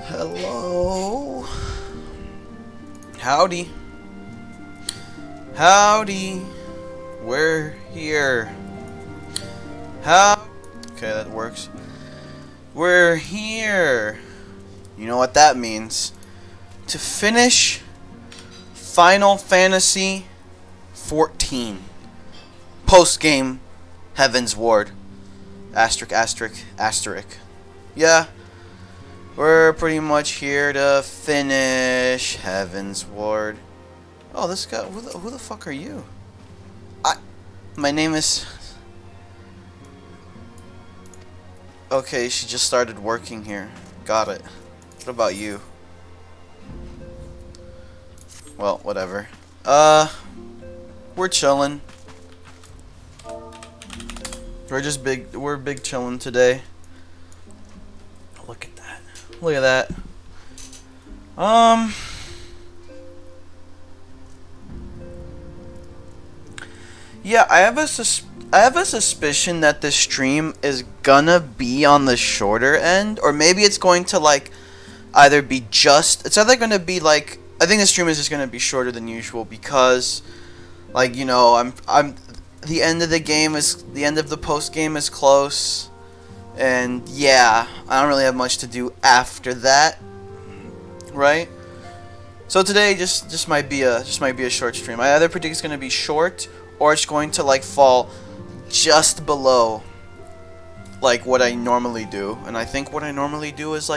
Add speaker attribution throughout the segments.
Speaker 1: Hello. Howdy. Howdy. We're here. How? Okay, that works. We're here. You know what that means? To finish Final Fantasy 14. Post-game Heavensward. Asterisk, asterisk, asterisk. Yeah. We're pretty much here to finish Heavensward. Oh, this guy. Who the fuck are you? My name is. Okay, she just started working here. Got it. What about you? Well, whatever. We're chilling. We're big chilling today. Look at that. Look at that. Yeah, I have a suspicion that this stream is gonna be on the shorter end, or maybe it's going to either be it's either gonna be I think the stream is just gonna be shorter than usual because, I'm the end of the post game is close, and yeah, I don't really have much to do after that, right? So today just might be a short stream. I either predict it's gonna be short, or it's going to fall just below what I normally do, and I think what I normally do is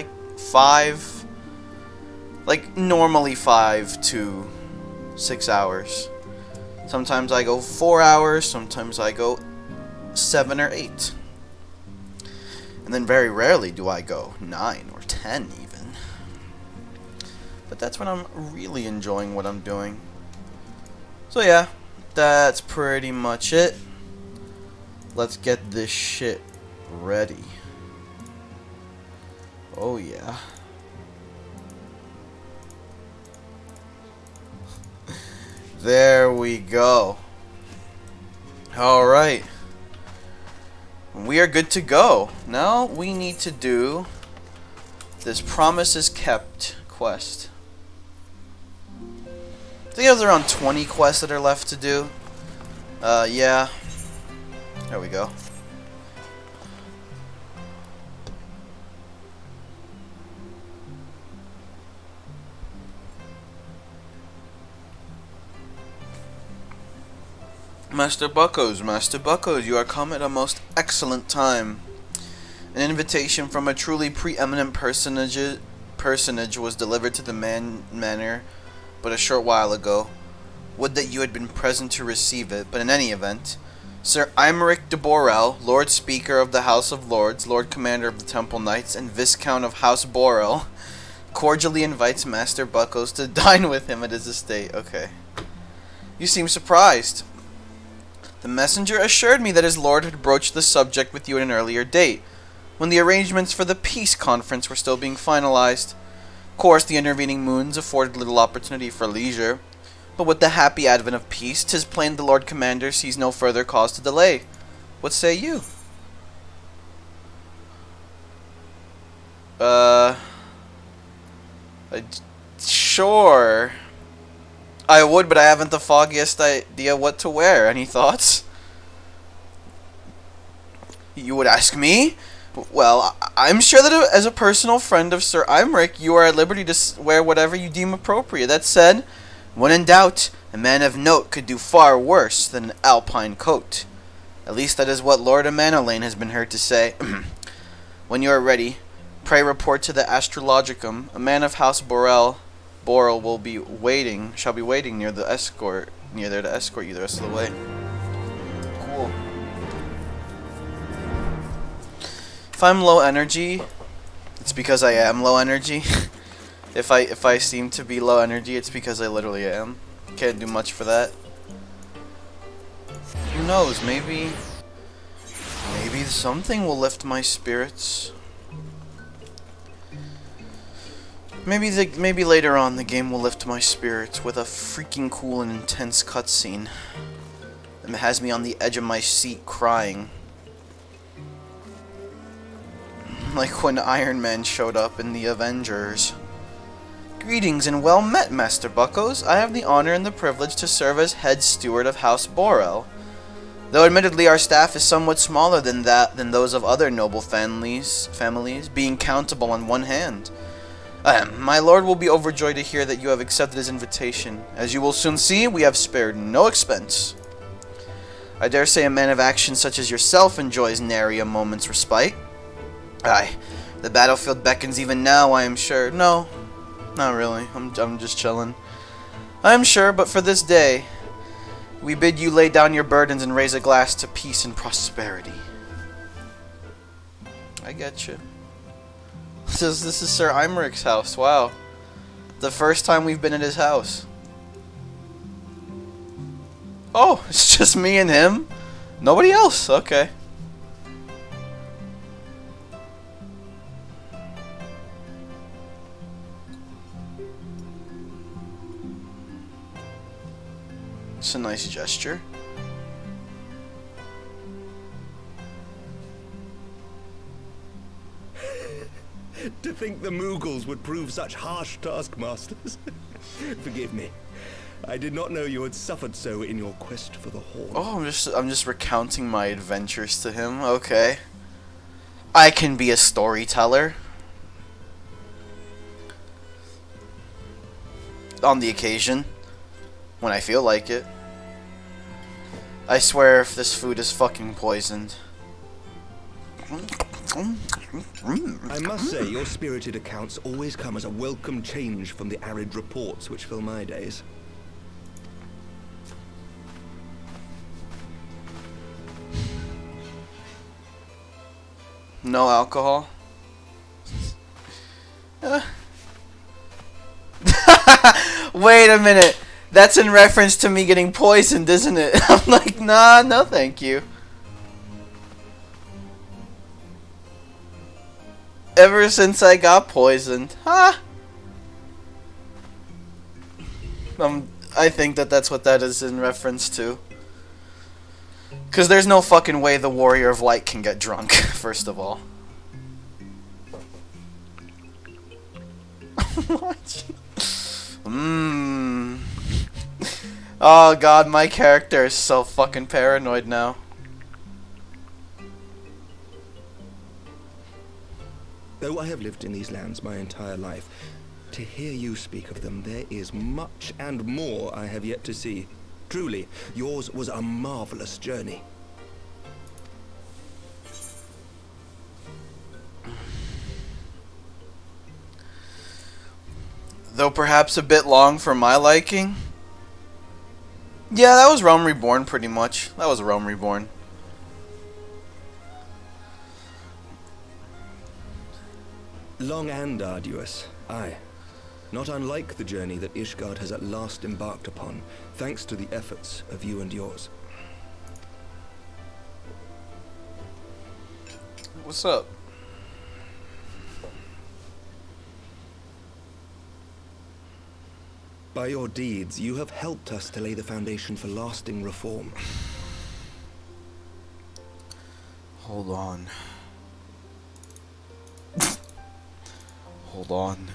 Speaker 1: normally 5 to 6 hours. Sometimes I go 4 hours, sometimes I go 7 or 8. And then very rarely do I go 9 or 10 even. But that's when I'm really enjoying what I'm doing. So yeah, that's pretty much it. Let's get this shit ready. Oh yeah. There we go. Alright. We are good to go. Now we need to do this Promise is Kept quest. I think there's around 20 quests that are left to do. Yeah. There we go. Master Buckos, you are come at a most excellent time. An invitation from a truly preeminent personage was delivered to the manor but a short while ago. Would that you had been present to receive it, but in any event, Sir Imeric de Borel, Lord Speaker of the House of Lords, Lord Commander of the Temple Knights, and Viscount of House Borel, cordially invites Master Buckos to dine with him at his estate. Okay. You seem surprised. The messenger assured me that his lord had broached the subject with you at an earlier date, when the arrangements for the peace conference were still being finalized. Of course, the intervening moons afforded little opportunity for leisure, but with the happy advent of peace, 'tis plain the Lord Commander sees no further cause to delay. What say you? Sure. I would, but I haven't the foggiest idea what to wear. Any thoughts? You would ask me? Well, I'm sure that as a personal friend of Sir Imeric, you are at liberty to wear whatever you deem appropriate. That said, when in doubt, a man of note could do far worse than an alpine coat. At least that is what Lord Amanolane has been heard to say. When you are ready, pray report to the Astrologicum. A man of House Borel shall be waiting near there to escort you the rest of the way. Cool. If I'm low energy, it's because I am low energy. If I seem to be low energy, it's because I literally am. Can't do much for that. Who knows? Maybe something will lift my spirits. Maybe later on the game will lift my spirits with a freaking cool and intense cutscene that has me on the edge of my seat crying. Like when Iron Man showed up in the Avengers. Greetings and well met, Master Buckos. I have the honor and the privilege to serve as head steward of House Borel. Though admittedly our staff is somewhat smaller than those of other noble families, being countable on one hand. My lord will be overjoyed to hear that you have accepted his invitation. As you will soon see, we have spared no expense. I dare say a man of action such as yourself enjoys nary a moment's respite. Aye, the battlefield beckons even now, I am sure. No, not really. I'm just chilling. I am sure, but for this day, we bid you lay down your burdens and raise a glass to peace and prosperity. I get you. This is Sir Eimerich's house. Wow. The first time we've been at his house. Oh, it's just me and him? Nobody else? Okay. It's a nice gesture.
Speaker 2: To think the Moogles would prove such harsh taskmasters. Forgive me. I did not know you had suffered so in your quest for the Horn.
Speaker 1: Oh, I'm just recounting my adventures to him. Okay. I can be a storyteller. On the occasion. When I feel like it. I swear if this food is fucking poisoned.
Speaker 2: I must say, your spirited accounts always come as a welcome change from the arid reports which fill my days.
Speaker 1: No alcohol? Wait a minute. That's in reference to me getting poisoned, isn't it? I'm like, nah, no thank you. Ever since I got poisoned. Huh? I think that's what that is in reference to. Because there's no fucking way the Warrior of Light can get drunk, first of all. What? Oh god, my character is so fucking paranoid now.
Speaker 2: Though I have lived in these lands my entire life, to hear you speak of them, there is much and more I have yet to see. Truly, yours was a marvelous journey.
Speaker 1: Though perhaps a bit long for my liking. Yeah, that was Realm Reborn pretty much. That was Realm Reborn.
Speaker 2: Long and arduous, aye. Not unlike the journey that Ishgard has at last embarked upon, thanks to the efforts of you and yours.
Speaker 1: What's up?
Speaker 2: By your deeds, you have helped us to lay the foundation for lasting reform.
Speaker 1: Hold on. Hold on.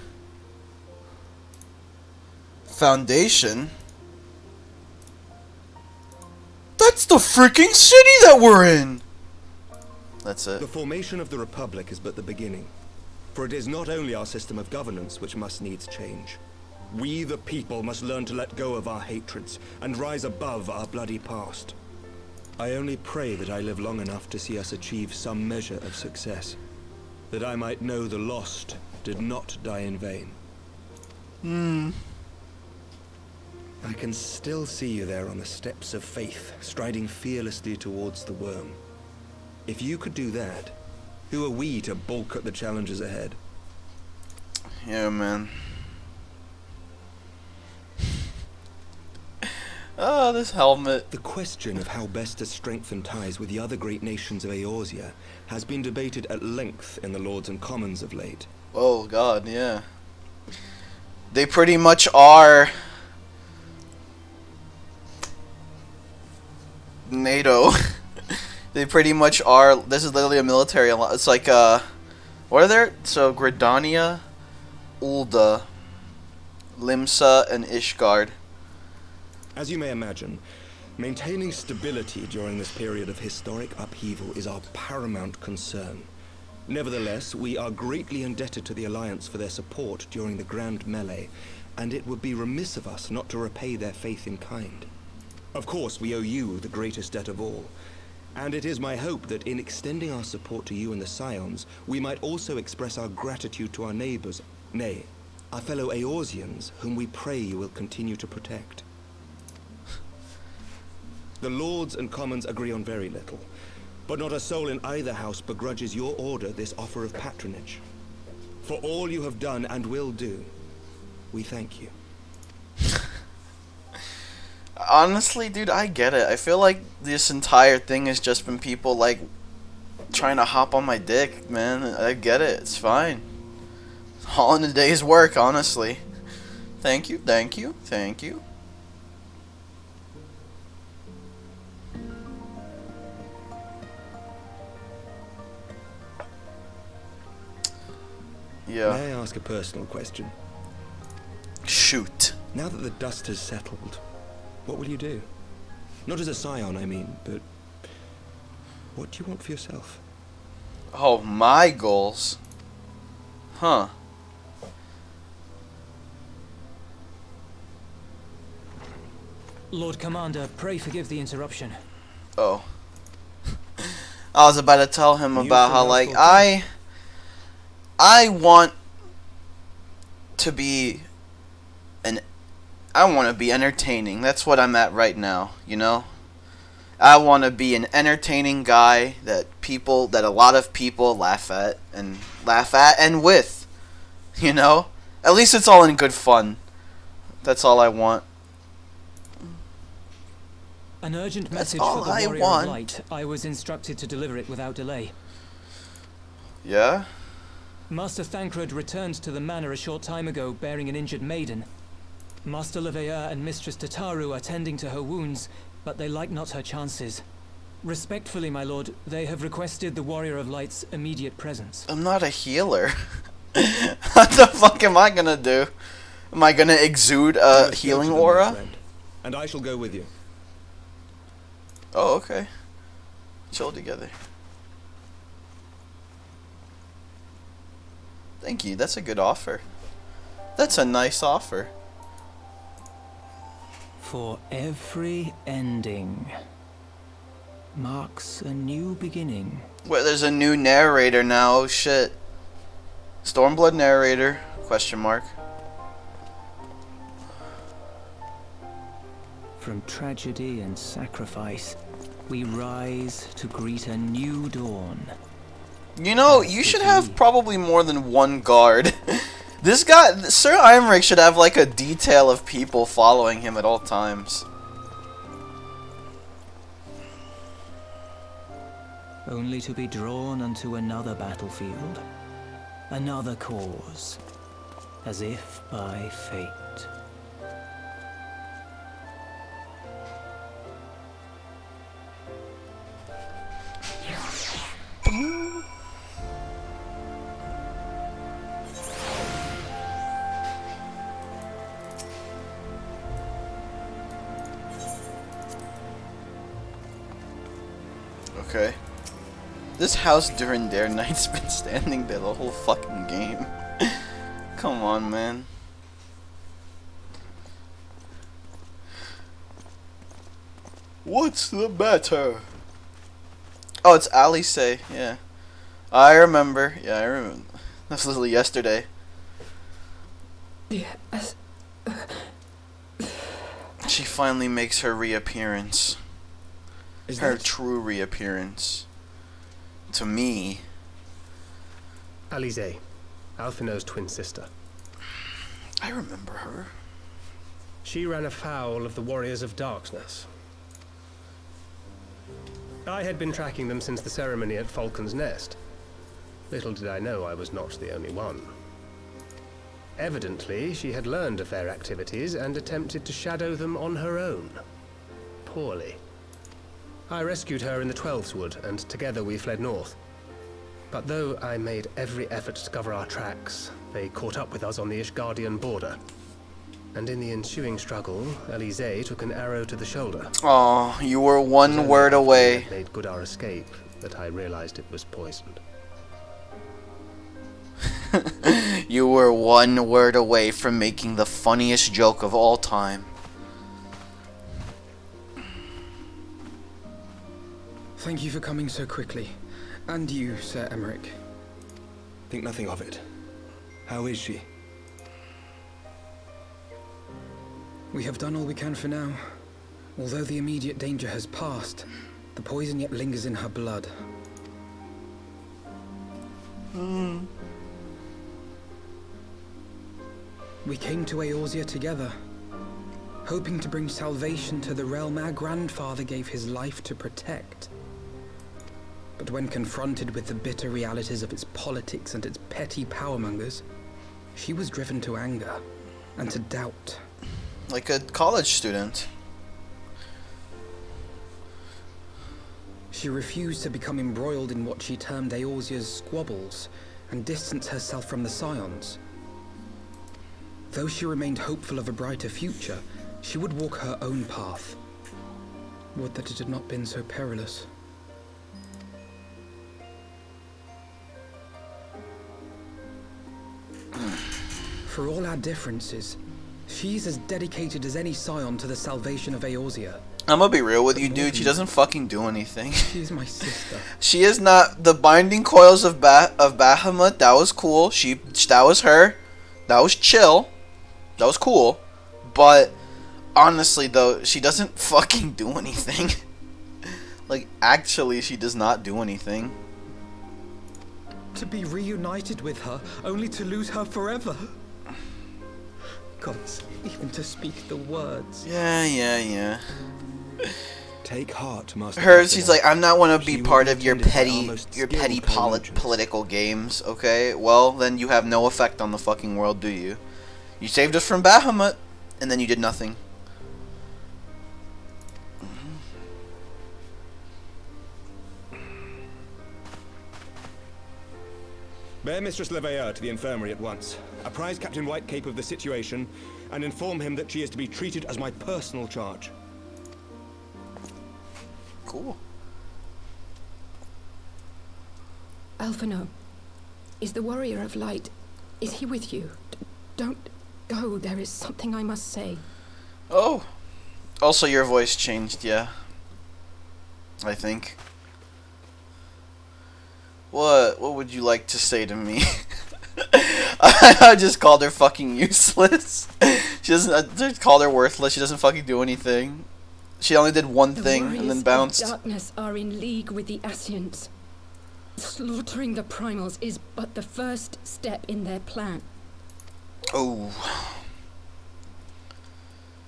Speaker 1: Foundation? That's the freaking city that we're in! That's it.
Speaker 2: The formation of the Republic is but the beginning. For it is not only our system of governance which must needs change. We, the people, must learn to let go of our hatreds and rise above our bloody past. I only pray that I live long enough to see us achieve some measure of success. That I might know the lost did not die in vain. I can still see you there on the steps of faith, striding fearlessly towards the worm. If you could do that, who are we to balk at the challenges ahead?
Speaker 1: Yeah, man. Oh, this helmet.
Speaker 2: The question of how best to strengthen ties with the other great nations of Eorzea has been debated at length in the Lords and Commons of late.
Speaker 1: Oh, God, yeah. They pretty much are NATO. They pretty much are. This is literally a military alliance. It's like What are there? So Gridania, Ulda, Limsa, and Ishgard.
Speaker 2: As you may imagine, maintaining stability during this period of historic upheaval is our paramount concern. Nevertheless, we are greatly indebted to the Alliance for their support during the Grand Melee, and it would be remiss of us not to repay their faith in kind. Of course, we owe you the greatest debt of all, and it is my hope that in extending our support to you and the Scions, we might also express our gratitude to our neighbors, nay, our fellow Eorzeans, whom we pray you will continue to protect. The Lords and Commons agree on very little, but not a soul in either house begrudges your order this offer of patronage. For all you have done and will do, we thank you.
Speaker 1: Honestly, dude, I get it. I feel like this entire thing has just been people, like, trying to hop on my dick, man. I get it. It's fine. All in a day's work, honestly. Thank you, thank you, thank you. Yeah.
Speaker 2: May I ask a personal question?
Speaker 1: Shoot.
Speaker 2: Now that the dust has settled, what will you do? Not as a scion, I mean, but what do you want for yourself?
Speaker 1: Oh, my goals. Huh.
Speaker 3: Lord Commander, pray forgive the interruption.
Speaker 1: Oh. I was about to tell him about how, like, I want to be I want to be entertaining. That's what I'm at right now, you know? I want to be an entertaining guy that a lot of people laugh at and with, you know? At least it's all in good fun. That's all I want.
Speaker 3: An urgent
Speaker 1: That's
Speaker 3: message
Speaker 1: all
Speaker 3: for the
Speaker 1: I
Speaker 3: Warrior
Speaker 1: want.
Speaker 3: of Light. I was instructed to deliver it without delay.
Speaker 1: Yeah?
Speaker 3: Master Thancred returned to the manor a short time ago, bearing an injured maiden. Master Leveilleur and Mistress Tataru are tending to her wounds, but they like not her chances. Respectfully, my lord, they have requested the Warrior of Light's immediate presence.
Speaker 1: I'm not a healer. What the fuck am I gonna do? Am I gonna exude a healing aura?
Speaker 2: And I shall go with you.
Speaker 1: Oh, okay. Chill together. Thank you. That's a good offer. That's a nice offer.
Speaker 3: For every ending marks a new beginning.
Speaker 1: Wait, there's a new narrator now. Oh shit. Stormblood narrator? Question mark.
Speaker 3: From tragedy and sacrifice, we rise to greet a new dawn.
Speaker 1: You know, you should have probably more than one guard. This guy, Sir Imric, should have like a detail of people following him at all times.
Speaker 3: Only to be drawn unto another battlefield, another cause, as if by fate.
Speaker 1: Okay. This house during their night's been standing there the whole fucking game. Come on, man. What's the matter? Oh, it's Alice. Yeah. I remember. Yeah, I remember. That was literally yesterday.
Speaker 4: Yes.
Speaker 1: She finally makes her reappearance.
Speaker 2: Is
Speaker 1: Her
Speaker 2: that
Speaker 1: true reappearance. To me.
Speaker 5: Alize, Alphinaud's twin sister.
Speaker 1: I remember her.
Speaker 5: She ran afoul of the Warriors of Darkness. I had been tracking them since the ceremony at Falcon's Nest. Little did I know I was not the only one. Evidently, she had learned of their activities and attempted to shadow them on her own. Poorly. I rescued her in the Heavensward, and together we fled north. But though I made every effort to cover our tracks, they caught up with us on the Ishgardian border. And in the ensuing struggle, Elise took an arrow to the shoulder.
Speaker 1: Oh, you were one word away.
Speaker 5: We had made good our escape, that I realized it was poisoned.
Speaker 1: You were one word away from making the funniest joke of all time.
Speaker 4: Thank you for coming so quickly. And you, Sir Emmerich.
Speaker 2: Think nothing of it. How is she?
Speaker 4: We have done all we can for now. Although the immediate danger has passed, the poison yet lingers in her blood. We came to Eorzea together, hoping to bring salvation to the realm our grandfather gave his life to protect. But when confronted with the bitter realities of its politics and its petty powermongers, she was driven to anger and to doubt.
Speaker 1: Like a college student.
Speaker 4: She refused to become embroiled in what she termed Eorzea's squabbles and distance herself from the Scions. Though she remained hopeful of a brighter future, she would walk her own path. Would that it had not been so perilous. For all our differences, she's as dedicated as any Scion to the salvation of Eorzea.
Speaker 1: I'm gonna be real with you, dude. She doesn't fucking do anything.
Speaker 4: She's my sister.
Speaker 1: She is not the binding coils of Bahamut. That was cool. That was her. That was chill. That was cool. But honestly, though, she doesn't fucking do anything. Like, actually, she does not do anything.
Speaker 4: To be reunited with her, only to lose her forever. God, even to speak the words.
Speaker 1: Yeah.
Speaker 2: Take heart, Master.
Speaker 1: She's like, I'm not want to be part of your petty political games. Okay, well then you have no effect on the fucking world, do you? You saved us from Bahamut, and then you did nothing.
Speaker 2: Bear Mistress Leveilleur to the infirmary at once. Apprise Captain Whitecape of the situation, and inform him that she is to be treated as my personal charge.
Speaker 1: Cool.
Speaker 6: Alphino, is the Warrior of Light, is he with you? Don't go, there is something I must say.
Speaker 1: Oh. Also, your voice changed, yeah. I think. What would you like to say to me? I just called her fucking useless. She doesn't. I just called her worthless. She doesn't fucking do anything. She only did one thing and then bounced.
Speaker 6: The darkness are in league with the Ascians. Slaughtering the primals is but the first step in their plan.
Speaker 1: Oh.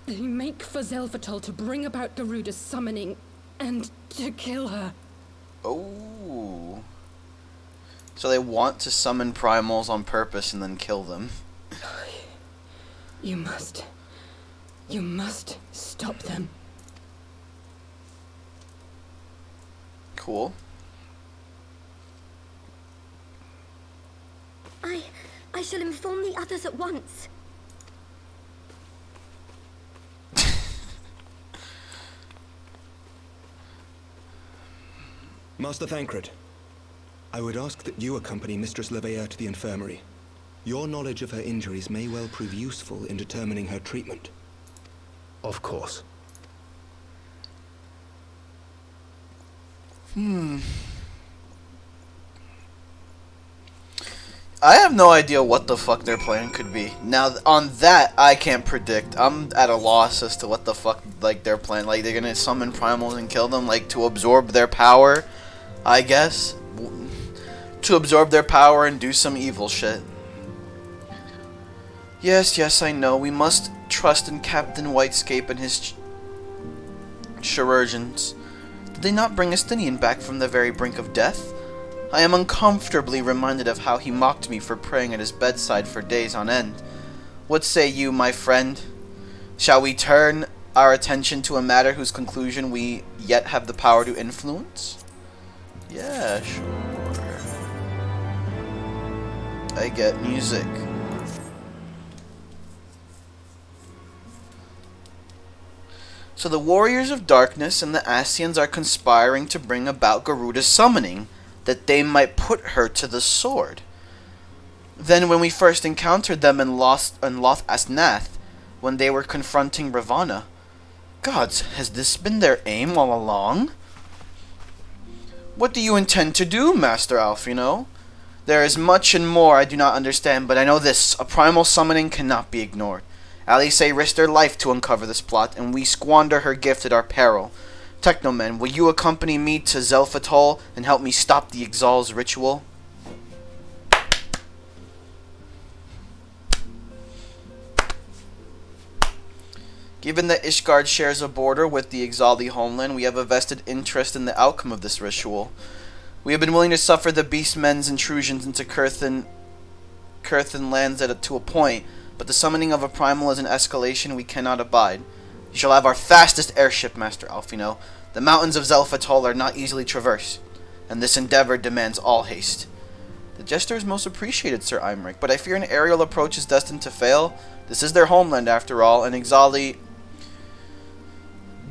Speaker 6: They make for Zelphatol to bring about Garuda's summoning and to kill her.
Speaker 1: Oh. So they want to summon primals on purpose and then kill them.
Speaker 6: You must stop them.
Speaker 1: Cool.
Speaker 7: I shall inform the others at once.
Speaker 2: Master Thancred, I would ask that you accompany Mistress Leveilleur to the infirmary. Your knowledge of her injuries may well prove useful in determining her treatment.
Speaker 5: Of course.
Speaker 1: I have no idea what the fuck their plan could be. Now, on that, I can't predict. I'm at a loss as to what the fuck, like, their plan. Like, they're gonna summon primals and kill them, like, to absorb their power, I guess. To absorb their power and do some evil shit. Yes, I know. We must trust in Captain Whitescape and his chirurgeons. Did they not bring Estinian back from the very brink of death? I am uncomfortably reminded of how he mocked me for praying at his bedside for days on end. What say you, my friend? Shall we turn our attention to a matter whose conclusion we yet have the power to influence? Yeah, sure. I get music. So the Warriors of Darkness and the Ascians are conspiring to bring about Garuda's summoning, that they might put her to the sword. Then when we first encountered them in Loth Asnath, when they were confronting Ravana, gods, has this been their aim all along? What do you intend to do, Master Alphino? There is much and more I do not understand, but I know this, a primal summoning cannot be ignored. Alice risked her life to uncover this plot, and we squander her gift at our peril. Technomen, will you accompany me to Zelphatol and help me stop the Ixal's ritual? Given that Ishgard shares a border with the Ixali homeland, we have a vested interest in the outcome of this ritual. We have been willing to suffer the Beastmen's intrusions into Kurthan lands to a point, but the summoning of a primal is an escalation we cannot abide. You shall have our fastest airship, Master Alphino. The mountains of Zelphatol are not easily traversed, and this endeavor demands all haste. The gesture is most appreciated, Sir Imric, but I fear an aerial approach is destined to fail. This is their homeland, after all, and Ixali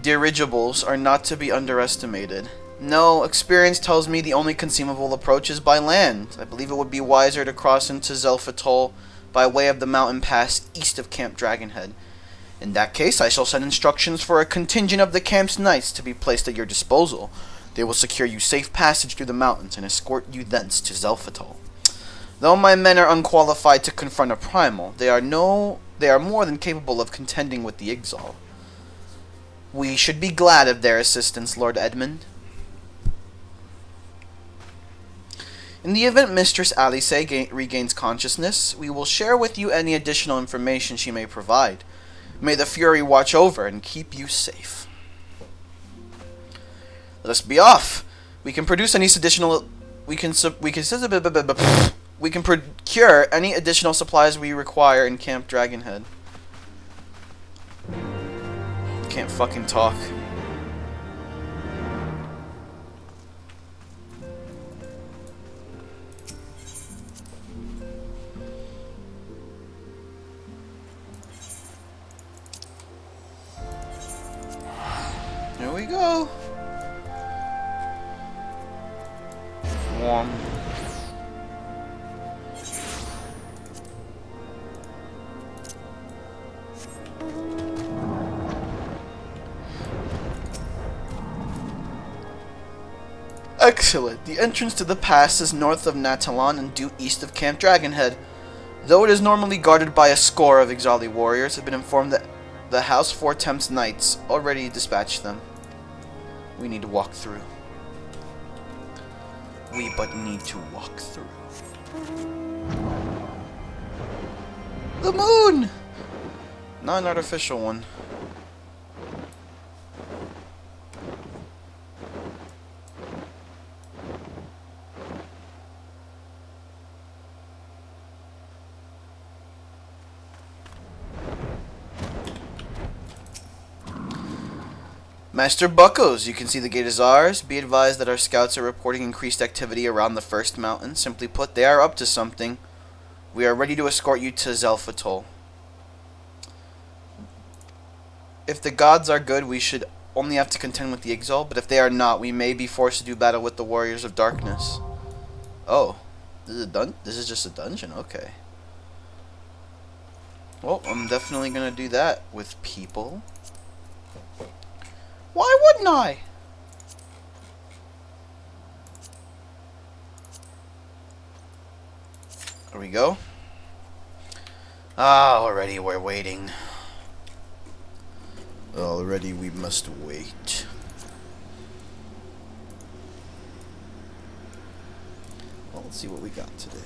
Speaker 1: dirigibles are not to be underestimated. No, experience tells me the only conceivable approach is by land. I believe it would be wiser to cross into Zelphatol by way of the mountain pass east of Camp Dragonhead. In that case, I shall send instructions for a contingent of the camp's knights to be placed at your disposal. They will secure you safe passage through the mountains and escort you thence to Zelphatol. Though my men are unqualified to confront a primal, they are more than capable of contending with the Ixal. We should be glad of their assistance, Lord Edmund. In the event Mistress Alice regains consciousness, we will share with you any additional information she may provide. May the Fury watch over and keep you safe. Let us be off. We can produce any additional. We can procure any additional supplies we require in Camp Dragonhead. Can't fucking talk. Here we go. Warm. Excellent. The entrance to the pass is north of Natalon and due east of Camp Dragonhead. Though it is normally guarded by a score of Ixali warriors, have been informed that the House Four Temps Knights already dispatched them. We need to walk through. We but need to walk through. The moon! Not an artificial one. Master Buckos, you can see the gate is ours. Be advised that our scouts are reporting increased activity around the first mountain. Simply put, they are up to something. We are ready to escort you to Zelphatol. If the gods are good, we should only have to contend with the Ixal, but if they are not, we may be forced to do battle with the Warriors of Darkness. Oh, this is just a dungeon, okay. Well, I'm definitely gonna do that with people. Why wouldn't I? There we go. Ah, already we're waiting. Already we must wait. Well, let's see what we got today.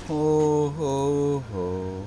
Speaker 1: Ho ho ho.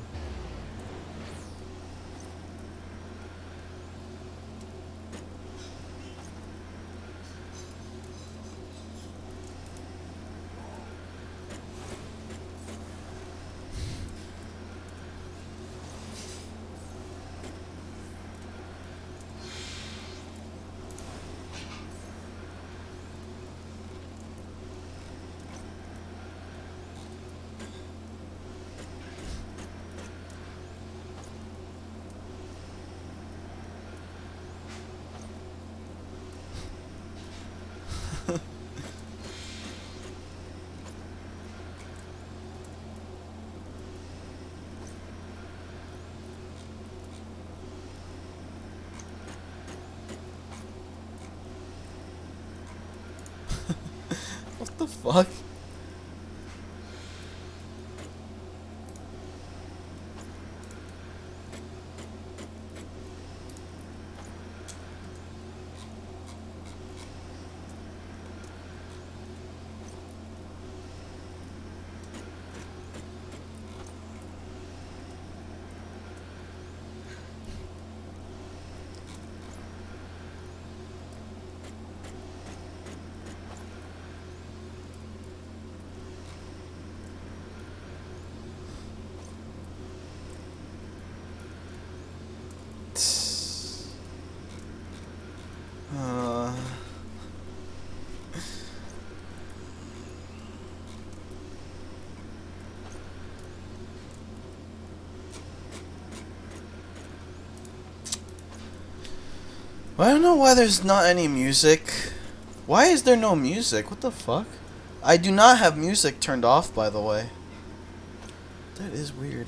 Speaker 1: What the fuck? I don't know why there's not any music. Why is there no music? What the fuck? I do not have music turned off, by the way. That is weird.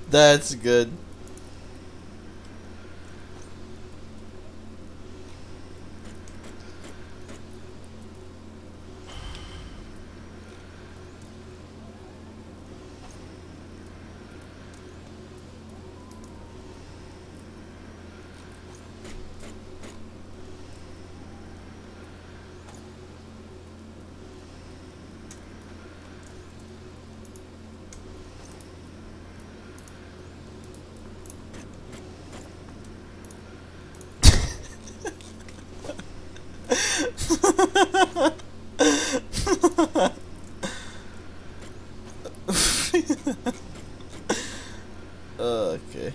Speaker 1: That's good. Okay.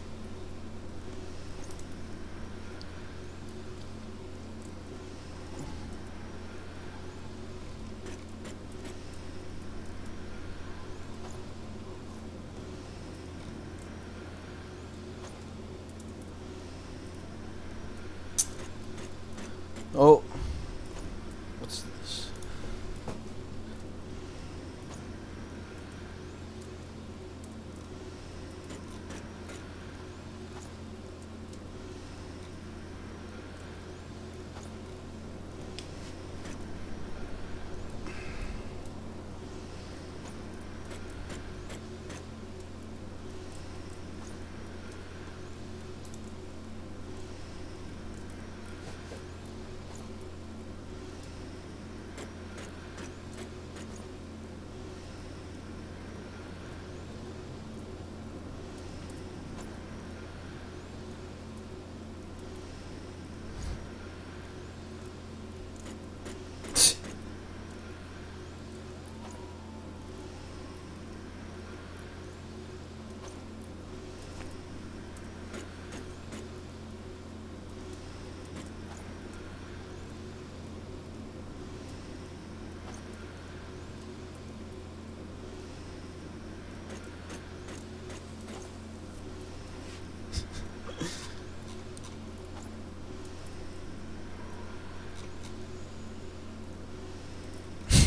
Speaker 1: Oh. What's this?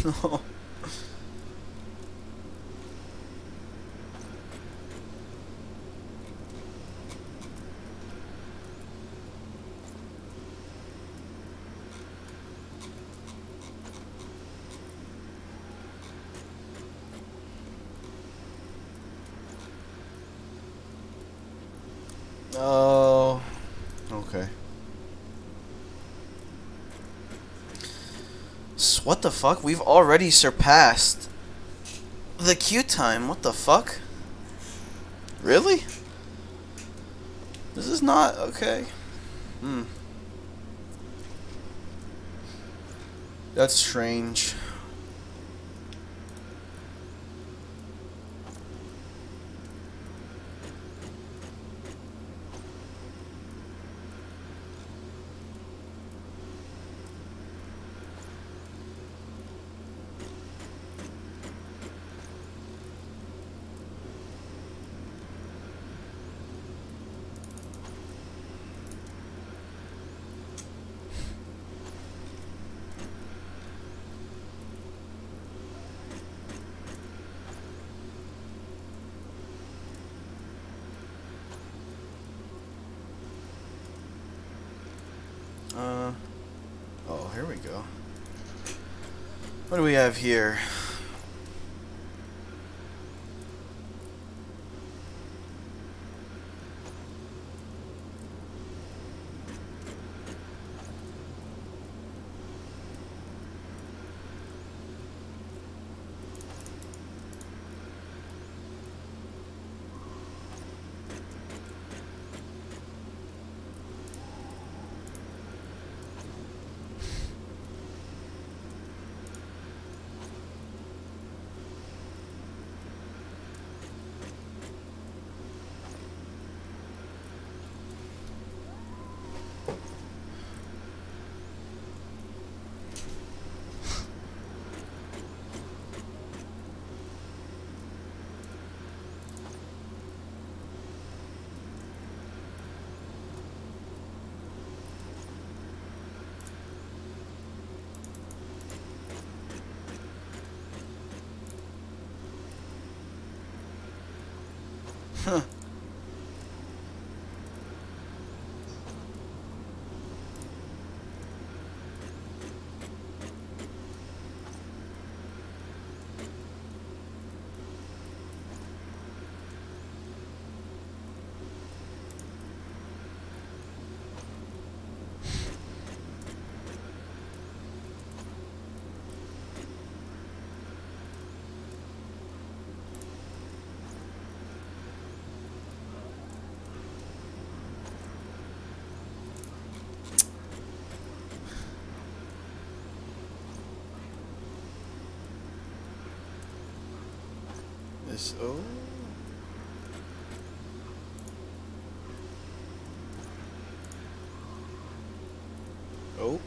Speaker 1: No. Oh, okay. What the fuck? We've already surpassed the queue time. What the fuck? Really? This is not okay. That's strange. Oh, here we go. What do we have here? Huh. This, oh. Oh.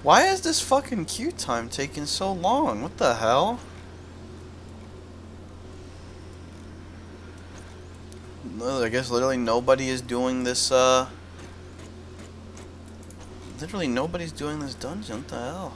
Speaker 1: Why is this fucking queue time taking so long? What the hell? No, I guess literally nobody is doing this, literally nobody's doing this dungeon. What the hell?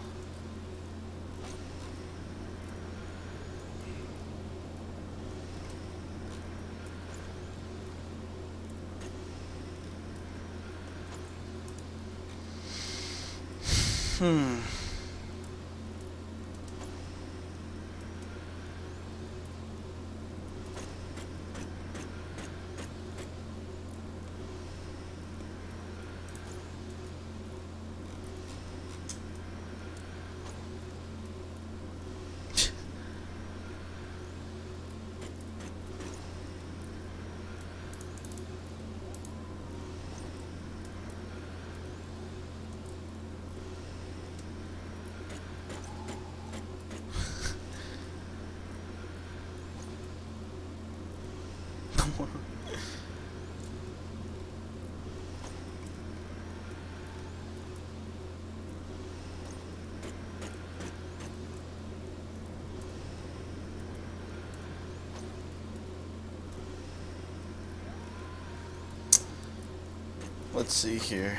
Speaker 1: Let's see here.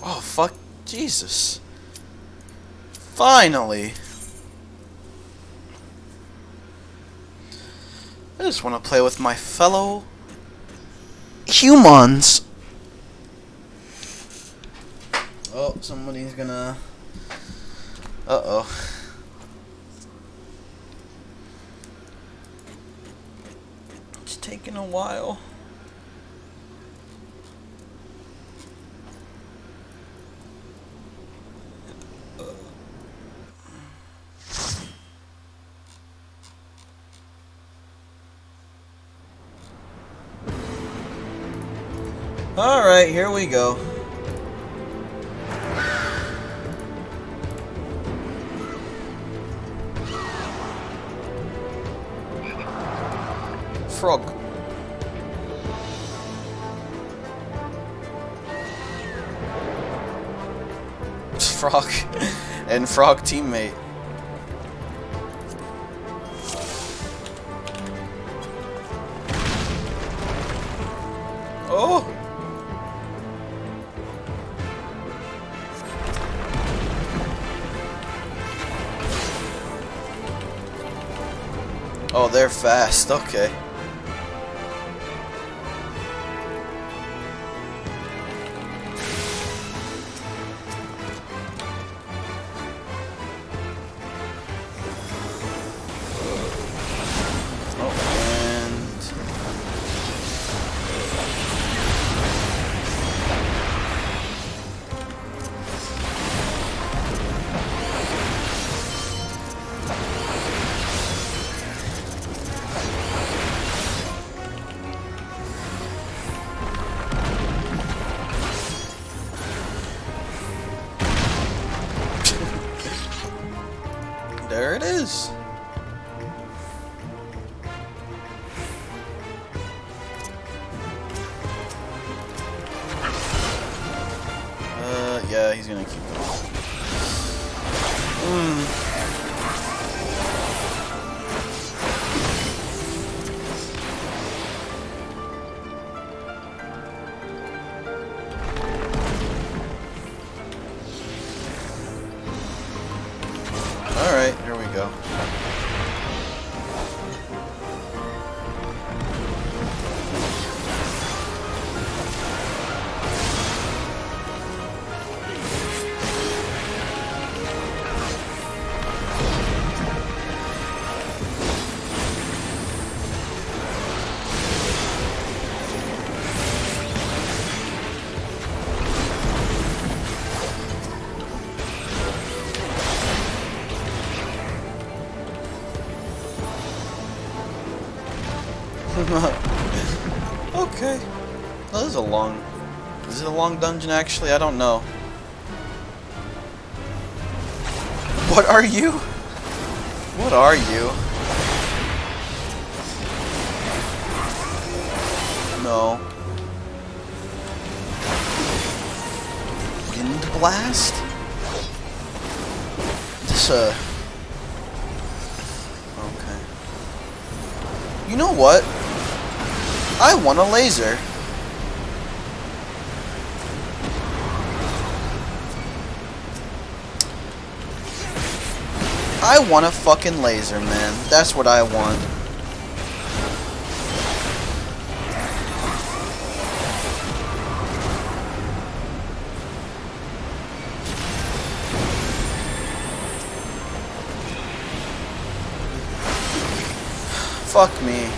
Speaker 1: Oh, fuck. Jesus. Finally. I just want to play with my fellow humans. Oh, somebody's gonna... Uh-oh. It's taking a while. Alright, here we go. Frog. Frog. And frog teammate. Oh! Oh, they're fast. Okay. There it is. Yeah, he's gonna keep going. Alright, here we go. Okay. Well, this is a long... Is it a long dungeon, actually? I don't know. What are you? What are you? No. Wind blast? This, okay. You know what? I want a laser. I want a fucking laser, man. That's what I want. Fuck me.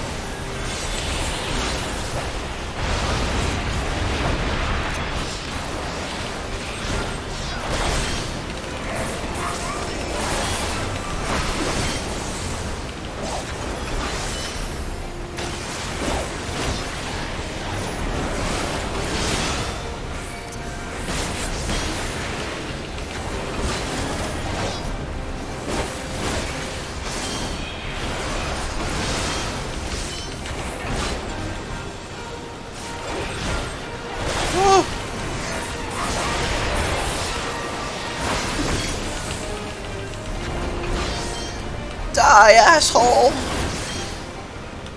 Speaker 1: Die, asshole!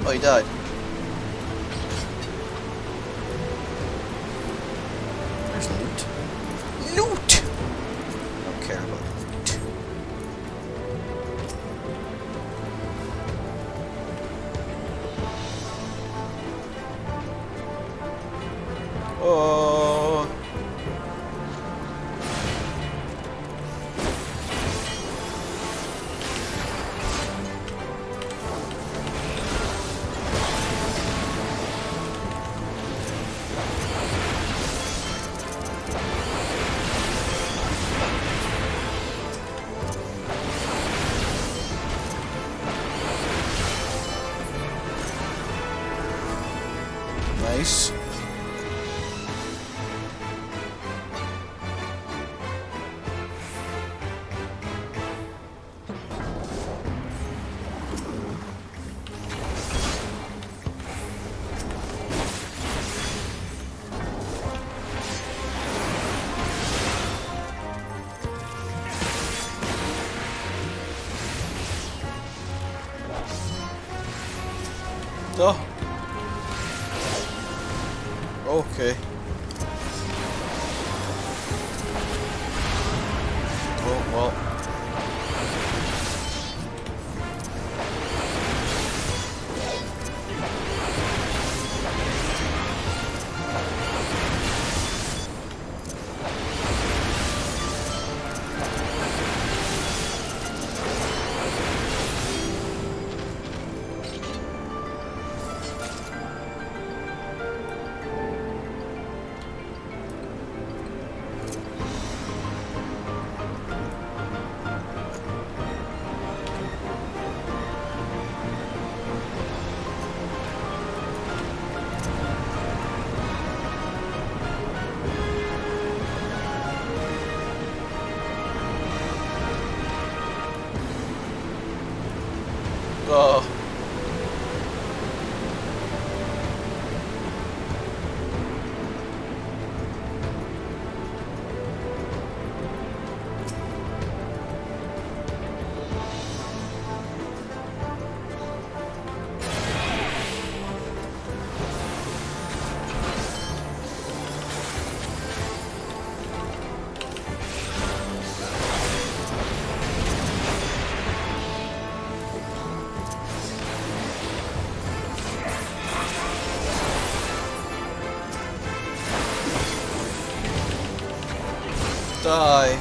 Speaker 1: Oh, he died. There's loot. Loot! I don't care about loot. Oh. Nice. Oh. Okay. Oh, well. Oh. Die.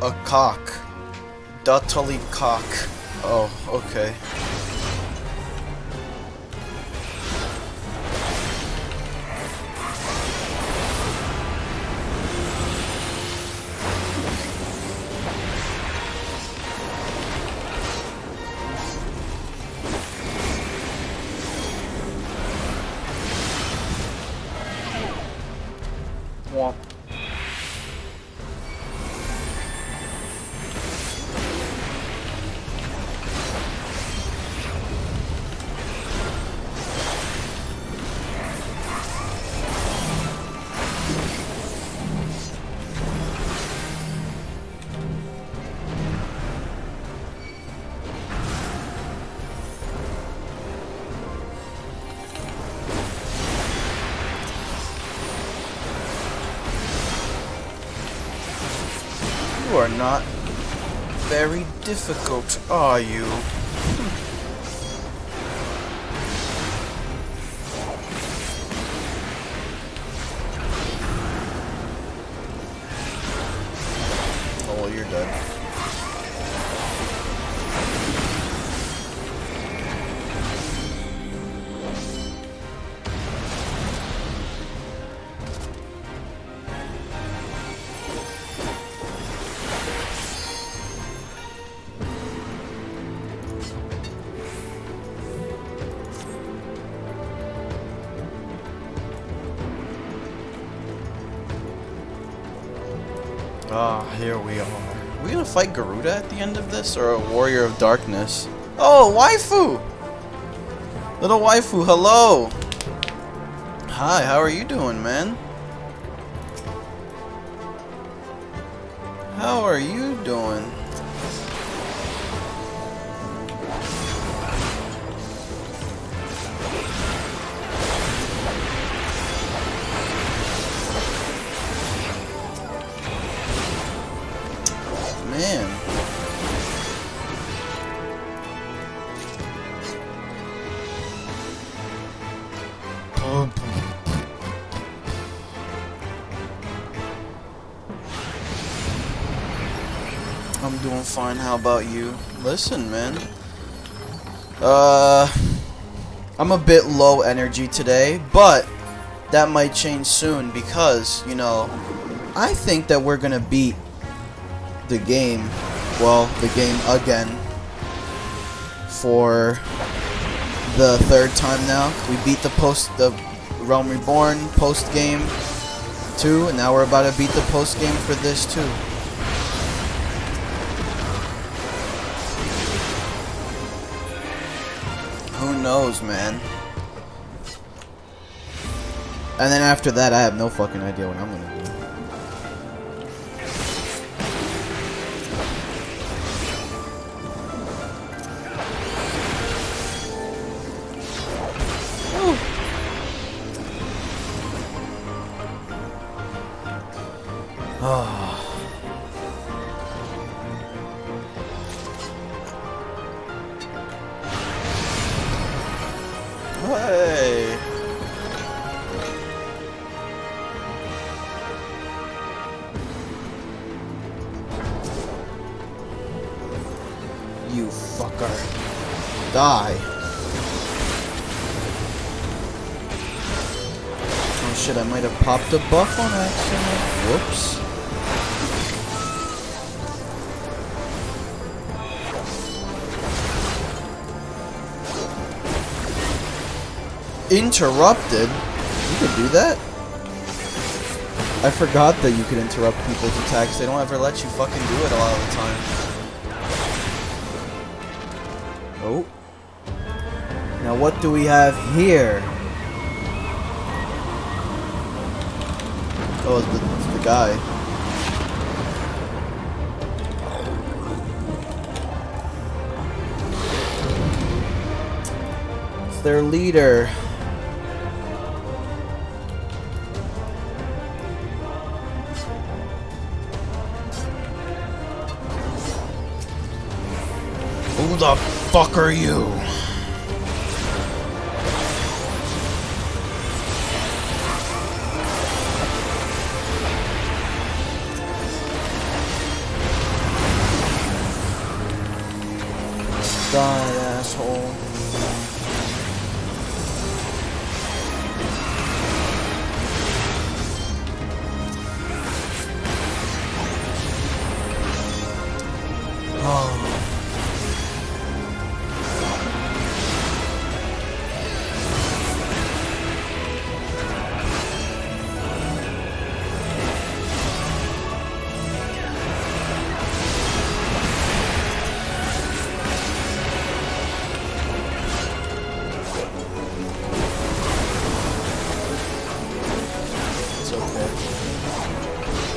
Speaker 1: A cock. Duttley cock. Oh, okay. Womp. You are not very difficult, are you? Oh, well, you're dead. Ah, here we are. Are we gonna fight Garuda at the end of this, or a Warrior of Darkness? Oh, waifu! Little waifu, hello! Hi, how are you doing, man? How are you doing? Man. I'm doing fine. How about you? Listen, man. I'm a bit low energy today, but that might change soon because, you know, I think that we're gonna beat the game, well, the game again for the third time now. We beat the Realm Reborn post game 2, and now we're about to beat the post game for this too. Who knows, man? And then after that, I have no fucking idea what I'm gonna do. Hey. You fucker. Die. Oh shit, I might have popped a buff on accident. Whoops. Interrupted? You could do that? I forgot that you could interrupt people's attacks. They don't ever let you fucking do it a lot of the time. Oh. Now what do we have here? Oh, it's the guy. It's their leader. Who the fuck are you? Die, asshole. Oh.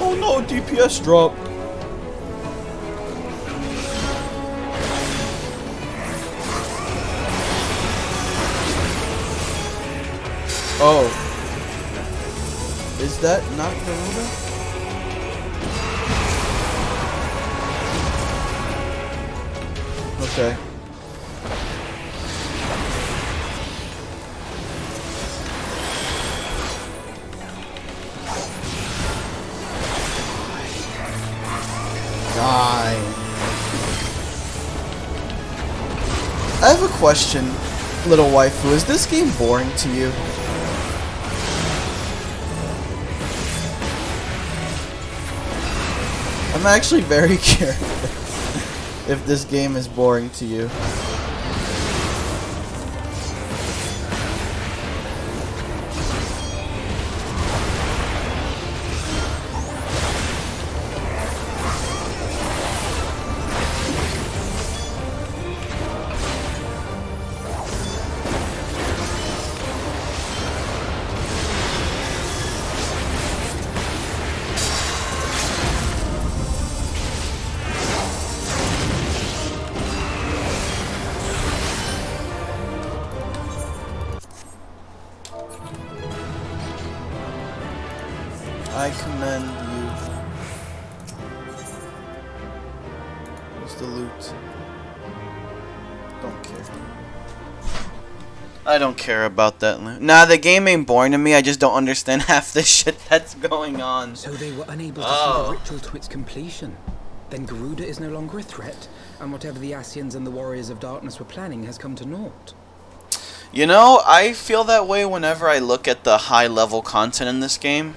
Speaker 1: Oh no, DPS drop. Oh. Is that not Garuda? Okay. Die. I have a question, little waifu. Is this game boring to you? I'm actually very curious if this game is boring to you. I commend you. Where's the loot? Don't care. I don't care about that loot. Nah, the game ain't boring to me. I just don't understand half the shit that's going on.
Speaker 4: So they were unable to see the ritual to its completion. Then Garuda is no longer a threat, and whatever the Ascians and the Warriors of Darkness were planning has come to naught.
Speaker 1: You know, I feel that way whenever I look at the high-level content in this game.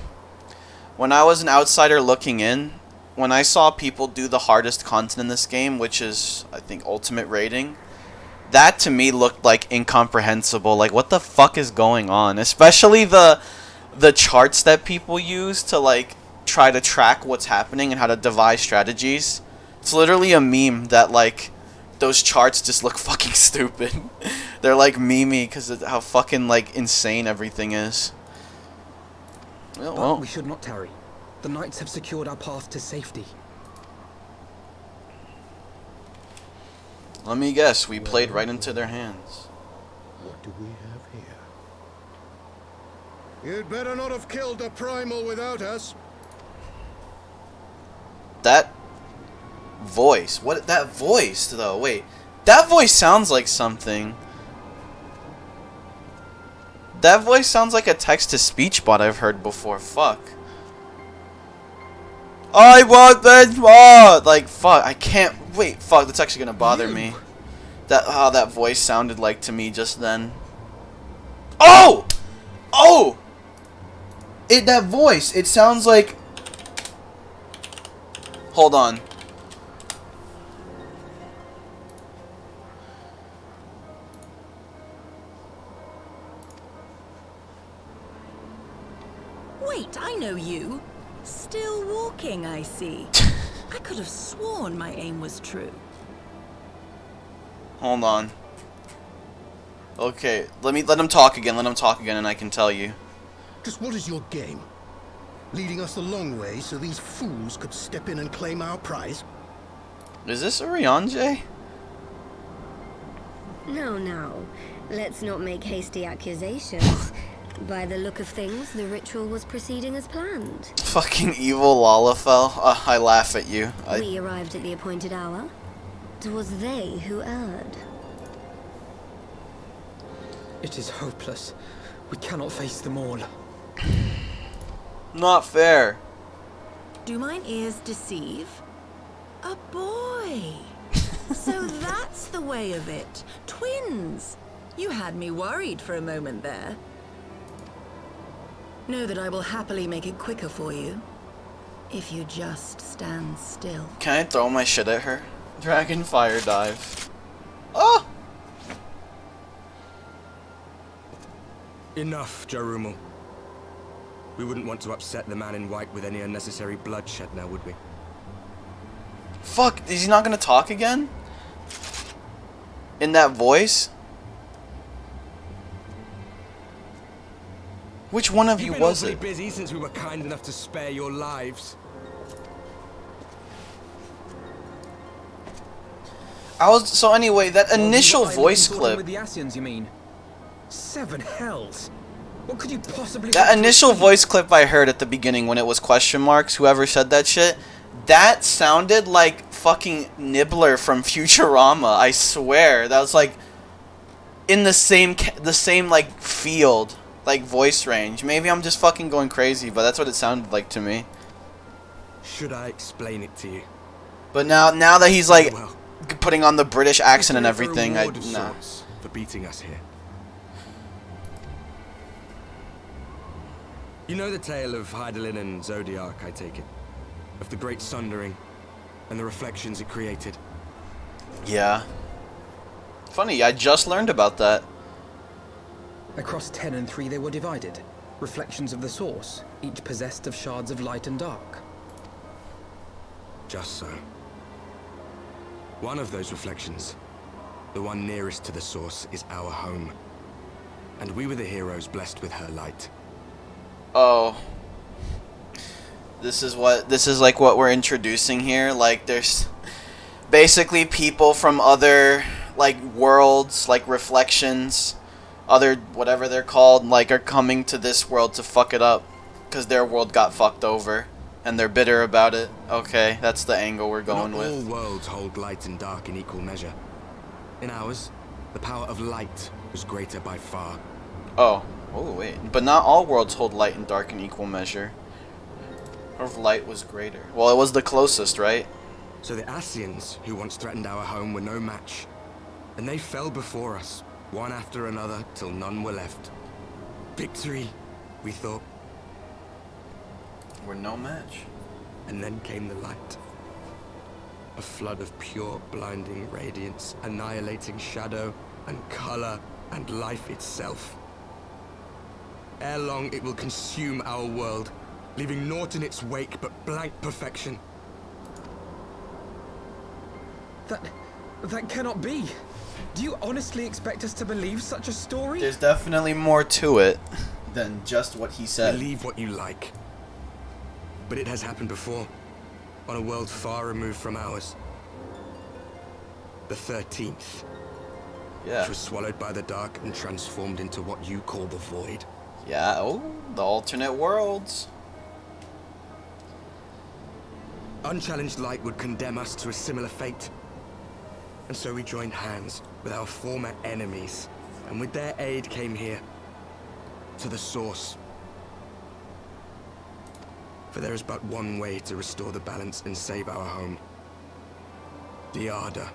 Speaker 1: When I was an outsider looking in, when I saw people do the hardest content in this game, which is, I think, Ultimate Rating, that to me looked like incomprehensible. Like, what the fuck is going on? Especially the charts that people use to, like, try to track what's happening and how to devise strategies. It's literally a meme that, like, those charts just look fucking stupid. They're, like, memey because of how fucking, like, insane everything is.
Speaker 4: But we should not tarry. The knights have secured our path to safety.
Speaker 1: Let me guess, we played right into their hands.
Speaker 8: What do we have here? You'd better not have killed the primal without us.
Speaker 1: That voice. What? That voice, though. Wait. That voice sounds like something. That voice sounds like a text-to-speech bot I've heard before. Fuck. I want this more! Like, fuck. I can't... Wait, fuck. That's actually gonna bother me. How that voice sounded like to me just then. Oh! Oh! That voice. It sounds like... Hold on.
Speaker 9: Wait, I know you. Still walking, I see. I could have sworn my aim was true.
Speaker 1: Hold on. Okay, let him talk again. Let him talk again, and I can tell you.
Speaker 8: Just what is your game? Leading us a long way so these fools could step in and claim our prize?
Speaker 1: Is this Urianger?
Speaker 7: No. Let's not make hasty accusations. By the look of things, the ritual was proceeding as planned.
Speaker 1: Fucking evil Lalafell. I laugh at you.
Speaker 7: We arrived at the appointed hour. It was they who erred.
Speaker 4: It is hopeless. We cannot face them all.
Speaker 1: Not fair.
Speaker 9: Do mine ears deceive? A boy! So that's the way of it. Twins! You had me worried for a moment there. Know that I will happily make it quicker for you. If you just stand still.
Speaker 1: Can I throw my shit at her? Dragon Fire Dive. Oh!
Speaker 2: Enough, Jarumal. We wouldn't want to upset the man in white with any unnecessary bloodshed now, would we?
Speaker 1: Fuck, is he not gonna talk again? In that voice? Which one of you was it?
Speaker 2: You've been awfully busy since we were kind enough to spare your lives.
Speaker 1: So anyway, that initial voice clip.
Speaker 4: With the Ascians, you mean? 7 hells. What could you possibly...
Speaker 1: That initial voice clip I heard at the beginning when it was question marks, whoever said that shit, that sounded like fucking Nibbler from Futurama. I swear, that was like in the same like field, like voice range. Maybe I'm just fucking going crazy, but that's what it sounded like to me.
Speaker 2: Should I explain it to you?
Speaker 1: But now that he's like
Speaker 2: Well,
Speaker 1: putting on the British accent and
Speaker 2: consider it a
Speaker 1: everything,
Speaker 2: reward of
Speaker 1: nah.
Speaker 2: sorts for beating us here. You know the tale of Hydaelyn and Zodiac, I take it? Of the Great Sundering and the reflections it created?
Speaker 1: Yeah. Funny, I just learned about that.
Speaker 4: Across 10 and 3 they were divided. Reflections of the source, each possessed of shards of light and dark.
Speaker 2: Just so. One of those reflections, the one nearest to the source, is our home. And we were the heroes blessed with her light.
Speaker 1: Oh. This is like what we're introducing here. Like there's basically people from other like worlds, like reflections, other whatever they're called, like are coming to this world to fuck it up because their world got fucked over and they're bitter about it. Okay, that's the angle we're going
Speaker 2: Not
Speaker 1: with.
Speaker 2: all worlds hold light and dark in equal measure. In ours, the power of light was greater by far.
Speaker 1: Oh wait, but not all worlds hold light and dark in equal measure. Or if light was greater. Well, it was the closest, right?
Speaker 2: So the Ascians, who once threatened our home, were no match. And they fell before us, one after another, till none were left. Victory, we thought.
Speaker 1: We're no match.
Speaker 2: And then came the light. A flood of pure, blinding radiance, annihilating shadow and color and life itself. Ere long, it will consume our world, leaving naught in its wake but blank perfection.
Speaker 4: That cannot be. Do you honestly expect us to believe such a story?
Speaker 1: There's definitely more to it than just what he said.
Speaker 2: Believe what you like. But it has happened before, on a world far removed from ours. The 13th.
Speaker 1: Yeah.
Speaker 2: Which was swallowed by the dark and transformed into what you call the void.
Speaker 1: Yeah, oh, the alternate worlds.
Speaker 2: Unchallenged light would condemn us to a similar fate. And so we joined hands with our former enemies, and with their aid came here, to the source. For there is but one way to restore the balance and save our home. The Ardor.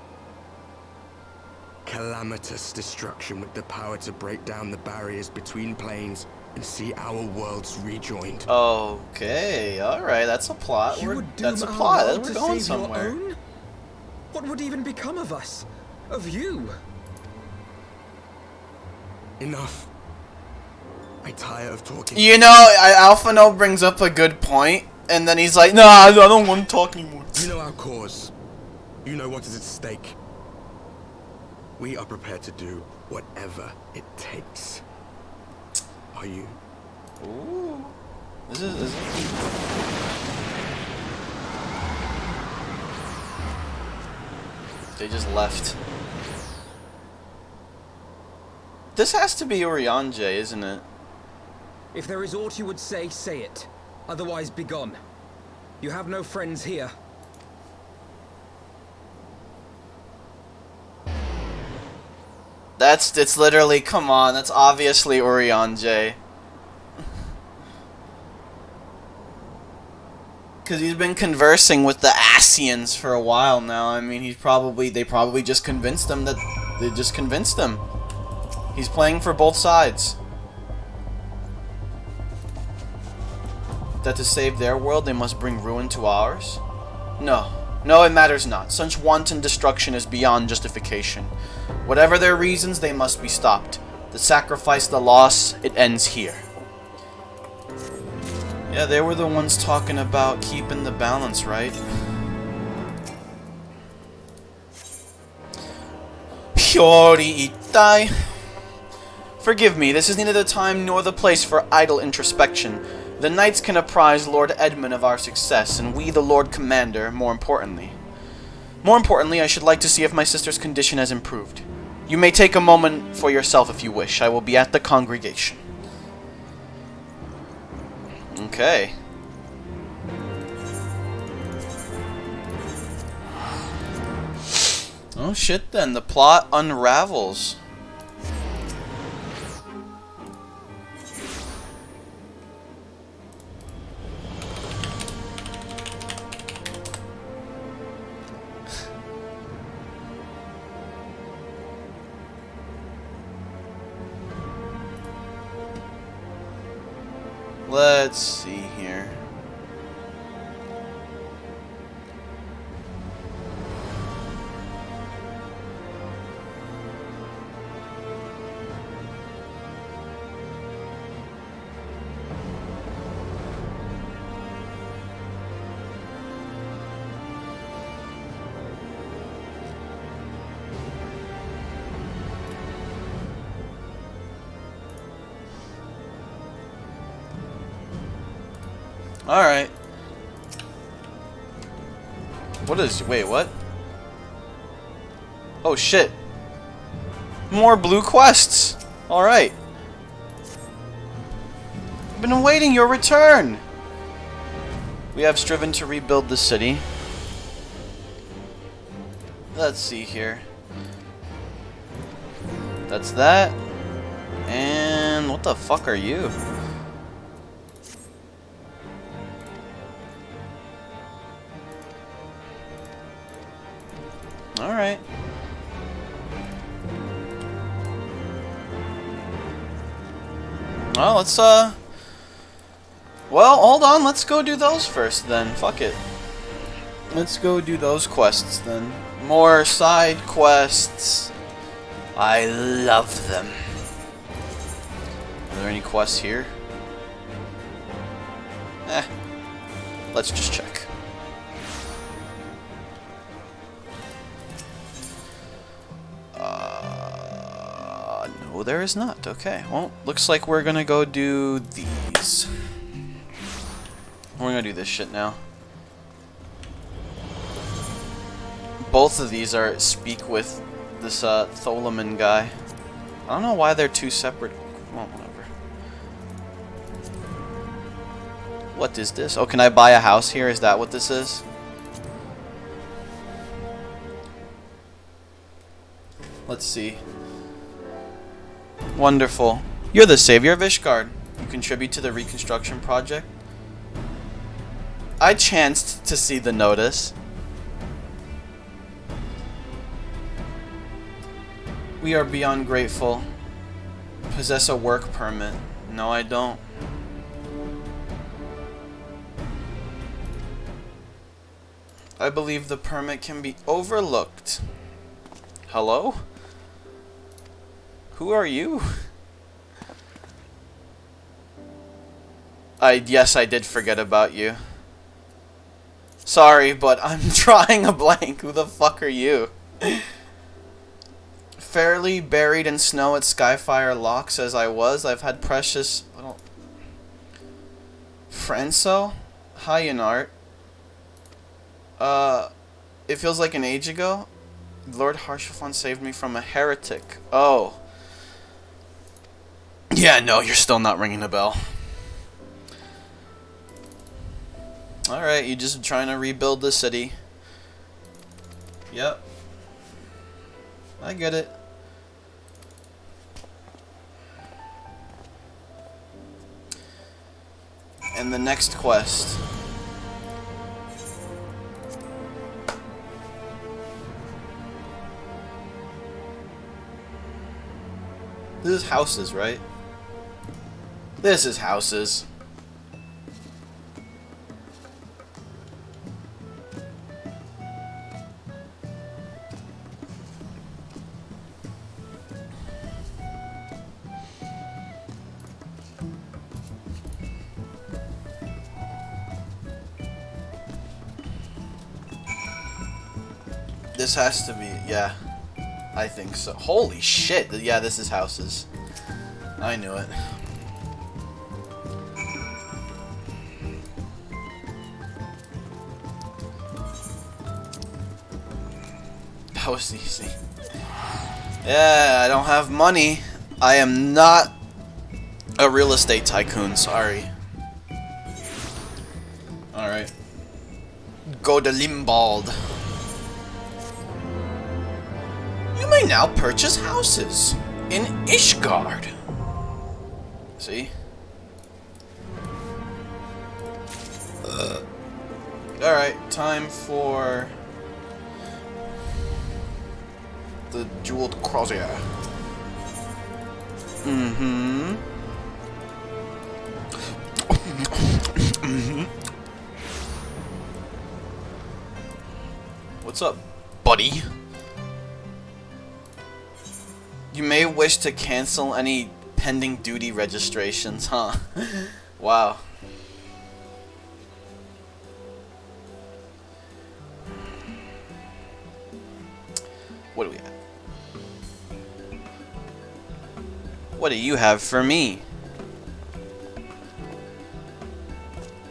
Speaker 2: Calamitous destruction with the power to break down the barriers between planes and see our worlds rejoined.
Speaker 1: Okay, alright, that's a plot. That's a plot. We're going somewhere.
Speaker 4: What would even become of us? Of you?
Speaker 2: Enough. I tire of talking.
Speaker 1: You know, Alphino brings up a good point, and then he's like, "Nah, I don't want to talk anymore."
Speaker 2: You know our cause. You know what is at stake. We are prepared to do whatever it takes. Are you?
Speaker 1: Ooh. This is They just left. This has to be Urianger, isn't it?
Speaker 4: If there is aught you would say, say it. Otherwise, begone. You have no friends here.
Speaker 1: It's literally, come on, that's obviously Urianger. Because he's been conversing with the Ascians for a while now. I mean, they probably just convinced him that, they just convinced him. He's playing for both sides. That to save their world, they must bring ruin to ours? No. No, it matters not. Such wanton destruction is beyond justification. Whatever their reasons, they must be stopped. The sacrifice, the loss, it ends here. Yeah, they were the ones talking about keeping the balance, right? Hyori itai. Forgive me, this is neither the time nor the place for idle introspection. The knights can apprise Lord Edmund of our success, and we the Lord Commander, more importantly. More importantly, I should like to see if my sister's condition has improved. You may take a moment for yourself if you wish. I will be at the congregation. Okay. Oh shit then, the plot unravels. Let's see here. Alright. Wait, what? Oh shit. More blue quests! Alright. I've been awaiting your return! We have striven to rebuild the city. Let's see here. That's that. And what the fuck are you? Alright. Well, let's, well, hold on. Let's go do those first, then. Fuck it. Let's go do those quests, then. More side quests. I love them. Are there any quests here? Let's just check. No, there is not. Okay, well, looks like we're gonna go do these. We're gonna do this shit now. Both of these are speak with this Tholaman guy. I don't know why they're two separate. Well, whatever. What is this? Oh, can I buy a house here? Is that what this is? Let's see. Wonderful. You're the savior of Ishgard. You contribute to the reconstruction project. I chanced to see the notice. We are beyond grateful. Possess a work permit. No, I don't. I believe the permit can be overlooked. Hello? Who are you? Yes, I did forget about you. Sorry, but I'm drawing a blank. Who the fuck are you? Fairly buried in snow at Skyfire Locks as I was, I've had precious... Frenso? Hi, Yanart. It feels like an age ago. Lord Harshafon saved me from a heretic. Oh. Yeah, no, you're still not ringing a bell. Alright, you just trying to rebuild the city. Yep. I get it. And the next quest. This is houses, right? This is houses. This has to be, yeah. I think so. Holy shit. Yeah, this is houses. I knew it. That was easy. Yeah, I don't have money. I am not a real estate tycoon, sorry. Alright. Go to Limbald. You may now purchase houses in Ishgard. See? Alright, time for the jeweled crozier. Mm-hmm. What's up, buddy? You may wish to cancel any pending duty registrations, huh? Wow. What do we have? What do you have for me?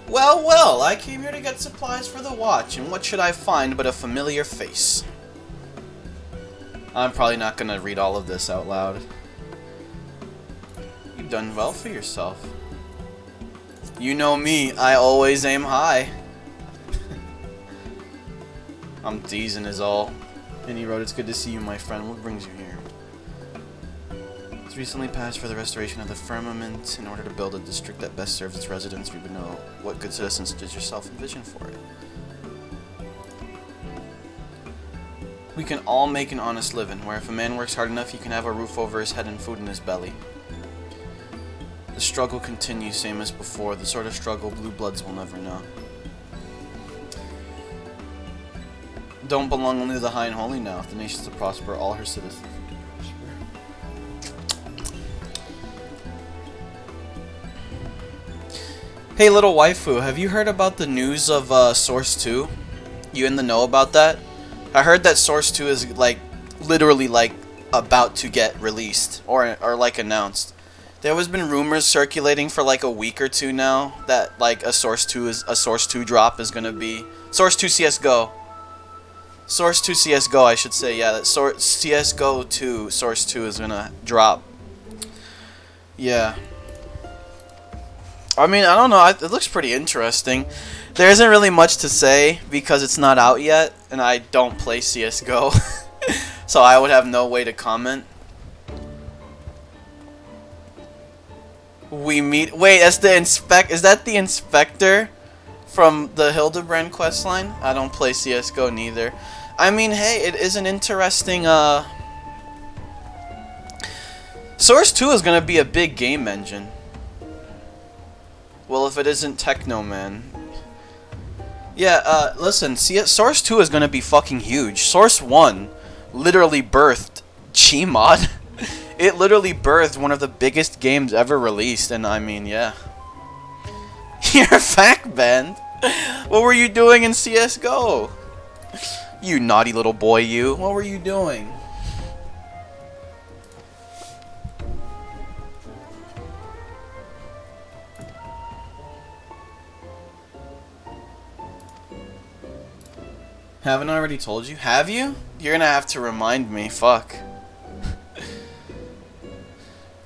Speaker 1: Well, well, I came here to get supplies for the watch, and what should I find but a familiar face? I'm probably not gonna read all of this out loud. You've done well for yourself. You know me, I always aim high. I'm teasing is all. And he wrote, "It's good to see you, my friend. What brings you here?" It's recently passed for the restoration of the firmament. In order to build a district that best serves its residents, we would know what good citizens did yourself envision for it. We can all make an honest living, where if a man works hard enough, he can have a roof over his head and food in his belly. The struggle continues, same as before, the sort of struggle blue bloods will never know. Don't belong only to the high and holy now. If the nation's to prosper, all her citizens will prosper. Hey, little waifu, have you heard about the news of Source 2? You in the know about that? I heard that Source 2 is like literally like about to get released or like announced. There has been rumors circulating for like a week or two now that like a Source 2 drop is gonna be Source 2 CS:GO. Source 2 CS:GO, I should say, yeah, that CS:GO 2 Source 2 is gonna drop. Yeah. I mean, I don't know, it looks pretty interesting. There isn't really much to say because it's not out yet, and I don't play CS:GO, so I would have no way to comment. We meet. Wait, that's the is that the inspector from the Hildebrand questline? I don't play CS:GO neither. I mean, hey, it is an interesting. Source 2 is gonna be a big game engine. Well, if it isn't Technoman. Yeah, listen, Source 2 is gonna be fucking huge. Source 1 literally birthed Gmod. It literally birthed one of the biggest games ever released, and I mean, yeah. You're a fact band. What were you doing in CS:GO? You naughty little boy, you. What were you doing? Haven't I already told you? Have you? You're gonna have to remind me. Fuck.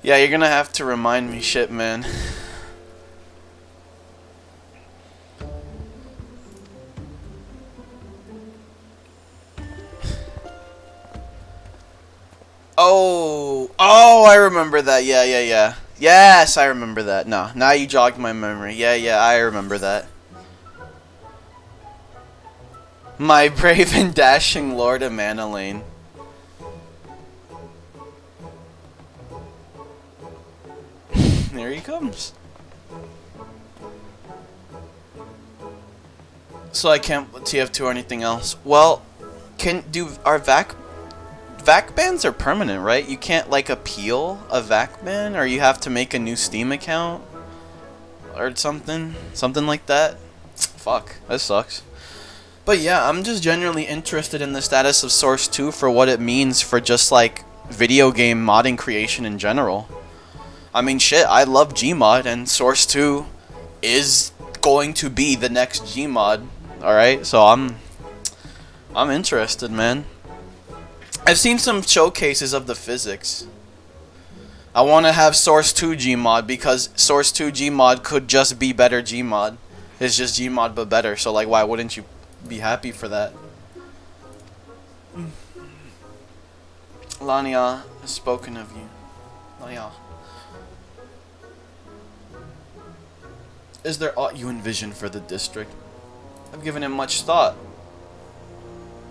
Speaker 1: Yeah, you're gonna have to remind me. Shit, man. Oh, I remember that. Yeah. Yes, I remember that. No, now you jogged my memory. Yeah, I remember that. My brave and dashing Lord of Manalane. There he comes. So I can't TF2 or anything else. Well, our VAC bans are permanent, right? You can't like appeal a VAC ban, or you have to make a new Steam account or something like that. Fuck, that sucks. But yeah, I'm just genuinely interested in the status of Source 2 for what it means for just like video game modding creation in general. I mean, shit, I love Gmod, and Source 2 is going to be the next Gmod. Alright, so I'm interested, man. I've seen some showcases of the physics. I want to have Source 2 Gmod because Source 2 Gmod could just be better Gmod. It's just Gmod but better, so like why wouldn't you be happy for that? Lania has spoken of you. Lania. Is there aught you envision for the district? I've given it much thought.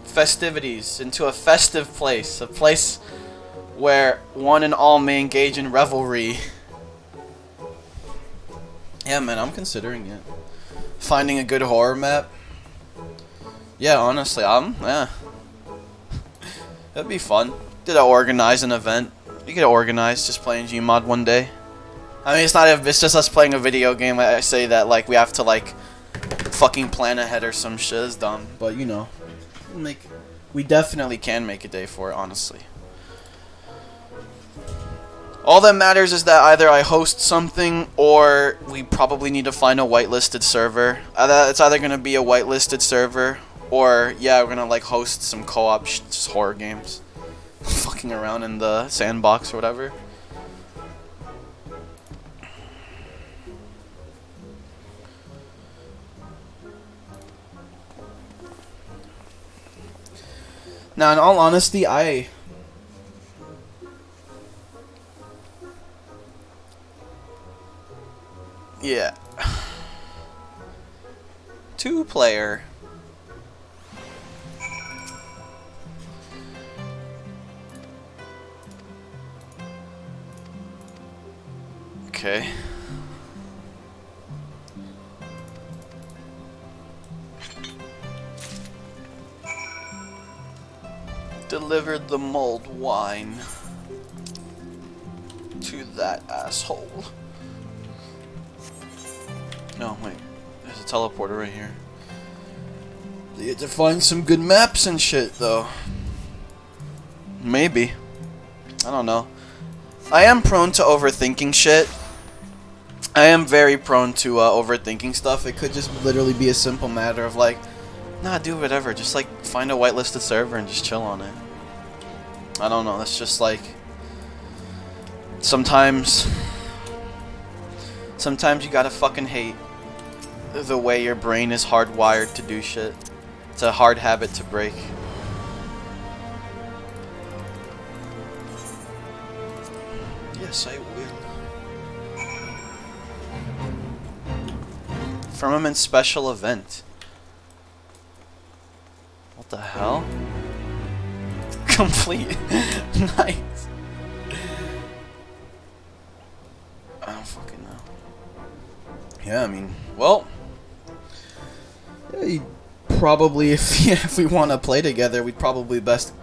Speaker 1: Festivities, into a festive place. A place where one and all may engage in revelry. Yeah, man, I'm considering it. Finding a good horror map. Yeah, honestly, yeah. That'd be fun. Did I organize an event? We could organize just playing Gmod one day. I mean, it's not if it's just us playing a video game. I say that like we have to like fucking plan ahead or some shit. It's dumb, but you know, we definitely can make a day for it. Honestly, all that matters is that either I host something or we probably need to find a whitelisted server. It's either gonna be a whitelisted server or yeah, we're gonna like host some co-op just horror games, fucking around in the sandbox or whatever. Now, in all honesty, yeah. 2-player. Okay. Delivered the mulled wine to that asshole. No, wait. There's a teleporter right here. You get to find some good maps and shit, though. Maybe. I don't know. I am prone to overthinking shit. I am very prone to overthinking stuff. It could just literally be a simple matter of like, nah, do whatever. Just like find a whitelisted server and just chill on it. I don't know. That's just like sometimes you gotta fucking hate the way your brain is hardwired to do shit. It's a hard habit to break. Yes, I will. Firmament special event. What the hell? Complete. Nice. I don't fucking know. Yeah, I mean, well, yeah, probably if we want to play together, we'd probably best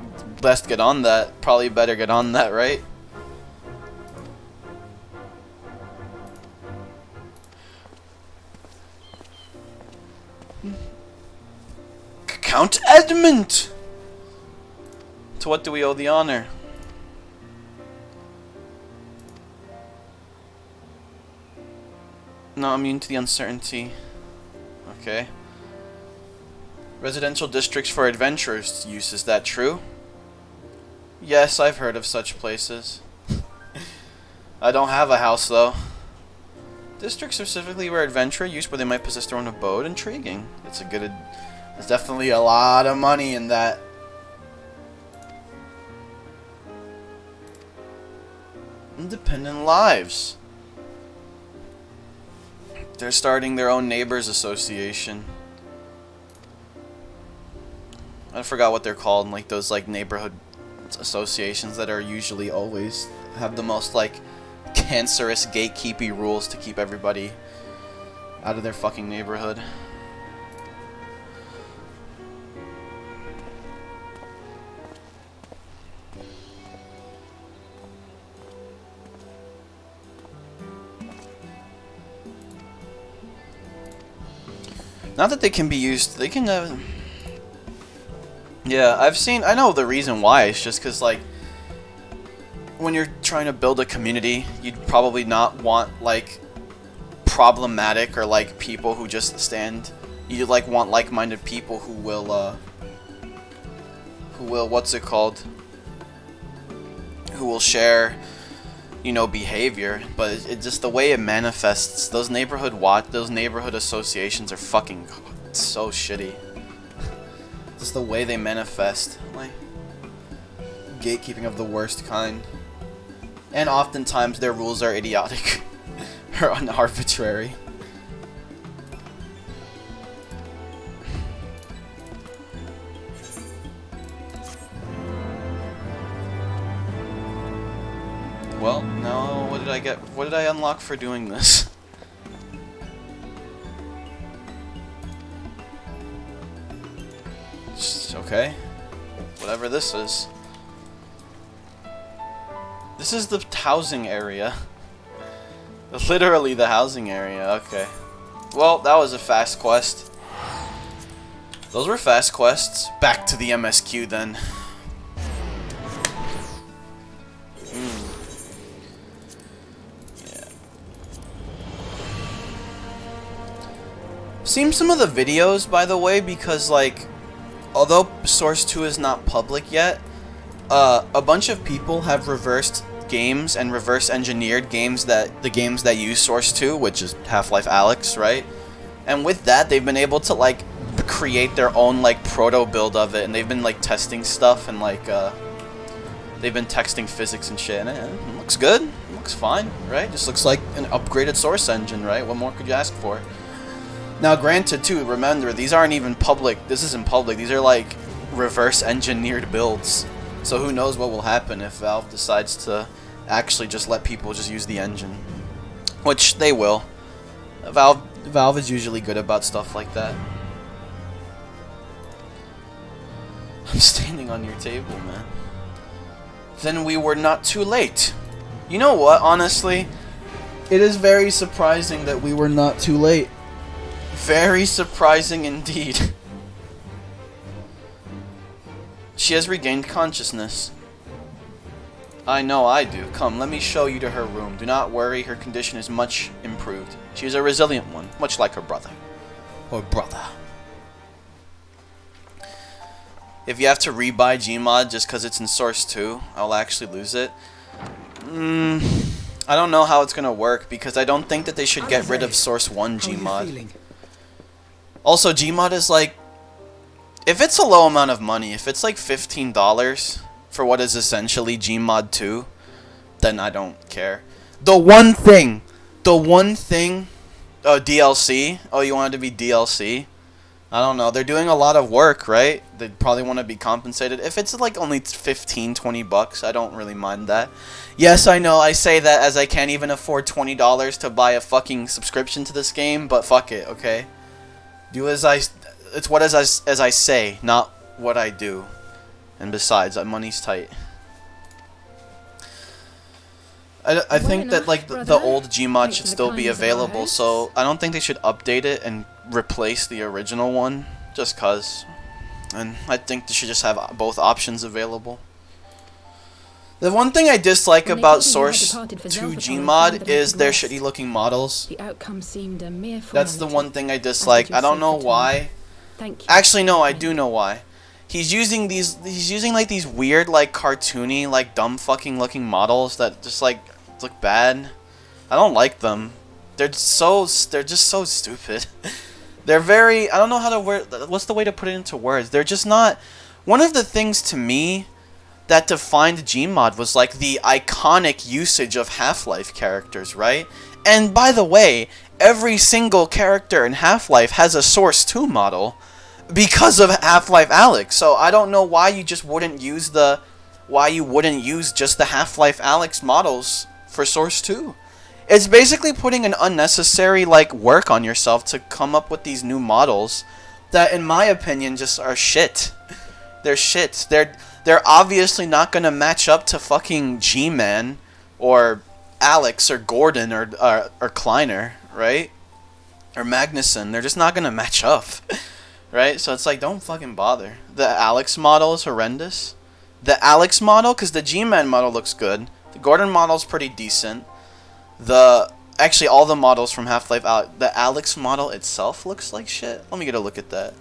Speaker 1: get on that. Probably better get on that, right? Count Edmund! To what do we owe the honor? Not immune to the uncertainty. Okay. Residential districts for adventurers use, is that true? Yes, I've heard of such places. I don't have a house, though. Districts specifically where adventurer use where they might possess their own abode? Intriguing. It's a good... There's definitely a lot of money in that. Independent lives. They're starting their own neighbors association. I forgot what they're called, like those like neighborhood associations that are usually always have the most like cancerous gatekeepy rules to keep everybody out of their fucking neighborhood. Not that they can be used, they can, yeah, I know the reason why, it's just because, like, when you're trying to build a community, you'd probably not want, like, problematic or, like, people who just stand, you, like, want like-minded people who will, what's it called, who will share, you know, behavior, but it just the way it manifests. Those neighborhood associations are fucking so shitty. Just the way they manifest, like gatekeeping of the worst kind. And oftentimes their rules are idiotic or arbitrary. Well, now what did I get? What did I unlock for doing this? Okay. Whatever this is. This is the housing area. Literally the housing area, okay. Well, that was a fast quest. Those were fast quests. Back to the MSQ then. Yeah. Seen some of the videos, by the way, because, like, although Source 2 is not public yet, a bunch of people have reversed games and reverse engineered games that use Source 2, which is Half-Life Alyx, right? And with that, they've been able to like create their own like proto build of it, and they've been like testing stuff and like they've been texting physics and shit, and it looks good, it looks fine, right? Just looks like an upgraded Source engine, right? What more could you ask for? Now, granted, too, remember, these aren't even public. This isn't public. These are like reverse engineered builds. So who knows what will happen if Valve decides to actually just let people just use the engine. Which they will. Valve is usually good about stuff like that. I'm standing on your table, man. Then we were not too late. You know what, honestly? It is very surprising that we were not too late. Very surprising indeed. She has regained consciousness. I know I do. Come, let me show you to her room. Do not worry, her condition is much improved. She is a resilient one, much like her brother. Or brother. If you have to rebuy Gmod just because it's in Source 2, I'll actually lose it. I don't know how it's going to work, because I don't think that they should get rid of Source 1 Gmod. Also, Gmod is like, if it's a low amount of money, if it's like $15 for what is essentially Gmod 2, then I don't care. The one thing, DLC, oh, you want it to be DLC? I don't know, they're doing a lot of work, right? They probably want to be compensated. If it's like only 15, 20 bucks, I don't really mind that. Yes, I know, I say that as I can't even afford $20 to buy a fucking subscription to this game, but fuck it, okay? Do as it's what as I say, not what I do. And besides, money's tight. I think that like the old Gmod should still be available, so I don't think they should update it and replace the original one, just cause. And I think they should just have both options available. The one thing I dislike about Source 2 Gmod is their shitty looking models.
Speaker 6: The outcome seemed a mere formality.
Speaker 1: That's the one thing I dislike. I don't know why.
Speaker 6: Thank you.
Speaker 1: Actually, no, I do know why. He's using like these weird, like cartoony, like dumb fucking looking models that just like look bad. I don't like them. They're just so stupid. They're very, I don't know how to word, what's the way to put it into words? They're just not, one of the things to me that defined Gmod was like the iconic usage of Half-Life characters, right? And by the way, every single character in Half-Life has a Source 2 model because of Half-Life Alyx. So I don't know why you just wouldn't use just the Half-Life Alyx models for Source 2. It's basically putting an unnecessary like work on yourself to come up with these new models that in my opinion just are shit. They're shit. They're obviously not going to match up to fucking G-Man or Alex or Gordon or Kleiner, right? Or Magnuson. They're just not going to match up. Right? So it's like, don't fucking bother. The Alex model is horrendous. The Alex model, because the G-Man model looks good. The Gordon model's pretty decent. Actually, all the models from Half-Life Alyx, the Alex model itself looks like shit. Let me get a look at that.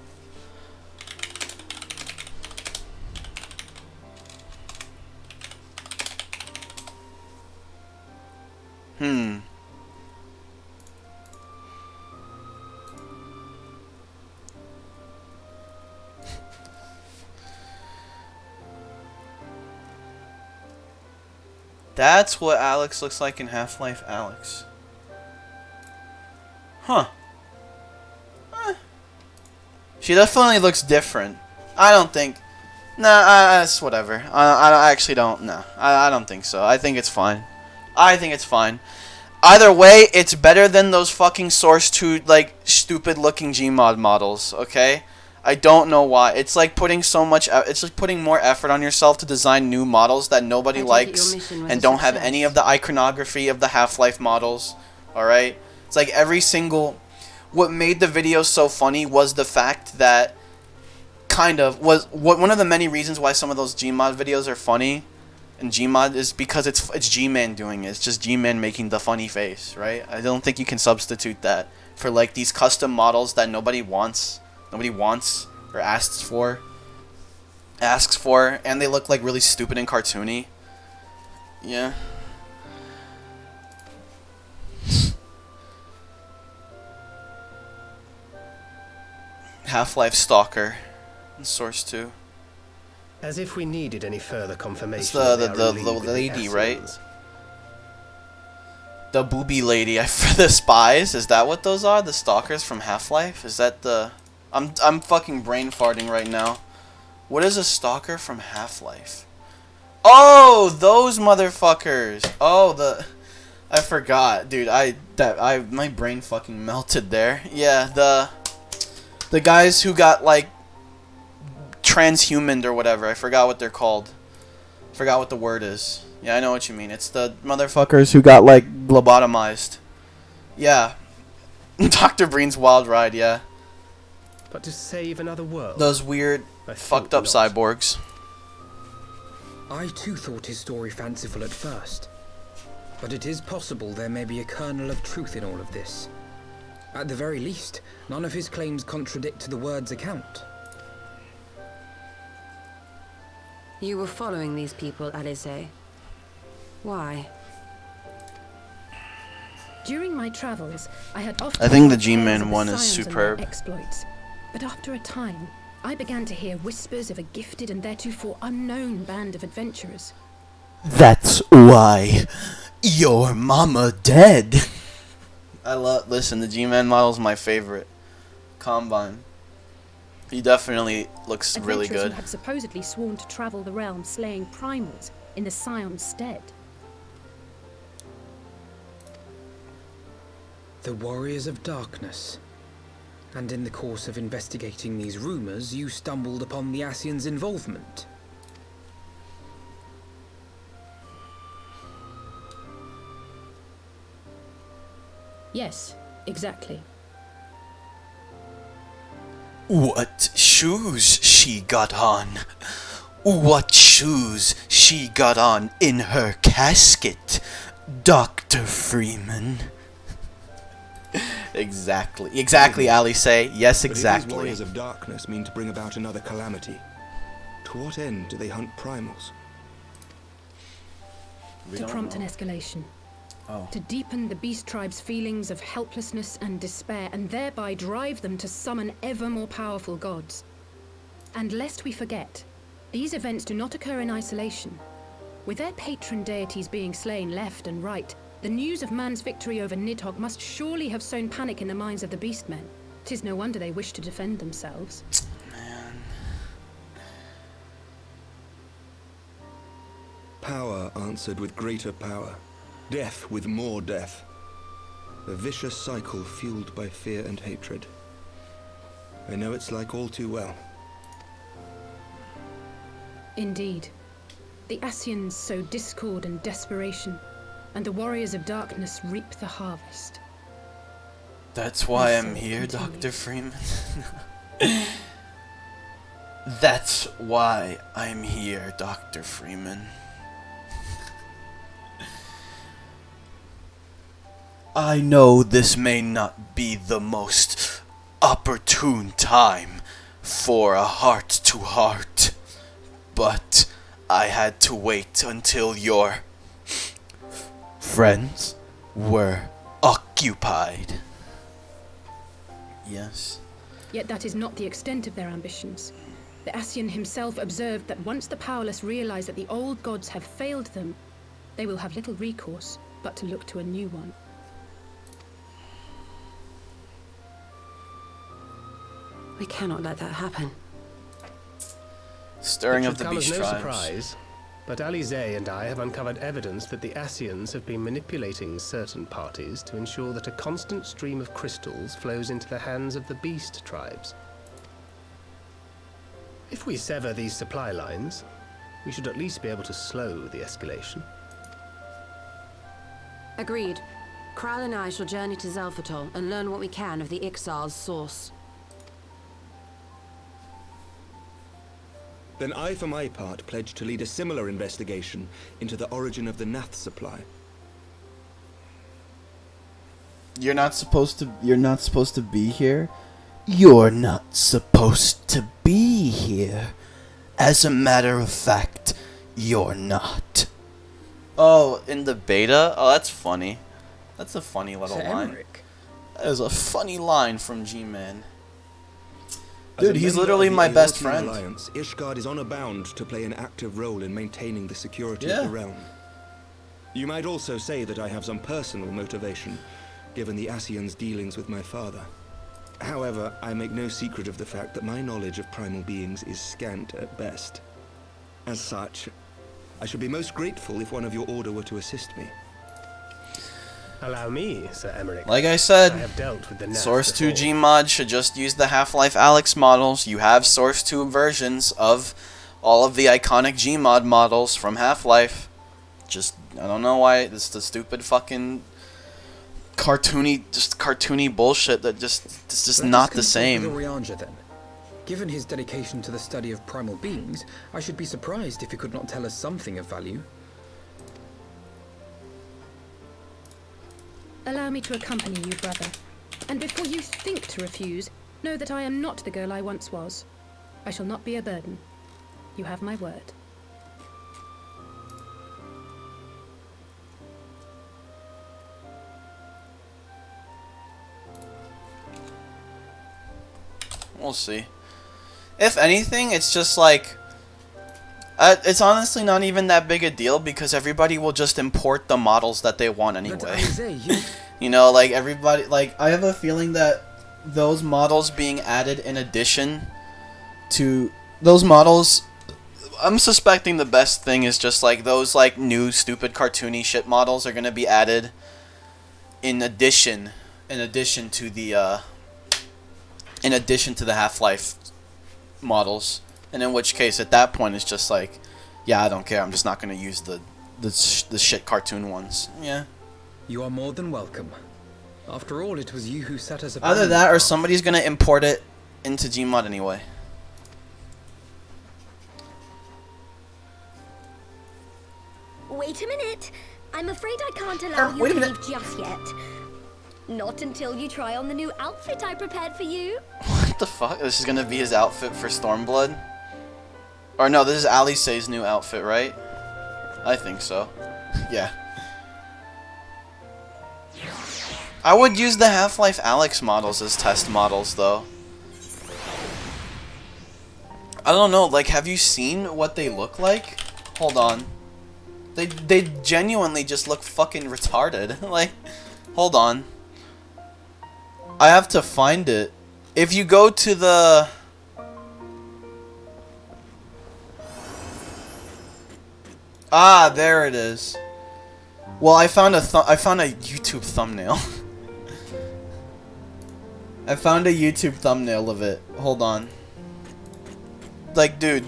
Speaker 1: That's what Alex looks like in Half-Life Alex. Huh. She definitely looks different. I don't think... Nah, it's whatever. I actually don't... No, I don't think so. I think it's fine. I think it's fine. Either way, it's better than those fucking Source 2, like, stupid-looking Gmod models, okay? I don't know why. It's like putting so much... It's like putting more effort on yourself to design new models that nobody likes and don't have any of the iconography of the Half-Life models, alright? It's like every single... What made the video so funny was the fact that... One of the many reasons why some of those Gmod videos are funny... And Gmod is because it's G-Man doing it. It's just G-Man making the funny face, right? I don't think you can substitute that for like these custom models that nobody wants or asks for, and they look like really stupid and cartoony. Yeah. Half-Life Stalker in Source 2.
Speaker 5: As if we needed any further confirmation.
Speaker 1: It's the lady, right? The booby lady. For the spies? Is that what those are? The stalkers from Half-Life? Is that the... I'm fucking brain farting right now. What is a stalker from Half-Life? Oh, those motherfuckers. Oh, I forgot, dude. My brain fucking melted there. Yeah, the guys who got like transhumaned or whatever. I forgot what they're called. Forgot what the word is. Yeah, I know what you mean. It's the motherfuckers who got like lobotomized. Yeah. Dr. Breen's Wild Ride, yeah.
Speaker 5: But to save another world.
Speaker 1: Those weird, fucked up cyborgs.
Speaker 4: I too thought his story fanciful at first. But it is possible there may be a kernel of truth in all of this. At the very least, none of his claims contradict the word's account.
Speaker 6: You were following these people, Alizé. Why? During my travels, I had often...
Speaker 1: I think the G-Man one is superb.
Speaker 6: Exploits. But after a time, I began to hear whispers of a gifted and theretofore unknown band of adventurers.
Speaker 1: That's why your mama dead. Listen, the G-Man model is my favorite. Combine. He definitely looks really good.
Speaker 10: Who had supposedly sworn to travel the realm slaying primals in the Scion's stead.
Speaker 4: The Warriors of Darkness. And in the course of investigating these rumors, you stumbled upon the Ascians' involvement.
Speaker 10: Yes, exactly.
Speaker 1: What shoes she got on? What shoes she got on in her casket, Dr. Freeman? Exactly, Ali say. Yes, exactly.
Speaker 2: But if these Warriors of Darkness mean to bring about another calamity, to what end do they hunt primals?
Speaker 10: To prompt an escalation.
Speaker 1: Oh.
Speaker 10: To deepen the beast tribe's feelings of helplessness and despair, and thereby drive them to summon ever more powerful gods. And lest we forget, these events do not occur in isolation. With their patron deities being slain left and right, the news of man's victory over Nidhogg must surely have sown panic in the minds of the beastmen. 'Tis no wonder they wish to defend themselves.
Speaker 1: Man.
Speaker 2: Power answered with greater power. Death with more death. A vicious cycle fueled by fear and hatred. I know it's like all too well.
Speaker 10: Indeed. The Ascians sow discord and desperation, and the Warriors of Darkness reap the harvest.
Speaker 1: That's why I'm here, Dr. Freeman. That's why I'm here, Dr. Freeman. I know this may not be the most opportune time for a heart-to-heart, but I had to wait until your friends were occupied. Yes.
Speaker 10: Yet that is not the extent of their ambitions. The Ascian himself observed that once the powerless realize that the old gods have failed them, they will have little recourse but to look to a new one.
Speaker 11: We cannot let that happen.
Speaker 1: Stirring
Speaker 5: It
Speaker 1: of
Speaker 5: should
Speaker 1: the
Speaker 5: come as
Speaker 1: beast
Speaker 5: no
Speaker 1: tribes.
Speaker 5: surprise, but Alize and I have uncovered evidence that the Ascians have been manipulating certain parties to ensure that a constant stream of crystals flows into the hands of the beast tribes. If we sever these supply lines, we should at least be able to slow the escalation.
Speaker 11: Agreed. Kral and I shall journey to Zelfatol and learn what we can of the Ixal's source.
Speaker 2: Then I, for my part, pledge to lead a similar investigation into the origin of the Nath supply.
Speaker 1: You're not supposed to be here. You're not supposed to be here. As a matter of fact, you're not. Oh, in the beta? Oh, that's funny. That's a funny little line. That is a funny line from G-Man. Dude, he's literally my best friend.
Speaker 2: Alliance, Ishgard is honor bound to play an active role in maintaining the security of the realm. You might also say that I have some personal motivation, given the Ascians' dealings with my father. However, I make no secret of the fact that my knowledge of primal beings is scant at best. As such, I should be most grateful if one of your order were to assist me.
Speaker 5: Allow me, Sir Emmerich.
Speaker 1: Like I said,
Speaker 5: I have dealt with the Nath
Speaker 1: Source
Speaker 5: before.
Speaker 1: 2 Gmod should just use the Half-Life Alyx models. You have Source 2 versions of all of the iconic Gmod models from Half-Life. Just, I don't know why, it's the stupid fucking cartoony bullshit that it's just not the same.
Speaker 4: Then. Given his dedication to the study of primal beings, I should be surprised if he could not tell us something of value.
Speaker 10: Allow me to accompany you, brother. And before you think to refuse, know that I am not the girl I once was. I shall not be a burden. You have my word.
Speaker 1: We'll see. If anything, it's just like... it's honestly not even that big a deal because everybody will just import the models that they want anyway. You know, like everybody... Like, I have a feeling that those models being added in addition to... Those models... I'm suspecting the best thing is just like those like new stupid cartoony shit models are gonna be added in addition to the Half-Life models, and in which case at that point it's just like, yeah, I don't care, I'm just not gonna use the shit cartoon ones. Yeah.
Speaker 4: You are more than welcome. After all, it was you who set us up.
Speaker 1: Either that or somebody's gonna import it into Gmod anyway.
Speaker 7: Wait a minute. I'm afraid I can't allow you to leave just yet. Not until you try on the new outfit I prepared for you.
Speaker 1: What the fuck? This is gonna be his outfit for Stormblood? Or no, this is Alice's new outfit, right? I think so. Yeah. I would use the Half-Life Alyx models as test models, though. I don't know, like, have you seen what they look like? Hold on. They genuinely just look fucking retarded. Like, hold on. I have to find it. If you go to the... Ah, there it is. Well, I found a YouTube thumbnail. I found a YouTube thumbnail of it. Hold on. Like, dude.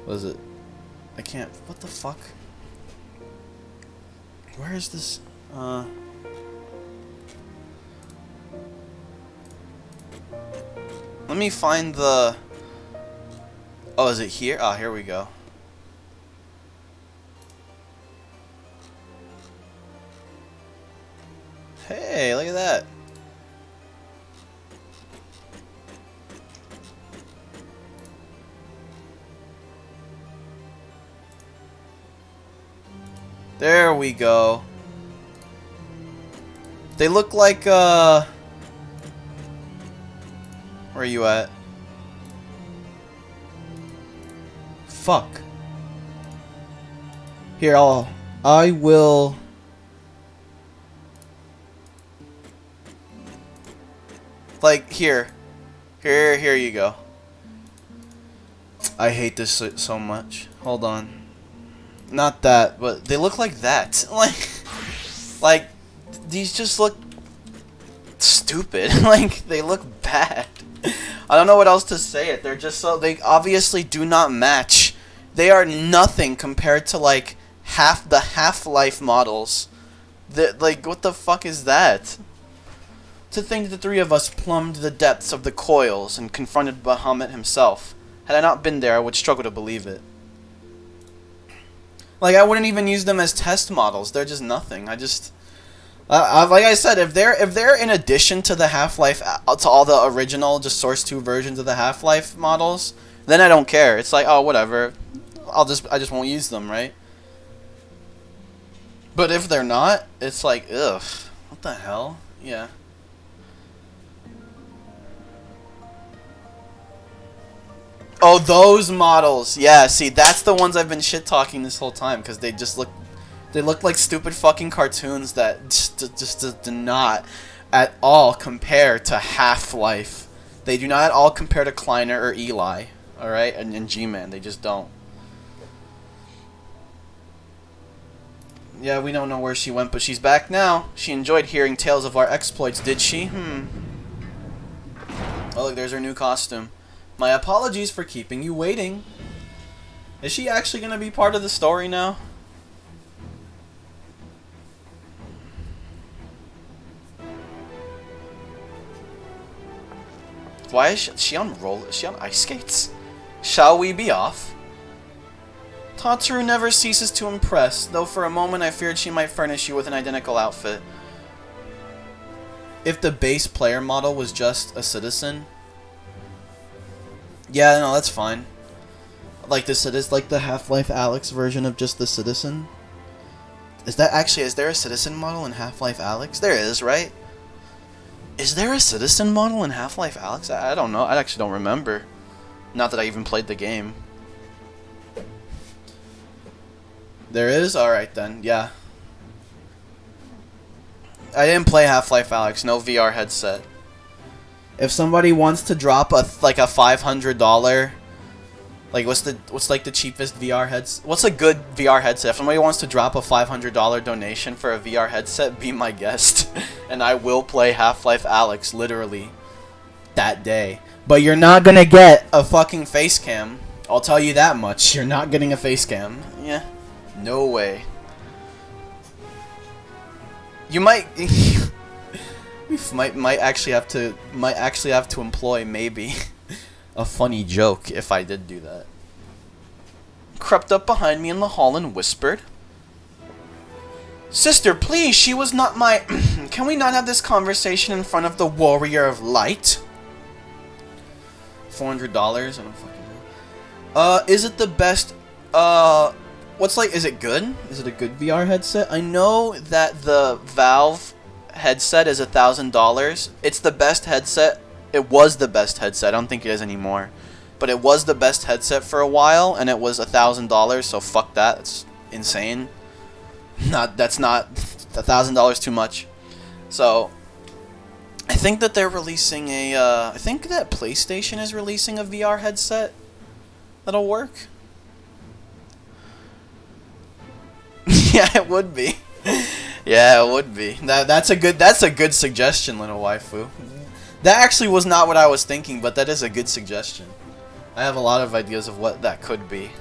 Speaker 1: What is it? I can't... What the fuck? Where is this? Let me find the... Oh, is it here? Ah, here we go. Hey, look at that. There we go. They look like, where are you at? Fuck. Here, I will... Like, here you go. I hate this so much. Hold on. Not that, but they look like that. Like, these just look stupid. Like, they look bad. I don't know what else to say it. They're just so, they obviously do not match. They are nothing compared to, like, the Half-Life models. Like, what the fuck is that? To think the three of us plumbed the depths of the coils and confronted Bahamut himself. Had I not been there, I would struggle to believe it. Like, I wouldn't even use them as test models. They're just nothing. I just... like I said, if they're in addition to the Half-Life, to all the original, just Source 2 versions of the Half-Life models, then I don't care. It's like, oh, whatever. I just won't use them, right? But if they're not, it's like, ugh. What the hell? Yeah. Oh, those models. Yeah, see, that's the ones I've been shit-talking this whole time, because they just look... They look like stupid fucking cartoons that just do not at all compare to Half-Life. They do not at all compare to Kleiner or Eli, alright? And G-Man, they just don't. Yeah, we don't know where she went, but she's back now. She enjoyed hearing tales of our exploits, did she? Oh, look, there's her new costume. My apologies for keeping you waiting. Is she actually going to be part of the story now? Why is she on Is she on ice skates? Shall we be off? Tataru never ceases to impress, though for a moment I feared she might furnish you with an identical outfit. If the base player model was just a citizen... Yeah, no, that's fine. Like this, it is like the Half-Life Alyx version of just the citizen. Is there a citizen model in Half-Life Alyx? There is, right? Is there a citizen model in Half-Life Alyx? I don't know. I actually don't remember. Not that I even played the game. There is? Alright then, yeah. I didn't play Half-Life Alyx, no VR headset. If somebody wants to drop a $500, like what's like the cheapest VR headset? What's a good VR headset? If somebody wants to drop a $500 donation for a VR headset, be my guest, and I will play Half-Life Alyx literally that day. But you're not gonna get a fucking face cam. I'll tell you that much. You're not getting a face cam. Yeah, no way. You might. might actually have to employ maybe a funny joke if I did do that. Crept up behind me in the hall and whispered, "Sister, please, she was not my... Can we not have this conversation in front of the Warrior of Light?" $400? I don't fucking know. Is it the best... is it good? Is it a good VR headset? I know that the Valve headset is $1,000. It's the best headset. It was the best headset. I don't think it is anymore. But it was the best headset for a while, and it was $1,000, so fuck that. It's insane. That's not $1,000 too much. So I think that they're releasing I think that PlayStation is releasing a VR headset that'll work. Yeah, it would be. Yeah, it would be. That's a good suggestion, little waifu. That actually was not what I was thinking, but that is a good suggestion. I have a lot of ideas of what that could be.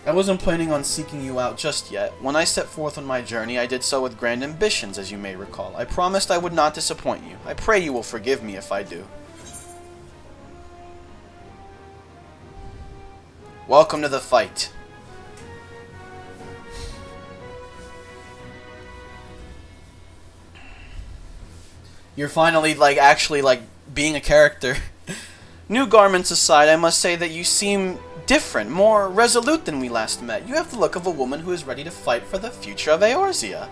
Speaker 1: I wasn't planning on seeking you out just yet. When I set forth on my journey, I did so with grand ambitions, as you may recall. I promised I would not disappoint you. I pray you will forgive me if I do. Welcome to the fight. You're finally, actually, being a character. New garments aside, I must say that you seem different, more resolute than we last met. You have the look of a woman who is ready to fight for the future of Eorzea.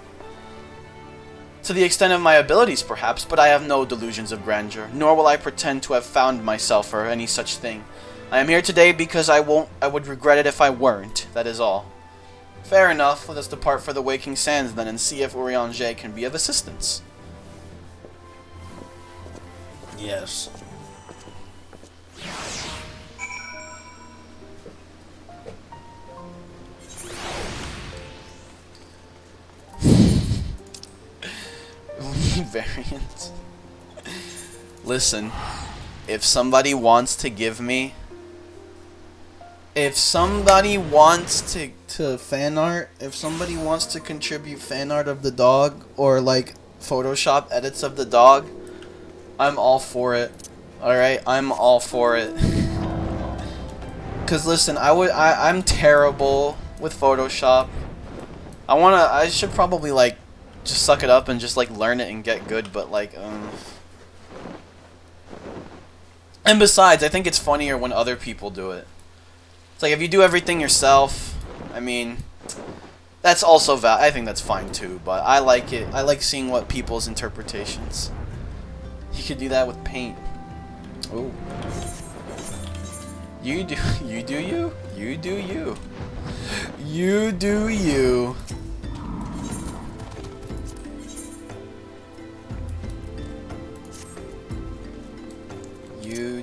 Speaker 1: To the extent of my abilities, perhaps, but I have no delusions of grandeur, nor will I pretend to have found myself or any such thing. I am here today because I would regret it if I weren't, that is all. Fair enough. Let us depart for the Waking Sands then and see if Urianger can be of assistance. Yes. Variant. Listen, if somebody wants to give me, if somebody wants to fan art, if somebody wants to contribute fan art of the dog or like Photoshop edits of the dog, I'm all for it. All right, I'm all for it. Cause listen, I'm terrible with Photoshop. I should probably like just suck it up and just like learn it and get good, but like and besides, I think it's funnier when other people do it. It's like if you do everything yourself, I mean, that's also I think that's fine too, but I like it. I like seeing what people's interpretations. You could do that with paint. Oh. You do you. You do you. You do you. You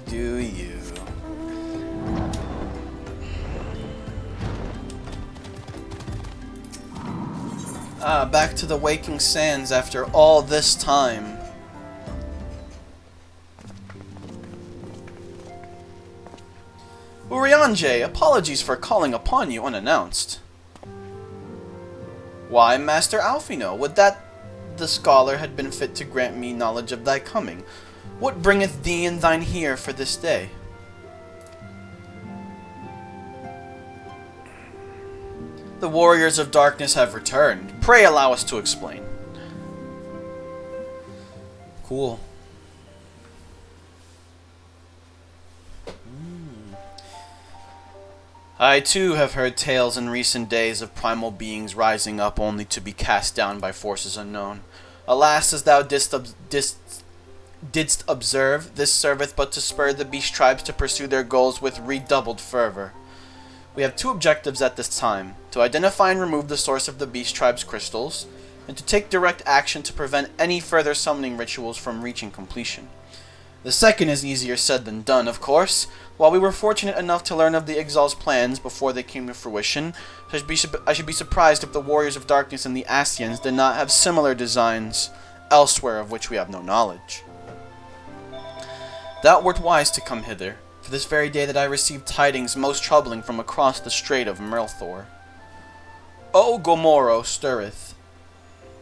Speaker 1: do you. Back to the Waking Sands after all this time. Urianger, apologies for calling upon you unannounced. Why, Master Alphino, would that the scholar had been fit to grant me knowledge of thy coming. What bringeth thee and thine here for this day? The warriors of darkness have returned. Pray allow us to explain. Cool. I too have heard tales in recent days of primal beings rising up only to be cast down by forces unknown. Alas, as thou didst observe, this serveth but to spur the beast tribes to pursue their goals with redoubled fervor. We have two objectives at this time: to identify and remove the source of the beast tribe's crystals, and to take direct action to prevent any further summoning rituals from reaching completion. The second is easier said than done, of course. While we were fortunate enough to learn of the Exal's plans before they came to fruition, I should be surprised if the Warriors of Darkness and the Ascians did not have similar designs elsewhere of which we have no knowledge. Thou wert wise to come hither, for this very day that I received tidings most troubling from across the Strait of Merlthor. O Gomorrah stirreth,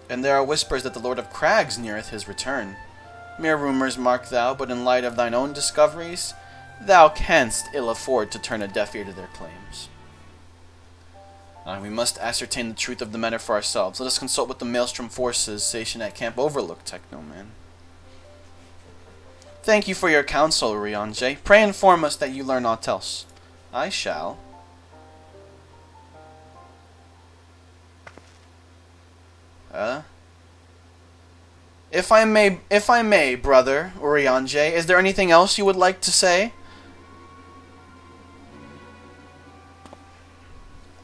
Speaker 1: and there are whispers that the Lord of Crags neareth his return. Mere rumors, mark thou, but in light of thine own discoveries, thou canst ill afford to turn a deaf ear to their claims. We must ascertain the truth of the matter for ourselves. Let us consult with the Maelstrom forces stationed at Camp Overlook, Technoman. Thank you for your counsel, Urianger. Pray inform us that you learn aught else. I shall. If I may, brother Urianger, is there anything else you would like to say?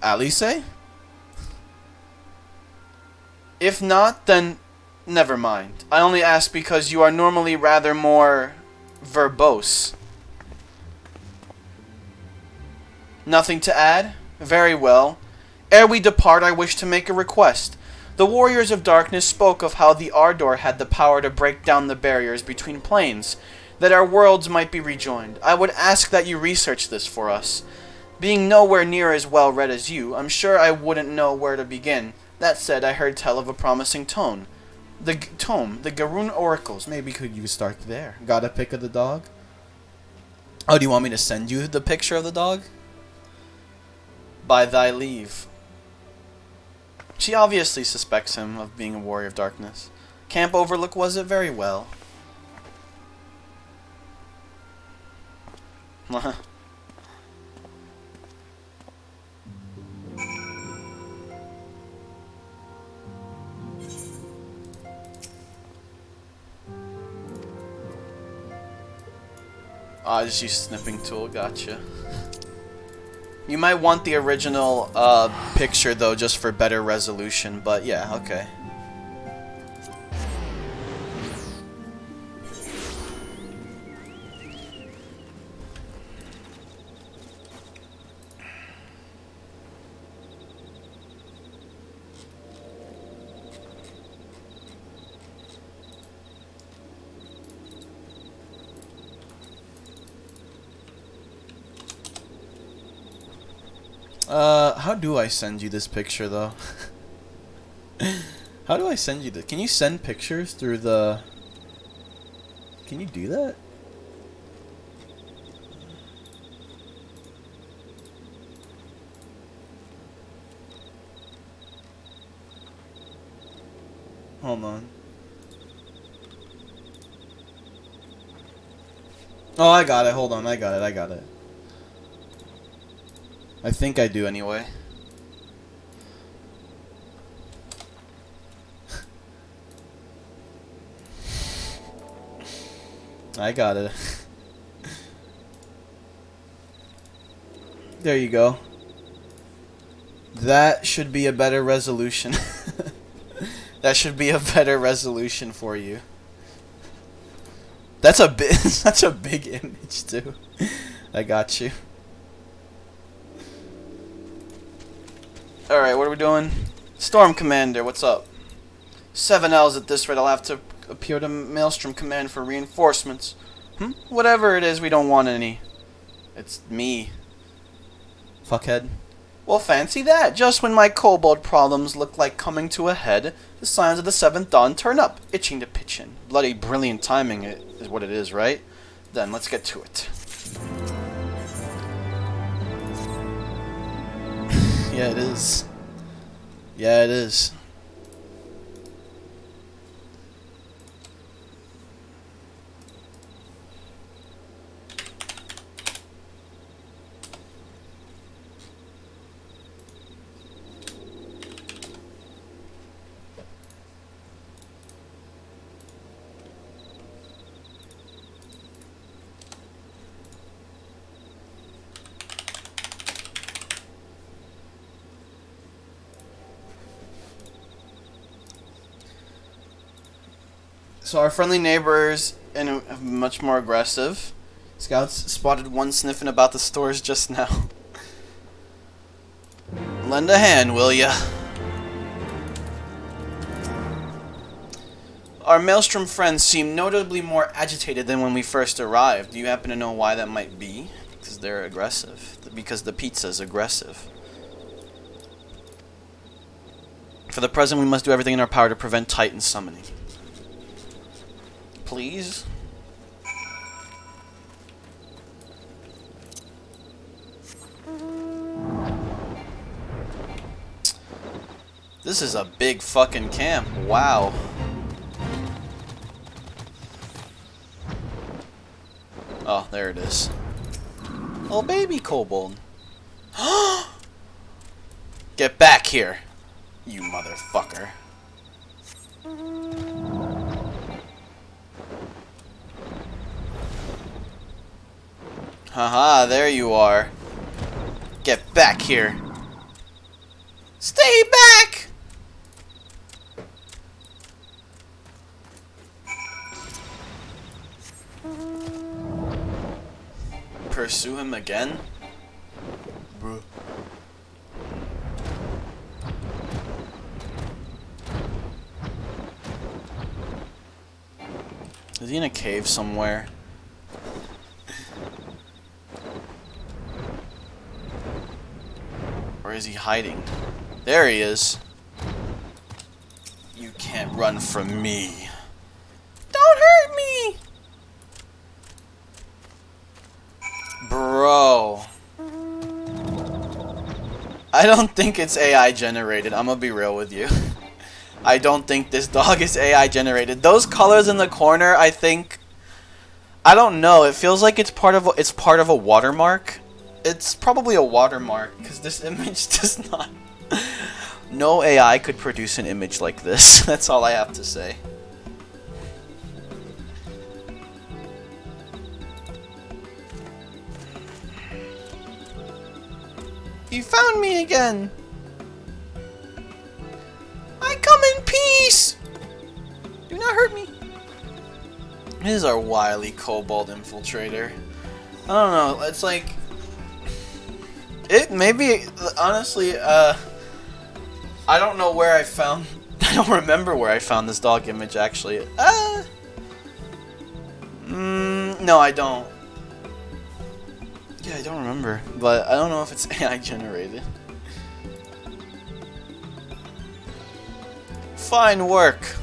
Speaker 1: Alice? If not, then never mind. I only ask because you are normally rather more verbose. Nothing to add? Very well. Ere we depart, I wish to make a request. The Warriors of Darkness spoke of how the Ardor had the power to break down the barriers between planes, that our worlds might be rejoined. I would ask that you research this for us. Being nowhere near as well read as you, I'm sure I wouldn't know where to begin. That said, I heard tell of a promising tome. The Garoon Oracles. Maybe could you start there? Got a pic of the dog? Oh, do you want me to send you the picture of the dog? By thy leave. She obviously suspects him of being a warrior of darkness. Camp Overlook was it? Very well. Just use snipping tool, gotcha. You might want the original picture though, just for better resolution, but yeah, okay. How do I send you this picture, though? How do I send you this? Can you send pictures through the... Can you do that? Hold on. Oh, I got it. Hold on. I got it. I think I do anyway. I got it. There you go. That should be a better resolution. That should be a better resolution for you. That's a bit. That's a big image too. I got you. Alright, what are we doing? Storm Commander, what's up? 7 L's at this rate, I'll have to appeal to Maelstrom Command for reinforcements. Whatever it is, we don't want any. It's me. Fuckhead. Well, fancy that. Just when my kobold problems look like coming to a head, the signs of the 7th dawn turn up, itching to pitch in. Bloody brilliant timing is what it is, right? Then, let's get to it. Yeah, it is. Yeah, it is. So our friendly neighbors and much more aggressive. Scouts spotted one sniffing about the stores just now. Lend a hand, will ya? Our Maelstrom friends seem notably more agitated than when we first arrived. Do you happen to know why that might be? Because they're aggressive. Because the pizza's aggressive. For the present, we must do everything in our power to prevent Titan summoning. Please? This is a big fucking camp. Wow. Oh, there it is. Oh, baby kobold. Get back here, you motherfucker. Haha, there you are. Get back here. Stay back! Pursue him again? Bruh. Is he in a cave somewhere? Or is he hiding? There he is. You can't run from me. Don't hurt me! Bro. I don't think it's AI generated. I'm gonna be real with you. I don't think this dog is AI generated. Those colors in the corner, I think... I don't know. It feels like it's part of a watermark. It's probably a watermark, because this image does not... No AI could produce an image like this. That's all I have to say. He found me again! I come in peace! Do not hurt me! This is our wily kobold infiltrator. I don't know, it's like... It maybe, honestly, I don't know where I found... I don't remember where I found this dog image, actually. No, I don't. Yeah, I don't remember, but I don't know if it's AI generated. Fine work.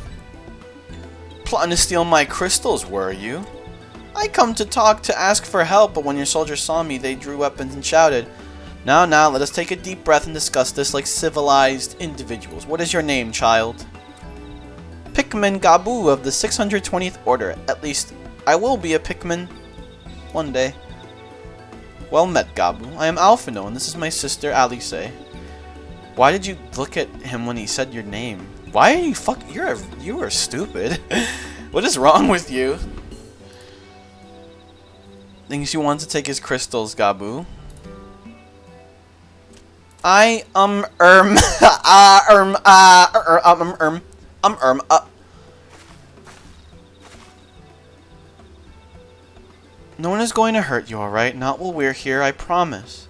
Speaker 1: Plotting to steal my crystals, were you? I come to ask for help, but when your soldiers saw me, they drew weapons and shouted. Now, let us take a deep breath and discuss this like civilized individuals. What is your name, child? Pikmin Gabu of the 620th Order. At least, I will be a Pikmin one day. Well met, Gabu. I am Alphino, and this is my sister, Alice. Why did you look at him when he said your name? Why are you you are stupid. What is wrong with you? Thinks you want to take his crystals, Gabu. No one is going to hurt you, alright? Not while we're here, I promise.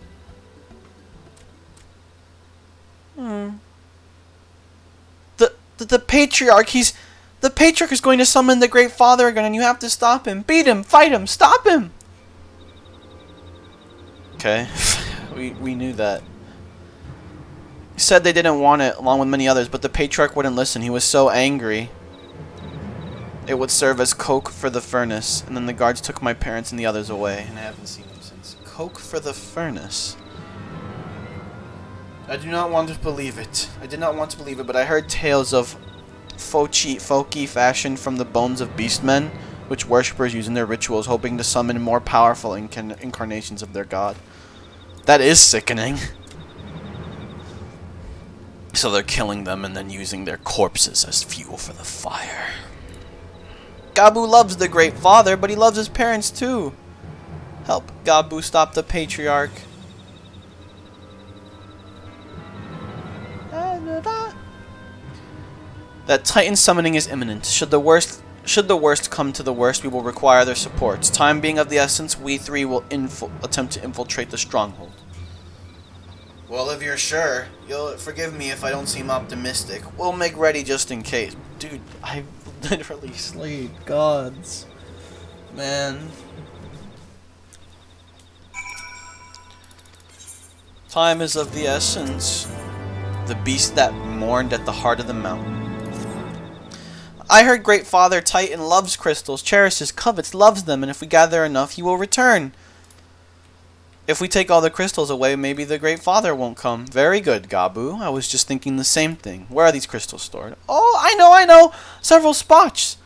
Speaker 1: The Patriarch, the Patriarch is going to summon the Great Father again, and you have to stop him. Beat him, fight him, stop him! Okay, we knew that. He said they didn't want it, along with many others, but the Patriarch wouldn't listen. He was so angry. It would serve as coke for the furnace, and then the guards took my parents and the others away, and I haven't seen them since. Coke for the furnace. I do not want to believe it. I did not want to believe it, but I heard tales of folky fashioned from the bones of beastmen, which worshippers use in their rituals, hoping to summon more powerful incarnations of their god. That is sickening. So they're killing them and then using their corpses as fuel for the fire. Gabu loves the Great Father, but he loves his parents too. Help Gabu stop the Patriarch. That Titan summoning is imminent. Should the worst come to the worst, we will require their support. Time being of the essence, we three will attempt to infiltrate the stronghold. Well, if you're sure, you'll forgive me if I don't seem optimistic. We'll make ready just in case. Dude, I literally slayed gods. Man. Time is of the essence. The beast that mourned at the heart of the mountain. I heard Great Father Titan loves crystals, cherishes, covets, loves them, and if we gather enough, he will return. If we take all the crystals away, maybe the Great Father won't come. Very good, Gabu. I was just thinking the same thing. Where are these crystals stored? Oh, I know! Several spots!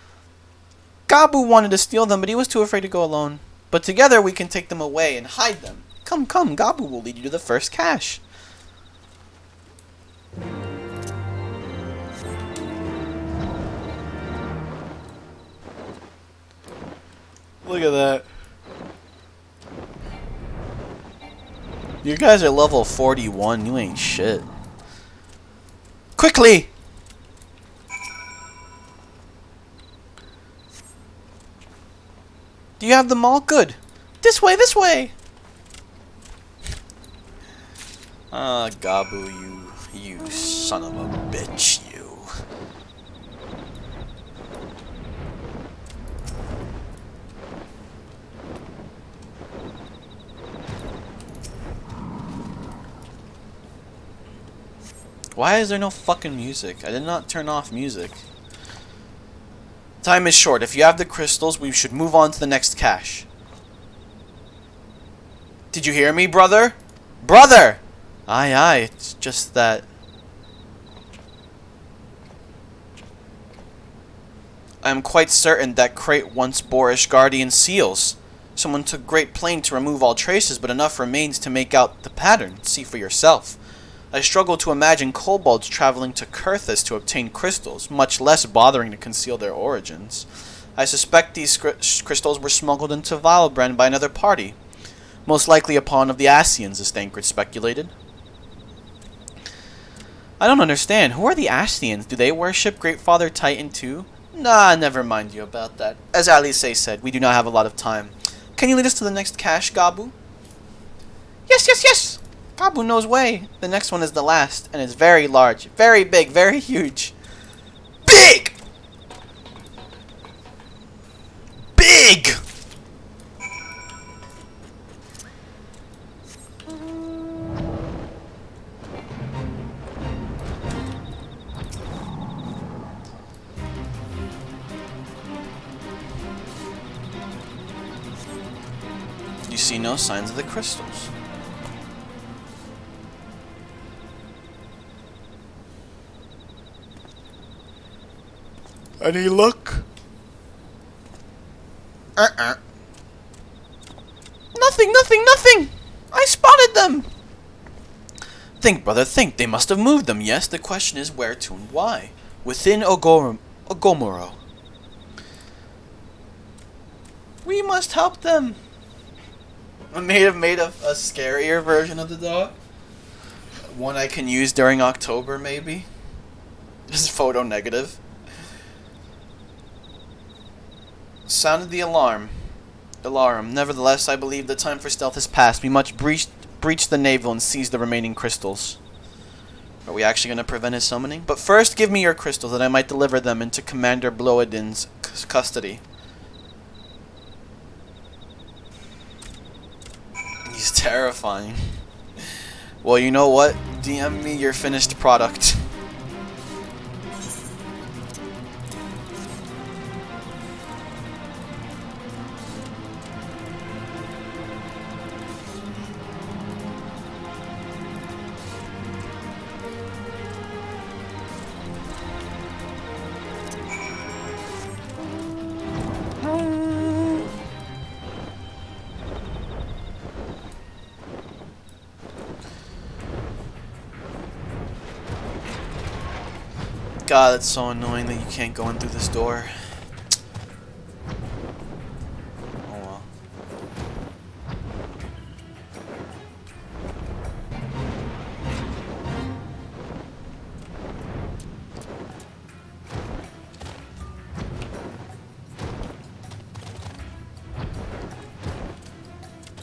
Speaker 1: Gabu wanted to steal them, but he was too afraid to go alone. But together we can take them away and hide them. Come, Gabu will lead you to the first cache. Look at that. You guys are level 41. You ain't shit. Quickly! Do you have them all? Good. This way, this way! Ah, Gabu, you son of a bitch, you. Why is there no fucking music? I did not turn off music. Time is short. If you have the crystals, we should move on to the next cache. Did you hear me, brother? Brother! Aye, it's just that... I am quite certain that crate once bore Ishgardian seals. Someone took great pains to remove all traces, but enough remains to make out the pattern. See for yourself. I struggle to imagine kobolds traveling to Kurthus to obtain crystals, much less bothering to conceal their origins. I suspect these crystals were smuggled into Valbrand by another party. Most likely a pawn of the Asians, as Thancred speculated. I don't understand. Who are the Ascians? Do they worship Great Father Titan too? Nah, never mind you about that. As Alice said, we do not have a lot of time. Can you lead us to the next cache, Gabu? Yes, yes, yes! Gabu knows way. The next one is the last, and it's very large, very big, very huge. Big! Big! You see no signs of the crystals. Any luck? Nothing! I spotted them! Think, brother, think. They must have moved them, yes? The question is where to and why. Within Ogomoro. We must help them. I may have made a scarier version of the dog. One I can use during October, maybe. Just photo negative. Sounded the alarm. Nevertheless, I believe the time for stealth has passed. We must breach the navel and seize the remaining crystals. Are we actually going to prevent his summoning? But first, give me your crystals that I might deliver them into Commander Bloedin's custody. He's terrifying. Well, you know what? DM me your finished product. God, it's so annoying that you can't go in through this door. Oh well.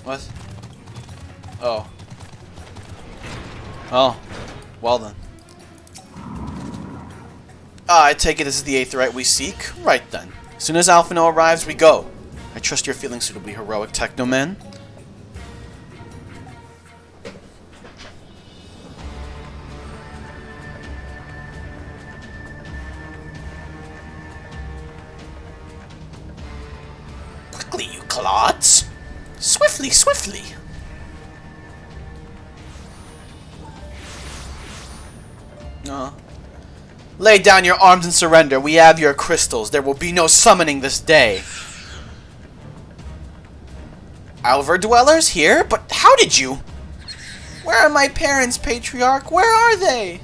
Speaker 1: What? Oh. Oh. Well then. I take it this is the 8th right we seek? Right then. As soon as Alphino arrives, we go. I trust you're feeling suitably heroic, Technoman. Quickly, you clods! Swiftly, swiftly! Lay down your arms and surrender. We have your crystals. There will be no summoning this day. Alver dwellers here? But how did you? Where are my parents, Patriarch? Where are they?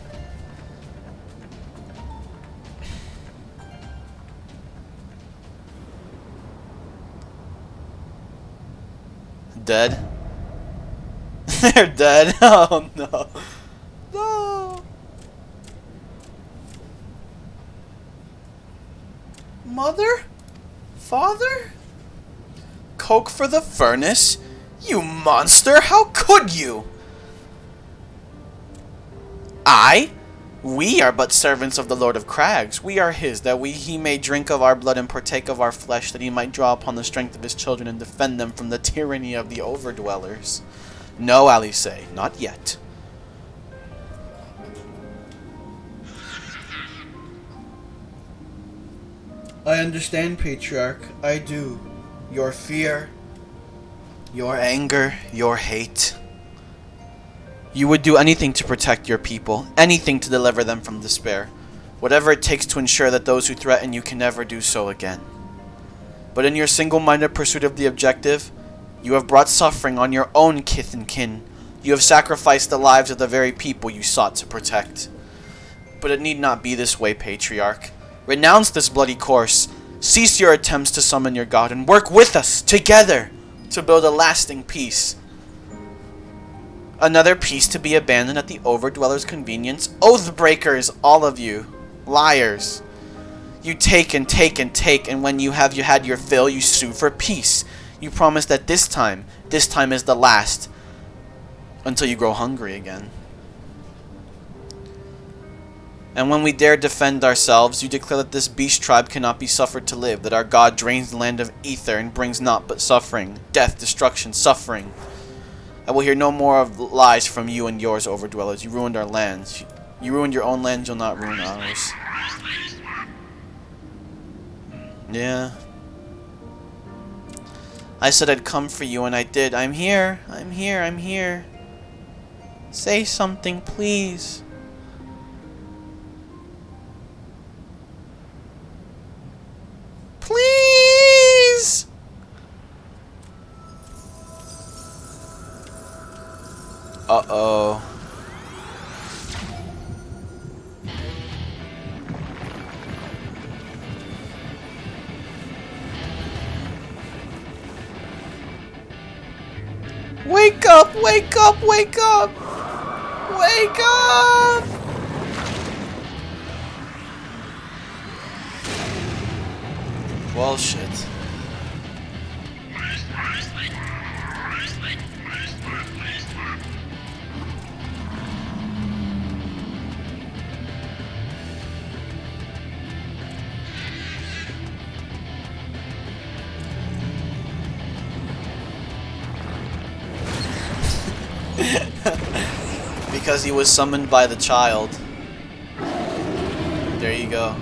Speaker 1: Dead? They're dead. Oh no. No. Mother? Father? Coke for the furnace? You monster! How could you? I? We are but servants of the Lord of Crags. We are his, that he may drink of our blood and partake of our flesh, that he might draw upon the strength of his children and defend them from the tyranny of the overdwellers. No, Alice, not yet. I understand, Patriarch. I do. Your fear, your anger, your hate. You would do anything to protect your people, anything to deliver them from despair, whatever it takes to ensure that those who threaten you can never do so again. But in your single-minded pursuit of the objective, you have brought suffering on your own kith and kin. You have sacrificed the lives of the very people you sought to protect. But it need not be this way, Patriarch. Renounce this bloody course. Cease your attempts to summon your god and work with us, together, to build a lasting peace. Another piece to be abandoned at the Overdweller's convenience. Oathbreakers, all of you. Liars. You take and take and take, and when you have had your fill, you sue for peace. You promise that this time is the last. Until you grow hungry again. And when we dare defend ourselves, you declare that this beast tribe cannot be suffered to live, that our God drains the land of ether and brings naught but suffering, death, destruction, suffering. I will hear no more of lies from you and yours, Overdwellers. You ruined our lands. You ruined your own lands, you'll not ruin ours. Yeah. I said I'd come for you, and I did. I'm here. I'm here. I'm here. Say something, please. Please! Uh-oh. Wake up! Wake up! Wake up! Wake up! Well, shit. Because he was summoned by the child. There you go.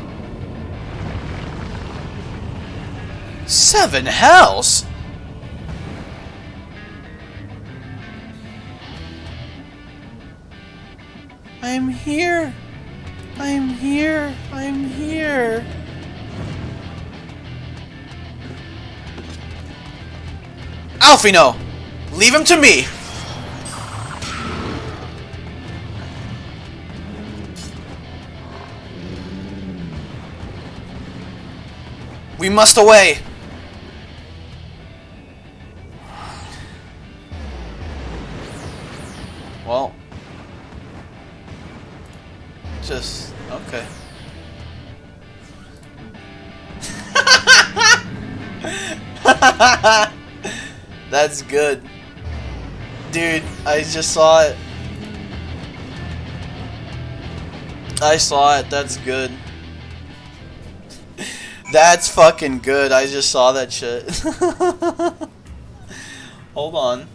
Speaker 1: 7 hells? I'm here. I'm here. I'm here. Alfino! Leave him to me! We must away! Well... Just... okay. That's good. Dude, I just saw it. I saw it, that's good. That's fucking good. I just saw that shit. Hold on.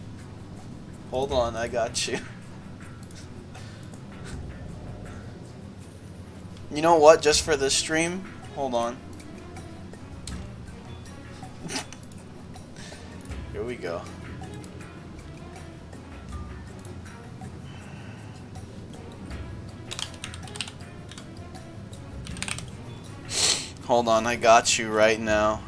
Speaker 1: Hold on, I got you. You know what? Just for this stream, hold on. Here we go. Hold on, I got you right now.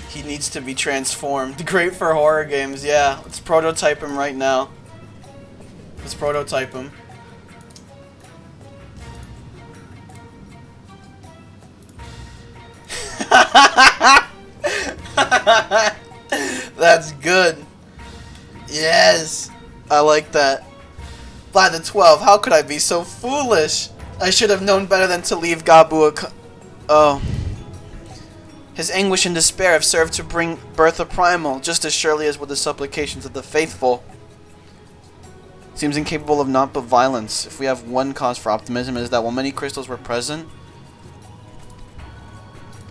Speaker 1: He needs to be transformed. Great for horror games, yeah. Let's prototype him right now. Let's prototype him. That's good. Yes. I like that. By the 12, how could I be so foolish? I should have known better than to leave Gabu oh. His anguish and despair have served to bring birth a primal, just as surely as would the supplications of the faithful. Seems incapable of naught but violence. If we have one cause for optimism, it is that while many crystals were present,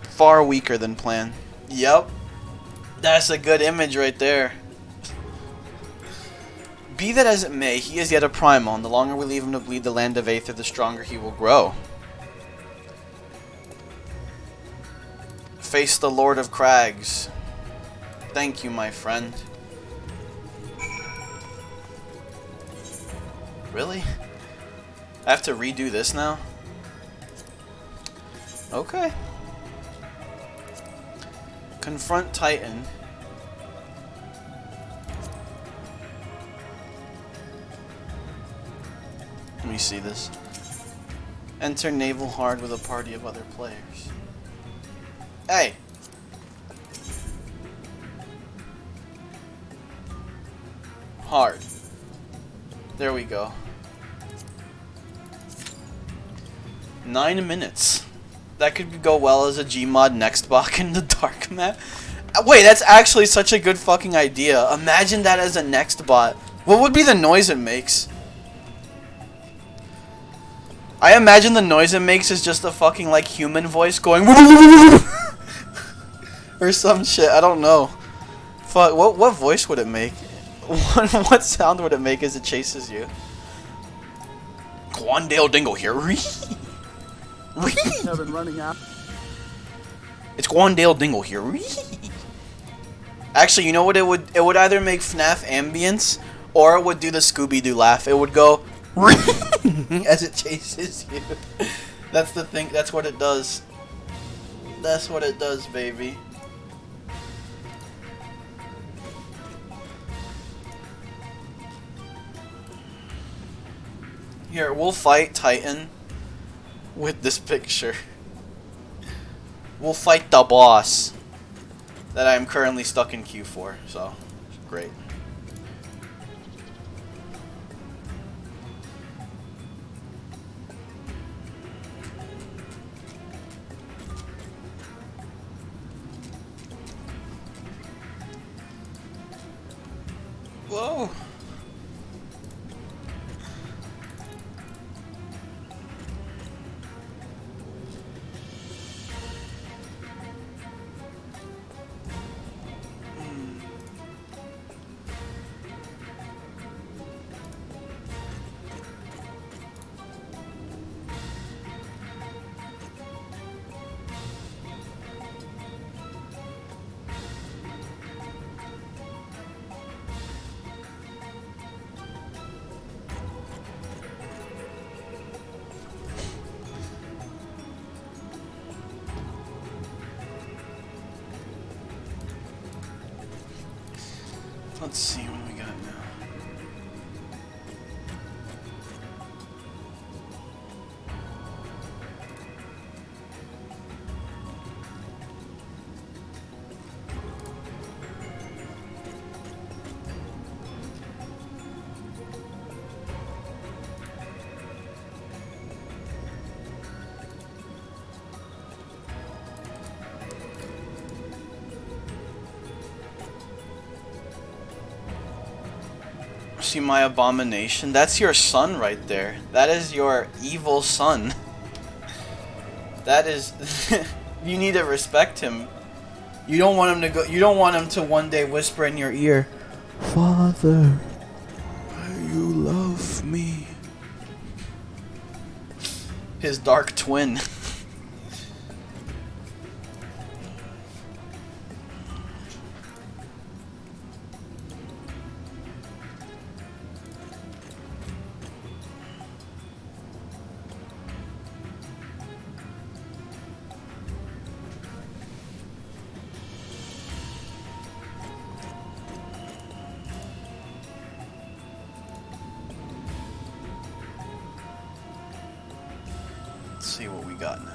Speaker 1: far weaker than planned. Yep. That's a good image right there. Be that as it may, he is yet a primal, and the longer we leave him to bleed the land of Aether, the stronger he will grow. Face the Lord of Crags. Thank you, my friend. Really? I have to redo this now? Okay. Confront Titan. Let me see this. Enter Naval Hard with a party of other players. Hey! Hard. There we go. 9 minutes. That could go well as a Gmod next block in the dark map. Wait, that's actually such a good fucking idea. Imagine that as a next bot. What would be the noise it makes? I imagine the noise it makes is just a fucking like human voice going or some shit. I don't know. Fuck. What voice would it make? What sound would it make as it chases you? Quandale Dingle here.
Speaker 12: I've been running out.
Speaker 1: It's Quandale Dingle here. Actually, you know what it would? It would either make FNAF ambience or it would do the Scooby-Doo laugh. It would go as it chases you. That's the thing. That's what it does. That's what it does, baby. Here, we'll fight Titan with this picture. We'll fight the boss that I am currently stuck in queue for, so great. Whoa. Let's see what we got now. See my abomination? That's your son right there. That is your evil son. That is you need to respect him. You don't want him to go, you don't want him to one day whisper in your ear, "Father, you love me." His dark twin. Let's see what we got now.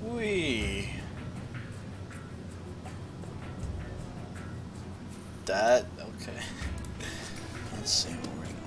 Speaker 1: Wee. That, okay. Let's see what we're doing.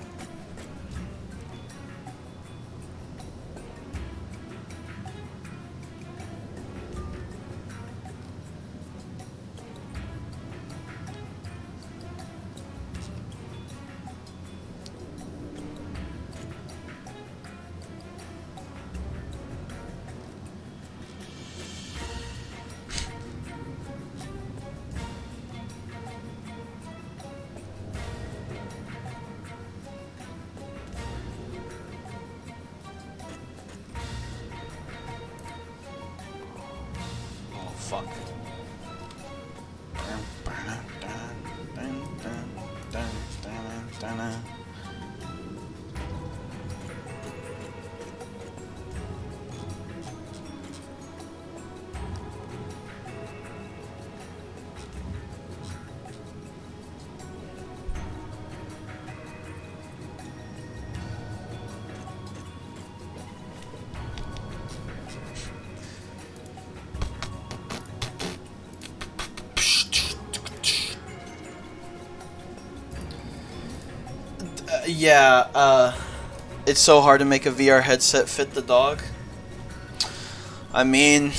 Speaker 1: fuck. Yeah, it's so hard to make a VR headset fit the dog. I mean,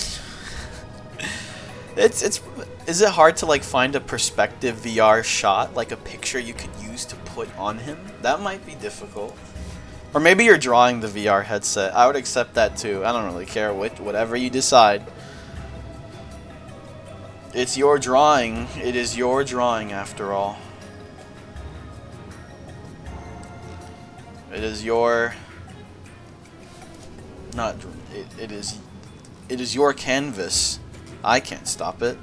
Speaker 1: is it hard to like find a perspective VR shot, like a picture you could use to put on him? That might be difficult. Or maybe you're drawing the VR headset. I would accept that too. I don't really care whatever you decide. It's your drawing. It is your drawing after all. It is your it is your canvas. I can't stop it.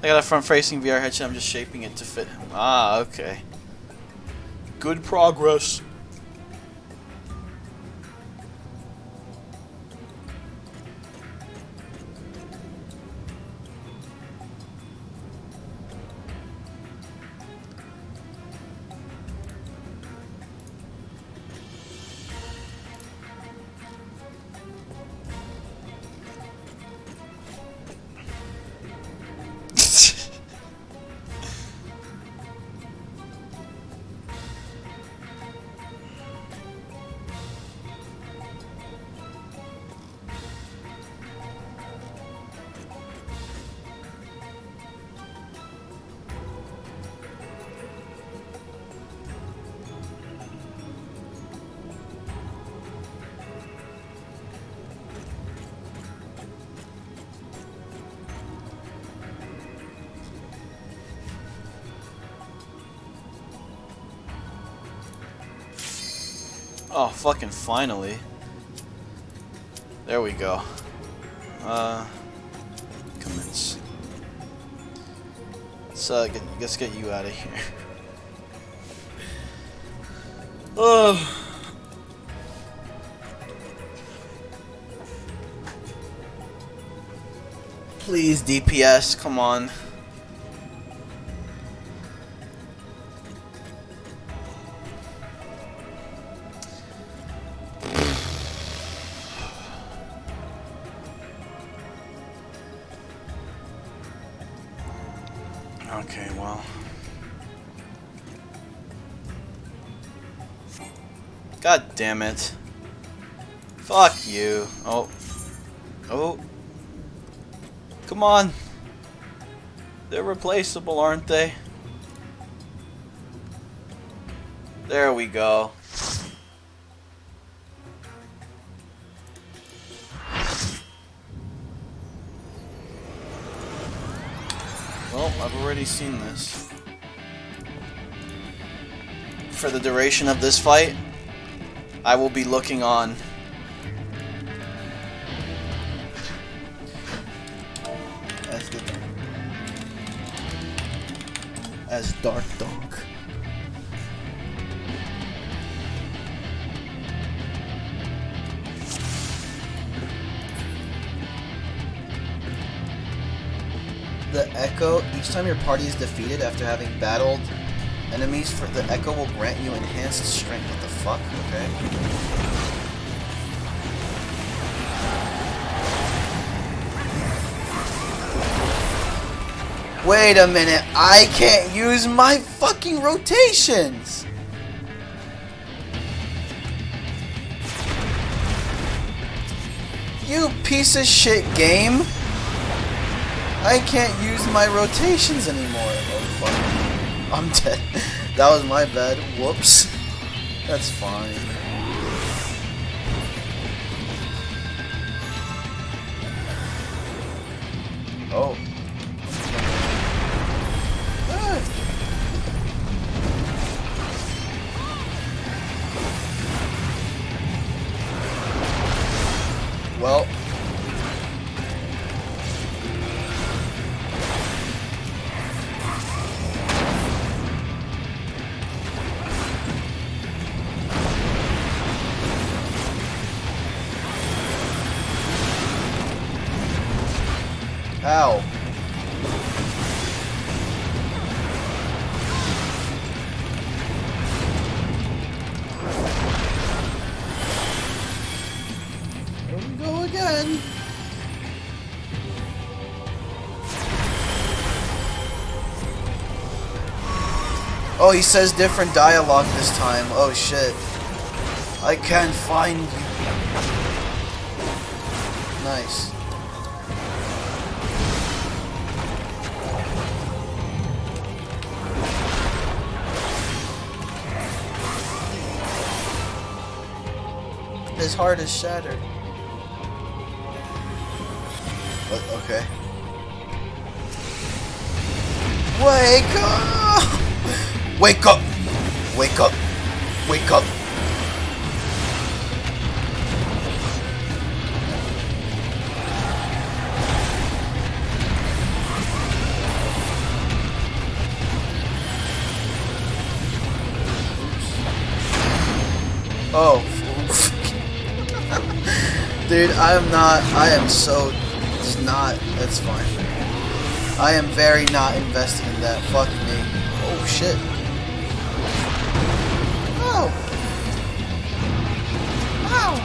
Speaker 1: I got a front-facing VR headset. I'm just shaping it to fit him. Ah, okay. Good progress. Oh, fucking finally. There we go. Commence. Let's get you out of here. Oh. Please, DPS, come on. Okay, well. God damn it. Fuck you. Oh. Oh. Come on. They're replaceable, aren't they? There we go. Well, I've already seen this. For the duration of this fight, I will be looking on. as Dark Dog. The Echo, each time your party is defeated after having battled enemies, for the Echo will grant you enhanced strength. What the fuck? Okay. Wait a minute, I can't use my fucking rotations! You piece of shit game! I can't use my rotations anymore. Oh fuck. I'm dead. That was my bad. Whoops. That's fine. Oh. Ah. Well. Ow. Here we go again. Oh, he says different dialogue this time. Oh shit. I can't find you. Nice. His heart is shattered. Okay. Wake up! Wake up! Wake up! Wake up! Oh. Dude, I am so, it's not, that's fine. I am very not invested in that, fuck me. Oh shit. Oh! Ow!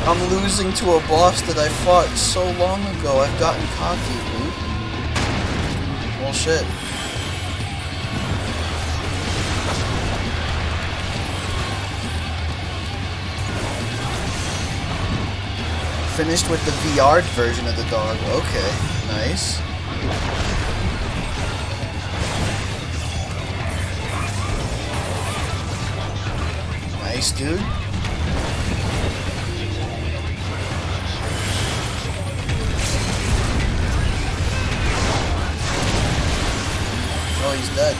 Speaker 1: I'm losing to a boss that I fought so long ago, I've gotten cocky, dude. Well shit. Finished with the VR version of the dog. Okay, nice. Nice, dude. Oh, he's dead.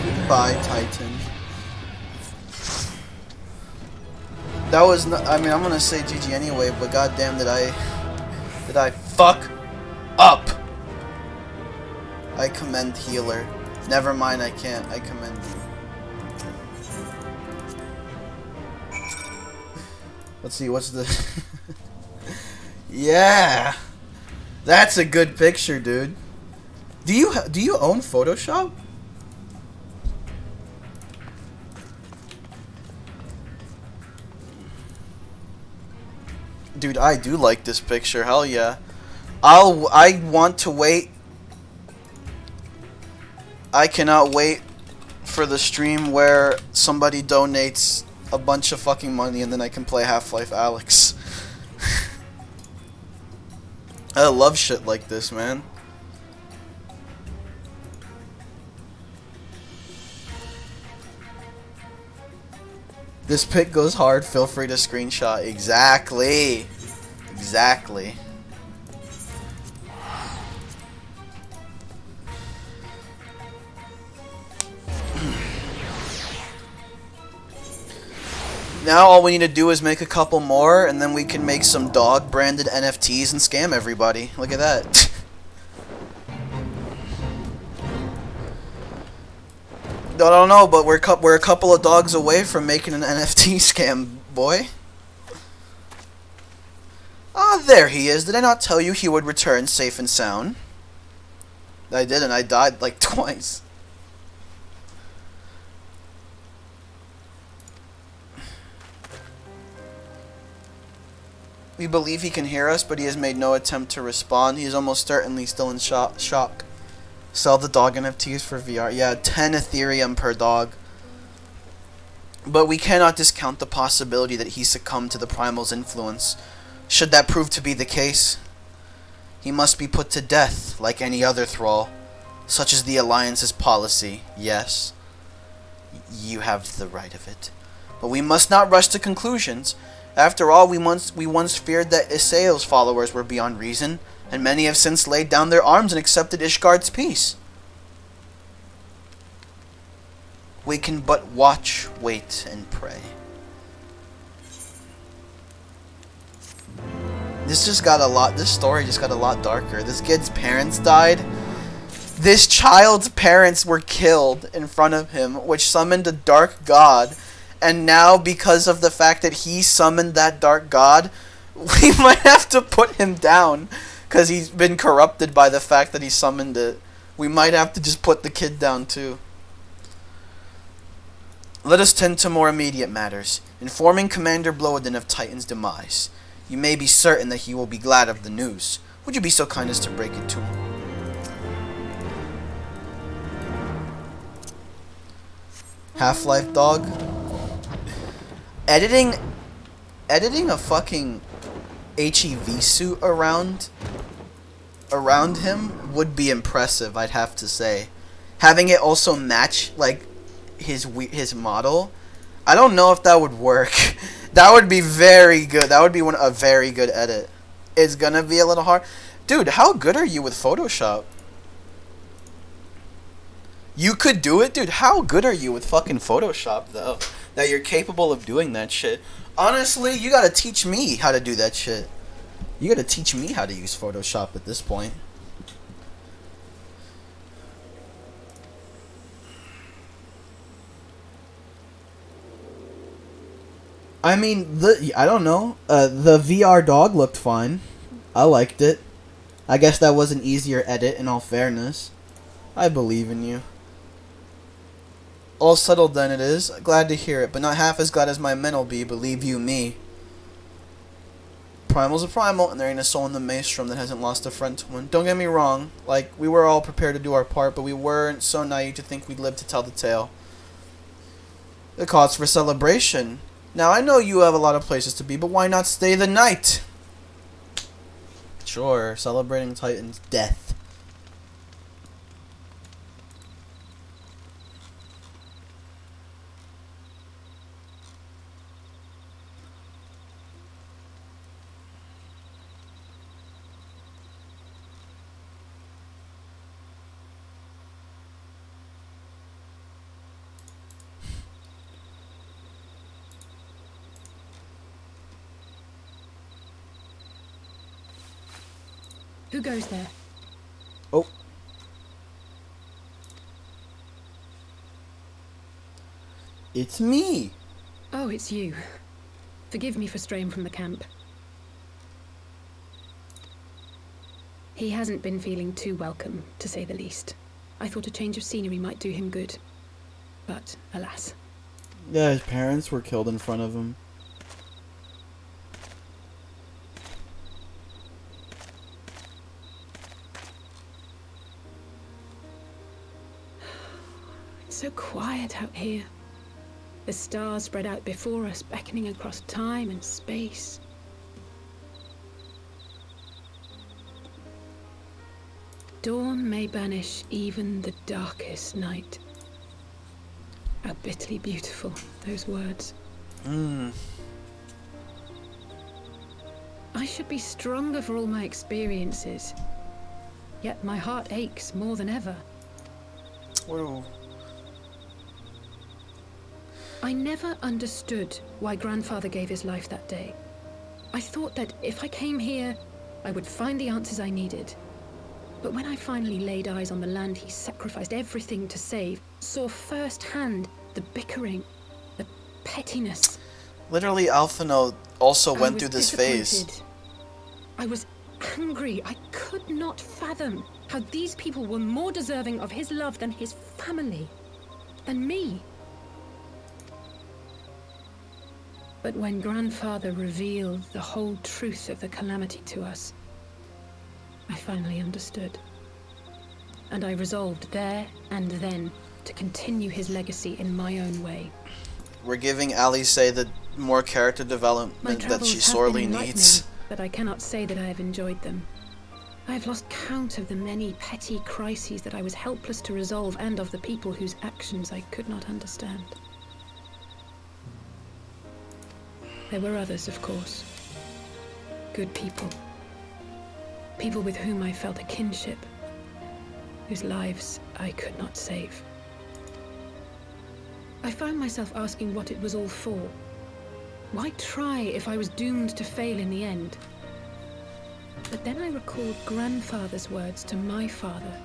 Speaker 1: Goodbye, Titan. That was not, I mean, I'm gonna say GG anyway, but goddamn did I fuck up. I commend healer. Never mind, I can't. I commend you. Let's see, what's the yeah. That's a good picture, dude. Do you own Photoshop? Dude, I do like this picture. Hell yeah. I want to wait. I cannot wait for the stream where somebody donates a bunch of fucking money and then I can play Half-Life Alyx. I love shit like this, man. This pic goes hard, feel free to screenshot. Exactly. Exactly. Now all we need to do is make a couple more, and then we can make some dog-branded NFTs and scam everybody. Look at that. I don't know, but we're a couple of dogs away from making an NFT scam, boy. Ah, there he is. Did I not tell you he would return safe and sound? I did, and I died like twice. We believe he can hear us, but he has made no attempt to respond. He is almost certainly still in shock. Sell the dog NFTs for VR. Yeah, 10 Ethereum per dog. But we cannot discount the possibility that he succumbed to the Primal's influence. Should that prove to be the case, he must be put to death like any other thrall. Such is the Alliance's policy. Yes, you have the right of it. But we must not rush to conclusions. After all, we once feared that Isael's followers were beyond reason, and many have since laid down their arms and accepted Ishgard's peace. We can but watch, wait, and pray. This story just got a lot darker. This kid's parents died. This child's parents were killed in front of him, which summoned a dark god. And now, because of the fact that he summoned that dark god, we might have to put him down. Because he's been corrupted by the fact that he summoned it. We might have to just put the kid down too. Let us tend to more immediate matters. Informing Commander Bloedin of Titan's demise. You may be certain that he will be glad of the news. Would you be so kind as to break it to him? Half-Life dog. Editing a fucking HEV suit around him would be impressive, I'd have to say. Having it also match like his model, I don't know if that would work. That would be very good. That would be a very good edit. It's gonna be a little hard. Dude, how good are you with Photoshop? You could do it? Dude, how good are you with fucking Photoshop, though? That you're capable of doing that shit. Honestly, you gotta teach me how to do that shit. You gotta teach me how to use Photoshop at this point. I mean, I don't know. The VR dog looked fine. I liked it. I guess that was an easier edit, in all fairness. I believe in you. All settled then it is. Glad to hear it, but not half as glad as my men'll be, believe you me. Primal's a primal, and there ain't a soul in the maelstrom that hasn't lost a friend to one. Don't get me wrong, like, we were all prepared to do our part, but we weren't so naive to think we'd live to tell the tale. The cause for celebration. Now, I know you have a lot of places to be, but why not stay the night? Sure, celebrating Titan's death.
Speaker 10: Who goes there?
Speaker 1: Oh. It's me.
Speaker 10: Oh, it's you. Forgive me for straying from the camp. He hasn't been feeling too welcome, to say the least. I thought a change of scenery might do him good. But, alas.
Speaker 1: Yeah, his parents were killed in front of him.
Speaker 10: So quiet out here. The stars spread out before us, beckoning across time and space. Dawn may banish even the darkest night. How bitterly beautiful, those words. I should be stronger for all my experiences. Yet my heart aches more than ever.
Speaker 1: Whoa.
Speaker 10: I never understood why Grandfather gave his life that day. I thought that if I came here, I would find the answers I needed. But when I finally laid eyes on the land he sacrificed everything to save, saw firsthand the bickering, the pettiness.
Speaker 1: Literally, Alphino also went through this phase.
Speaker 10: I was angry. I could not fathom how these people were more deserving of his love than his family, than me. But when Grandfather revealed the whole truth of the calamity to us, I finally understood. And I resolved there and then to continue his legacy in my own way.
Speaker 1: We're giving Alice the more character development that she sorely needs.
Speaker 10: But I cannot say that I have enjoyed them. I have lost count of the many petty crises that I was helpless to resolve and of the people whose actions I could not understand. There were others, of course. Good people. People with whom I felt a kinship, whose lives I could not save. I found myself asking what it was all for. Why try if I was doomed to fail in the end? But then I recalled Grandfather's words to my father,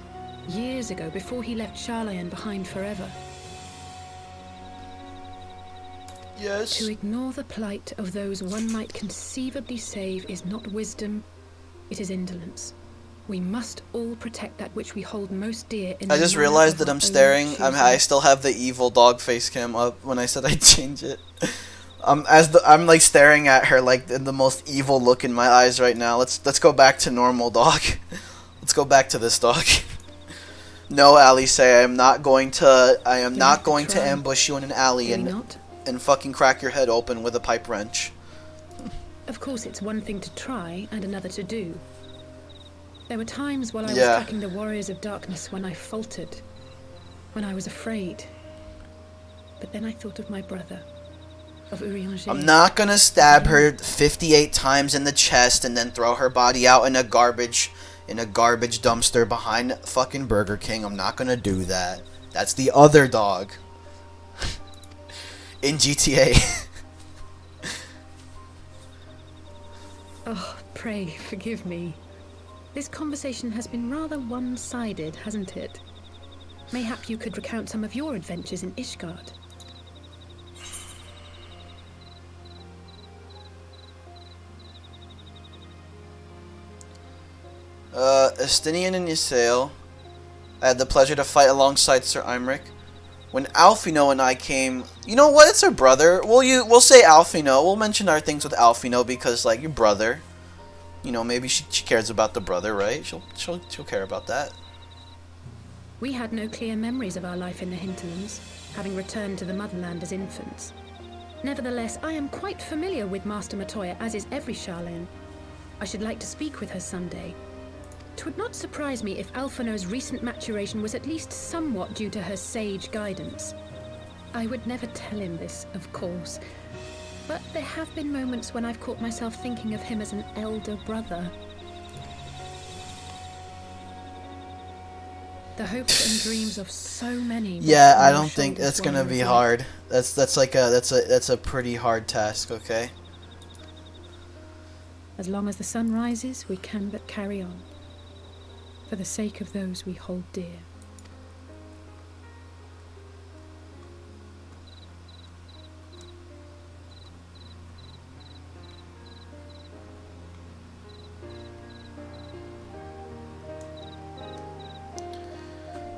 Speaker 10: years ago, before he left Charlayan behind forever.
Speaker 1: Yes.
Speaker 10: To ignore the plight of those one might conceivably save is not wisdom, it is indolence. We must all protect that which we hold most dear. I
Speaker 1: just realized that I'm staring. I still have the evil dog face cam up when I said I'd change it. I'm like staring at her like in the most evil look in my eyes right now. Let's go back to normal, dog. Let's go back to this, dog. No, Alice, I am not going to ambush you in an alley and fucking crack your head open with a pipe wrench.
Speaker 10: Of course, it's one thing to try and another to do. There were times while I was tracking the warriors of darkness when I faltered, when I was afraid. But then I thought of my brother, of Urianger.
Speaker 1: I'm not gonna stab her 58 times in the chest and then throw her body out in a garbage dumpster behind fucking Burger King. I'm not gonna do that. That's the other dog in GTA.
Speaker 10: Oh, pray forgive me. This conversation has been rather one-sided, hasn't it? Mayhap you could recount some of your adventures in Ishgard.
Speaker 1: Estinian and Ysael. I had the pleasure to fight alongside Sir Imric. When Alphino and I came, you know what? It's her brother. We'll say Alphino. We'll mention our things with Alphino because, like, your brother. You know, maybe she cares about the brother, right? She'll care about that.
Speaker 10: We had no clear memories of our life in the hinterlands, having returned to the motherland as infants. Nevertheless, I am quite familiar with Master Matoya, as is every Charlayan. I should like to speak with her someday. 'Twould not surprise me if Alphino's recent maturation was at least somewhat due to her sage guidance. I would never tell him this, of course, but there have been moments when I've caught myself thinking of him as an elder brother. The hopes and dreams of so many.
Speaker 1: Yeah, I don't think that's gonna be hard. That's a pretty hard task. Okay.
Speaker 10: As long as the sun rises, we can but carry on. For the sake of those we hold dear.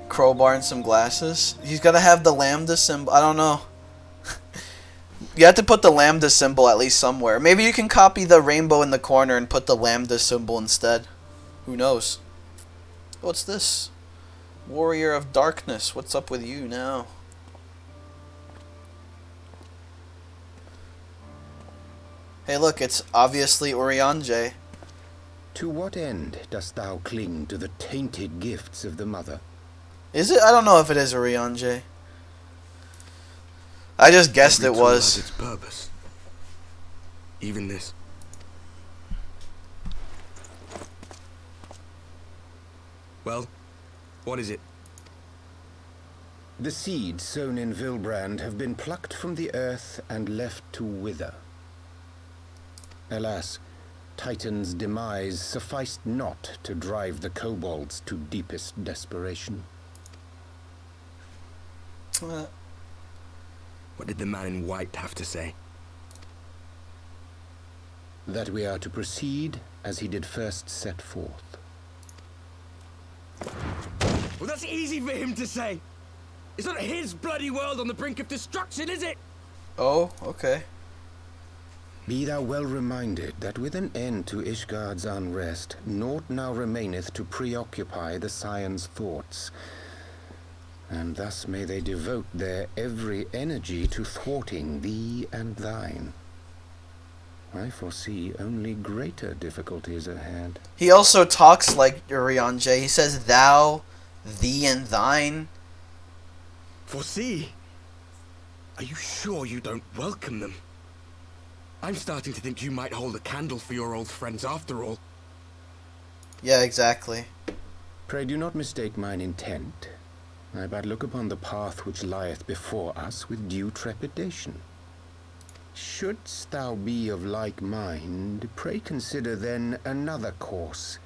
Speaker 1: Crowbar and some glasses. He's gotta have the lambda symbol. I don't know. You have to put the lambda symbol at least somewhere. Maybe you can copy the rainbow in the corner and put the lambda symbol instead. Who knows? What's this? Warrior of Darkness. What's up with you now? Hey, look, it's obviously Urianger.
Speaker 12: To what end dost thou cling to the tainted gifts of the mother?
Speaker 1: Is it? I don't know if it is Urianger. I just guessed it was.
Speaker 2: Its purpose. Even this. Well, what is it?
Speaker 12: The seeds sown in Vilbrand have been plucked from the earth and left to wither. Alas, Titan's demise sufficed not to drive the kobolds to deepest desperation.
Speaker 2: What did the man in white have to say?
Speaker 12: That we are to proceed as he did first set forth.
Speaker 2: Well, that's easy for him to say. It's not his bloody world on the brink of destruction, is it?
Speaker 1: Oh, okay.
Speaker 12: Be thou well reminded that with an end to Ishgard's unrest, naught now remaineth to preoccupy the Scion's thoughts. And thus may they devote their every energy to thwarting thee and thine. I foresee only greater difficulties ahead.
Speaker 1: He also talks like Urianger. He says thou, thee, and thine.
Speaker 2: Foresee? Are you sure you don't welcome them? I'm starting to think you might hold a candle for your old friends after all.
Speaker 1: Yeah, exactly.
Speaker 12: Pray do not mistake mine intent. I but look upon the path which lieth before us with due trepidation. Shouldst thou be of like mind, pray consider then another course.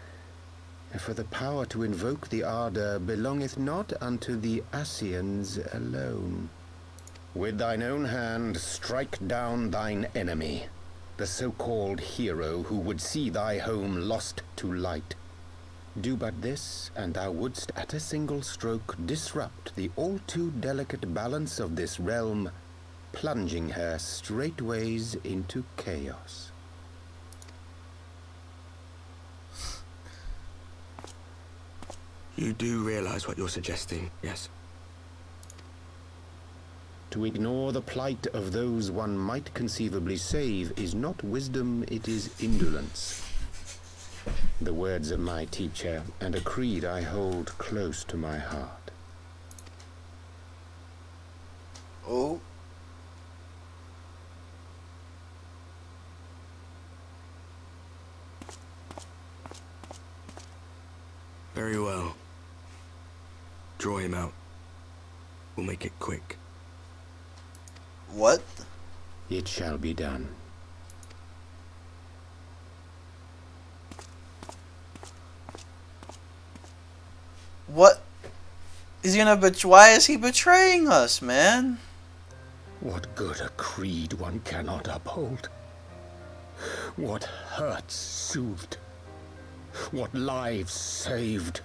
Speaker 12: For the power to invoke the ardor belongeth not unto the Ascians alone. With thine own hand strike down thine enemy, the so-called hero who would see thy home lost to light. Do but this, and thou wouldst at a single stroke disrupt the all too delicate balance of this realm, plunging her straightways into chaos.
Speaker 2: You do realize what you're suggesting, yes?
Speaker 12: To ignore the plight of those one might conceivably save is not wisdom, it is indolence. The words of my teacher, and a creed I hold close to my heart.
Speaker 1: Oh.
Speaker 2: Very well. Draw him out. We'll make it quick.
Speaker 1: What?
Speaker 12: It shall be done.
Speaker 1: What? Is he gonna why is he betraying us, man?
Speaker 12: What good a creed one cannot uphold? What hurts soothed? What lives saved?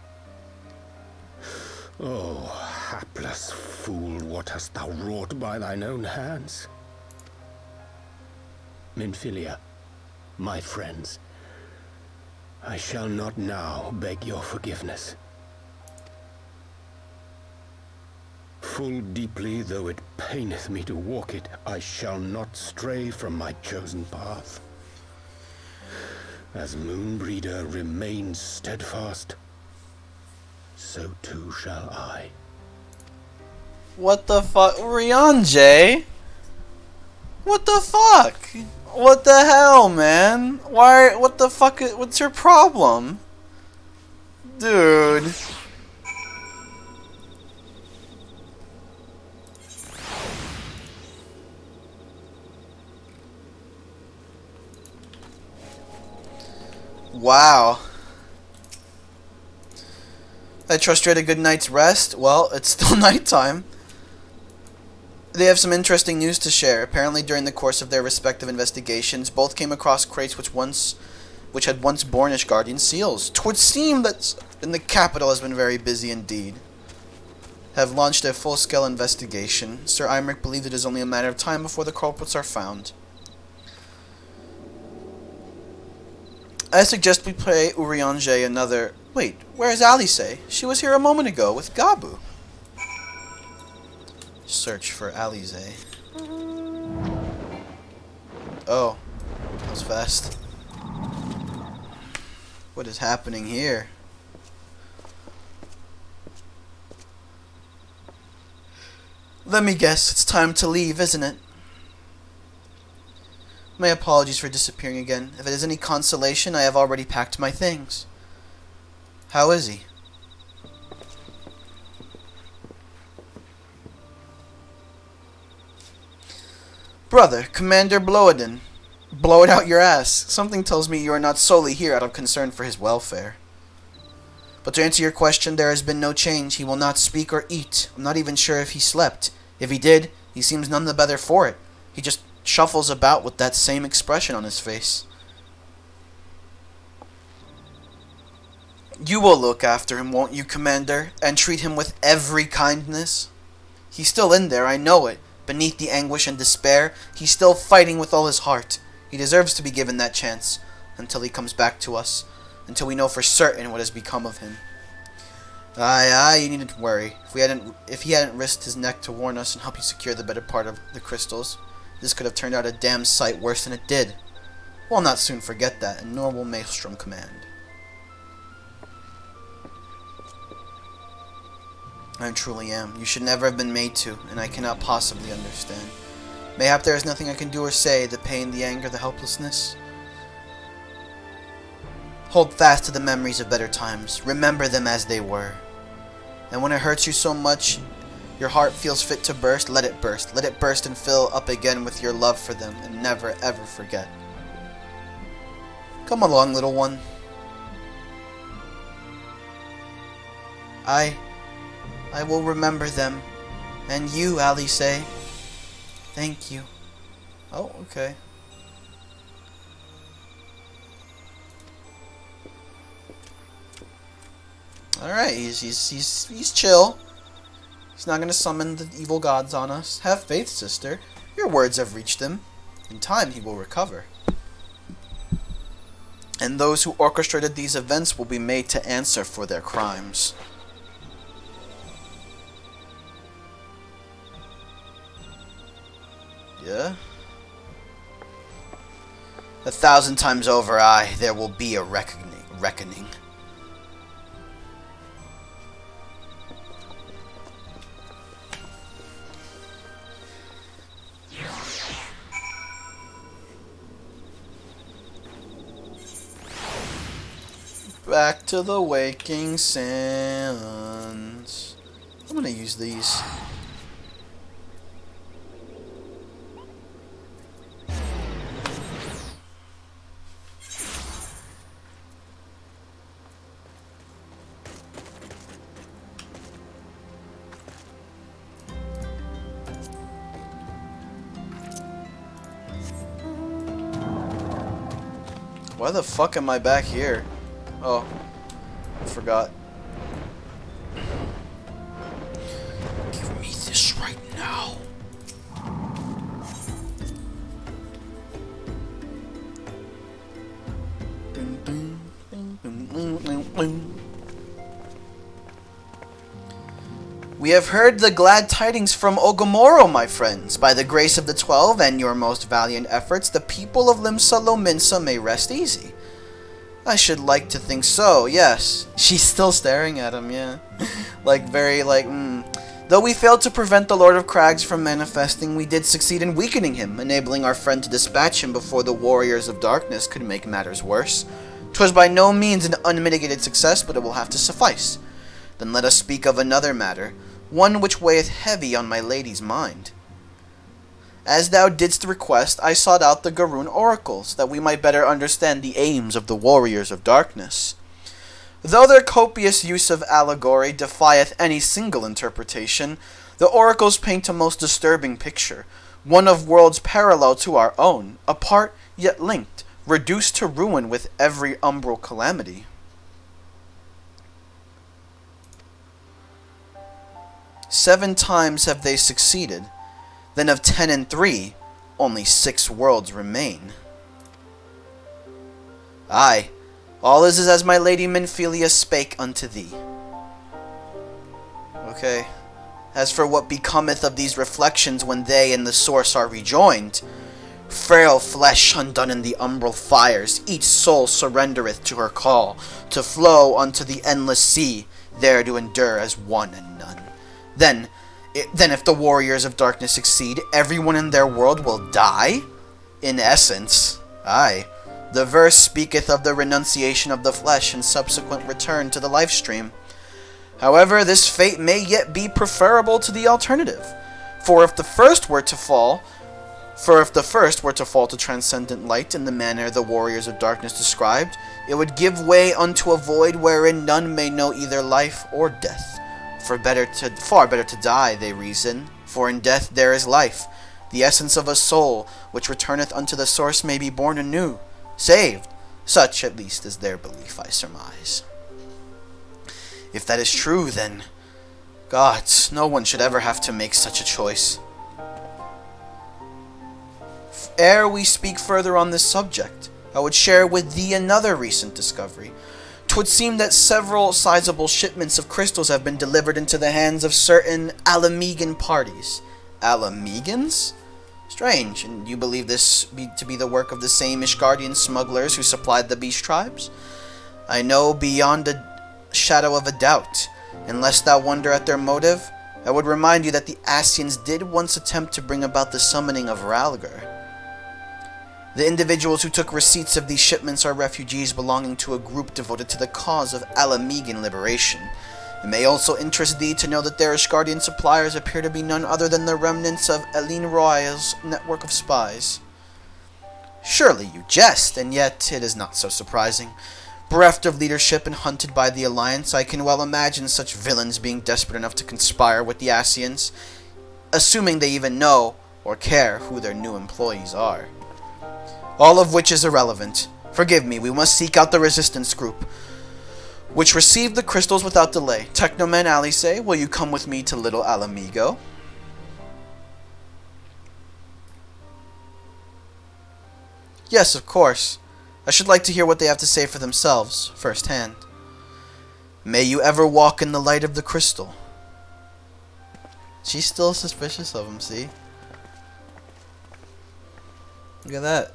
Speaker 12: Oh, hapless fool, what hast thou wrought by thine own hands? Minfilia, my friends, I shall not now beg your forgiveness. Full deeply though it paineth me to walk it, I shall not stray from my chosen path. As Moonbreeder remains steadfast, so too shall I.
Speaker 1: What the fuck? Urianger? What the fuck? What the hell, man? Why? What the fuck? What's your problem? Dude. Wow. I trust you had a good night's rest. Well, it's still nighttime. They have some interesting news to share. Apparently, during the course of their respective investigations, both came across crates which had once borne Ishgardian seals. 'Twould seem that in the capital has been very busy indeed. Have launched a full-scale investigation. Sir Imric believes it is only a matter of time before the culprits are found. I suggest we play Urianger another... Wait, where's Alice? She was here a moment ago with Gabu. Search for Alize. Oh, that was fast. What is happening here? Let me guess, it's time to leave, isn't it? My apologies for disappearing again. If it is any consolation, I have already packed my things. How is he? Brother, Commander Bloedin, blow it out your ass. Something tells me you are not solely here out of concern for his welfare. But to answer your question, there has been no change. He will not speak or eat. I'm not even sure if he slept. If he did, he seems none the better for it. He just shuffles about with that same expression on his face. You will look after him, won't you, Commander, and treat him with every kindness? He's still in there, I know it. Beneath the anguish and despair, he's still fighting with all his heart. He deserves to be given that chance, until he comes back to us, until we know for certain what has become of him. Aye, you needn't worry. If he hadn't risked his neck to warn us and help you secure the better part of the crystals, this could have turned out a damn sight worse than it did. We'll not soon forget that, and nor will Maelstrom Command. I truly am. You should never have been made to, and I cannot possibly understand. Mayhap there is nothing I can do or say, the pain, the anger, the helplessness. Hold fast to the memories of better times. Remember them as they were. And when it hurts you so much, your heart feels fit to burst, let it burst. Let it burst and fill up again with your love for them, and never ever forget. Come along, little one. I will remember them. And you, Alice. Thank you. Oh, okay. Alright, he's chill. He's not gonna summon the evil gods on us. Have faith, sister. Your words have reached him. In time, he will recover. And those who orchestrated these events will be made to answer for their crimes. Yeah? 1,000 times over, there will be a reckoning. Back to the waking sands. I'm gonna use these. Why the fuck am I back here? Oh, I forgot. Give me this right now. We have heard the glad tidings from Ogomoro, my friends. By the grace of the 12 and your most valiant efforts, the people of Limsa Lominsa may rest easy. I should like to think so, yes. She's still staring at him, yeah. Though we failed to prevent the Lord of Crags from manifesting, we did succeed in weakening him, enabling our friend to dispatch him before the Warriors of Darkness could make matters worse. 'Twas by no means an unmitigated success, but it will have to suffice. Then let us speak of another matter, one which weigheth heavy on my lady's mind. As thou didst request, I sought out the Garoon oracles, that we might better understand the aims of the Warriors of Darkness. Though their copious use of allegory defieth any single interpretation, the oracles paint a most disturbing picture, one of worlds parallel to our own, apart yet linked, reduced to ruin with every umbral calamity. Seven times have they succeeded. Then of 10 and 3, only 6 worlds remain. Aye, all is as my lady Minfilia spake unto thee. Okay. As for what becometh of these reflections when they and the source are rejoined, frail flesh undone in the umbral fires, each soul surrendereth to her call, to flow unto the endless sea, there to endure as one and none. Then if the Warriors of Darkness succeed, everyone in their world will die? In essence, aye. The verse speaketh of the renunciation of the flesh and subsequent return to the life stream. However, this fate may yet be preferable to the alternative. For if the first were to fall, For if the first were to fall to transcendent light in the manner the warriors of darkness described, it would give way unto a void wherein none may know either life or death. Far better to die, they reason, for in death there is life. The essence of a soul, which returneth unto the source, may be born anew, saved. Such, at least, is their belief, I surmise. If that is true, then, gods, no one should ever have to make such a choice. Ere we speak further on this subject, I would share with thee another recent discovery. 'Twould seem that several sizable shipments of crystals have been delivered into the hands of certain Alamegan parties. Alamegans? Strange, and you believe this to be the work of the same Ishgardian smugglers who supplied the beast tribes? I know beyond a shadow of a doubt, and lest thou wonder at their motive, I would remind you that the Ascians did once attempt to bring about the summoning of Ralgar. The individuals who took receipts of these shipments are refugees belonging to a group devoted to the cause of Alamegan liberation. It may also interest thee to know that their Ishgardian suppliers appear to be none other than the remnants of Eileen Royal's network of spies. Surely you jest, and yet it is not so surprising. Bereft of leadership and hunted by the Alliance, I can well imagine such villains being desperate enough to conspire with the Ascians, assuming they even know or care who their new employees are. All of which is irrelevant. Forgive me, we must seek out the resistance group, which received the crystals without delay. Technoman Alice, will you come with me to Little Alamigo? Yes, of course. I should like to hear what they have to say for themselves, firsthand. May you ever walk in the light of the crystal. She's still suspicious of him, see? Look at that.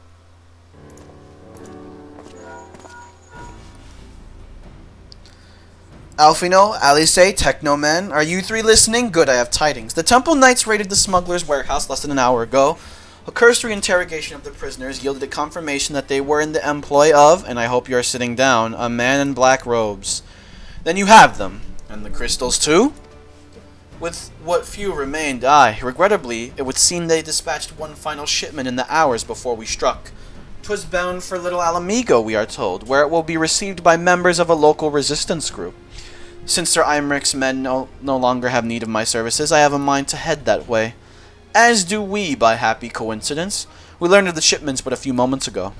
Speaker 1: Alfino, Alice, Technoman, are you three listening? Good, I have tidings. The Temple Knights raided the smuggler's warehouse less than an hour ago. A cursory interrogation of the prisoners yielded a confirmation that they were in the employ of, and I hope you are sitting down, a man in black robes. Then you have them. And the crystals too? With what few remained, aye. Regrettably, it would seem they dispatched one final shipment in the hours before we struck. 'Twas bound for Little Alamigo, we are told, where it will be received by members of a local resistance group. Since Sir Eimerich's men no longer have need of my services, I have a mind to head that way. As do we, by happy coincidence. We learned of the shipments but a few moments ago.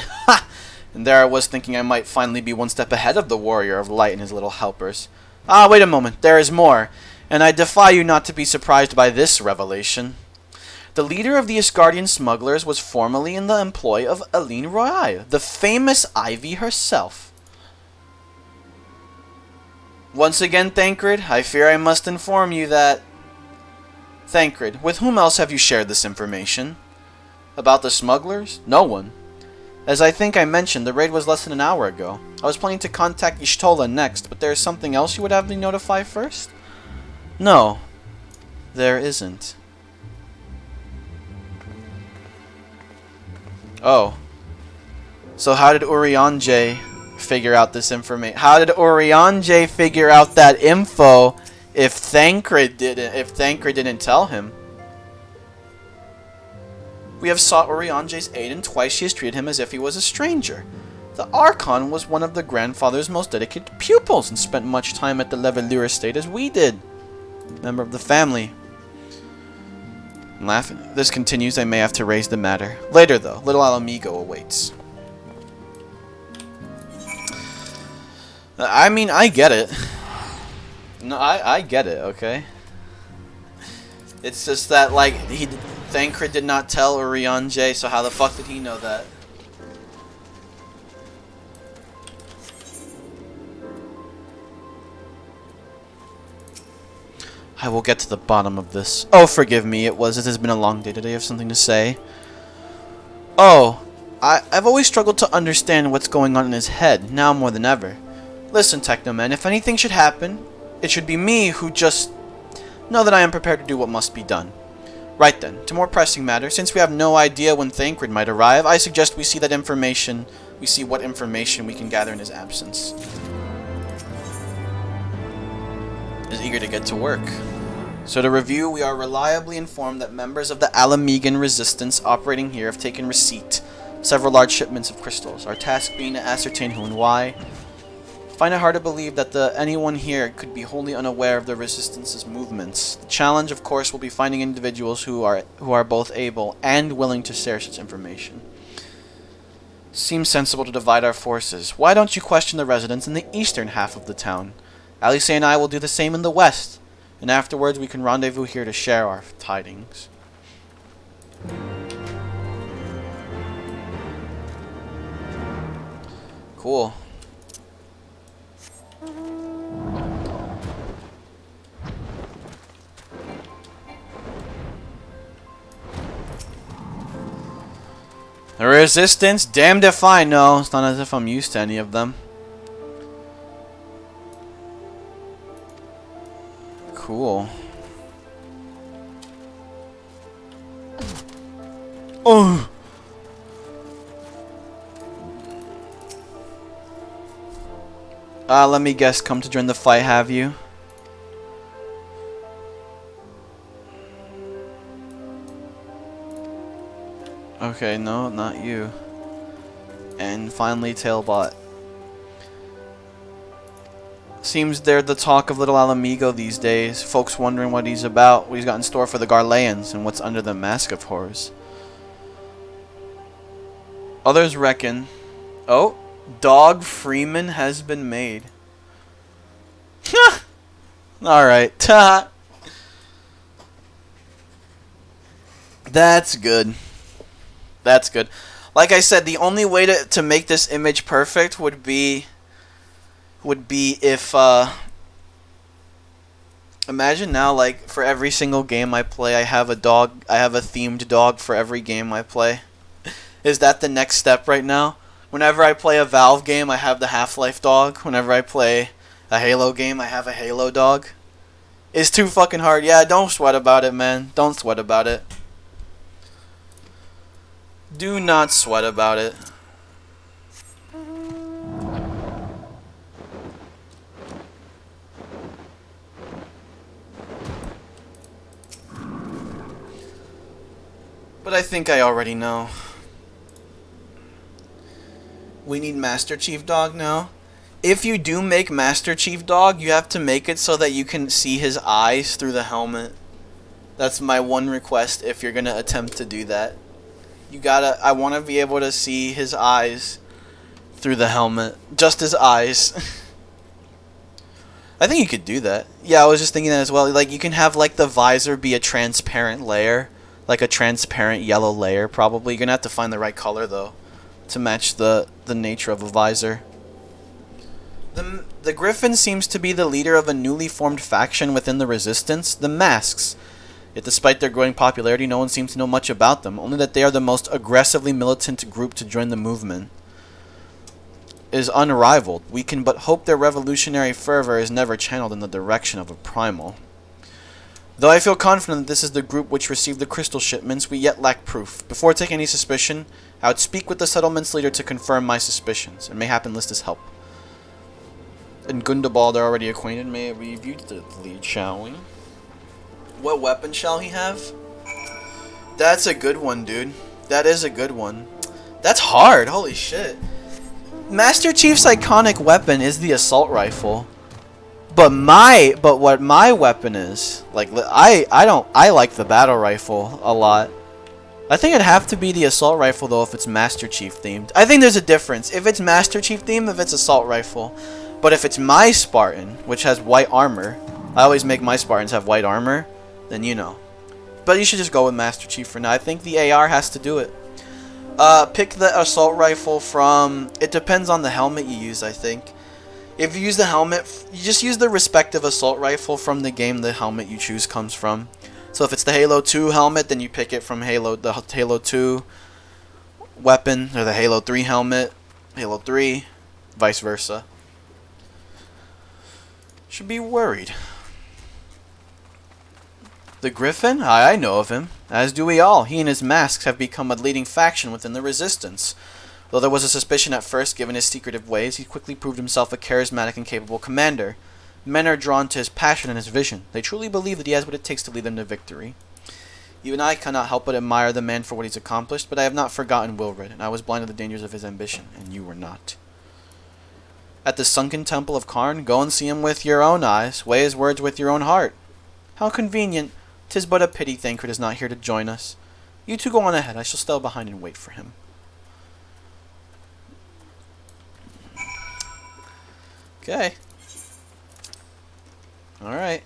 Speaker 1: Ha! And there I was thinking I might finally be one step ahead of the Warrior of Light and his little helpers. Ah, wait a moment, there is more, and I defy you not to be surprised by this revelation. The leader of the Ishgardian smugglers was formerly in the employ of Eileen Royal, the famous Ivy herself. Once again, Thancred, I fear I must inform you that... Thancred, with whom else have you shared this information? About the smugglers? No one. As I think I mentioned, the raid was less than an hour ago. I was planning to contact Y'shtola next, but there is something else you would have me notify first? No, there isn't. Oh. So how did Urianger figure out this information? How did Urianger figure out that info if Thancred didn't tell him? We have sought Urianger's aid, and twice she has treated him as if he was a stranger. The Archon was one of the grandfather's most dedicated pupils and spent much time at the Levelure estate as we did. Member of the family. I'm laughing. If this continues, I may have to raise the matter. Later, though, Little Alamigo awaits. I mean, I get it. No, I get it, okay? It's just that, like, Thancred did not tell Urianger, so how the fuck did he know that? I will get to the bottom of this. Oh, forgive me, it has been a long day today. I have something to say. Oh, I've always struggled to understand what's going on in his head, now more than ever. Listen, Technoman, if anything should happen, it should be me who just know that I am prepared to do what must be done. Right then, to more pressing matters, since we have no idea when Thancred might arrive, I suggest we see what information we can gather in his absence. Is eager to get to work. So to review, we are reliably informed that members of the Alamegan resistance operating here have taken receipt of several large shipments of crystals, our task being to ascertain who and why. Find it hard to believe that anyone here could be wholly unaware of the resistance's movements. The challenge, of course, will be finding individuals who are both able and willing to share such information. Seems sensible to divide our forces. Why don't you question the residents in the eastern half of the town? Alice and I will do the same in the west. And afterwards we can rendezvous here to share our tidings. Cool. The resistance? Damned if I know. It's not as if I'm used to any of them. Cool. Oh. Let me guess, come to join the fight, have you? Okay, no, not you. And finally, Tailbot. Seems they're the talk of little Alamigo these days. Folks wondering what he's about, what he's got in store for the Garleans, and what's under the mask of horrors. Others reckon... Oh, Dog Freeman has been made. Alright. That's good. That's good. Like I said, the only way to make this image perfect would be if imagine now, like, for every single game I play, I have a themed dog for every game I play. Is that the next step right now? Whenever I play a Valve game, I have the Half-Life dog. Whenever I play a Halo game, I have a Halo dog. It's too fucking hard. Yeah, don't sweat about it, man. Don't sweat about it. Do not sweat about it. But I think I already know. We need Master Chief Dog now. If you do make Master Chief Dog, you have to make it so that you can see his eyes through the helmet. That's my one request if you're gonna attempt to do that. I want to be able to see his eyes through the helmet. Just his eyes. I think you could do that. Yeah, I was just thinking that as well. Like, you can have, like, the visor be a transparent layer. Like a transparent yellow layer, probably. You're going to have to find the right color, though, to match the nature of a visor. The Griffin seems to be the leader of a newly formed faction within the Resistance, the Masks. Yet despite their growing popularity, no one seems to know much about them, only that they are the most aggressively militant group to join the movement. It is unrivaled. We can but hope their revolutionary fervor is never channeled in the direction of a primal. Though I feel confident that this is the group which received the crystal shipments, we yet lack proof. Before taking any suspicion, I would speak with the settlement's leader to confirm my suspicions, and mayhap enlist his help. And Gundabald are already acquainted. May we review the lead, shall we? What weapon shall he have? That's a good one, dude. That is a good one. That's hard. Holy shit. Master Chief's iconic weapon is the assault rifle. But what my weapon is, like, I like the battle rifle a lot. I think it'd have to be the assault rifle though if it's Master Chief themed. I think there's a difference. If it's Master Chief themed, if it's assault rifle. But if it's my Spartan, which has white armor, I always make my Spartans have white armor, then you know. But you should just go with Master Chief for now. I think the AR has to do it. Pick the assault rifle from... It depends on the helmet you use, I think. If you use the helmet, you just use the respective assault rifle from the game the helmet you choose comes from. So if it's the Halo 2 helmet, then you pick it from the Halo 2 weapon, or the Halo 3 helmet, Halo 3, vice versa. Should be worried. The Griffin? I know of him. As do we all. He and his masks have become a leading faction within the Resistance. Though there was a suspicion at first, given his secretive ways, he quickly proved himself a charismatic and capable commander. Men are drawn to his passion and his vision. They truly believe that he has what it takes to lead them to victory. You and I cannot help but admire the man for what he's accomplished, but I have not forgotten Wilred, and I was blind to the dangers of his ambition, and you were not. At the sunken temple of Karn, go and see him with your own eyes, weigh his words with your own heart. How convenient! 'Tis but a pity Thancred is not here to join us. You two go on ahead, I shall stay behind and wait for him. Okay. Alright.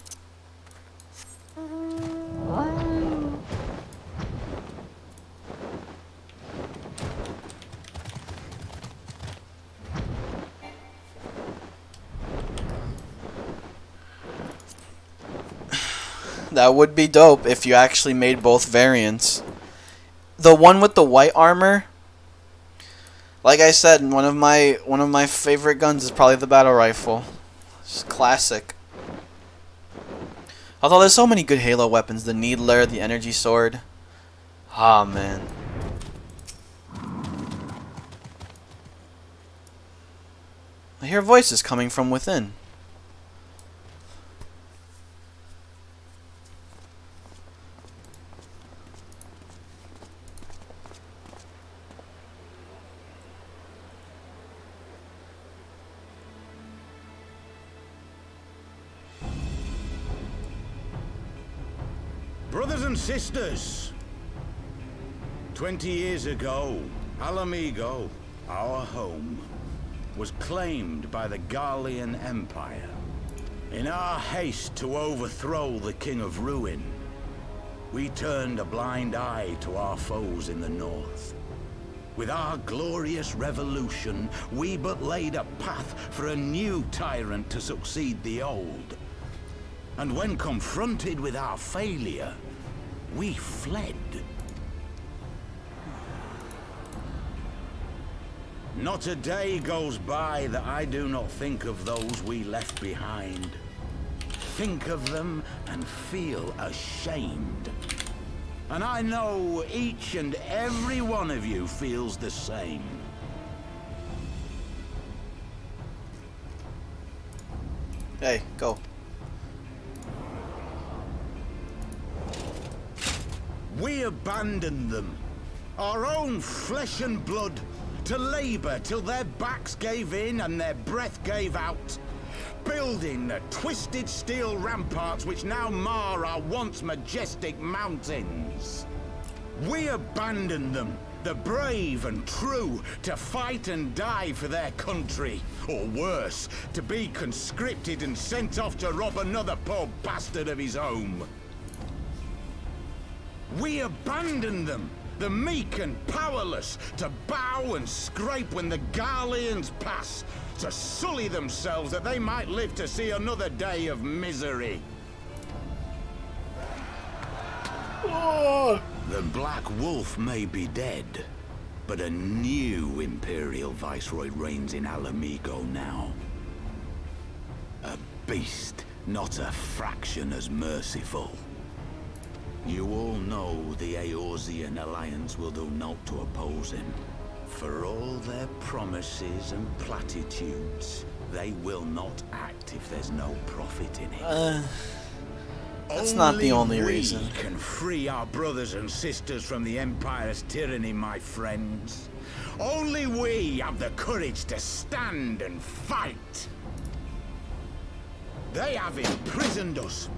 Speaker 1: That would be dope if you actually made both variants. The one with the white armor, like I said, one of my favorite guns is probably the battle rifle. It's classic. Although there's so many good Halo weapons, the Needler, the energy sword. Ah, man. I hear voices coming from within.
Speaker 13: Brothers and sisters, 20 years ago, Alamigo, our home, was claimed by the Garlean Empire. In our haste to overthrow the King of Ruin, we turned a blind eye to our foes in the north. With our glorious revolution, we but laid a path for a new tyrant to succeed the old. And when confronted with our failure, we fled. Not a day goes by that I do not think of those we left behind. Think of them and feel ashamed. And I know each and every one of you feels the same.
Speaker 1: Hey, go.
Speaker 13: We abandoned them, our own flesh and blood, to labor till their backs gave in and their breath gave out, building the twisted steel ramparts which now mar our once majestic mountains. We abandoned them, the brave and true, to fight and die for their country, or worse, to be conscripted and sent off to rob another poor bastard of his home. We abandoned them, the meek and powerless, to bow and scrape when the Garleans pass, to sully themselves that they might live to see another day of misery. Oh. The Black Wolf may be dead, but a new Imperial Viceroy reigns in Alamigo now. A beast, not a fraction as merciful. You all know the Eorzean Alliance will do naught to oppose him. For all their promises and platitudes, they will not act if there's no profit in it.
Speaker 1: That's not the only reason.
Speaker 13: We can free our brothers and sisters from the Empire's tyranny, my friends. Only we have the courage to stand and fight. They have imprisoned us.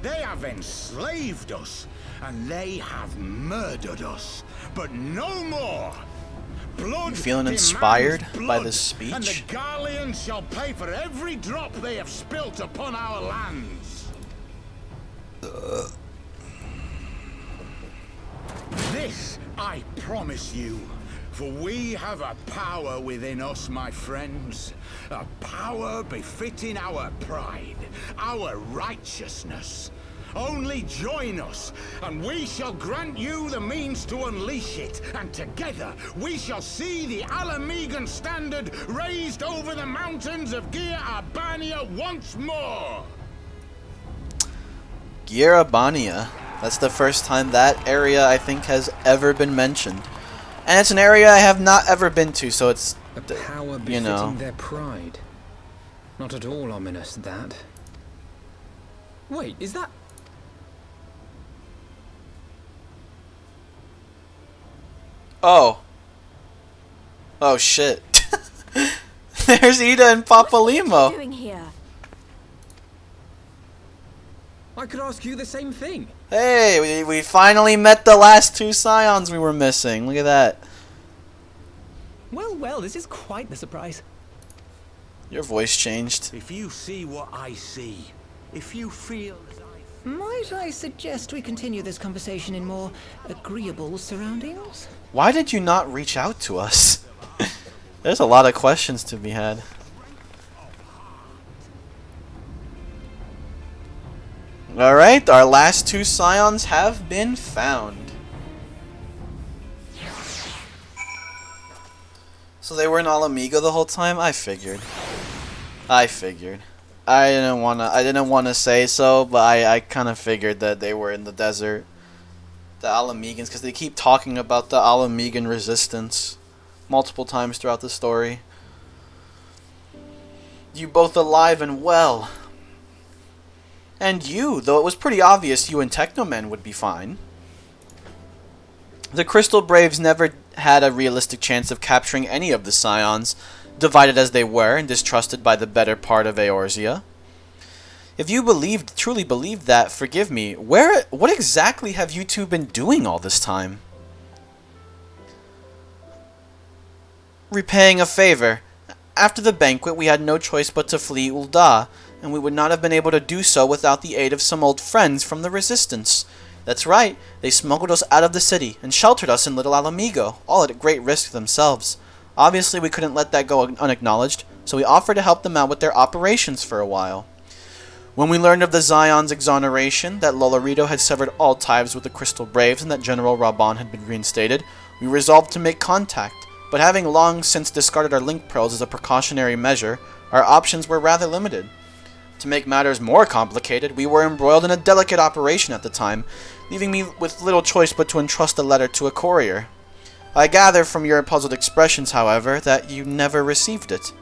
Speaker 13: They have enslaved us. And they have murdered us. But no more. Blood.
Speaker 1: You feeling inspired
Speaker 13: blood,
Speaker 1: by this speech?
Speaker 13: And the Garleans shall pay for every drop they have spilt upon our lands. This I promise you, for we have a power within us, my friends. A power befitting our pride, our righteousness. Only join us, and we shall grant you the means to unleash it, and together we shall see the Alamigan standard raised over the mountains of Gia Albania once more.
Speaker 1: Gia Albania. That's the first time that area, I think, has ever been mentioned. And it's an area I have not ever been to, so it's,
Speaker 4: a power befitting
Speaker 1: you know.
Speaker 4: their pride. Not at all ominous, that. Wait, is that...
Speaker 1: Oh. Oh shit. There's Ida and Papa Limo.
Speaker 11: What are you doing here?
Speaker 4: I could ask you the same thing.
Speaker 1: Hey, we finally met the last two scions we were missing. Look at that.
Speaker 3: Well, well, this is quite the surprise.
Speaker 1: Your voice changed.
Speaker 13: If you see what I see, if you feel as I feel...
Speaker 3: Might I suggest we continue this conversation in more agreeable surroundings?
Speaker 1: Why did you not reach out to us? There's a lot of questions to be had. Alright, our last two scions have been found. So they were in Alamigo the whole time? I figured. I didn't wanna say so, but I kinda figured that they were in the desert. The Alamegans, because they keep talking about the Alamegan resistance multiple times throughout the story. You both alive and well. And you, though it was pretty obvious you and Technomen would be fine. The Crystal Braves never had a realistic chance of capturing any of the Scions, divided as they were and distrusted by the better part of Eorzea. If you truly believed that, forgive me, what exactly have you two been doing all this time? Repaying a favor. After the banquet, we had no choice but to flee Ul'dah, and we would not have been able to do so without the aid of some old friends from the Resistance. That's right, they smuggled us out of the city and sheltered us in Little Alamigo, all at great risk themselves. Obviously, we couldn't let that go unacknowledged, so we offered to help them out with their operations for a while. When we learned of the Zion's exoneration, that Lolorito had severed all ties with the Crystal Braves, and that General Raban had been reinstated, we resolved to make contact. But having long since discarded our link pearls as a precautionary measure, our options were rather limited. To make matters more complicated, we were embroiled in a delicate operation at the time, leaving me with little choice but to entrust the letter to a courier. I gather from your puzzled expressions, however, that you never received it.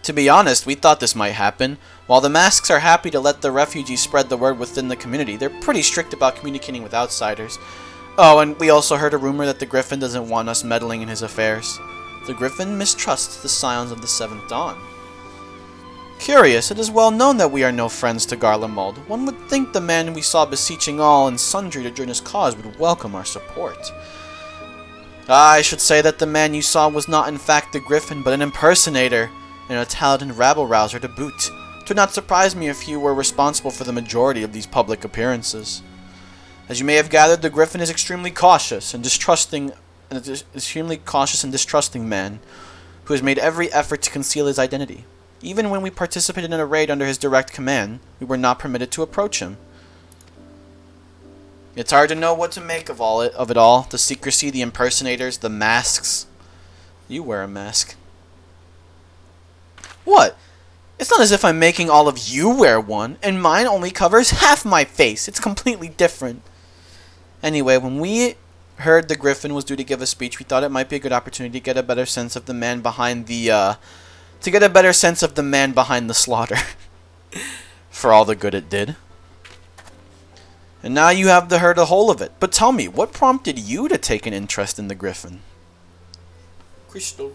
Speaker 1: To be honest, we thought this might happen. While the masks are happy to let the refugees spread the word within the community, they're pretty strict about communicating with outsiders. Oh, and we also heard a rumor that the Griffin doesn't want us meddling in his affairs. The Griffin mistrusts the Scions of the Seventh Dawn. Curious, it is well known that we are no friends to Garlemald. One would think the man we saw beseeching all and sundry to join his cause would welcome our support. I should say that the man you saw was not in fact the Griffin, but an impersonator, and a talented rabble-rouser to boot. It would not surprise me if you were responsible for the majority of these public appearances. As you may have gathered, the Griffin is extremely cautious and distrusting man who has made every effort to conceal his identity. Even when we participated in a raid under his direct command, we were not permitted to approach him. It's hard to know what to make of it all. The secrecy, the impersonators, the masks. You wear a mask. What? It's not as if I'm making all of you wear one, and mine only covers half my face. It's completely different. Anyway, when we heard the Griffin was due to give a speech, we thought it might be a good opportunity to get a better sense of the man behind the, slaughter. For all the good it did. And now you have heard the whole of it. But tell me, what prompted you to take an interest in the Griffin? Crystal.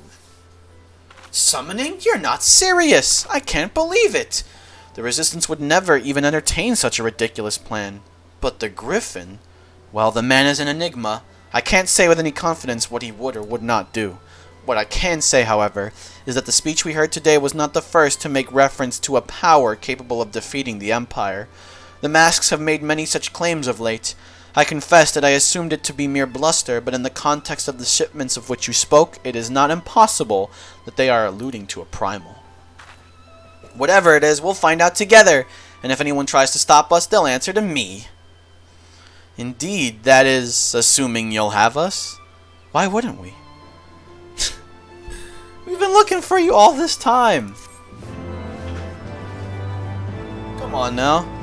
Speaker 1: Summoning? You're not serious! I can't believe it! The Resistance would never even entertain such a ridiculous plan. But the Griffin? Well, the man is an enigma. I can't say with any confidence what he would or would not do. What I can say, however, is that the speech we heard today was not the first to make reference to a power capable of defeating the Empire. The masks have made many such claims of late. I confess that I assumed it to be mere bluster, but in the context of the shipments of which you spoke, it is not impossible that they are alluding to a primal. Whatever it is, we'll find out together, and if anyone tries to stop us, they'll answer to me. Indeed, that is, assuming you'll have us. Why wouldn't we? We've been looking for you all this time. Come on now.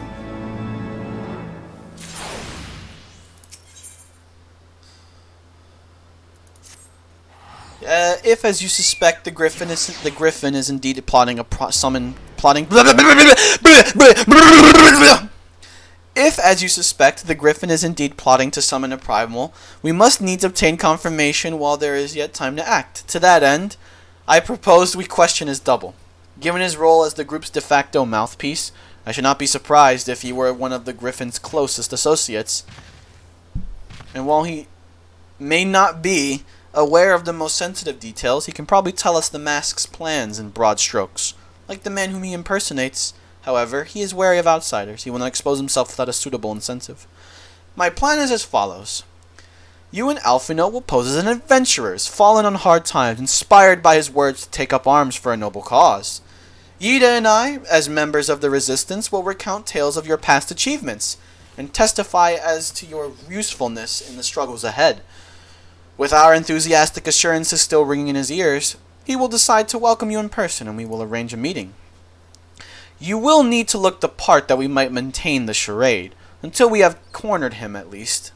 Speaker 1: If, as you suspect, the Griffin is indeed plotting a summon plotting... If, as you suspect, the Griffin is indeed plotting to summon a primal, we must needs obtain confirmation while there is yet time to act. To that end, I propose we question his double. Given his role as the group's de facto mouthpiece, I should not be surprised if he were one of the Griffin's closest associates. And while he may not be aware of the most sensitive details, he can probably tell us the mask's plans in broad strokes. Like the man whom he impersonates, however, he is wary of outsiders. He will not expose himself without a suitable incentive. My plan is as follows. You and Alphino will pose as adventurers, fallen on hard times, inspired by his words to take up arms for a noble cause. Yida and I, as members of the Resistance, will recount tales of your past achievements, and testify as to your usefulness in the struggles ahead. With our enthusiastic assurances still ringing in his ears, he will decide to welcome you in person, and we will arrange a meeting. You will need to look the part that we might maintain the charade, until we have cornered him at least.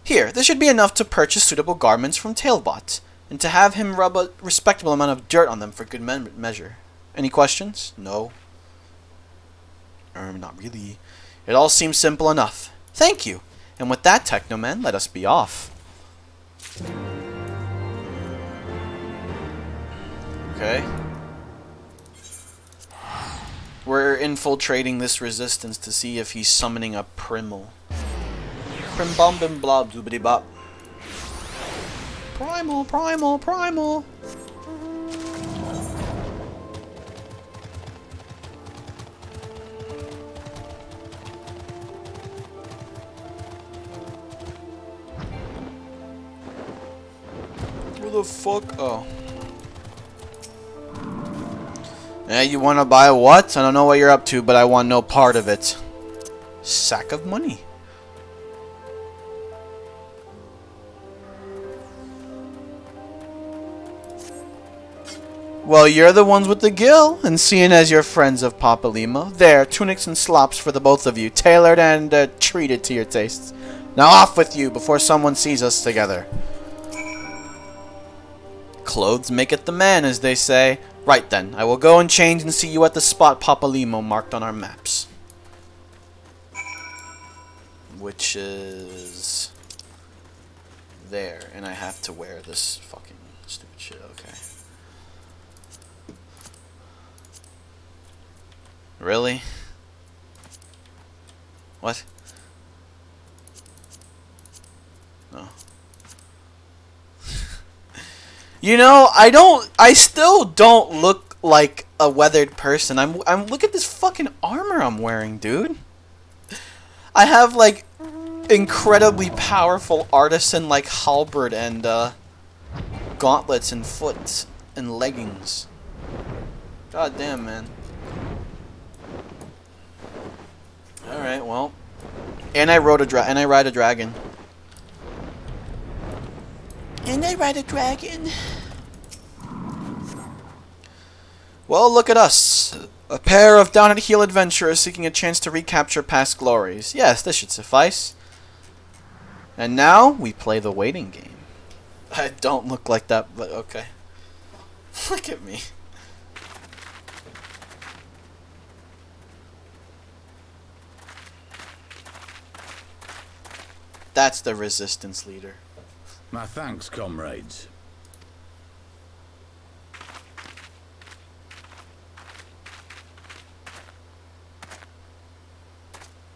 Speaker 1: Here, this should be enough to purchase suitable garments from Tailbot, and to have him rub a respectable amount of dirt on them for good measure. Any questions? No? Not really. It all seems simple enough. Thank you. And with that, Technoman, let us be off. Okay. We're infiltrating this resistance to see if he's summoning a primal. Prim bum bim blob doobity bop. Primal, primal, primal. Who the fuck? Oh. Yeah, you wanna buy what? I don't know what you're up to, but I want no part of it. Sack of money. Well, you're the ones with the gill, and seeing as you're friends of Papa Lima, there, tunics and slops for the both of you, tailored and treated to your tastes. Now off with you before someone sees us together. Clothes maketh the man, as they say. Right then, I will go and change and see you at the spot Papa Limo marked on our maps. Which is... there, and I have to wear this fucking stupid shit, okay. Really? What? No. You know, I still don't look like a weathered person. Look at this fucking armor I'm wearing, dude. I have like incredibly powerful artisan like halberd and gauntlets and foot and leggings. God damn, man. All right, well, and I ride a dragon. And I ride a dragon. Well, look at us. A pair of down-at-heel adventurers seeking a chance to recapture past glories. Yes, this should suffice. And now, we play the waiting game. I don't look like that, but okay. Look at me. That's the resistance leader.
Speaker 13: My thanks, comrades.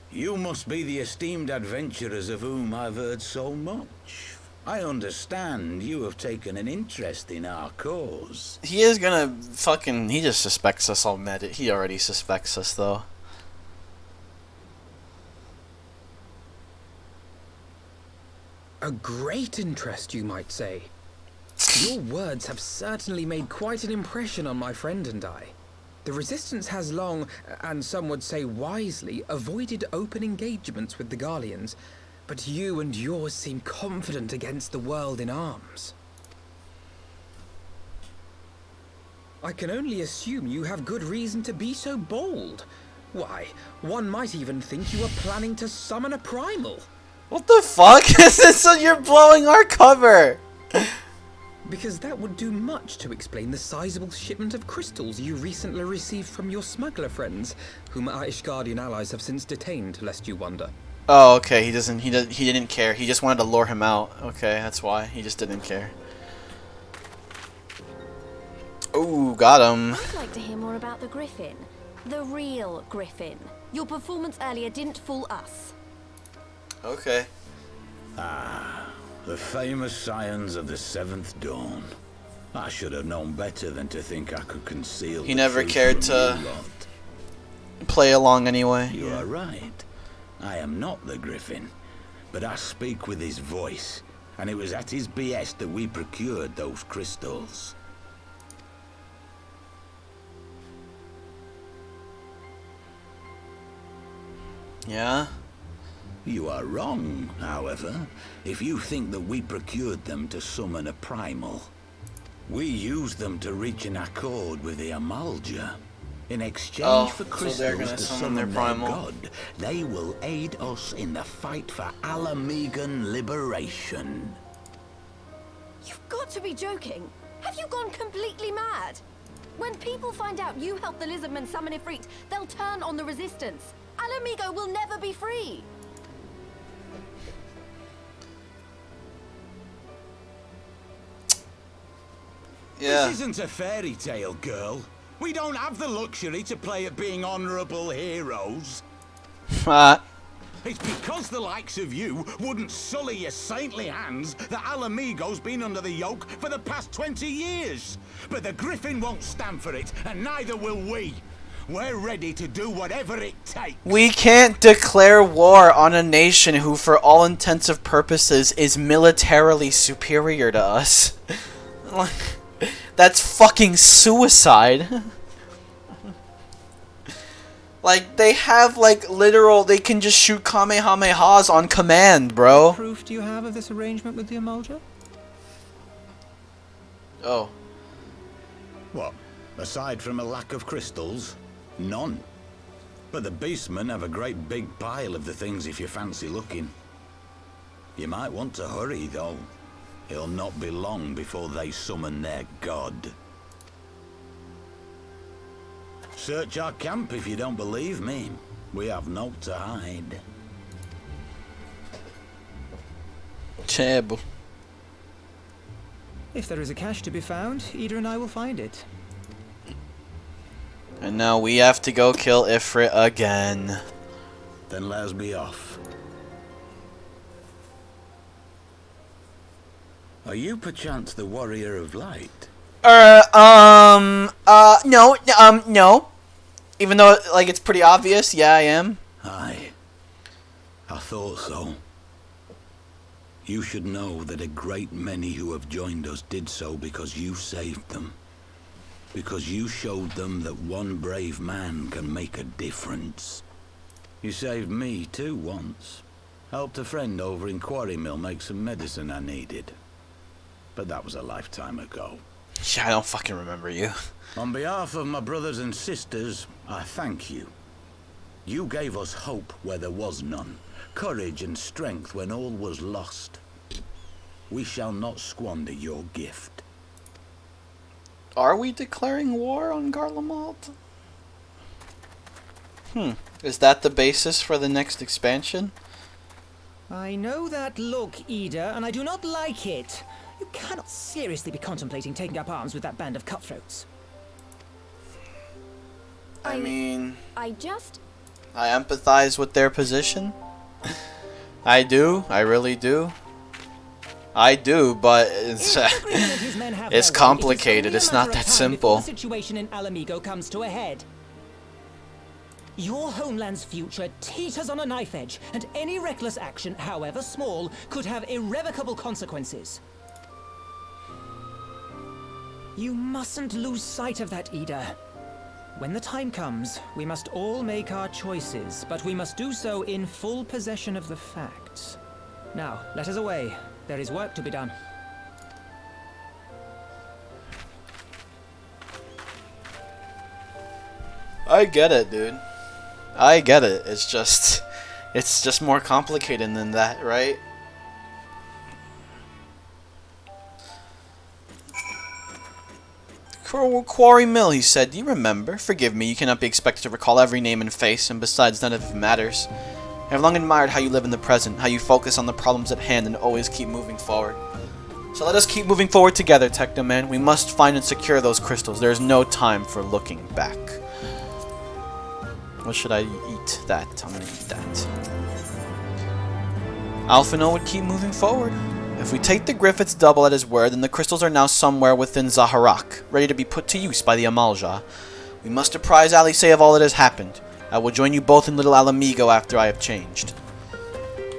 Speaker 13: You must be the esteemed adventurers of whom I've heard so much. I understand you have taken an interest in our cause.
Speaker 1: He is gonna fucking... he just suspects us already. He already suspects us, though.
Speaker 4: A great interest, you might say. Your words have certainly made quite an impression on my friend and I. The Resistance has long, and some would say wisely, avoided open engagements with the Garleans, but you and yours seem confident against the world in arms. I can only assume you have good reason to be so bold. Why, one might even think you are planning to summon a primal.
Speaker 1: What the fuck? Is this? You're blowing our cover.
Speaker 4: Because that would do much to explain the sizable shipment of crystals you recently received from your smuggler friends, whom our Ishgardian allies have since detained, lest you wonder.
Speaker 1: Oh, okay. He didn't care. He just wanted to lure him out. Okay, that's why. He just didn't care. Ooh, got him.
Speaker 7: I'd like to hear more about the Griffin. The real Griffin. Your performance earlier didn't fool us.
Speaker 1: Okay.
Speaker 13: Ah, the famous scions of the Seventh Dawn. I should have known better than to think I could conceal.
Speaker 1: He never cared to play along anyway.
Speaker 13: You are right. I am not the Griffin, but I speak with his voice, and it was at his behest that we procured those crystals.
Speaker 1: Yeah?
Speaker 13: You are wrong, however, if you think that we procured them to summon a primal. We used them to reach an accord with the Amalja. In exchange for crystals
Speaker 1: so they're gonna
Speaker 13: to
Speaker 1: summon their
Speaker 13: their
Speaker 1: primal.
Speaker 13: god, they will aid us in the fight for Alamegan liberation.
Speaker 7: You've got to be joking. Have you gone completely mad? When people find out you helped the Lizardmen summon Ifrit, they'll turn on the resistance. Alamigo will never be free.
Speaker 1: Yeah.
Speaker 13: This isn't a fairy tale, girl. We don't have the luxury to play at being honorable heroes. It's because the likes of you wouldn't sully your saintly hands that Alamigo's been under the yoke for the past 20 years. But the Griffin won't stand for it, and neither will we. We're ready to do whatever it takes.
Speaker 1: We can't declare war on a nation who, for all intents and purposes, is militarily superior to us. That's fucking suicide. Like, they have, like, literal, they can just shoot Kamehamehas on command, bro.
Speaker 3: What proof do you have of this arrangement with the Amalja?
Speaker 1: Oh.
Speaker 13: What? Aside from a lack of crystals? None. But the beastmen have a great big pile of the things if you fancy looking. You might want to hurry, though. It'll not be long before they summon their god. Search our camp if you don't believe me. We have naught to hide.
Speaker 1: Cheb.
Speaker 3: If there is a cache to be found, Ida and I will find it.
Speaker 1: And now we have to go kill Ifrit again.
Speaker 13: Then let us be off. Are you perchance the Warrior of Light?
Speaker 1: No. Even though, like, it's pretty obvious, yeah, I am.
Speaker 13: Aye. I thought so. You should know that a great many who have joined us did so because you saved them. Because you showed them that one brave man can make a difference. You saved me too once. Helped a friend over in Quarry Mill make some medicine I needed. But that was a lifetime ago.
Speaker 1: Yeah, I don't fucking remember you.
Speaker 13: On behalf of my brothers and sisters, I thank you. You gave us hope where there was none, courage and strength when all was lost. We shall not squander your gift.
Speaker 1: Are we declaring war on Garlemald? Is that the basis for the next expansion?
Speaker 3: I know that look, Ida, and I do not like it. You cannot seriously be contemplating taking up arms with that band of cutthroats.
Speaker 1: I mean...
Speaker 7: I
Speaker 1: empathize with their position. I do. I really do. I do, but it's complicated. It's not that simple.
Speaker 3: The situation in Alamigo comes to a head. Your homeland's future teeters on a knife edge, and any reckless action, however small, could have irrevocable consequences. You mustn't lose sight of that, Ida. When the time comes, we must all make our choices, but we must do so in full possession of the facts. Now, let us away. There is work to be done.
Speaker 1: I get it, dude. I get it. It's just more complicated than that, right? Quarry Mill, he said. Do you remember? Forgive me, you cannot be expected to recall every name and face, and besides, none of it matters. I have long admired how you live in the present, how you focus on the problems at hand and always keep moving forward. So let us keep moving forward together, Technoman. We must find and secure those crystals. There is no time for looking back. What should I eat? That. I'm gonna eat that. Alphino would keep moving forward. If we take the Griffith's double at his word, then the crystals are now somewhere within Zaharak, ready to be put to use by the Amalja. We must apprise Alice of all that has happened. I will join you both in Little Alamigo after I have changed.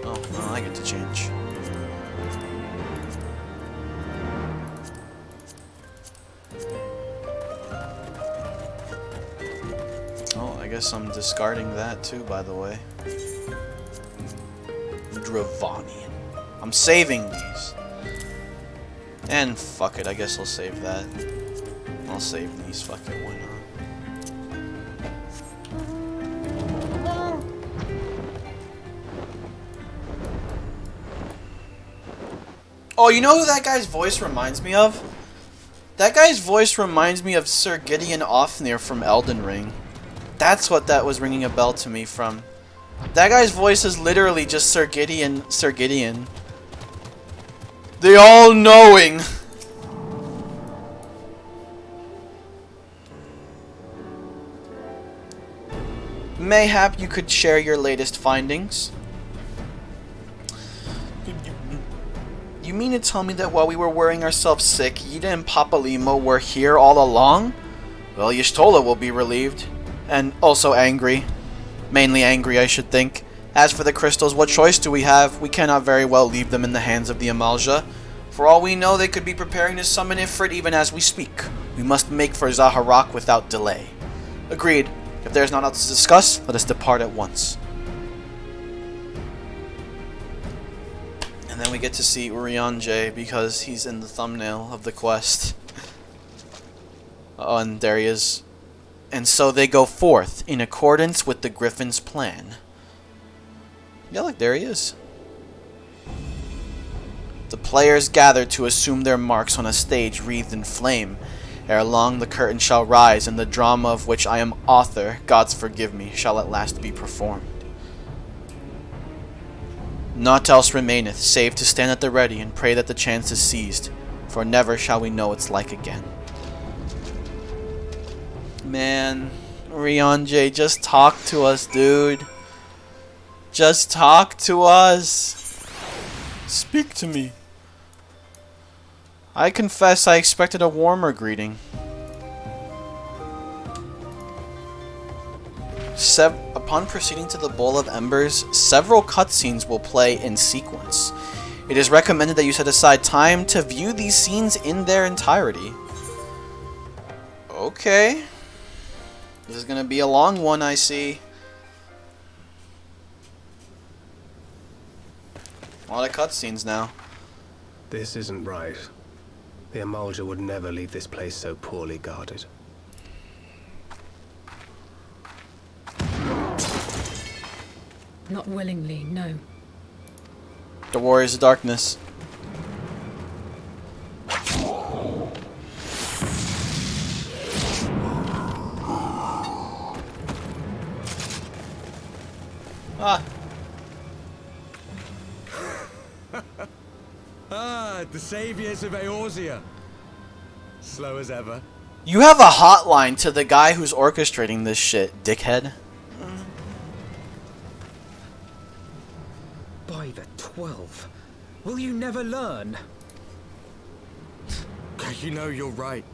Speaker 1: Oh, no, I get to change. Oh, I guess I'm discarding that too, by the way. Dravanian. I'm saving these. And fuck it, I guess I'll save that. I'll save these, fuck it, why not? Oh, you know who that guy's voice reminds me of? That guy's voice reminds me of Sir Gideon Ofnir from Elden Ring. That's what that was ringing a bell to me from. That guy's voice is literally just Sir Gideon. The all-knowing. Mayhap you could share your latest findings. You mean to tell me that while we were worrying ourselves sick, Yida and Papalimo were here all along? Well, Y'shtola will be relieved. And also angry. Mainly angry, I should think. As for the crystals, what choice do we have? We cannot very well leave them in the hands of the Amalja. For all we know, they could be preparing to summon Ifrit even as we speak. We must make for Zaharak without delay. Agreed. If there is not else to discuss, let us depart at once. And then we get to see Urianger because he's in the thumbnail of the quest. Oh, and there he is. And so they go forth in accordance with the Griffin's plan. Yeah, look, there he is. The players gather to assume their marks on a stage wreathed in flame. Ere long the curtain shall rise, and the drama of which I am author, Gods forgive me, shall at last be performed. Naught else remaineth, save to stand at the ready and pray that the chance is seized, for never shall we know its like again. Man, Urianger, just talk to us, dude. Just talk to us. Speak to me. I confess I expected a warmer greeting. Upon proceeding to the Bowl of Embers, several cutscenes will play in sequence. It is recommended that you set aside time to view these scenes in their entirety. Okay. This is gonna be a long one, I see. A lot of cutscenes now.
Speaker 5: This isn't right. The Amalja would never leave this place so poorly guarded.
Speaker 10: Not willingly, no.
Speaker 1: The Warriors of Darkness.
Speaker 14: The saviors of Eorzea. Slow as ever.
Speaker 1: You have a hotline to the guy who's orchestrating this shit, dickhead.
Speaker 4: By the 12. Will you never learn?
Speaker 14: You know, you're right.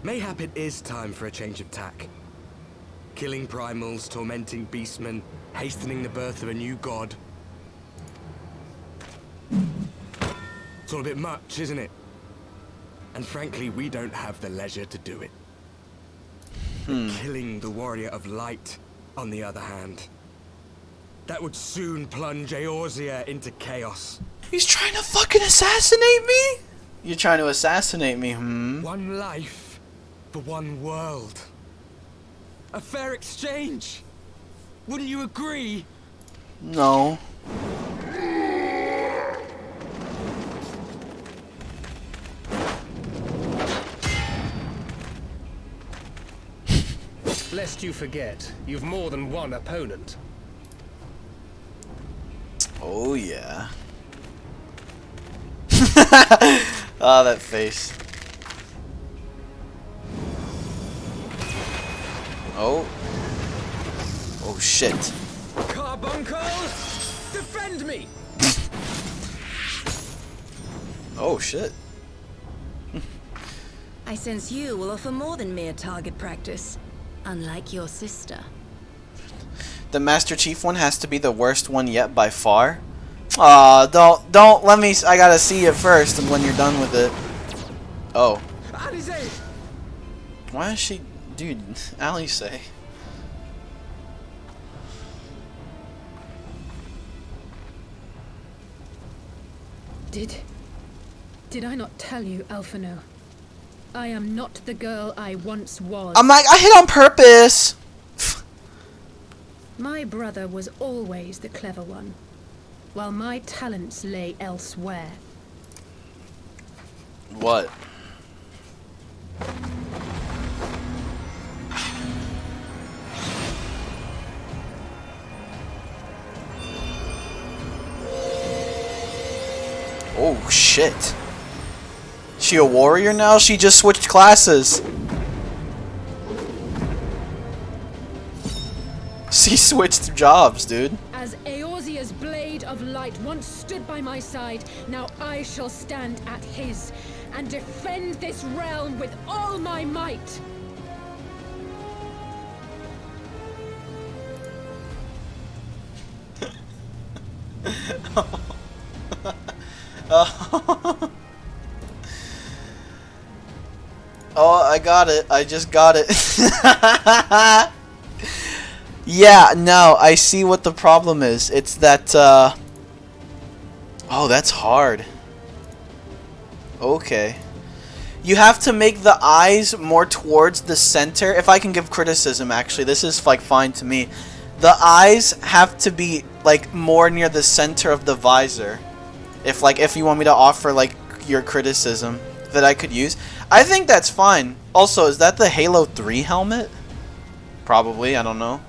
Speaker 14: Mayhap it is time for a change of tack. Killing primals, tormenting beastmen, hastening the birth of a new god. It's all a bit much, isn't it? And frankly, we don't have the leisure to do it. Killing the Warrior of Light, on the other hand, that would soon plunge Eorzea into chaos.
Speaker 1: He's trying to fucking assassinate me? You're trying to assassinate me,
Speaker 14: One life for one world. A fair exchange. Wouldn't you agree?
Speaker 1: No.
Speaker 5: lest you forget, you've more than one opponent.
Speaker 1: Oh yeah. Ah, that face. Oh. Oh shit.
Speaker 4: Carbuncle, defend me!
Speaker 1: Oh shit.
Speaker 9: I sense you will offer more than mere target practice, unlike your sister.
Speaker 1: The Master Chief one has to be the worst one yet by far. Aw, don't let me. I gotta see it first when you're done with it. Oh.
Speaker 4: Alize!
Speaker 1: Why is she, dude? Alize.
Speaker 10: Did I not tell you, Alphino? I am not the girl I once was.
Speaker 1: I'm like, I hit on purpose.
Speaker 10: My brother was always the clever one, while my talents lay elsewhere.
Speaker 1: What? Oh shit. She a warrior now? She just switched classes. She switched jobs, dude.
Speaker 10: As Eorzea's blade of light once stood by my side, now I shall stand at his and defend this realm with all my might.
Speaker 1: Oh, I got it. I just got it. Yeah, no, I see what the problem is. It's that, oh, that's hard. Okay. You have to make the eyes more towards the center. If I can give criticism, actually, this is, like, fine to me. The eyes have to be, like, more near the center of the visor. If you want me to offer, like, your criticism that I could use. I think that's fine. Also, is that the Halo 3 helmet? Probably, I don't know.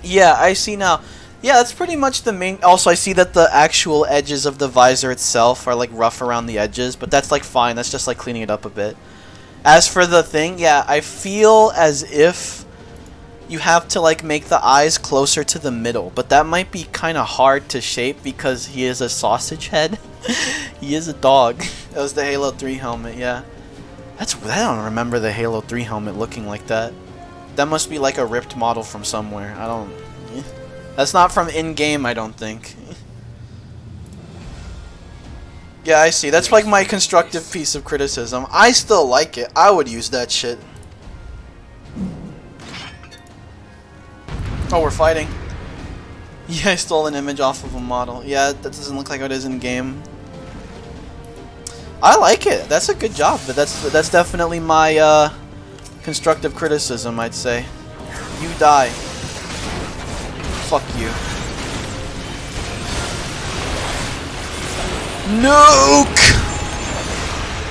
Speaker 1: Yeah, I see now. Yeah, that's pretty much the main... Also, I see that the actual edges of the visor itself are, like, rough around the edges. But that's, like, fine. That's just, like, cleaning it up a bit. As for the thing, yeah, I feel as if you have to, like, make the eyes closer to the middle. But that might be kind of hard to shape because he is a sausage head. He is a dog. That was the Halo 3 helmet, yeah. I don't remember the Halo 3 helmet looking like that. That must be like a ripped model from somewhere. I don't... That's not from in-game, I don't think. Yeah, I see. That's like my constructive piece of criticism. I still like it. I would use that shit. Oh, we're fighting. Yeah, I stole an image off of a model. Yeah, that doesn't look like it is in-game. I like it. That's a good job, but that's definitely my constructive criticism, I'd say. You die. Fuck you. Nuke!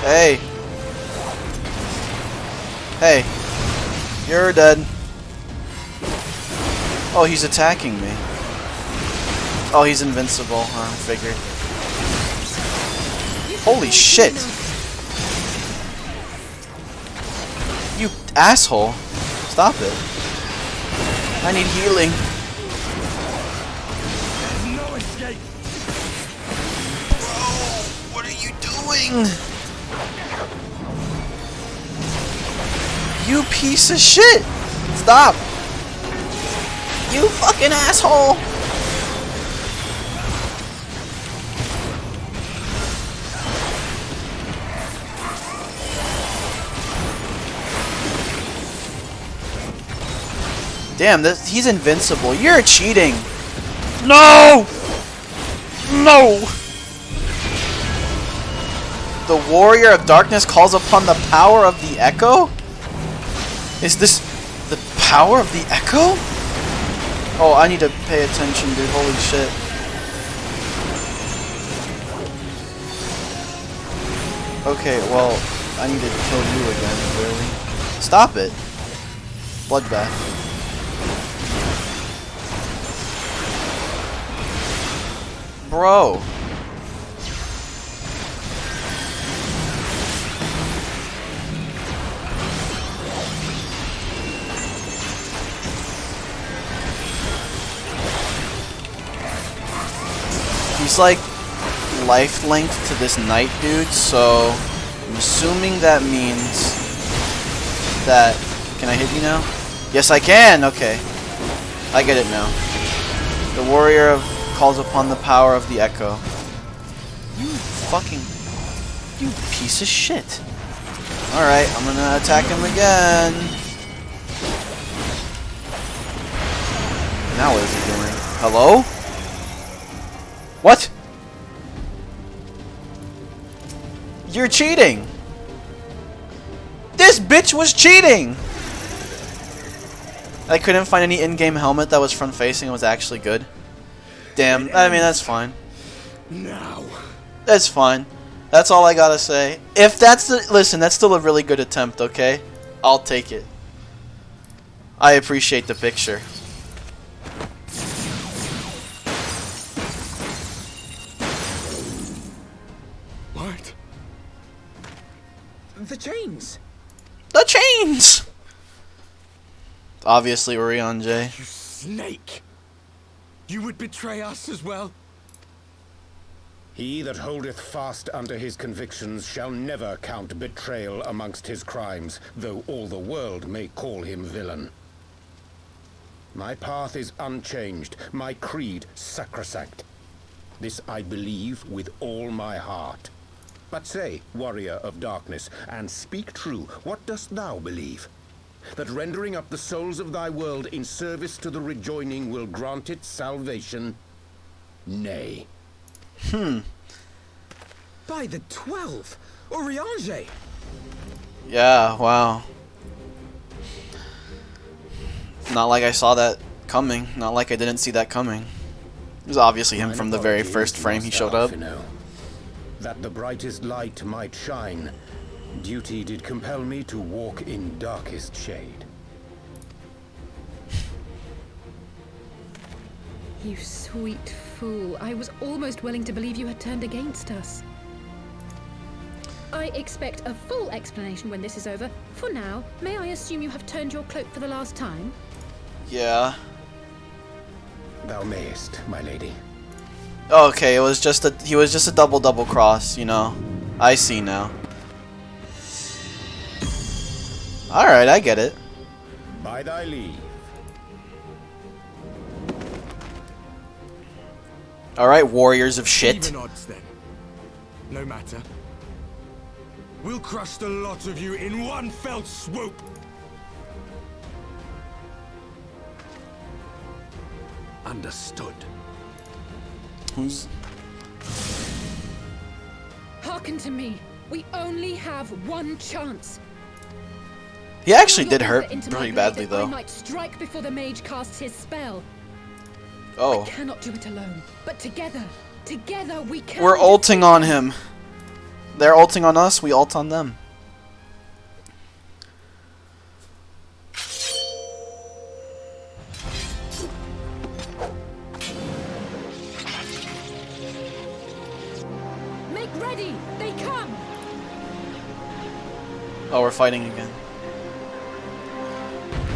Speaker 1: Hey. Hey. You're dead. Oh, he's attacking me. Oh, he's invincible. I figured. Holy shit! You asshole! Stop it. I need healing.
Speaker 4: There's no escape.
Speaker 1: Bro, what are you doing? You piece of shit! Stop! You fucking asshole! Damn, he's invincible. You're cheating. No! No! The Warrior of Darkness calls upon the power of the Echo? Is this the power of the Echo? Oh, I need to pay attention, dude. Holy shit. Okay, well, I need to kill you again, really. Stop it. Bloodbath. Bro. He's like life linked to this knight dude, so I'm assuming that means that... Can I hit you now? Yes, I can! Okay. I get it now. The warrior calls upon the power of the echo. You fucking... You piece of shit. Alright, I'm gonna attack him again. Now what is he doing? Hello? What? You're cheating! This bitch was cheating! I couldn't find any in-game helmet that was front-facing and was actually good. Damn, I mean, that's fine.
Speaker 14: Now.
Speaker 1: That's fine. That's all I gotta say. If that's the... Listen, that's still a really good attempt, okay? I'll take it. I appreciate the picture.
Speaker 14: What?
Speaker 4: The chains!
Speaker 1: The chains! Obviously, Urianger.
Speaker 14: You snake! You would betray us as well?
Speaker 12: He that holdeth fast unto his convictions shall never count betrayal amongst his crimes, though all the world may call him villain. My path is unchanged, my creed sacrosanct. This I believe with all my heart. But say, warrior of darkness, and speak true, what dost thou believe? That rendering up the souls of thy world in service to the rejoining will grant it salvation? Nay.
Speaker 4: By the 12! Urianger!
Speaker 1: Yeah, wow. Not like I saw that coming. Not like I didn't see that coming. It was obviously him from the very first frame he showed up.
Speaker 12: That the brightest light might shine, duty did compel me to walk in darkest shade.
Speaker 10: You sweet fool. I was almost willing to believe you had turned against us. I expect a full explanation when this is over. For now, may I assume you have turned your cloak for the last time?
Speaker 1: Yeah.
Speaker 12: Thou mayest, my lady.
Speaker 1: Okay, it was just a he was just a double cross, you know. I see now. Alright, I get it.
Speaker 12: By thy leave.
Speaker 1: Alright, warriors of shit.
Speaker 14: Even odds then. No matter. We'll crush the lot of you in one fell swoop. Understood.
Speaker 1: Who's...
Speaker 10: Hearken to me. We only have one chance.
Speaker 1: He actually did hurt pretty badly, though.
Speaker 10: I might strike before the mage casts his spell.
Speaker 1: Oh.
Speaker 10: I cannot do it alone, but together we can.
Speaker 1: We're ulting on him. They're ulting on us, we ult on them.
Speaker 10: Make ready! They come!
Speaker 1: Oh, we're fighting again.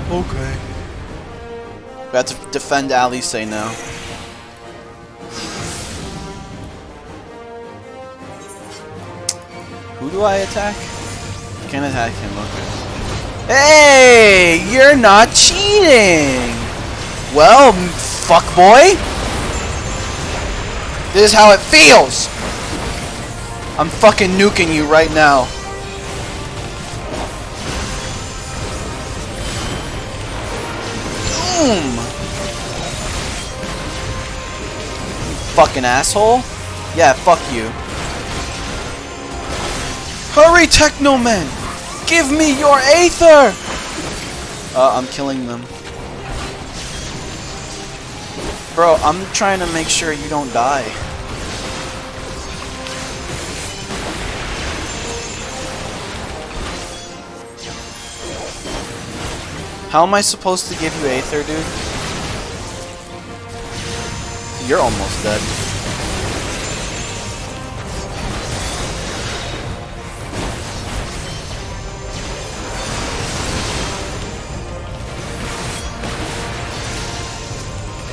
Speaker 1: Okay. We have to defend Alice now. Who do I attack? Can't attack him, okay. Hey! You're not cheating! Well, fuckboy! This is how it feels! I'm fucking nuking you right now. Boom! Fucking asshole? Yeah, fuck you. Hurry, Technomen! Give me your Aether! I'm killing them. Bro, I'm trying to make sure you don't die. How am I supposed to give you Aether, dude? You're almost dead.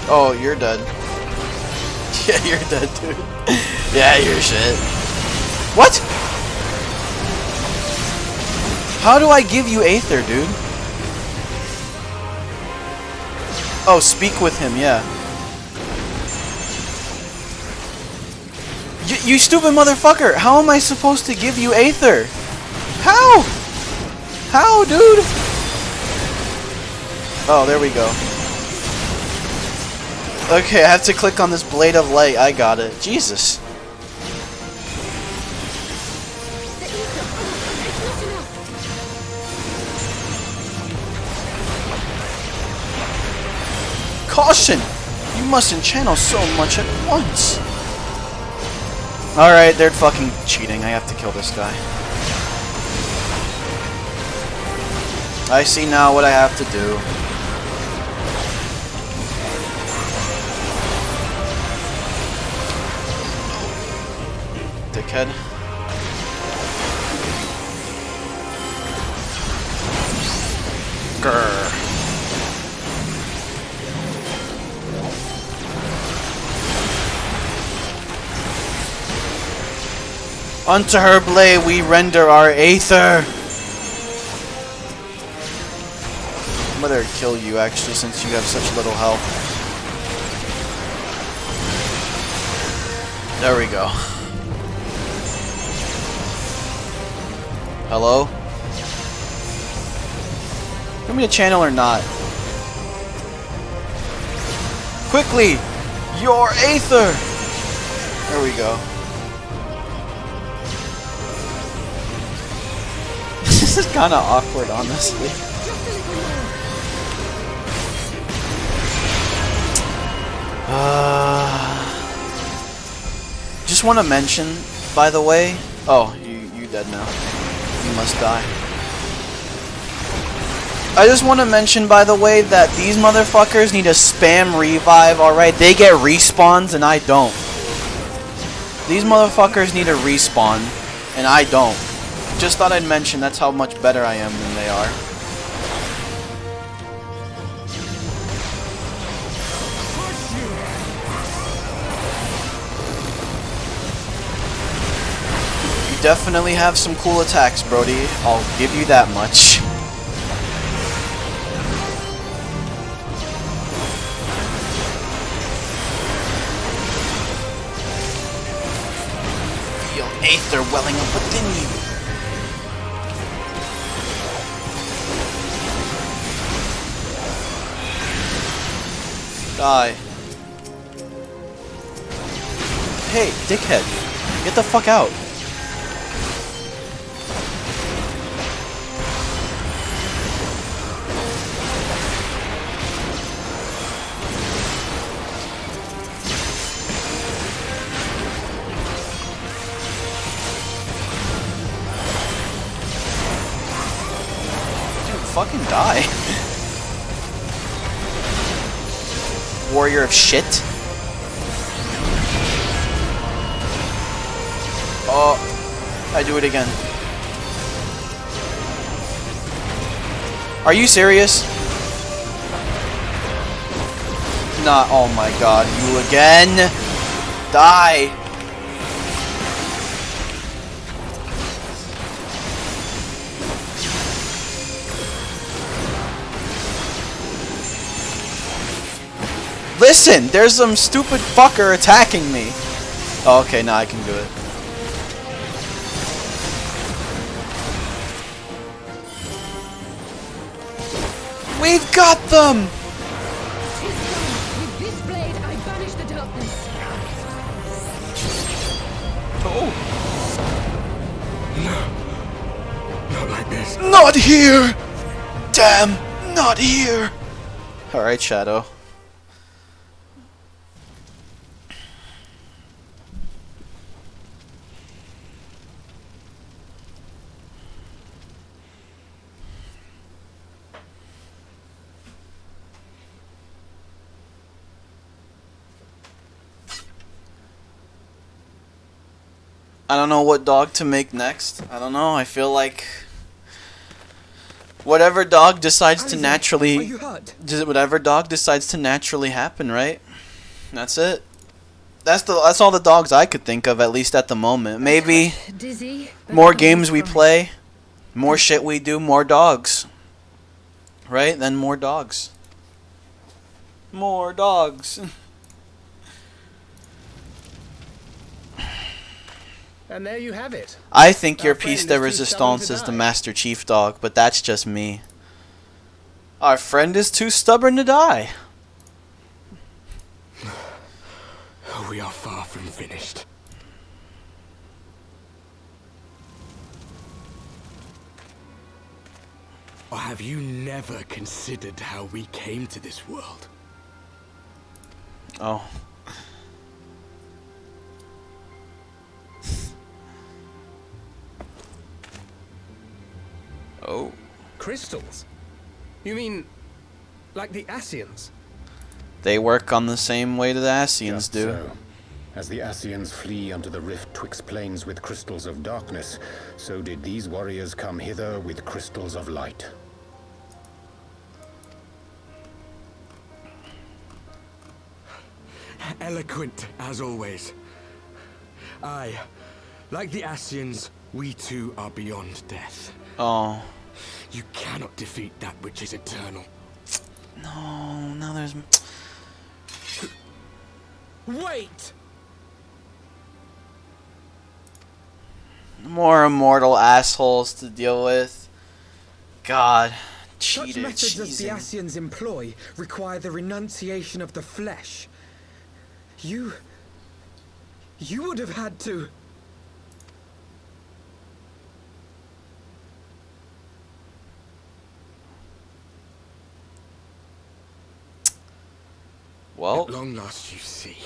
Speaker 1: Oh, you're dead. Yeah, you're dead, dude. Yeah, you're shit. What? How do I give you Aether, dude? Oh, speak with him, yeah. You stupid motherfucker! How am I supposed to give you Aether? How? How, dude? Oh, there we go. Okay, I have to click on this blade of light. I got it. Jesus. Caution! You mustn't channel so much at once. Alright, they're fucking cheating. I have to kill this guy. I see now what I have to do. Dickhead. Grr. Unto her blade we render our Aether. I'm gonna kill you actually since you have such little health. There we go. Hello? Want me to channel or not? Quickly! Your Aether! There we go. This is kinda awkward, honestly. Just want to mention, by the way... Oh, you dead now. You must die. I just want to mention, by the way, that these motherfuckers need to spam revive, alright? They get respawns and I don't. These motherfuckers need to respawn and I don't. Just thought I'd mention that's how much better I am than they are. You definitely have some cool attacks, Brody. I'll give you that much. Feel Aether welling up within you. Die. Hey, dickhead. Get the fuck out. Dude, fucking die. Warrior of shit. Oh, I do it again. Are you serious? Not, oh my god, you again? Die. Listen, there's some stupid fucker attacking me. Oh, okay, now I can do it. We've got them!
Speaker 6: With this blade, I banish the darkness.
Speaker 1: Oh.
Speaker 14: No. Not like this.
Speaker 1: Not here! Damn, not here! Alright, Shadow. I don't know what dog to make next. I don't know. I feel like whatever dog decides to naturally,
Speaker 4: are you hurt?
Speaker 1: whatever dog decides to naturally happen, right? That's it. That's all the dogs I could think of, at least at the moment. Maybe
Speaker 10: Dizzy,
Speaker 1: more games we play, more shit we do, more dogs. Right? Then more dogs. More dogs.
Speaker 5: And there you have it.
Speaker 1: I think your
Speaker 5: Our friend
Speaker 1: piece
Speaker 5: is
Speaker 1: de
Speaker 5: too stubborn
Speaker 1: resistance
Speaker 5: to
Speaker 1: is the
Speaker 5: die.
Speaker 1: Master Chief dog, but that's just me. Our friend is too stubborn to die.
Speaker 14: We are far from finished. Or have you never considered how we came to this world?
Speaker 1: Oh. Oh.
Speaker 5: Crystals? You mean, like the Ascians?
Speaker 1: They work on the same way the Ascians
Speaker 12: Just
Speaker 1: do.
Speaker 12: so. As the Ascians flee unto the rift twixt planes with crystals of darkness, so did these warriors come hither with crystals of light.
Speaker 14: Eloquent, as always. Aye, like the Ascians, we too are beyond death.
Speaker 1: Oh.
Speaker 14: You cannot defeat that which is eternal.
Speaker 1: No, now there's...
Speaker 14: Wait!
Speaker 1: More immortal assholes to deal with. God.
Speaker 4: Such
Speaker 1: Cheated,
Speaker 4: methods as the
Speaker 1: cheesing.
Speaker 4: Ascians employ require the renunciation of the flesh. You would have had to...
Speaker 1: Well,
Speaker 14: At long last, you see.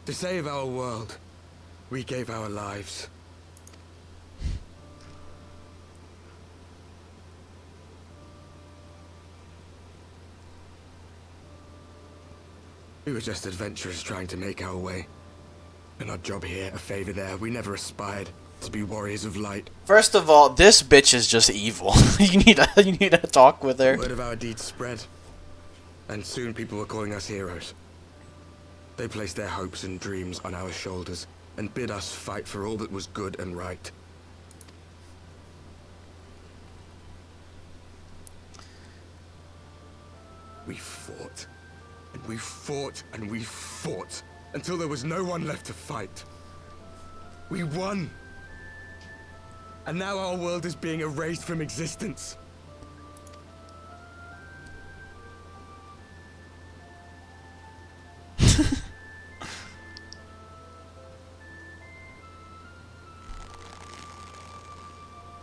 Speaker 14: To save our world, we gave our lives. We were just adventurers trying to make our way. An odd job here, a favor there. We never aspired to be warriors of light.
Speaker 1: first of all, this bitch is just evil. you need to talk with her.
Speaker 14: Word of our deeds spread, and soon people were calling us heroes. They placed their hopes and dreams on our shoulders and bid us fight for all that was good and right. We fought, and we fought, and we fought, until there was no one left to fight. We won! And now our world is being erased from existence.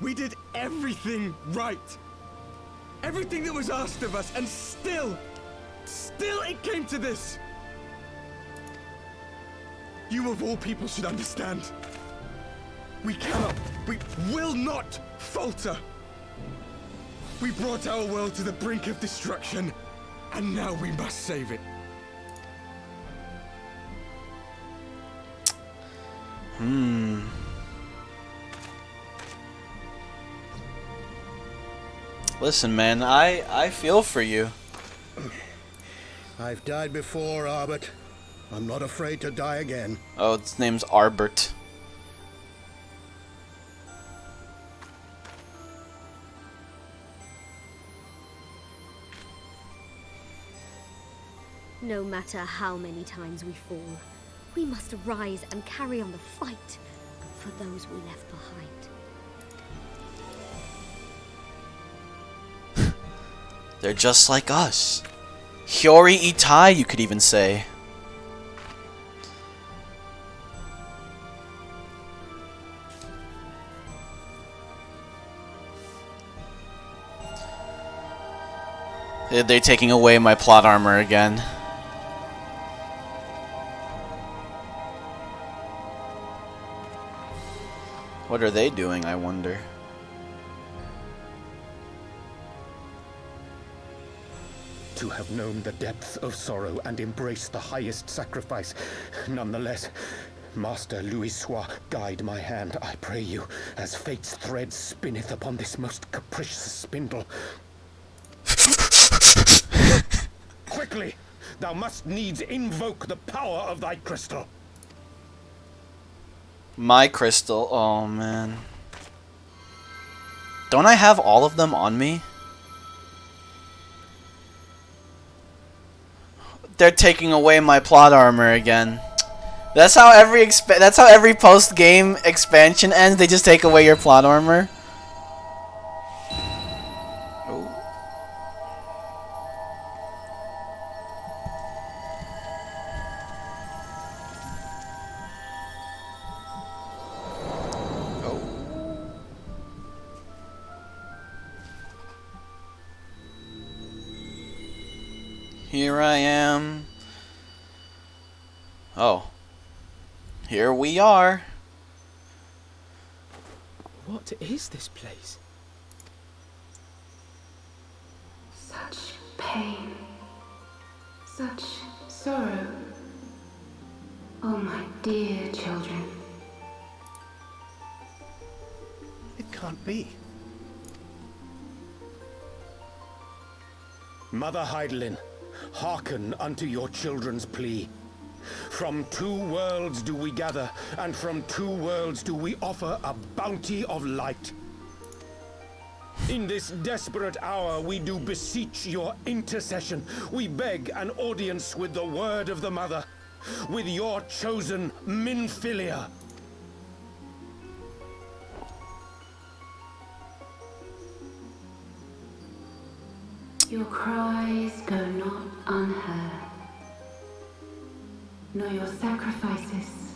Speaker 14: We did everything right. Everything that was asked of us, and still it came to this. You of all people should understand. We cannot, we will not falter. We brought our world to the brink of destruction, and now we must save it.
Speaker 1: Listen, man, I feel for you.
Speaker 8: I've died before, Arbut. I'm not afraid to die again.
Speaker 1: Oh, his name's Arbert.
Speaker 15: No matter how many times we fall, we must rise and carry on the fight for those we left behind.
Speaker 1: They're just like us. Hyori Itai, you could even say. They're taking away my plot armor again. What are they doing, I wonder?
Speaker 12: To have known the depths of sorrow and embraced the highest sacrifice, nonetheless, Master Louis-Sois, guide my hand, I pray you, as fate's thread spinneth upon this most capricious spindle. Quickly! Thou must needs invoke the power of thy crystal.
Speaker 1: My crystal? Oh, man. Don't I have all of them on me? They're taking away my plot armor again. That's how every post-game expansion ends. They just take away your plot armor. Here I am. Oh. Here we are.
Speaker 4: What is this place?
Speaker 10: Such pain. Such sorrow. Oh, my dear children.
Speaker 5: It can't be.
Speaker 12: Mother Heidelin, hearken unto your children's plea. From two worlds do we gather, and from two worlds do we offer a bounty of light. In this desperate hour we do beseech your intercession. We beg an audience with the word of the mother, with your chosen Minfilia.
Speaker 10: Your cries go not unheard, nor your sacrifices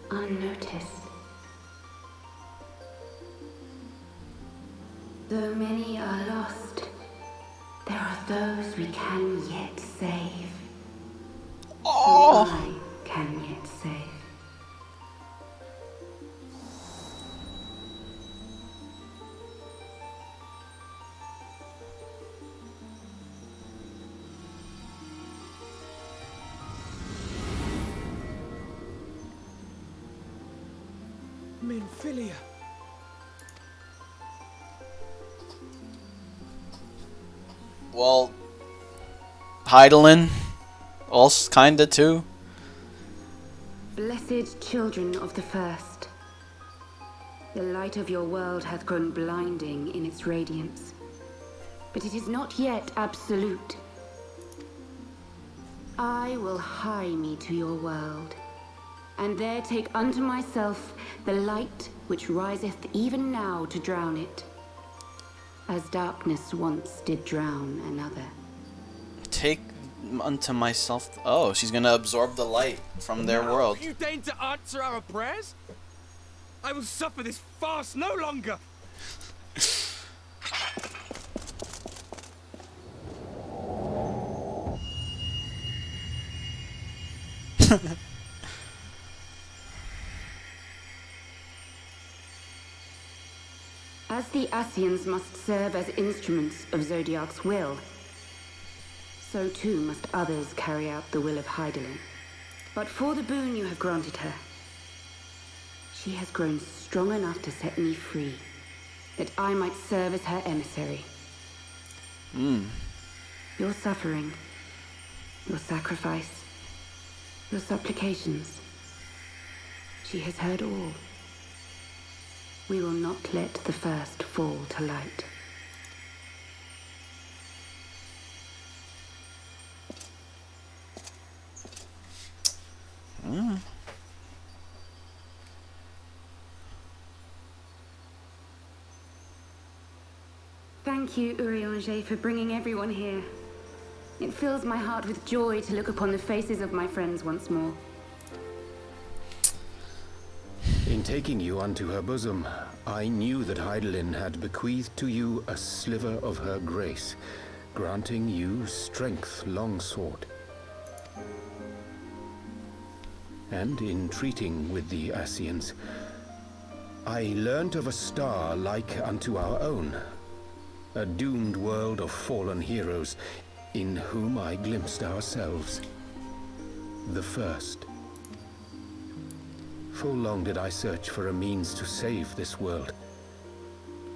Speaker 10: unnoticed. Though many are lost, there are those we can yet save.
Speaker 1: Oh.
Speaker 10: Who I can yet save.
Speaker 4: Minfilia.
Speaker 1: Well, Heidelin, also kinda too.
Speaker 10: Blessed children of the first, the light of your world hath grown blinding in its radiance, but it is not yet absolute. I will hie me to your world, and there take unto myself the light which riseth even now to drown it, as darkness once did drown another.
Speaker 1: Take unto myself. Oh, she's gonna absorb the light from their world.
Speaker 14: You deign to answer our prayers? I will suffer this farce no longer.
Speaker 10: As the Ascians must serve as instruments of Zodiark's will, so too must others carry out the will of Heidelin. But for the boon you have granted her, she has grown strong enough to set me free, that I might serve as her emissary. Your suffering, your sacrifice, your supplications, she has heard all. We will not let the first fall to light. Thank you, Urianger, for bringing everyone here. It fills my heart with joy to look upon the faces of my friends once more.
Speaker 12: In taking you unto her bosom, I knew that Heidelin had bequeathed to you a sliver of her grace, granting you strength long sought. And in treating with the Ascians, I learnt of a star like unto our own, a doomed world of fallen heroes, in whom I glimpsed ourselves. The first. Full long did I search for a means to save this world,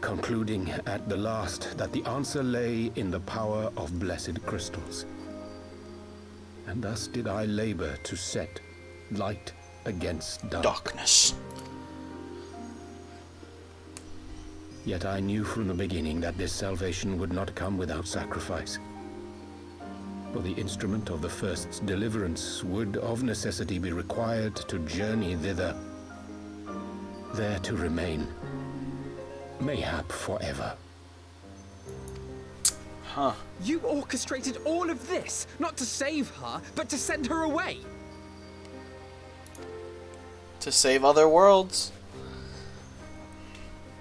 Speaker 12: concluding at the last that the answer lay in the power of blessed crystals. And thus did I labor to set light against
Speaker 1: darkness.
Speaker 12: Yet I knew from the beginning that this salvation would not come without sacrifice. For the instrument of the first's deliverance would of necessity be required to journey thither, there to remain, mayhap forever.
Speaker 1: Huh.
Speaker 16: You orchestrated all of this, not to save her, but to send her away.
Speaker 1: To save other worlds.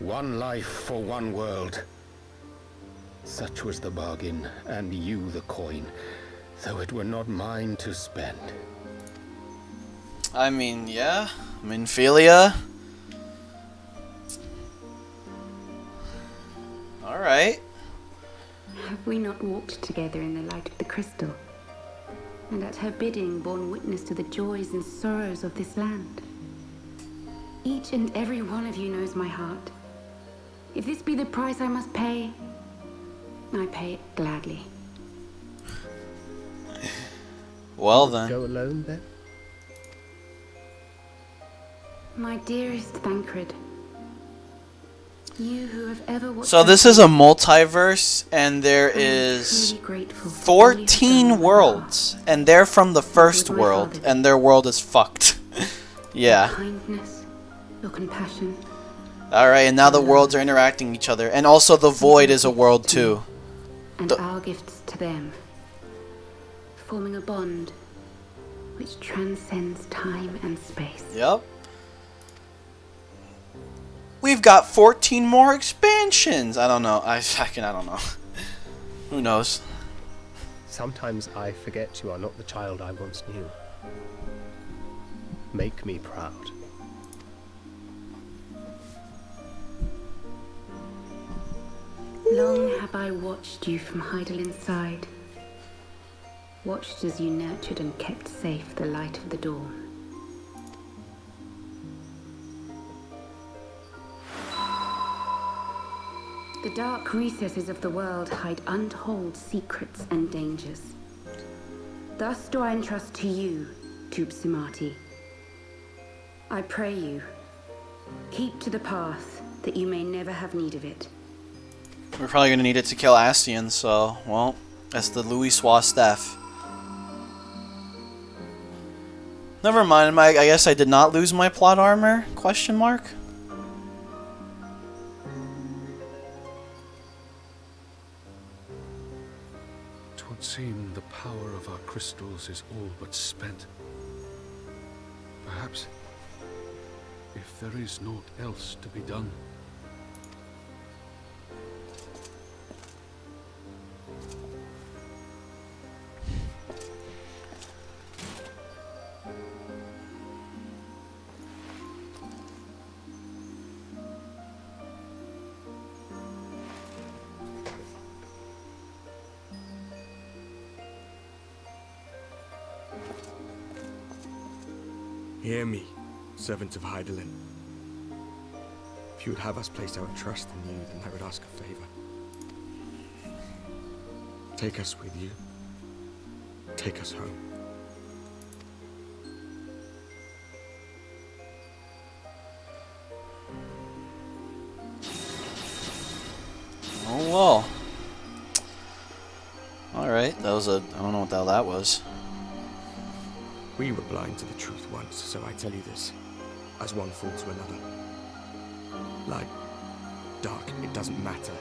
Speaker 12: One life for one world. Such was the bargain, and you the coin, though it were not mine to spend.
Speaker 1: I mean, yeah. Minphilia. Alright.
Speaker 17: Have we not walked together in the light of the crystal, and at her bidding borne witness to the joys and sorrows of this land? Each and every one of you knows my heart. If this be the price I must pay, I pay it gladly.
Speaker 1: Well then.
Speaker 5: Go alone then?
Speaker 17: My dearest Thancred, you who have ever watched.
Speaker 1: So this is a multiverse, and there is 14 worlds, and they're from the first world, and their world is fucked. Yeah.
Speaker 17: Kindness, your compassion.
Speaker 1: Alright, and now the worlds are interacting each other, and also the void is a world too.
Speaker 17: And our gifts to them, forming a bond which transcends time and space.
Speaker 1: Yep. We've got 14 more expansions. I don't know. I don't know. Who knows?
Speaker 5: Sometimes I forget you are not the child I once knew. Make me proud.
Speaker 17: Long have I watched you from Heidelin's side, watched as you nurtured and kept safe the light of the dawn. The dark recesses of the world hide untold secrets and dangers. Thus do I entrust to you, Tupsimati. I pray you, keep to the path that you may never have need of it.
Speaker 1: We're probably going to need it to kill Ascian, so, well, that's the Louis Sois staff. Never mind, I guess I did not lose my plot armor? Question mark?
Speaker 18: Twould seem the power of our crystals is all but spent. Perhaps, if there is naught else to be done.
Speaker 14: Hear me, servant of Heidelin. If you would have us place our trust in you, then I would ask a favor. Take us with you. Take us home.
Speaker 1: Oh well. Alright, that was I don't know what the hell that was.
Speaker 14: We were blind to the truth once, so I tell you this, as one fool to another. Light, dark, it doesn't matter.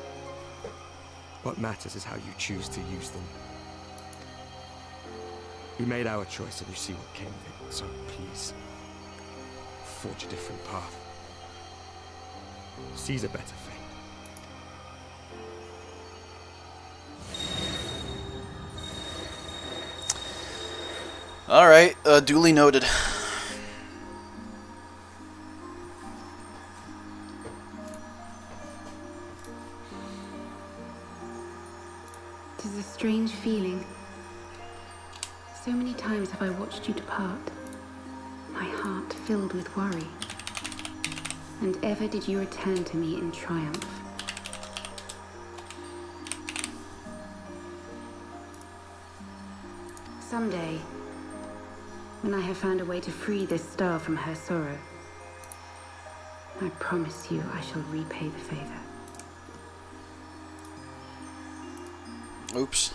Speaker 14: What matters is how you choose to use them. We made our choice and you see what came of it, so please, forge a different path. Seize a better fate.
Speaker 1: Alright, duly noted.
Speaker 17: It is a strange feeling. So many times have I watched you depart. My heart filled with worry. And ever did you return to me in triumph. Someday, when I have found a way to free this star from her sorrow, I promise you I shall repay the favor.
Speaker 1: Oops.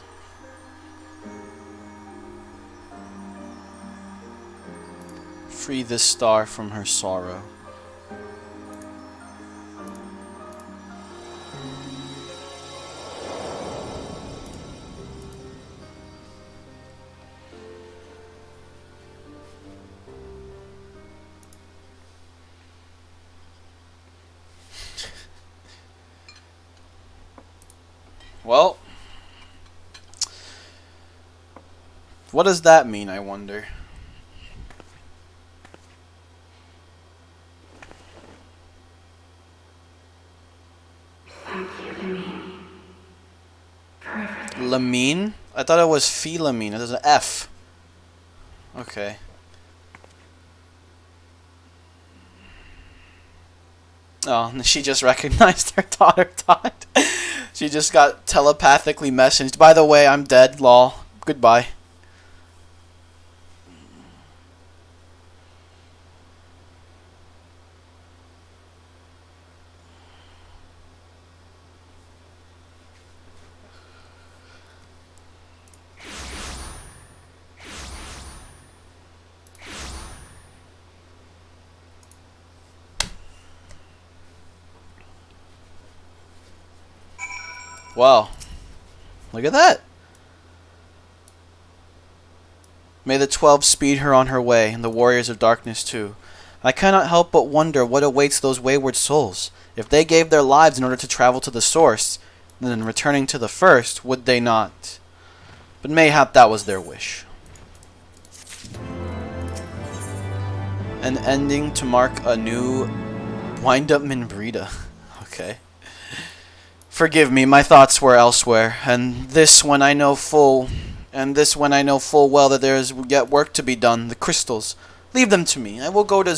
Speaker 1: Free this star from her sorrow. Well, what does that mean, I wonder?
Speaker 17: Thank you, Lamine. For everything.
Speaker 1: Lamine? I thought it was Philamine. There's an F. Okay. Oh, she just recognized her daughter died. She just got telepathically messaged. By the way, I'm dead, lol. Goodbye. Wow. Look at that. May the 12 speed her on her way, and the warriors of darkness too. I cannot help but wonder what awaits those wayward souls. If they gave their lives in order to travel to the source, then returning to the first, would they not? But mayhap that was their wish. An ending to mark a new wind-up Minbrita. Okay. Forgive me, my thoughts were elsewhere, and this when I know full well that there is yet work to be done. The crystals, leave them to me. I will go to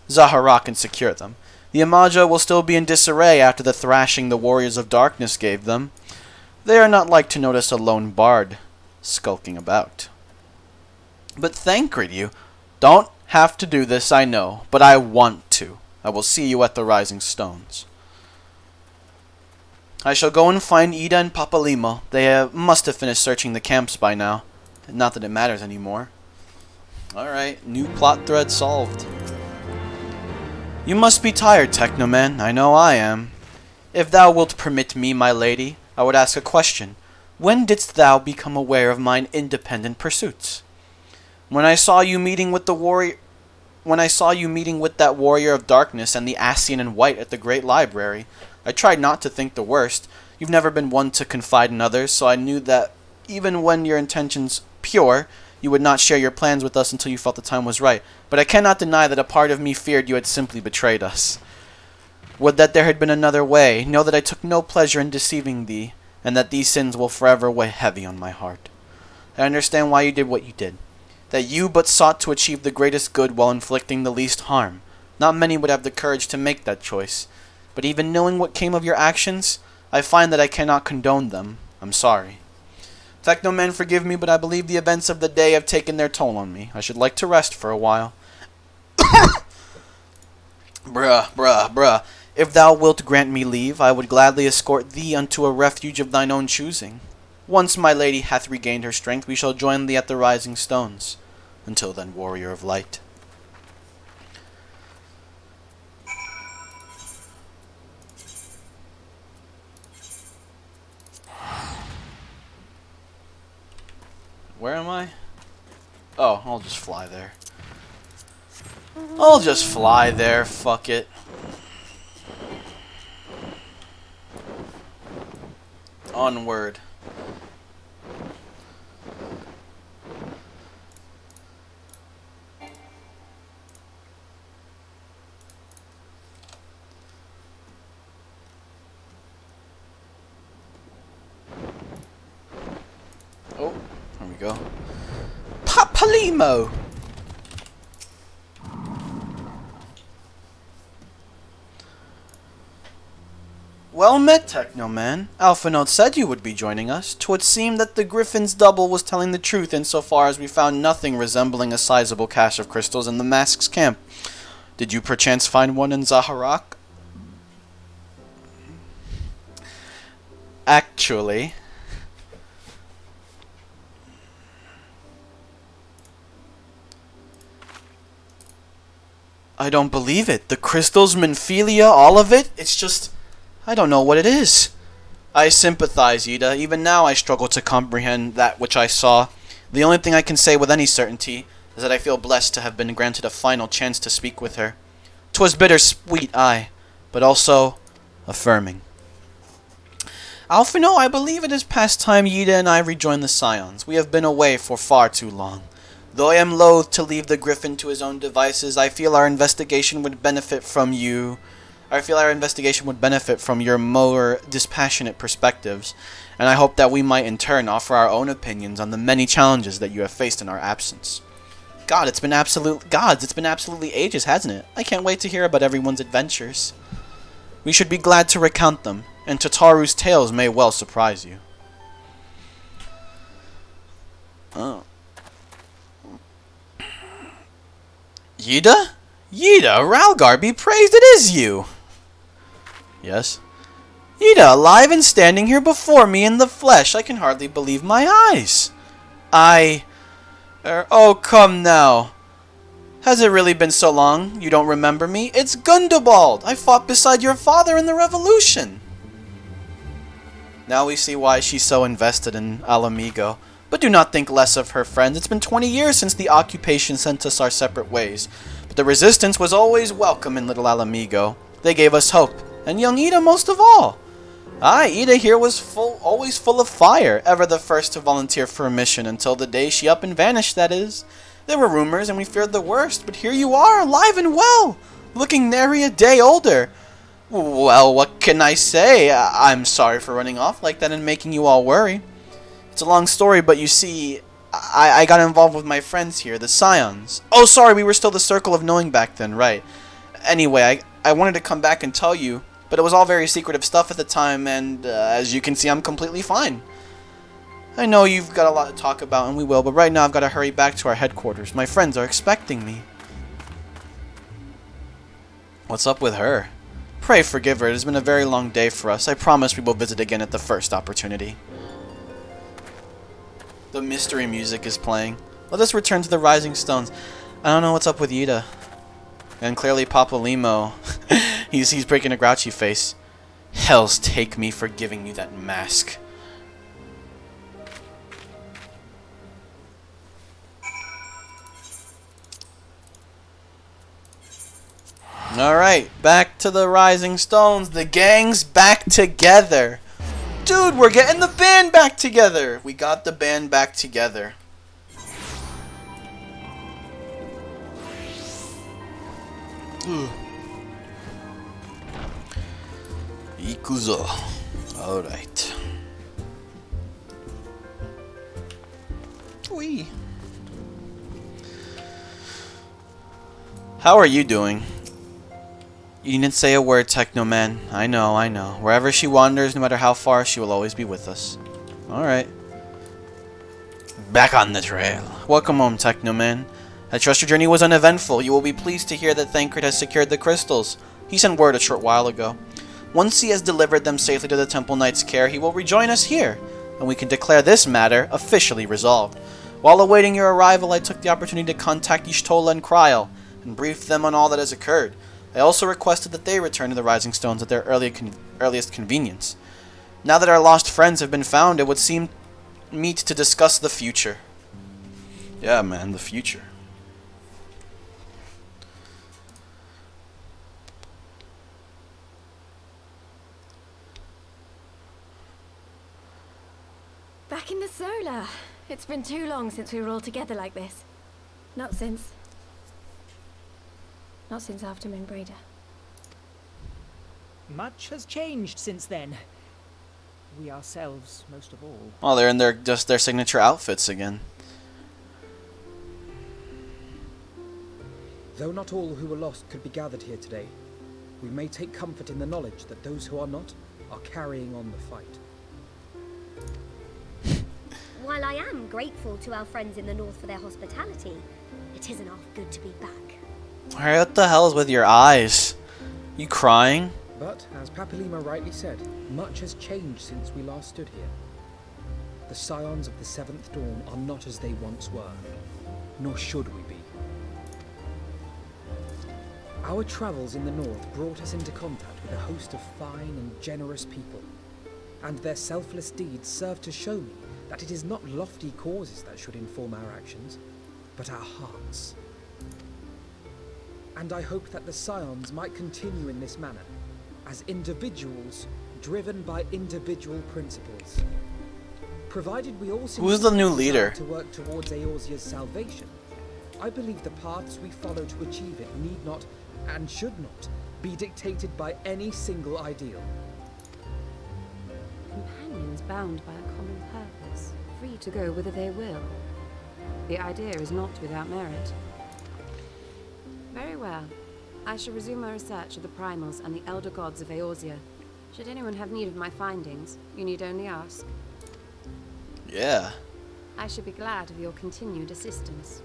Speaker 1: Zaharak and secure them. The Amaja will still be in disarray after the thrashing the warriors of darkness gave them. They are not like to notice a lone bard skulking about. But Thancred, you don't have to do this, I know, but I want to. I will see you at the Rising Stones. I shall go and find Ida and Papalimo. They must have finished searching the camps by now. Not that it matters anymore. Alright, new plot thread solved. You must be tired, Technoman. I know I am. If thou wilt permit me, my lady, I would ask a question. When didst thou become aware of mine independent pursuits? When I saw you meeting with that warrior of darkness and the Ascian in white at the Great Library, I tried not to think the worst. You've never been one to confide in others, so I knew that even when your intentions pure, you would not share your plans with us until you felt the time was right. But I cannot deny that a part of me feared you had simply betrayed us. Would that there had been another way. Know that I took no pleasure in deceiving thee, and that these sins will forever weigh heavy on my heart. I understand why you did what you did. That you but sought to achieve the greatest good while inflicting the least harm. Not many would have the courage to make that choice. But even knowing what came of your actions, I find that I cannot condone them. I'm sorry. Technoman, forgive me, but I believe the events of the day have taken their toll on me. I should like to rest for a while. Bruh. If thou wilt grant me leave, I would gladly escort thee unto a refuge of thine own choosing. Once my lady hath regained her strength, we shall join thee at the Rising Stones. Until then, warrior of light. Where am I? Oh, I'll just fly there. I'll just fly there, fuck it. Onward. Oh, there we go. Papalimo! Well met, Technoman. Alphinaud said you would be joining us. 'Twould seem that the Griffin's double was telling the truth insofar as we found nothing resembling a sizable cache of crystals in the Mask's camp. Did you perchance find one in Zaharak? Actually... I don't believe it. The crystals, Minphilia, all of it? It's just... I don't know what it is. I sympathize, Ida. Even now I struggle to comprehend that which I saw. The only thing I can say with any certainty is that I feel blessed to have been granted a final chance to speak with her. 'Twas bittersweet, aye, but also affirming. Alphinaud, I believe it is past time Ida and I rejoin the Scions. We have been away for far too long. Though I am loath to leave the Griffin to his own devices, I feel our investigation would benefit from you. I feel our investigation would benefit from your more dispassionate perspectives, and I hope that we might in turn offer our own opinions on the many challenges that you have faced in our absence. It's been absolutely ages, hasn't it? I can't wait to hear about everyone's adventures. We should be glad to recount them, and Tataru's tales may well surprise you. Oh. Yida? Yida, Ralgar, be praised, it is you! Yes? Yida, alive and standing here before me in the flesh, I can hardly believe my eyes. Oh, come now. Has it really been so long? You don't remember me? It's Gundobald! I fought beside your father in the revolution! Now we see why she's so invested in Alamigo. But do not think less of her friends. It's been 20 years since the occupation sent us our separate ways. But the resistance was always welcome in little Alamigo. They gave us hope. And young Ida most of all. Ida here was always full of fire. Ever the first to volunteer for a mission until the day she up and vanished, that is. There were rumors and we feared the worst. But here you are, alive and well. Looking nary a day older. Well, what can I say? I'm sorry for running off like that and making you all worry. It's a long story, but you see, I got involved with my friends here, the Scions. Oh, sorry, we were still the Circle of Knowing back then, right. Anyway, I wanted to come back and tell you, but it was all very secretive stuff at the time, and as you can see, I'm completely fine. I know you've got a lot to talk about, and we will, but right now I've got to hurry back to our headquarters. My friends are expecting me. What's up with her? Pray forgive her, it has been a very long day for us. I promise we will visit again at the first opportunity. The mystery music is playing. Let us return to the Rising Stones. I don't know what's up with Yida. And clearly Papa Limo, he's breaking a grouchy face. Hells take me for giving you that mask. Alright, back to the Rising Stones. The gang's back together. Dude, we're getting the band back together! We got the band back together. Ikuzo. Alright. Wee. How are you doing? You didn't say a word, Technoman. I know. Wherever she wanders, no matter how far, she will always be with us. Alright. Back on the trail. Welcome home, Technoman. I trust your journey was uneventful. You will be pleased to hear that Thancred has secured the crystals. He sent word a short while ago. Once he has delivered them safely to the Temple Knight's care, he will rejoin us here, and we can declare this matter officially resolved. While awaiting your arrival, I took the opportunity to contact Y'shtola and Kryl, and brief them on all that has occurred. I also requested that they return to the Rising Stones at their earliest convenience. Now that our lost friends have been found, it would seem meet to discuss the future. Yeah, man, the future.
Speaker 7: Back in the Solar. It's been too long since we were all together like this. Not since after Minbreda.
Speaker 19: Much has changed since then. We ourselves, most of all.
Speaker 1: Oh, they're in their signature outfits again.
Speaker 4: Though not all who were lost could be gathered here today, we may take comfort in the knowledge that those who are not
Speaker 20: are carrying on the fight.
Speaker 15: While I am grateful to our friends in the north for their hospitality, it isn't half good to be back.
Speaker 1: Alright, what the hell is with your eyes? You crying?
Speaker 20: But, as Papalima rightly said, much has changed since we last stood here. The Scions of the Seventh Dawn are not as they once were, nor should we be. Our travels in the north brought us into contact with a host of fine and generous people, and their selfless deeds serve to show me that it is not lofty causes that should inform our actions, but our hearts. And I hope that the Scions might continue in this manner, as individuals driven by individual principles. Provided we all
Speaker 1: Who's the new leader?
Speaker 20: to work towards Eorzea's salvation, I believe the paths we follow to achieve it need not, and should not, be dictated by any single ideal.
Speaker 11: Companions bound by a common purpose, free to go whither they will. The idea is not without merit. Very well. I shall resume my research of the primals and the elder gods of Eorzea. Should anyone have need of my findings, you need only ask.
Speaker 1: Yeah.
Speaker 11: I should be glad of your continued assistance.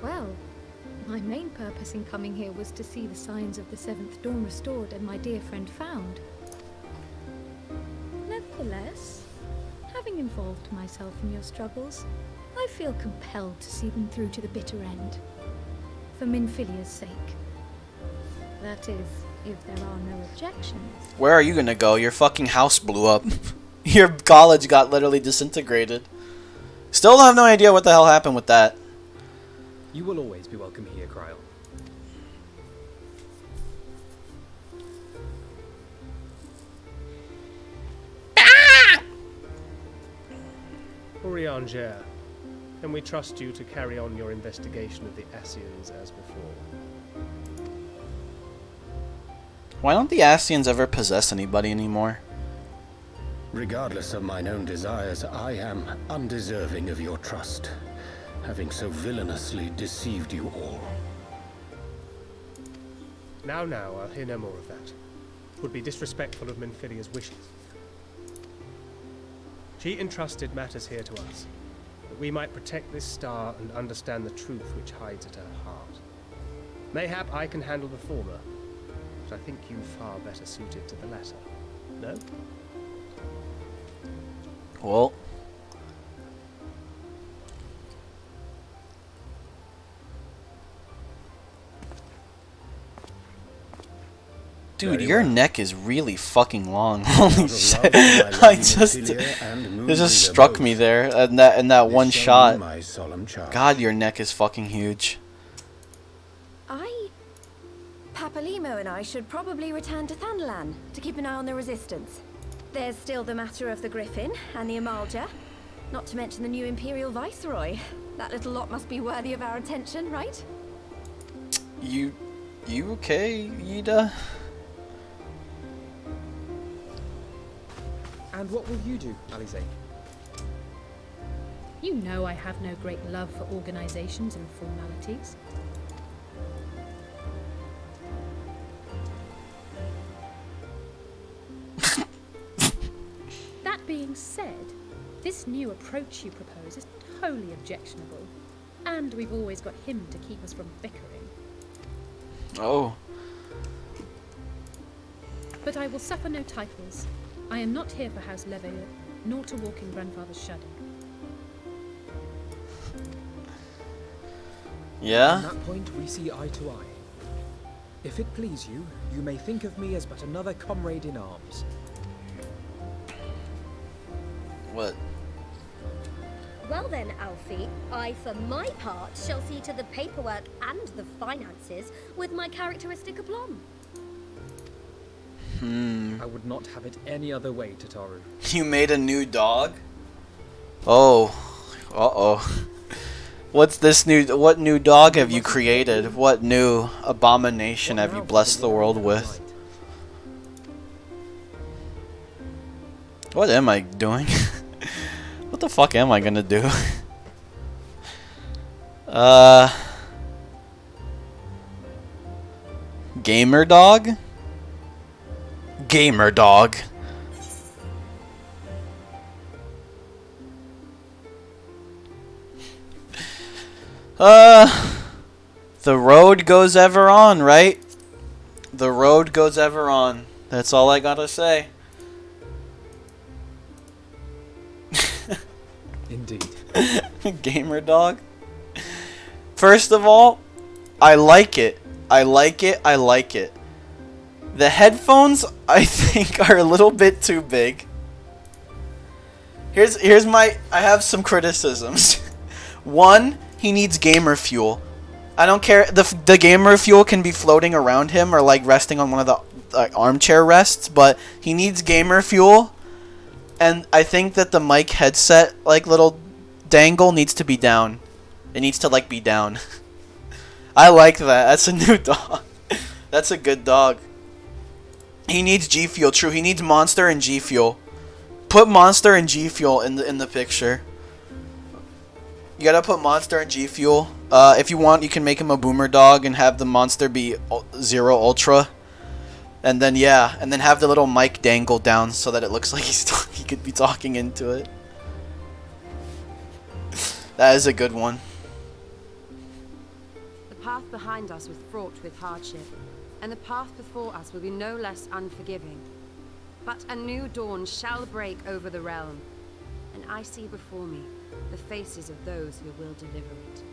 Speaker 10: Well, my main purpose in coming here was to see the signs of the Seventh Dawn restored and my dear friend found. Nevertheless, having involved myself in your struggles, I feel compelled to see them through to the bitter end. For Minfilia's sake. That is, if there are no objections.
Speaker 1: Where are you gonna go? Your fucking house blew up. Your college got literally disintegrated. Still have no idea what the hell happened with that.
Speaker 20: You will always be welcome here, Cryle.
Speaker 5: Urianger, can we trust you to carry on your investigation of the Ascians as before?
Speaker 1: Why don't the Ascians ever possess anybody anymore?
Speaker 12: Regardless of mine own desires, I am undeserving of your trust, having so villainously deceived you all.
Speaker 5: Now, I'll hear no more of that. Would be disrespectful of Minfilia's wishes. She entrusted matters here to us, that we might protect this star and understand the truth which hides at her heart. Mayhap I can handle the former, but I think you far better suited to the latter. No?
Speaker 1: Well, dude, your neck is really fucking long. Holy shit! It just struck me there in that one shot. God, your neck is fucking huge.
Speaker 7: Papalimo and I should probably return to Thanalan to keep an eye on the resistance. There's still the matter of the Griffin and the Amalja, not to mention the new Imperial Viceroy. That little lot must be worthy of our attention, right?
Speaker 1: You okay, Yida?
Speaker 20: And what will you do, Alize?
Speaker 10: You know I have no great love for organizations and formalities. That being said, this new approach you propose is wholly objectionable. And we've always got him to keep us from bickering.
Speaker 1: Oh.
Speaker 10: But I will suffer no titles. I am not here for House Leveilleur, nor to walk in Grandfather's shadow.
Speaker 1: Yeah?
Speaker 20: On that point, we see eye to eye. If it please you, you may think of me as but another comrade in arms.
Speaker 1: What?
Speaker 15: Well then, Alfie, I for my part shall see to the paperwork and the finances with my characteristic aplomb.
Speaker 20: I would not have it any other way, Tataru.
Speaker 1: You made a new dog? Oh. Uh-oh. What's this what new dog have you created? What new abomination have you blessed the world with? What am I doing? What the fuck am I gonna do? Gamer dog? Gamer dog. The road goes ever on, right? The road goes ever on. That's all I gotta say.
Speaker 20: Indeed.
Speaker 1: Gamer dog. First of all, I like it. I like it. I like it. The headphones, I think, are a little bit too big. Here's my... I have some criticisms. One, he needs gamer fuel. I don't care. The gamer fuel can be floating around him or like resting on one of the armchair rests, but he needs gamer fuel. And I think that the mic headset, like little dangle, needs to be down. It needs to like be down. I like that. That's a new dog. That's a good dog. He needs G Fuel. True, he needs Monster and G Fuel. Put Monster and G Fuel in the picture. You gotta put Monster and G Fuel. If you want, you can make him a boomer dog and have the Monster be Zero Ultra. And then yeah, and then have the little mic dangle down so that it looks like he could be talking into it. That is a good one.
Speaker 11: The path behind us was fraught with hardship, and the path before us will be no less unforgiving. But a new dawn shall break over the realm, and I see before me the faces of those who will deliver it.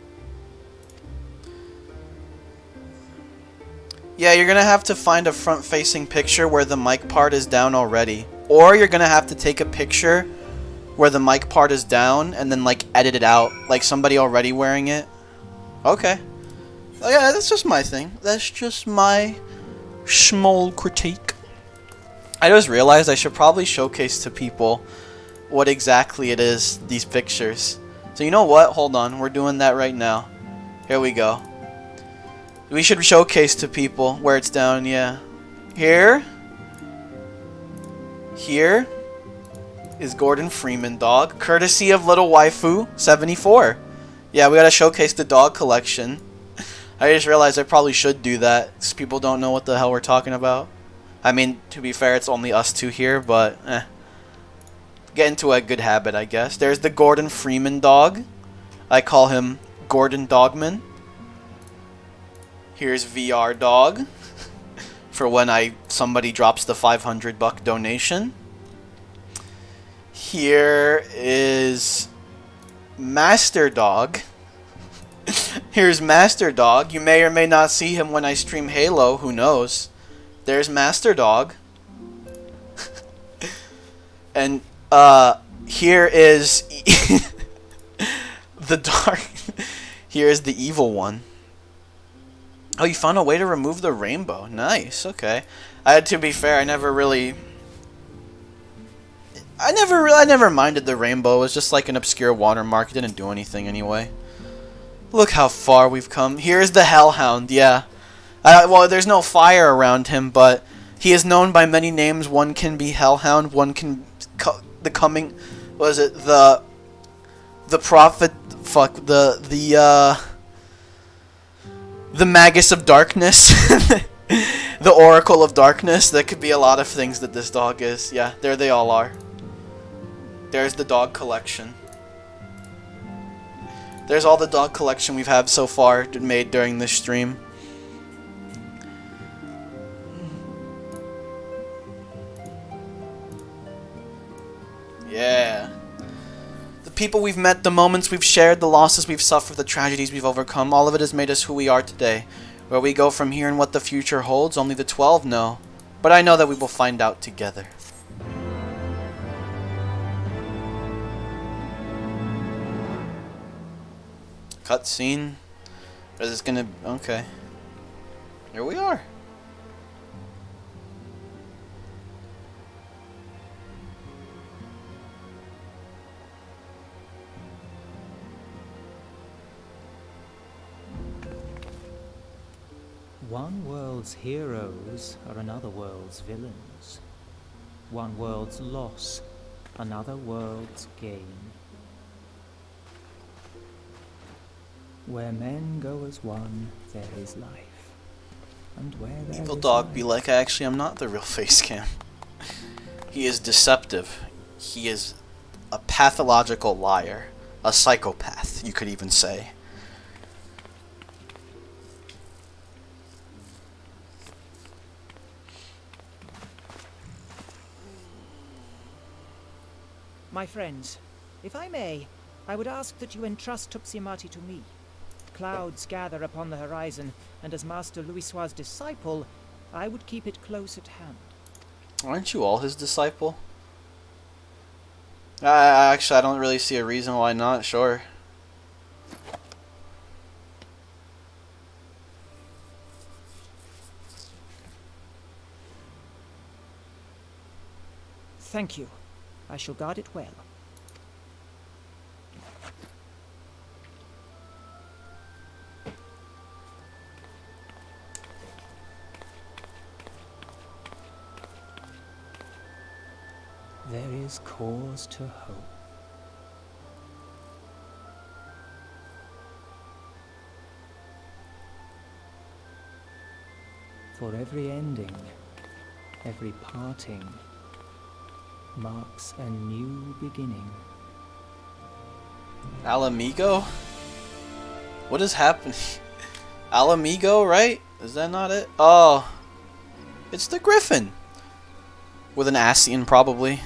Speaker 1: Yeah, you're gonna have to find a front-facing picture where the mic part is down already. Or you're gonna have to take a picture where the mic part is down and then like edit it out. Like somebody already wearing it. Okay. Oh, yeah, that's just my thing. That's just my small critique. I just realized I should probably showcase to people what exactly it is, these pictures. So you know what? Hold on. We're doing that right now. Here we go. We should showcase to people where it's down, yeah. Here is Gordon Freeman dog, courtesy of Little Waifu 74. Yeah, we gotta showcase the dog collection. I just realized I probably should do that, because people don't know what the hell we're talking about. I mean, to be fair, it's only us two here, but get into a good habit, I guess. There's the Gordon Freeman dog. I call him Gordon Dogman. Here's VR dog for when somebody drops the $500 donation. Here is Master Dog. Here's Master Dog. You may or may not see him when I stream Halo. Who knows? There's Master Dog. And here is the dark. Here is the evil one. Oh, you found a way to remove the rainbow. Nice. Okay. To be fair, I never minded the rainbow. It was just like an obscure watermark. It didn't do anything anyway. Look how far we've come. Here's the Hellhound. Yeah. Well, there's no fire around him, but he is known by many names. One can be Hellhound. One can the prophet. Fuck the Magus of Darkness. The Oracle of Darkness. That could be a lot of things that this dog is. Yeah, there they all are. There's the dog collection. There's all the dog collection we've had so far made during this stream. Yeah. The people we've met, the moments we've shared, the losses we've suffered, the tragedies we've overcome, all of it has made us who we are today. Where we go from here and what the future holds, only the 12 know. But I know that we will find out together. Cutscene? Is this gonna... Okay. Here we are.
Speaker 3: One world's heroes are another world's villains. One world's loss, another world's gain. Where men go as one, there is life.
Speaker 19: And where there
Speaker 1: Evil
Speaker 19: is
Speaker 1: dog be like, actually, I'm not the real face cam. He is deceptive. He is a pathological liar. A psychopath, you could even say.
Speaker 19: My friends, if I may, I would ask that you entrust Tupsimati to me. Clouds gather upon the horizon, and as Master Louisoir's disciple, I would keep it close at hand.
Speaker 1: Aren't you all his disciple? Actually, I don't really see a reason why not, sure.
Speaker 19: Thank you. I shall guard it well. There is cause to hope. For every ending, every parting, marks a new beginning.
Speaker 1: Alamigo? What is happening? Alamigo, right? Is that not it? Oh. It's the Griffin. With an Ascian, probably.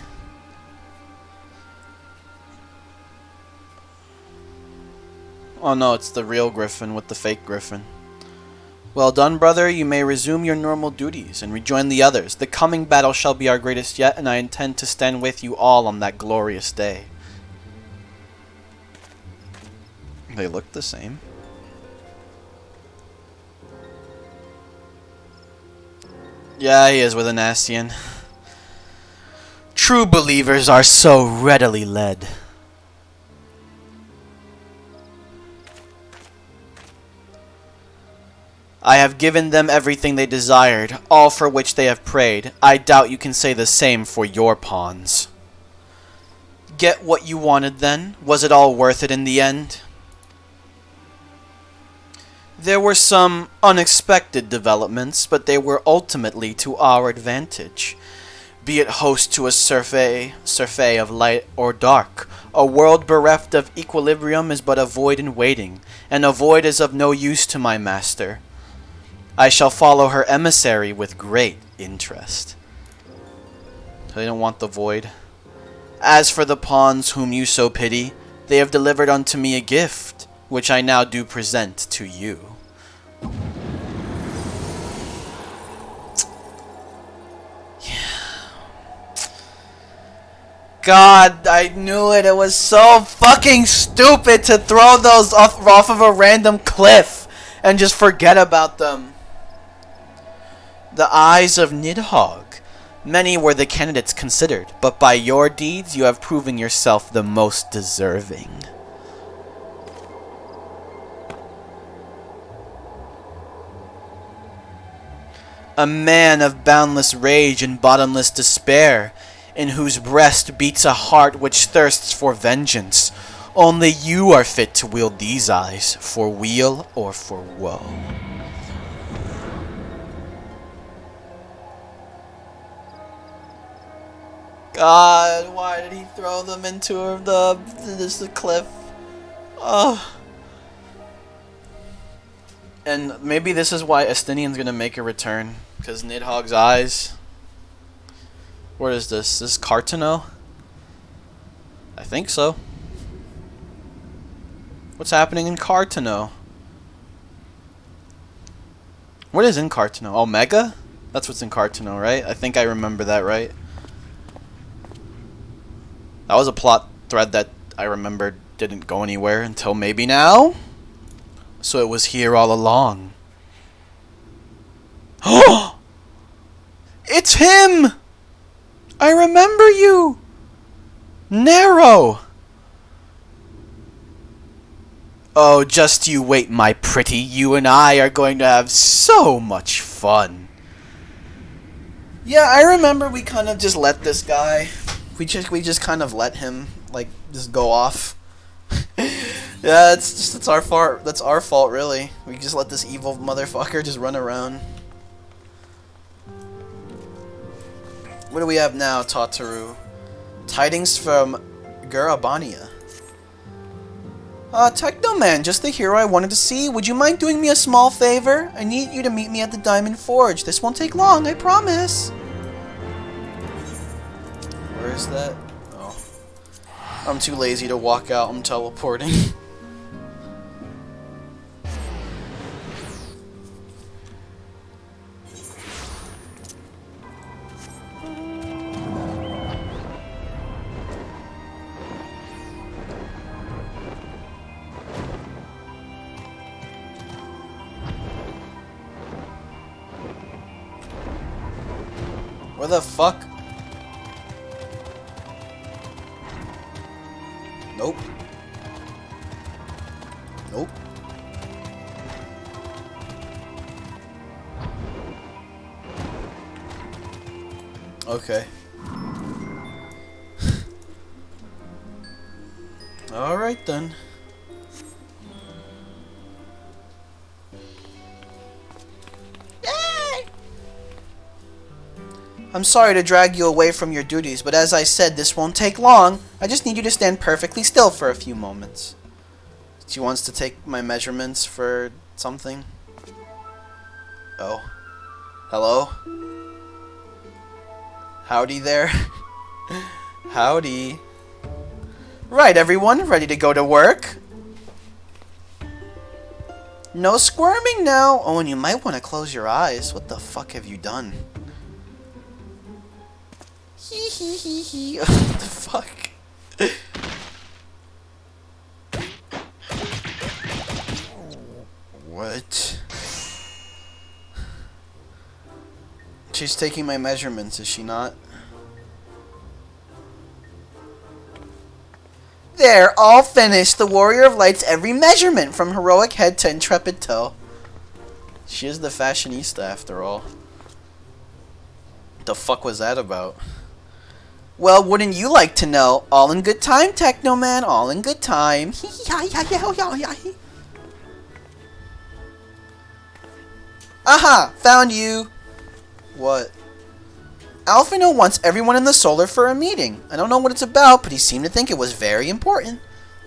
Speaker 1: Oh no, it's the real Griffin with the fake Griffin. Well done, brother. You may resume your normal duties and rejoin the others. The coming battle shall be our greatest yet, and I intend to stand with you all on that glorious day. They look the same. Yeah, he is with an Ascian. True believers are so readily led. I have given them everything they desired, all for which they have prayed. I doubt you can say the same for your pawns. Get what you wanted then? Was it all worth it in the end? There were some unexpected developments, but they were ultimately to our advantage. Be it host to a survey of light or dark, a world bereft of equilibrium is but a void in waiting, and a void is of no use to my master. I shall follow her emissary with great interest. They don't want the void. As for the pawns whom you so pity, they have delivered unto me a gift, which I now do present to you. God, I knew it. It was so fucking stupid to throw those off of a random cliff and just forget about them. The eyes of Nidhogg. Many were the candidates considered, but by your deeds you have proven yourself the most deserving. A man of boundless rage and bottomless despair, in whose breast beats a heart which thirsts for vengeance. Only you are fit to wield these eyes, for weal or for woe. God, why did he throw them into the cliff? Oh. And maybe this is why Estinian's gonna make a return, because Nidhogg's eyes. What is this? This is Cartano? I think so. What's happening in Cartano? What is in Cartano? Omega? That's what's in Cartano, right? I think I remember that, right? That was a plot thread that I remembered didn't go anywhere until maybe now. So it was here all along. Oh! It's him! I remember you! Nero! Oh, just you wait, my pretty. You and I are going to have so much fun. Yeah, I remember we kind of just let this guy... We just kind of let him, like, just go off. Yeah, it's our fault. That's our fault, really. We just let this evil motherfucker just run around. What do we have now, Tataru? Tidings from Garabania. Technoman, just the hero I wanted to see. Would you mind doing me a small favor? I need you to meet me at the Diamond Forge. This won't take long, I promise. Where is that? Oh. I'm too lazy to walk out. I'm teleporting. Where the fuck? Nope. Nope. Okay. Alright then. I'm sorry to drag you away from your duties, but as I said, this won't take long. I just need you to stand perfectly still for a few moments. She wants to take my measurements for something. Oh. Hello? Howdy there. Howdy. Right, everyone, ready to go to work? No squirming now. Oh, and you might want to close your eyes. What the fuck have you done? Hee hee hee hee. What the fuck? What? She's taking my measurements, is she not? There, all finished. The Warrior of Light's every measurement, from heroic head to intrepid toe. She is the fashionista, after all. What the fuck was that about? Well, wouldn't you like to know? All in good time, Technoman. All in good time. Aha! Found you! What? Alphino wants everyone in the Solar for a meeting. I don't know what it's about, but he seemed to think it was very important.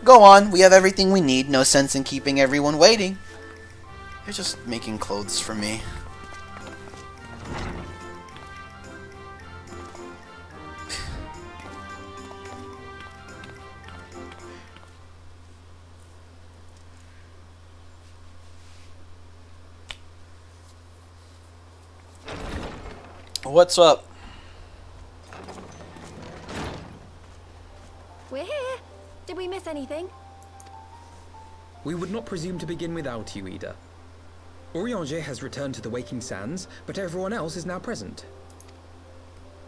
Speaker 1: Go on, we have everything we need. No sense in keeping everyone waiting. You're just making clothes for me. What's up?
Speaker 7: We're here. Did we miss anything?
Speaker 20: We would not presume to begin without you, Ida. Urianger has returned to the Waking Sands, but everyone else is now present.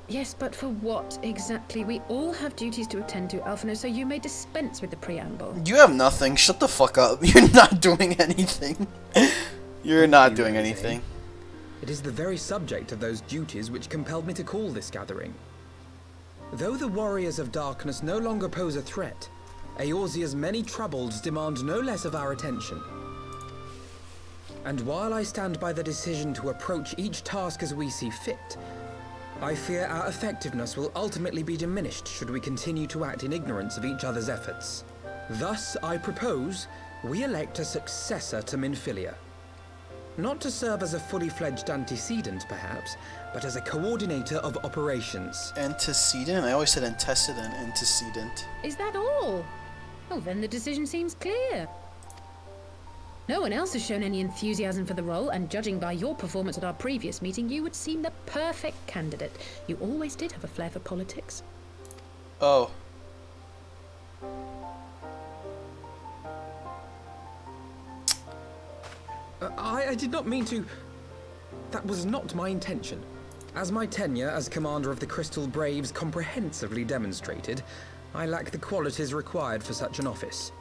Speaker 10: Yes, but for what exactly? We all have duties to attend to, Alphino, so you may dispense with the preamble.
Speaker 1: You have nothing. Shut the fuck up. You're not doing anything. You're not doing anything.
Speaker 20: It is the very subject of those duties which compelled me to call this gathering. Though the Warriors of Darkness no longer pose a threat, Eorzea's many troubles demand no less of our attention. And while I stand by the decision to approach each task as we see fit, I fear our effectiveness will ultimately be diminished should we continue to act in ignorance of each other's efforts. Thus, I propose we elect a successor to Minfilia. Not to serve as a fully fledged antecedent, perhaps, but as a coordinator of operations.
Speaker 1: Antecedent? I always said antecedent. Antecedent.
Speaker 10: Is that all? Oh, then the decision seems clear. No one else has shown any enthusiasm for the role, and judging by your performance at our previous meeting, you would seem the perfect candidate. You always did have a flair for politics.
Speaker 1: Oh.
Speaker 20: I did not mean to... That was not my intention. As my tenure as commander of the Crystal Braves comprehensively demonstrated, I lack the qualities required for such an office.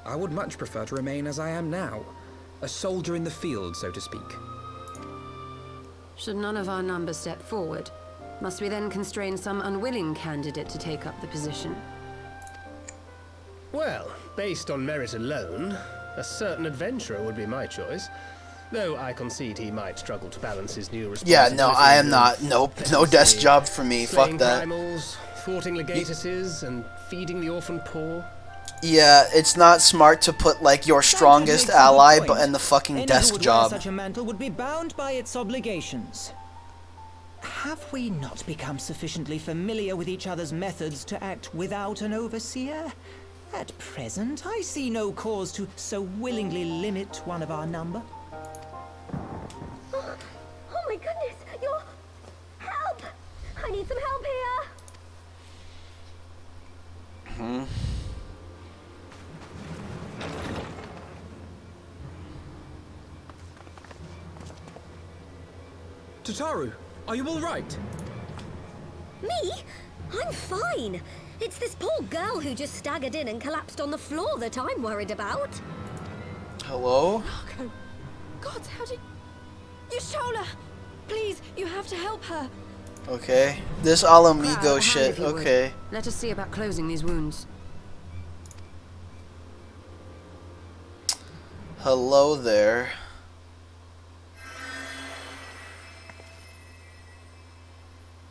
Speaker 20: I would much prefer to remain as I am now, a soldier in the field, so to speak.
Speaker 11: Should none of our numbers step forward, must we then constrain some unwilling candidate to take up the position?
Speaker 5: Well, based on merit alone, a certain adventurer would be my choice. Though I concede he might struggle to balance his new
Speaker 1: Yeah,
Speaker 5: responsibilities.
Speaker 1: no, I am not. Nope, no desk job for me.
Speaker 5: Slaying
Speaker 1: Fuck that.
Speaker 5: primals, thwarting legatuses, and feeding the orphan poor.
Speaker 1: Yeah, it's not smart to put like your strongest
Speaker 19: makes a good
Speaker 1: ally
Speaker 19: point.
Speaker 1: but in the fucking
Speaker 19: Any
Speaker 1: desk
Speaker 19: who would
Speaker 1: job.
Speaker 19: wear such a mantle would be bound by its obligations. Have we not become sufficiently familiar with each other's methods to act without an overseer? At present, I see no cause to so willingly limit one of our number.
Speaker 15: Oh my goodness, you're... Help! I need some help here!
Speaker 20: Tataru, are you all right?
Speaker 15: Me? I'm fine. It's this poor girl who just staggered in and collapsed on the floor that I'm worried about.
Speaker 1: Hello?
Speaker 7: Marco. God, how did... Yashola! Please, you have to help her.
Speaker 1: Okay. This Alamigo
Speaker 11: Crowd, a hand
Speaker 1: shit.
Speaker 11: if you would.
Speaker 1: Okay.
Speaker 11: Let us see about closing these wounds.
Speaker 1: Hello there.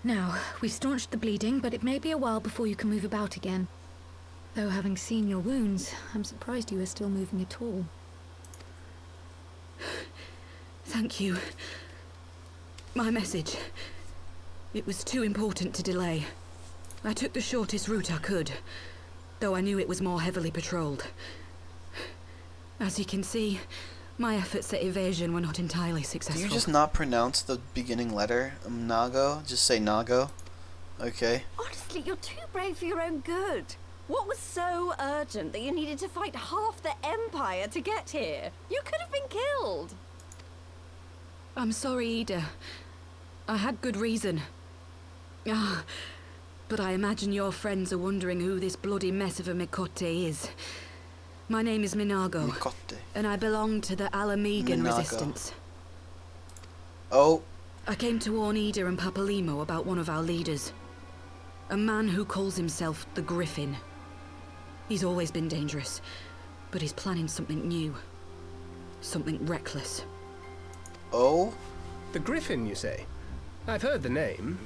Speaker 10: Now, we staunched the bleeding, but it may be a while before you can move about again. Though having seen your wounds, I'm surprised you are still moving at all. Thank you. My message. It was too important to delay. I took the shortest route I could, though I knew it was more heavily patrolled. As you can see, my efforts at evasion were not entirely
Speaker 1: Do
Speaker 10: successful.
Speaker 1: you just not pronounce the beginning letter? Nago? Just say Nago? Okay.
Speaker 7: Honestly, you're too brave for your own good. What was so urgent that you needed to fight half the Empire to get here? You could have been killed.
Speaker 10: I'm sorry, Ida. I had good reason. Ah, but I imagine your friends are wondering who this bloody mess of a Mikote is. My name is Minago, and I belong to the Alamegan
Speaker 1: Minago.
Speaker 10: resistance.
Speaker 1: Oh.
Speaker 10: I came to warn Ida and Papalimo about one of our leaders. A man who calls himself the Griffin. He's always been dangerous, but he's planning something new. Something reckless.
Speaker 1: Oh?
Speaker 5: The Griffin, you say? I've heard the name.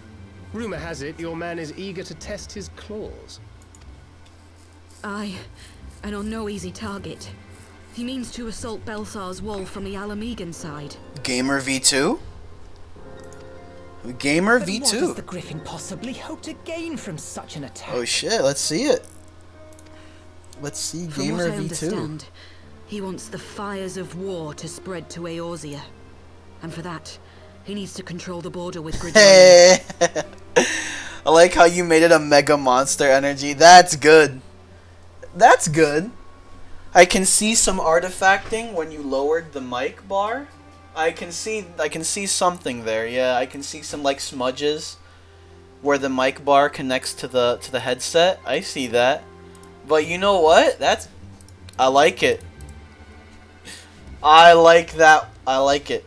Speaker 5: Rumor has it your man is eager to test his claws.
Speaker 10: Aye, and on no easy target. He means to assault Belsar's wall from the Alamegan side.
Speaker 1: Gamer V2? Gamer
Speaker 19: But
Speaker 1: V2.
Speaker 19: what does the Griffin possibly hope to gain from such an attack?
Speaker 1: Oh shit, let's see it. Let's see
Speaker 10: From
Speaker 1: Gamer
Speaker 10: what I
Speaker 1: V2.
Speaker 10: understand, he wants the fires of war to spread to Eorzea. And for that, he needs to control the border with Gridania.
Speaker 1: Hey. I like how you made it a mega monster energy. That's good. That's good. I can see some artifacting when you lowered the mic bar. I can see something there. Yeah, I can see some like smudges where the mic bar connects to the headset. I see that. But you know what? I like it. I like that. I like it.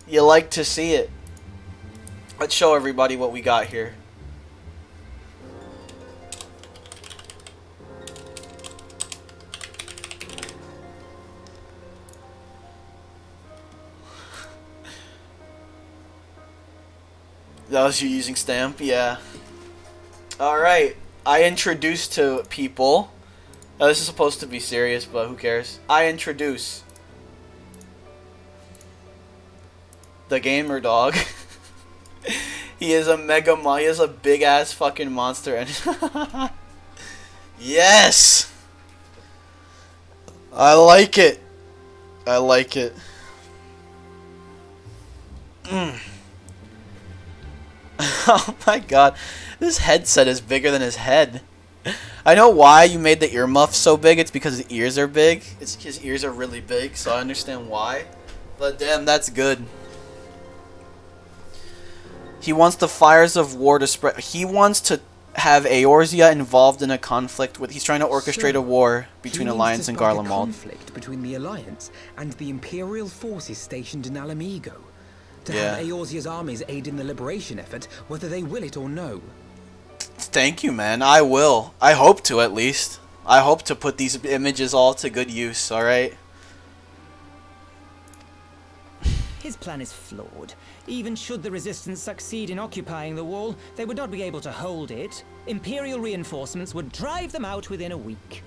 Speaker 1: You like to see it. Let's show everybody what we got here. That was you using stamp? Yeah. Alright. I introduce to people. Now, this is supposed to be serious, but who cares? I introduce the gamer dog. He is a he is a big ass fucking monster and yes! I like it. I like it. Oh my god. This headset is bigger than his head. I know why you made the earmuff so big. It's because his ears are big. His ears are really big, so I understand why. But damn, that's good. He wants the fires of war to spread. He wants to have Eorzea involved in a conflict with. He's trying to orchestrate a war between Alliance and Garlemald.
Speaker 20: Conflict between the Alliance and the Imperial forces stationed in Alamigo. To have Eorzea's armies aid in the liberation effort, whether they will it or no.
Speaker 1: Thank you, man. I will. I hope to, at least. I hope to put these images all to good use, alright?
Speaker 19: His plan is flawed. Even should the resistance succeed in occupying the wall, they would not be able to hold it. Imperial reinforcements would drive them out within a week.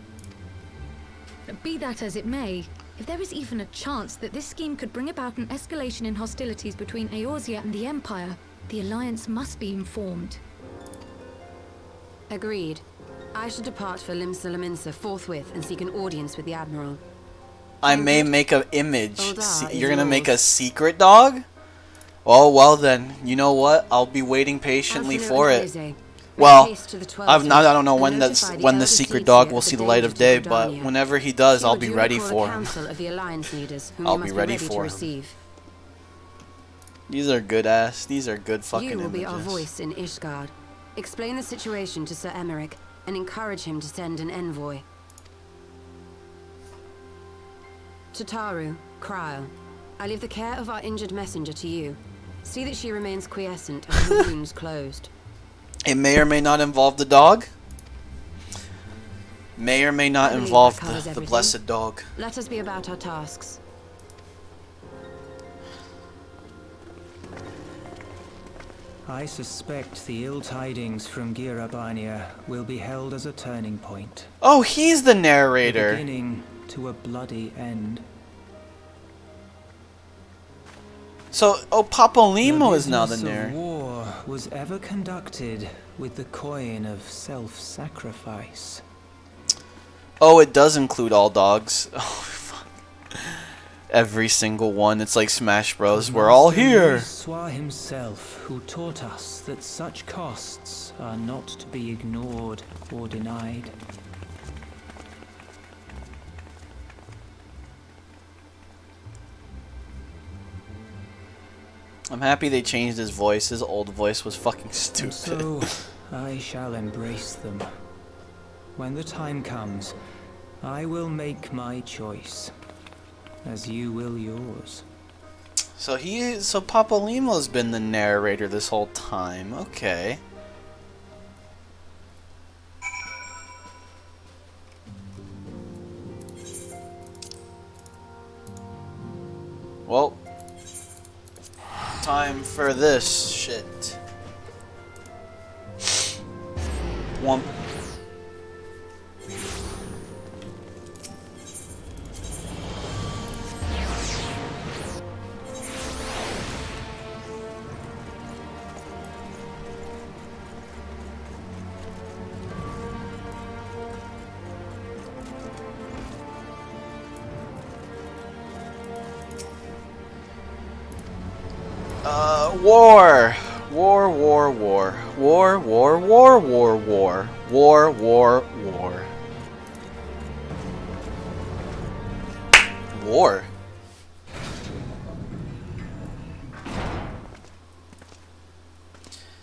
Speaker 10: Be that as it may, if there is even a chance that this scheme could bring about an escalation in hostilities between Eorzea and the Empire, the Alliance must be informed.
Speaker 11: Agreed. I should depart for Limsa forthwith and seek an audience with the Admiral.
Speaker 1: I may make an image.
Speaker 11: Oldar is
Speaker 1: You're gonna make a
Speaker 11: yours.
Speaker 1: secret dog? Oh, well then. You know what? I'll be waiting patiently
Speaker 11: Alfino
Speaker 1: for
Speaker 11: and
Speaker 1: it.
Speaker 11: Jose,
Speaker 1: Well,
Speaker 11: make haste to the 12th
Speaker 1: I don't know
Speaker 11: and
Speaker 1: when
Speaker 11: notify the
Speaker 1: the
Speaker 11: elder
Speaker 1: secret
Speaker 11: Seeds
Speaker 1: dog
Speaker 11: here
Speaker 1: will
Speaker 11: of the
Speaker 1: see the light
Speaker 11: danger
Speaker 1: of
Speaker 11: to
Speaker 1: day, but
Speaker 11: Gridania.
Speaker 1: whenever he does, I'll be
Speaker 11: She will
Speaker 1: ready
Speaker 11: call a
Speaker 1: for him.
Speaker 11: council of the Alliance leaders, whom
Speaker 1: I'll
Speaker 11: you
Speaker 1: be
Speaker 11: must
Speaker 1: ready
Speaker 11: to
Speaker 1: for him.
Speaker 11: receive.
Speaker 1: These are good ass. These are good fucking
Speaker 11: You will be
Speaker 1: images.
Speaker 11: our voice in Ishgard. Explain the situation to Sir Emmerich and encourage him to send an envoy. To Taru, Kryl, I leave the care of our injured messenger to you. See that she remains quiescent and her wounds closed.
Speaker 1: It may or may not involve the dog. May or may not
Speaker 11: I believe
Speaker 1: involve
Speaker 11: that covers
Speaker 1: the
Speaker 11: everything.
Speaker 1: blessed dog.
Speaker 11: Let us be about our tasks.
Speaker 3: I suspect the ill tidings from Girabania will be held as a turning point.
Speaker 1: Oh, he's the
Speaker 3: The
Speaker 1: narrator.
Speaker 3: beginning to a bloody end.
Speaker 1: So, oh, Papolimo is now the
Speaker 3: business of
Speaker 1: narrator.
Speaker 3: war was ever conducted with the coin of self-sacrifice.
Speaker 1: Oh, it does include all dogs. Oh, fuck. Every single one. It's like Smash Bros. We're all here.
Speaker 3: Swar himself, who taught us that such costs are not to be ignored or denied.
Speaker 1: I'm happy they changed his voice. His old voice was fucking
Speaker 3: And
Speaker 1: stupid.
Speaker 3: so, I shall embrace them. When the time comes, I will make my choice, as you will yours.
Speaker 1: So Papolimo's been the narrator this whole time. Okay. Well, time for this shit. Womp. War! War, war, war. War, war, war, war, war. War, war, war. War.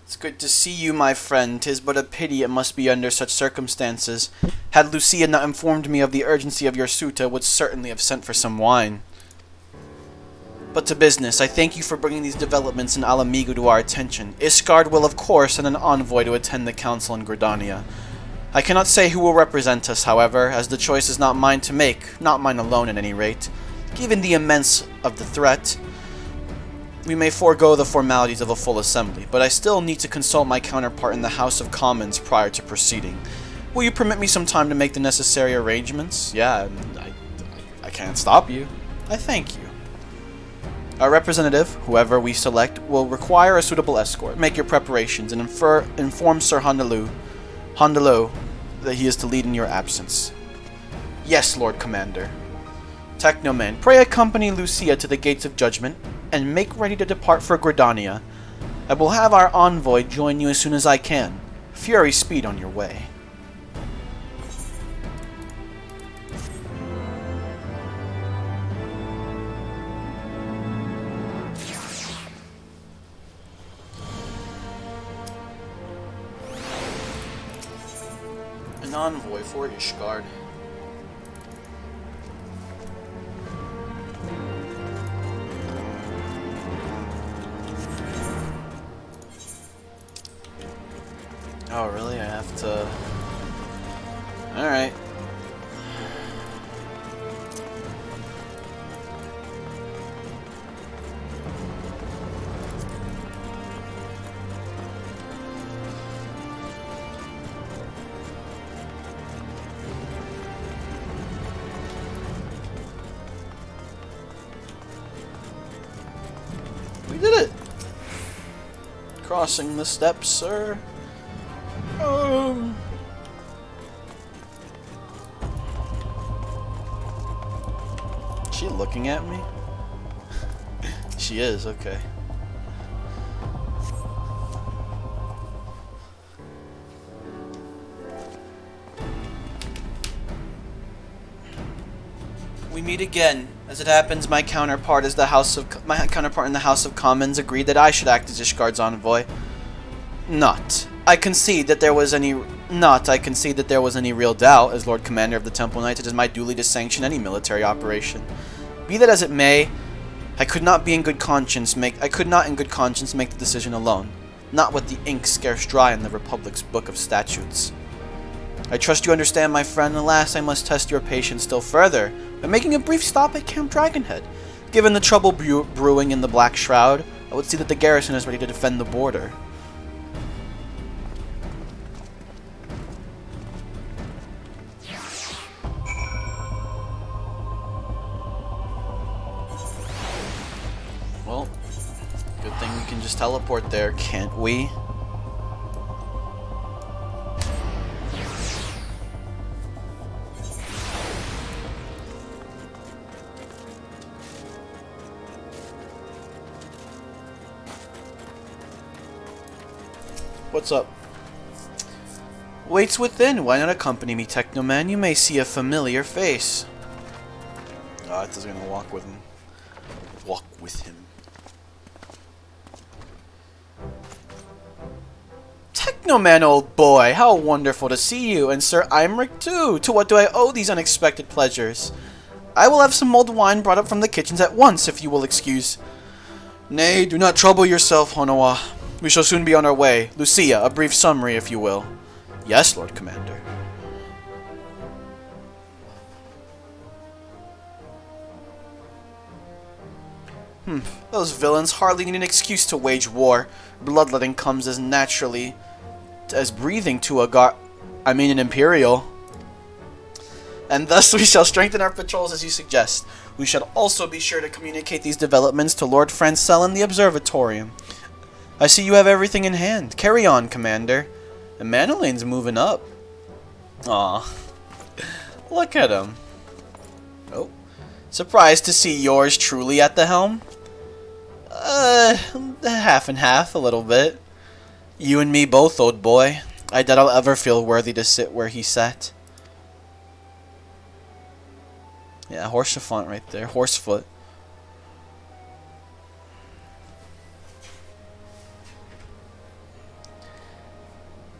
Speaker 1: It's good to see you, my friend. 'Tis but a pity it must be under such circumstances. Had Lucia not informed me of the urgency of your suit, I would certainly have sent for some wine. But to business, I thank you for bringing these developments in Alamigo to our attention. Ishgard will of course send an envoy to attend the council in Gridania. I cannot say who will represent us, however, as the choice is not mine to make, not mine alone at any rate. Given the immense of the threat, we may forego the formalities of a full assembly, but I still need to consult my counterpart in the House of Commons prior to proceeding. Will you permit me some time to make the necessary arrangements? Yeah, I can't stop you. I thank you. Our representative, whoever we select, will require a suitable escort. Make your preparations and inform Sir Hondolo that he is to lead in your absence. Yes, Lord Commander. Technoman, pray accompany Lucia to the gates of judgment and make ready to depart for Gridania. I will have our envoy join you as soon as I can. Fury speed on your way. An envoy for Ishgard. Oh, really? I have to... Alright. We did it! Crossing the steps, sir. Is she looking at me? She is, okay. We meet again. As it happens, my counterpart in the House of Commons agreed that I should act as Ishgard's envoy. I concede that there was any real doubt. As Lord Commander of the Temple Knights, it is my duty to sanction any military operation. Be that as it may, I could not in good conscience make the decision alone, not with the ink scarce dry in the Republic's Book of Statutes. I trust you understand, my friend. Alas, I must test your patience still further by making a brief stop at Camp Dragonhead. Given the trouble brewing in the Black Shroud, I would see that the garrison is ready to defend the border. Well, good thing we can just teleport there, can't we? What's up? Waits within. Why not accompany me, Technoman? You may see a familiar face. Oh, it doesn't gonna walk with him. Walk with him. Technoman, old boy! How wonderful to see you, and Sir Imric too! To what do I owe these unexpected pleasures? I will have some mulled wine brought up from the kitchens at once, if you will excuse. Nay, do not trouble yourself, Honoa. We shall soon be on our way. Lucia, a brief summary, if you will. Yes, Lord Commander. Those villains hardly need an excuse to wage war. Bloodletting comes as naturally as breathing to an Imperial. And thus we shall strengthen our patrols as you suggest. We shall also be sure to communicate these developments to Lord Francel in the Observatorium. I see you have everything in hand. Carry on, Commander. And Manolane's moving up. Aw. Look at him. Oh. Surprised to see yours truly at the helm? Half and half, a little bit. You and me both, old boy. I doubt I'll ever feel worthy to sit where he sat. Yeah, Horsefant right there. Horsefoot.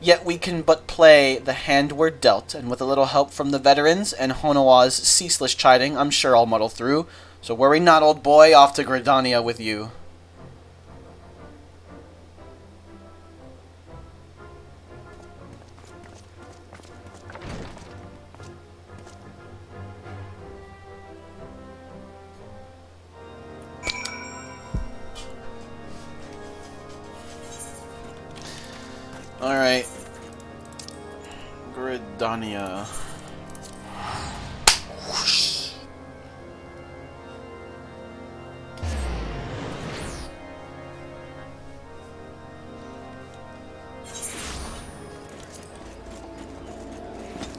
Speaker 1: Yet we can but play the hand we're dealt, and with a little help from the veterans and Honoa's ceaseless chiding, I'm sure I'll muddle through. So worry not, old boy, off to Gridania with you. Alright. Gridania. Whoosh.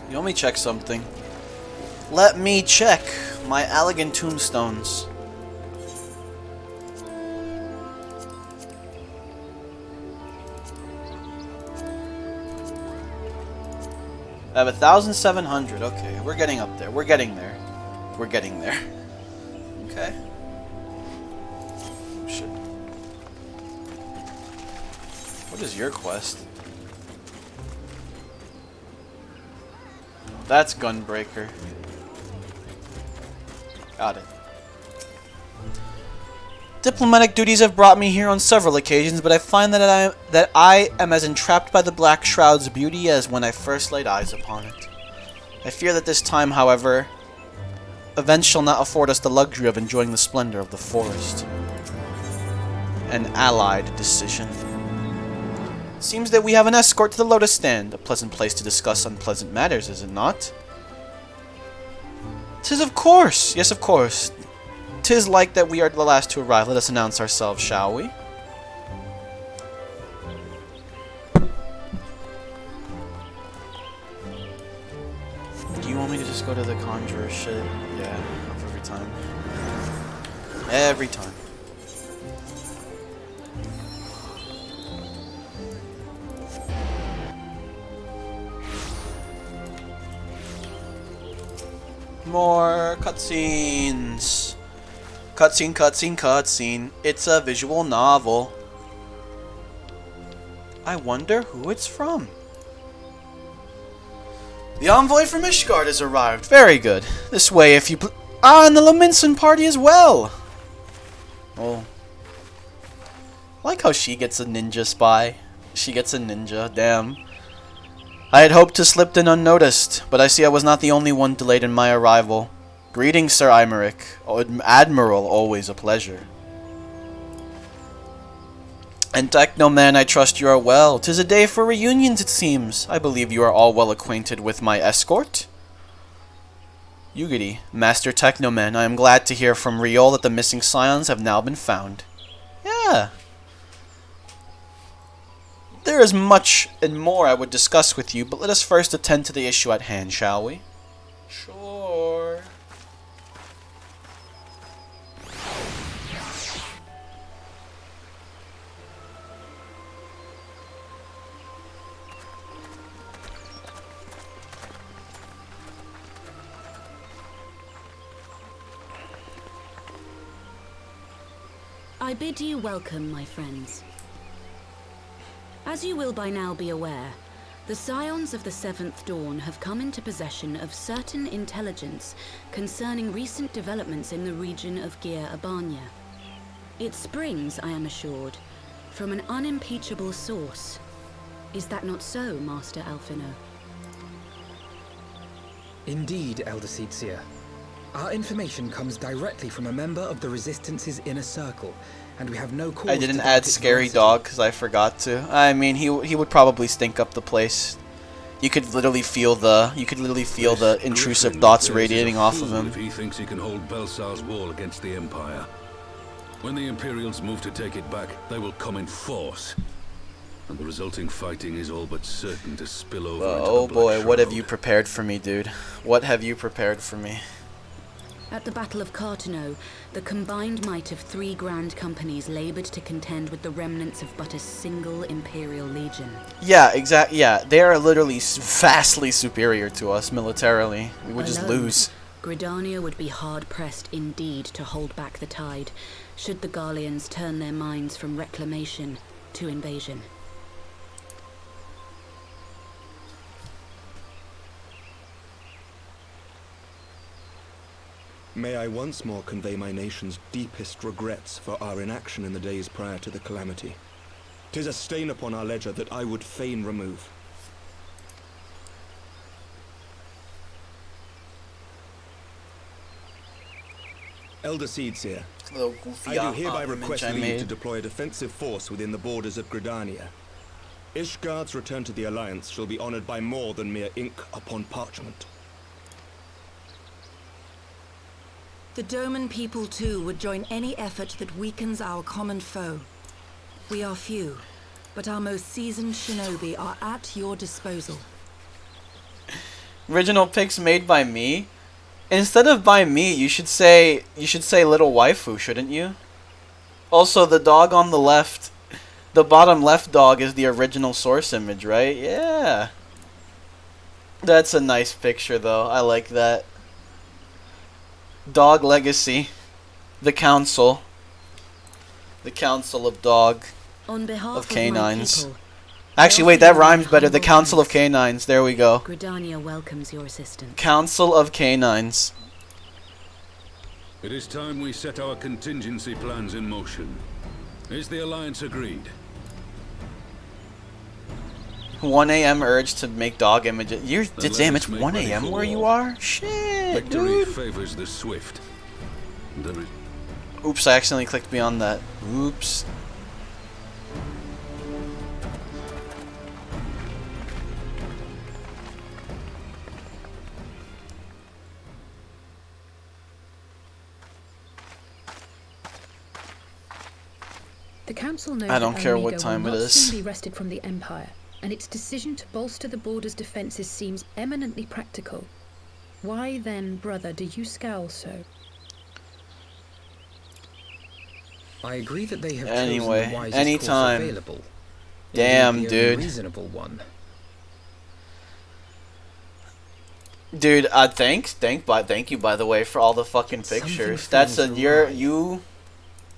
Speaker 1: Let me check something. Let me check my elegant tombstones. I have 1,700. Okay, we're getting up there. We're getting there. We're getting there. Okay. Oh, shit. What is your quest? That's Gunbreaker. Got it. Diplomatic duties have brought me here on several occasions, but I find that I am as entrapped by the Black Shroud's beauty as when I first laid eyes upon it. I fear that this time, however, events shall not afford us the luxury of enjoying the splendor of the forest. An allied decision. It seems that we have an escort to the Lotus Stand, a pleasant place to discuss unpleasant matters, is it not? 'Tis of course, yes of course. 'tis like that we are the last to arrive. Let us announce ourselves, shall we? Do you want me to just go to the conjurer shit? Yeah, every time. Every time. More cutscenes. Cutscene, cutscene, cutscene. It's a visual novel. I wonder who it's from. The envoy from Ishgard has arrived. Very good. This way, if you and the Lominson party as well. Oh. I like how she gets a ninja spy. She gets a ninja. Damn. I had hoped to slip in unnoticed, but I see I was not the only one delayed in my arrival. Greetings, Sir Imeric. Admiral, always a pleasure. And Technoman, I trust you are well. 'Tis a day for reunions, it seems. I believe you are all well acquainted with my escort. Yugiri, Master Technoman, I am glad to hear from Riol that the missing scions have now been found. Yeah. There is much and more I would discuss with you, but let us first attend to the issue at hand, shall we? Sure.
Speaker 21: I bid you welcome, my friends. As you will by now be aware, the Scions of the Seventh Dawn have come into possession of certain intelligence concerning recent developments in the region of Gyr Abania. It springs, I am assured, from an unimpeachable source. Is that not so, Master Alphino?
Speaker 4: Indeed, Elder Seedseer. Our information comes directly from a member of the Resistance's inner circle, and we have no cause
Speaker 1: I didn't
Speaker 4: to
Speaker 1: add
Speaker 4: doubt its
Speaker 1: Scary
Speaker 4: veracity.
Speaker 1: Dog because I forgot to. I mean, he would probably stink up the place. You could literally feel the intrusive
Speaker 18: Griffin
Speaker 1: thoughts
Speaker 18: is a
Speaker 1: radiating off of
Speaker 18: fool
Speaker 1: him.
Speaker 18: If he thinks he can hold Belsar's wall against the Empire. When the Imperials move to take it back, they will come in force. And the resulting fighting is all but certain to spill over into
Speaker 1: Oh
Speaker 18: the
Speaker 1: boy,
Speaker 18: Black
Speaker 1: what have
Speaker 18: Shroud.
Speaker 1: you prepared for me, dude? What have you prepared for me?
Speaker 21: At the Battle of Cartano, the combined might of 3 grand companies labored to contend with the remnants of but a single Imperial legion.
Speaker 1: Yeah, exactly. Yeah, they are literally vastly superior to us militarily. We would just
Speaker 21: Alone,
Speaker 1: lose.
Speaker 21: Gridania would be hard-pressed indeed to hold back the tide, should the Garleans turn their minds from reclamation to invasion.
Speaker 2: May I once more convey my nation's deepest regrets for our inaction in the days prior to the calamity. 'Tis a stain upon our ledger that I would fain remove. Elder Seedseer, I do hereby request leave to deploy a defensive force within the borders of Gridania. Ishgard's return to the Alliance shall be honored by more than mere ink upon parchment.
Speaker 9: The Doman people too would join any effort that weakens our common foe. We are few, but our most seasoned shinobi are at your disposal.
Speaker 1: Original pics made by me? Instead of by me, you should say little waifu, shouldn't you? Also, the dog on the left, the bottom left dog is the original source image, right? Yeah. That's a nice picture though. I like that. Dog Legacy. The Council. The Council of Dog.
Speaker 21: On behalf
Speaker 1: of
Speaker 21: of my
Speaker 1: Canines.
Speaker 21: people,
Speaker 1: Actually, wait, that rhymes better. The Council of Canines. There we go.
Speaker 21: Gridania welcomes your assistance.
Speaker 1: Council of Canines.
Speaker 18: It is time we set our contingency plans in motion. Is the Alliance agreed?
Speaker 1: 1 a.m. urge to make dog images. You're
Speaker 18: Then
Speaker 1: damn,
Speaker 18: let us
Speaker 1: it's
Speaker 18: make
Speaker 1: 1
Speaker 18: ready
Speaker 1: a.m.
Speaker 18: for
Speaker 1: where you
Speaker 18: war.
Speaker 1: are? Shit,
Speaker 18: Victory
Speaker 1: dude.
Speaker 18: favors the swift. There is
Speaker 1: Oops, I accidentally clicked beyond that. Oops.
Speaker 10: The council knows
Speaker 1: I don't
Speaker 10: that
Speaker 1: care
Speaker 10: Alamigo
Speaker 1: what time
Speaker 10: will
Speaker 1: it
Speaker 10: not
Speaker 1: is.
Speaker 10: soon be wrested from the Empire, and its decision to bolster the border's defences seems eminently practical. Why then, brother, do you scowl so?
Speaker 4: I agree that they have
Speaker 1: Anyway,
Speaker 4: chosen the wisest
Speaker 1: anytime.
Speaker 4: course available.
Speaker 1: Damn,
Speaker 4: Indeed, the only
Speaker 1: dude.
Speaker 4: reasonable one.
Speaker 1: Dude, thank you by the way for all the fucking pictures.
Speaker 4: Something
Speaker 1: That's a
Speaker 4: feels
Speaker 1: you.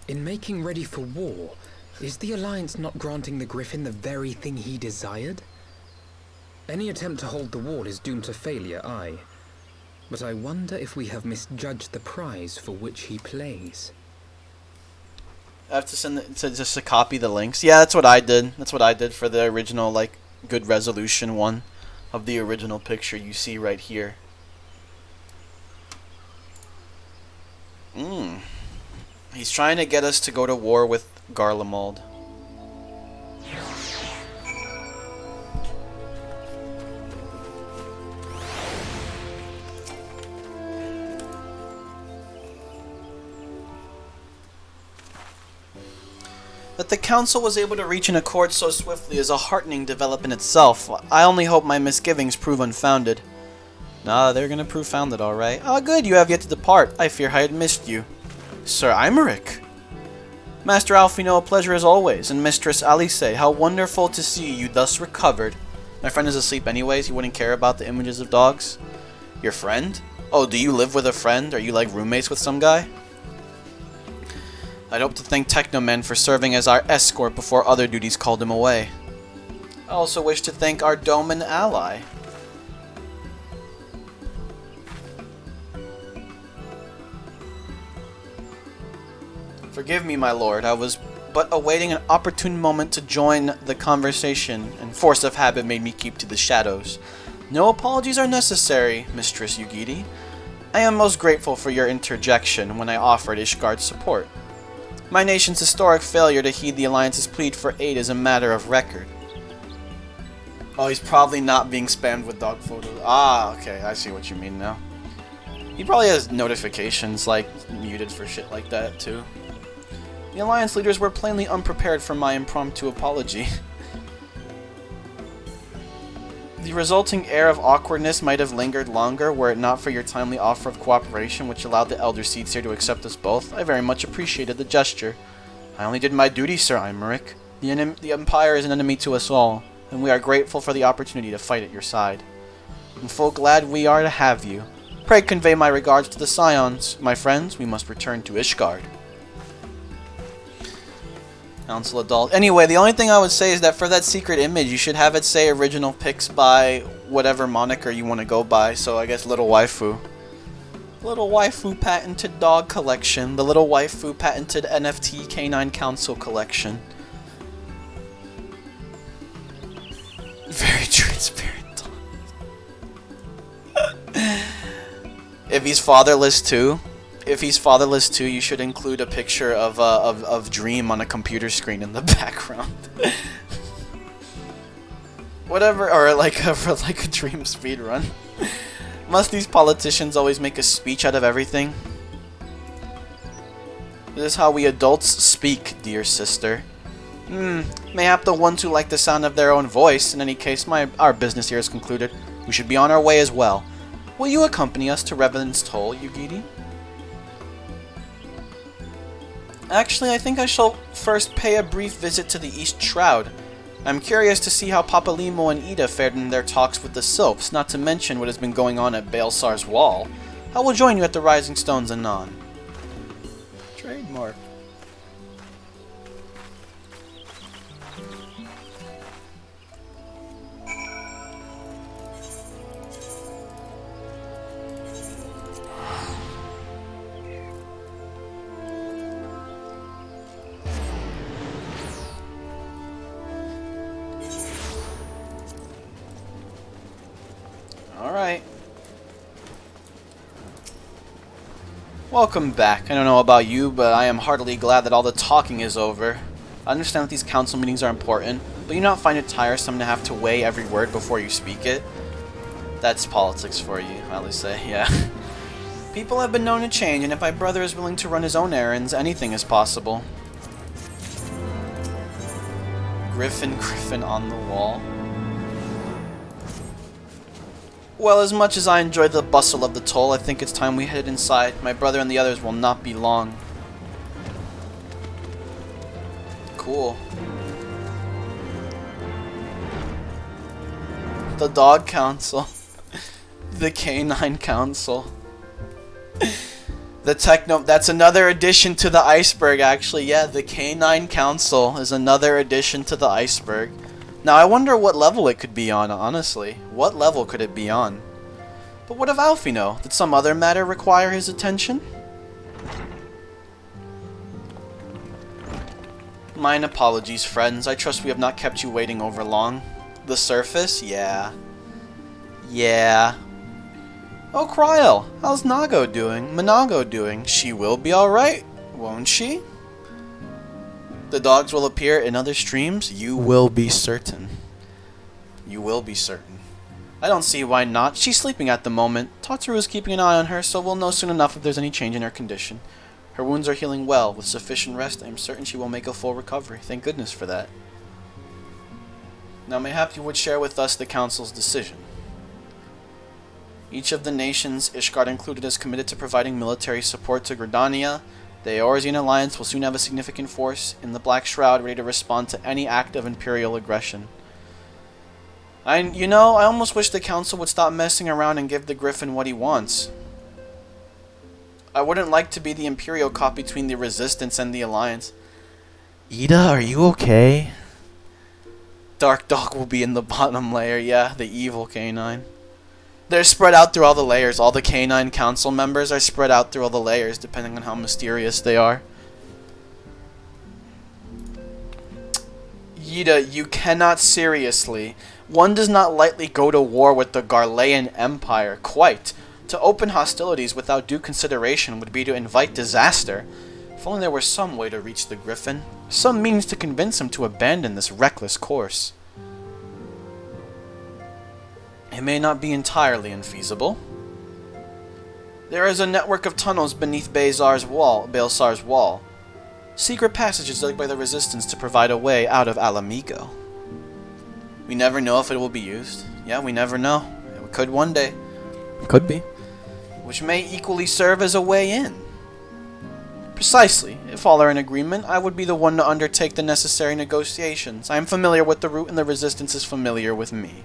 Speaker 4: In making ready for war, is the Alliance not granting the Griffin the very thing he desired? Any attempt to hold the wall is doomed to failure, aye. But I wonder if we have misjudged the prize for which he plays.
Speaker 1: I have to send it to just to copy the links. Yeah, that's what I did. That's what I did for the original like good resolution one of the original picture you see right here. He's trying to get us to go to war with Garlemald. That the council was able to reach an accord so swiftly is a heartening development itself. I only hope my misgivings prove unfounded. Nah, they're gonna prove founded, alright. Ah, good, you have yet to depart. I fear I had missed you. Sir Imeric. Master Alfino, a pleasure as always. And Mistress Alice, how wonderful to see you thus recovered. My friend is asleep anyways, you wouldn't care about the images of dogs? Your friend? Oh, do you live with a friend? Are you like roommates with some guy? I'd hope to thank Technomen for serving as our escort before other duties called him away. I also wish to thank our Doman ally. Forgive me, my lord, I was but awaiting an opportune moment to join the conversation, and force of habit made me keep to the shadows. No apologies are necessary, Mistress Yugiti. I am most grateful for your interjection when I offered Ishgard's support. My nation's historic failure to heed the Alliance's plea for aid is a matter of record. Oh, he's probably not being spammed with dog photos. Ah, okay, I see what you mean now. He probably has notifications, like, muted for shit like that, too. The Alliance leaders were plainly unprepared for my impromptu apology. The resulting air of awkwardness might have lingered longer were it not for your timely offer of cooperation which allowed the Elder Seedseer to accept us both. I very much appreciated the gesture. I only did my duty, Sir Imeric. The Empire is an enemy to us all, and we are grateful for the opportunity to fight at your side. And full glad we are to have you. Pray convey my regards to the Scions. My friends, we must return to Ishgard. Council Adult. Anyway, the only thing I would say is that for that secret image, you should have it say original pics by whatever moniker you want to go by. So I guess Little Waifu. Little Waifu patented dog collection. The Little Waifu patented NFT Canine Council collection. Very transparent dog. If he's fatherless too. If he's fatherless too, you should include a picture of Dream on a computer screen in the background. Whatever, or like a Dream speedrun. Must these politicians always make a speech out of everything? This is how we adults speak, dear sister. Mayhap the ones who like the sound of their own voice. In any case, our business here is concluded. We should be on our way as well. Will you accompany us to Revenant's Toll, Yugiti? Actually, I think I shall first pay a brief visit to the East Shroud. I'm curious to see how Papalimo and Ida fared in their talks with the Sylphs, not to mention what has been going on at Baelsar's Wall. I will join you at the Rising Stones anon. Trademark. Alright. Welcome back. I don't know about you, but I am heartily glad that all the talking is over. I understand that these council meetings are important, but you not find it tiresome to have to weigh every word before you speak it? That's politics for you, I would say, yeah. People have been known to change, and if my brother is willing to run his own errands, anything is possible. Griffin on the wall. Well, as much as I enjoy the bustle of the toll, I think it's time we head inside. My brother and the others will not be long. Cool. The Dog Council. The Canine Council. The Techno... That's another addition to the iceberg, actually. Yeah, the Canine Council is another addition to the iceberg. Now, I wonder what level it could be on, honestly. What level could it be on? But what of Alfino? Did some other matter require his attention? Mine apologies, friends. I trust we have not kept you waiting over long. The surface? Yeah. Yeah. Oh, Kryl, how's Nago doing? Minago doing? She will be alright, won't she? The dogs will appear in other streams? You will be certain. You will be certain. I don't see why not. She's sleeping at the moment. Totoro is keeping an eye on her, so we'll know soon enough if there's any change in her condition. Her wounds are healing well. With sufficient rest, I am certain she will make a full recovery. Thank goodness for that. Now, mayhap you would share with us the Council's decision. Each of the nations, Ishgard included, is committed to providing military support to Gridania. The Eorzean Alliance will soon have a significant force in the Black Shroud ready to respond to any act of Imperial aggression. You know, I almost wish the Council would stop messing around and give the Griffin what he wants. I wouldn't like to be the Imperial caught between the Resistance and the Alliance. Ida, are you okay? Dark Dog will be in the bottom layer, yeah, the evil canine. They're spread out through all the layers. All the Canine Council members are spread out through all the layers, depending on how mysterious they are. Yida, you cannot seriously. One does not lightly go to war with the Garlean Empire, quite. To open hostilities without due consideration would be to invite disaster. If only there were some way to reach the Griffin. Some means to convince him to abandon this reckless course. It may not be entirely infeasible. There is a network of tunnels beneath Baelsar's wall. Secret passages dug by the Resistance to provide a way out of Alamigo. We never know if it will be used. Yeah, we never know. It could one day. It could be. Which may equally serve as a way in. Precisely. If all are in agreement, I would be the one to undertake the necessary negotiations. I am familiar with the route and the Resistance is familiar with me.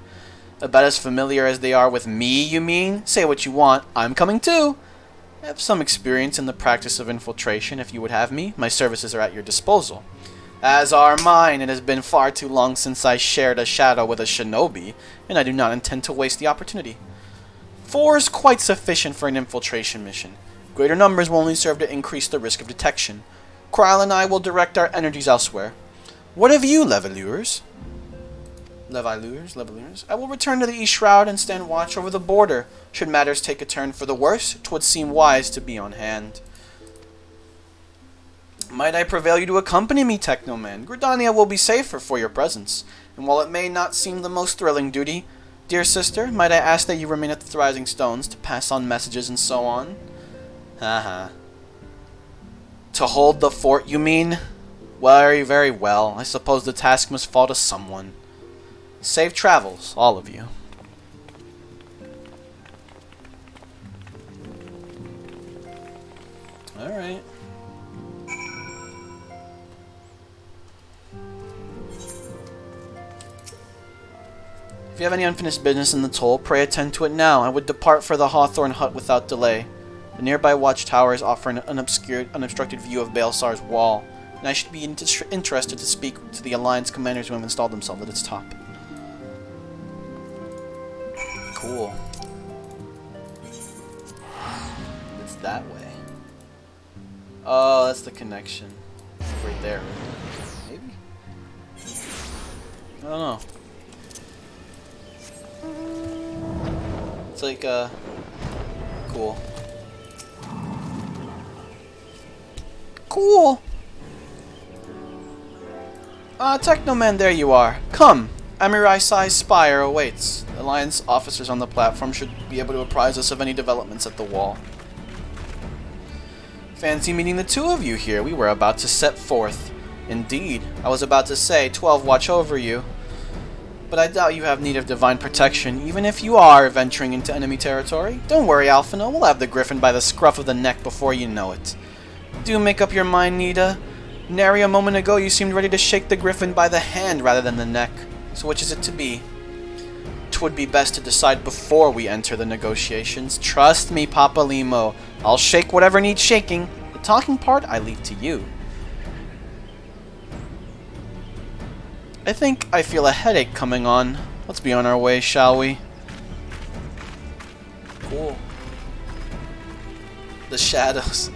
Speaker 1: About as familiar as they are with me, you mean? Say what you want. I'm coming too. I have some experience in the practice of infiltration, if you would have me. My services are at your disposal. As are mine. It has been far too long since I shared a shadow with a shinobi, and I do not intend to waste the opportunity. 4 is quite sufficient for an infiltration mission. Greater numbers will only serve to increase the risk of detection. Kryl and I will direct our energies elsewhere. What of you, Levelures? Levelures. I will return to the East Shroud and stand watch over the border. Should matters take a turn for the worse, 'twould seem wise to be on hand. Might I prevail you to accompany me, Technoman? Gridania will be safer for your presence, and while it may not seem the most thrilling duty, dear sister, might I ask that you remain at the Thriving Stones to pass on messages and so on? Haha. To hold the fort, you mean? Very, very well. I suppose the task must fall to someone. Safe travels, all of you. Alright. If you have any unfinished business in the toll, pray attend to it now. I would depart for the Hawthorn Hut without delay. The nearby watchtowers offer an unobstructed view of Baelsar's wall, and I should be interested to speak to the Alliance commanders who have installed themselves at its top. Cool. It's that way. Oh, that's the connection. It's right there. Maybe? I don't know. It's like, cool. Cool! Technoman, there you are. Come! Amirai Sai's spire awaits. Alliance officers on the platform should be able to apprise us of any developments at the wall. Fancy meeting the two of you here. We were about to set forth. Indeed, I was about to say 12 watch over you. But I doubt you have need of divine protection, even if you are venturing into enemy territory. Don't worry, Alphino, we'll have the griffin by the scruff of the neck before you know it. Do make up your mind, Nita. Nary a moment ago you seemed ready to shake the griffin by the hand rather than the neck. So which is it to be? 'Twould be best to decide before we enter the negotiations. Trust me, Papa Limo. I'll shake whatever needs shaking. The talking part I leave to you. I think I feel a headache coming on. Let's be on our way, shall we? Cool. The shadows.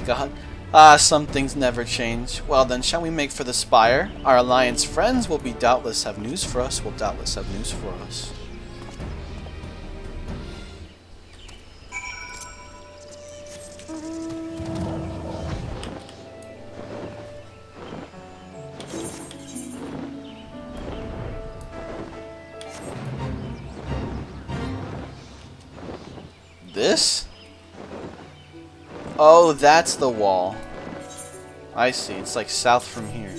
Speaker 1: God. Ah, some things never change. Well then, shall we make for the spire? Our alliance friends will doubtless have news for us. This? Oh, that's the wall. I see. It's like south from here.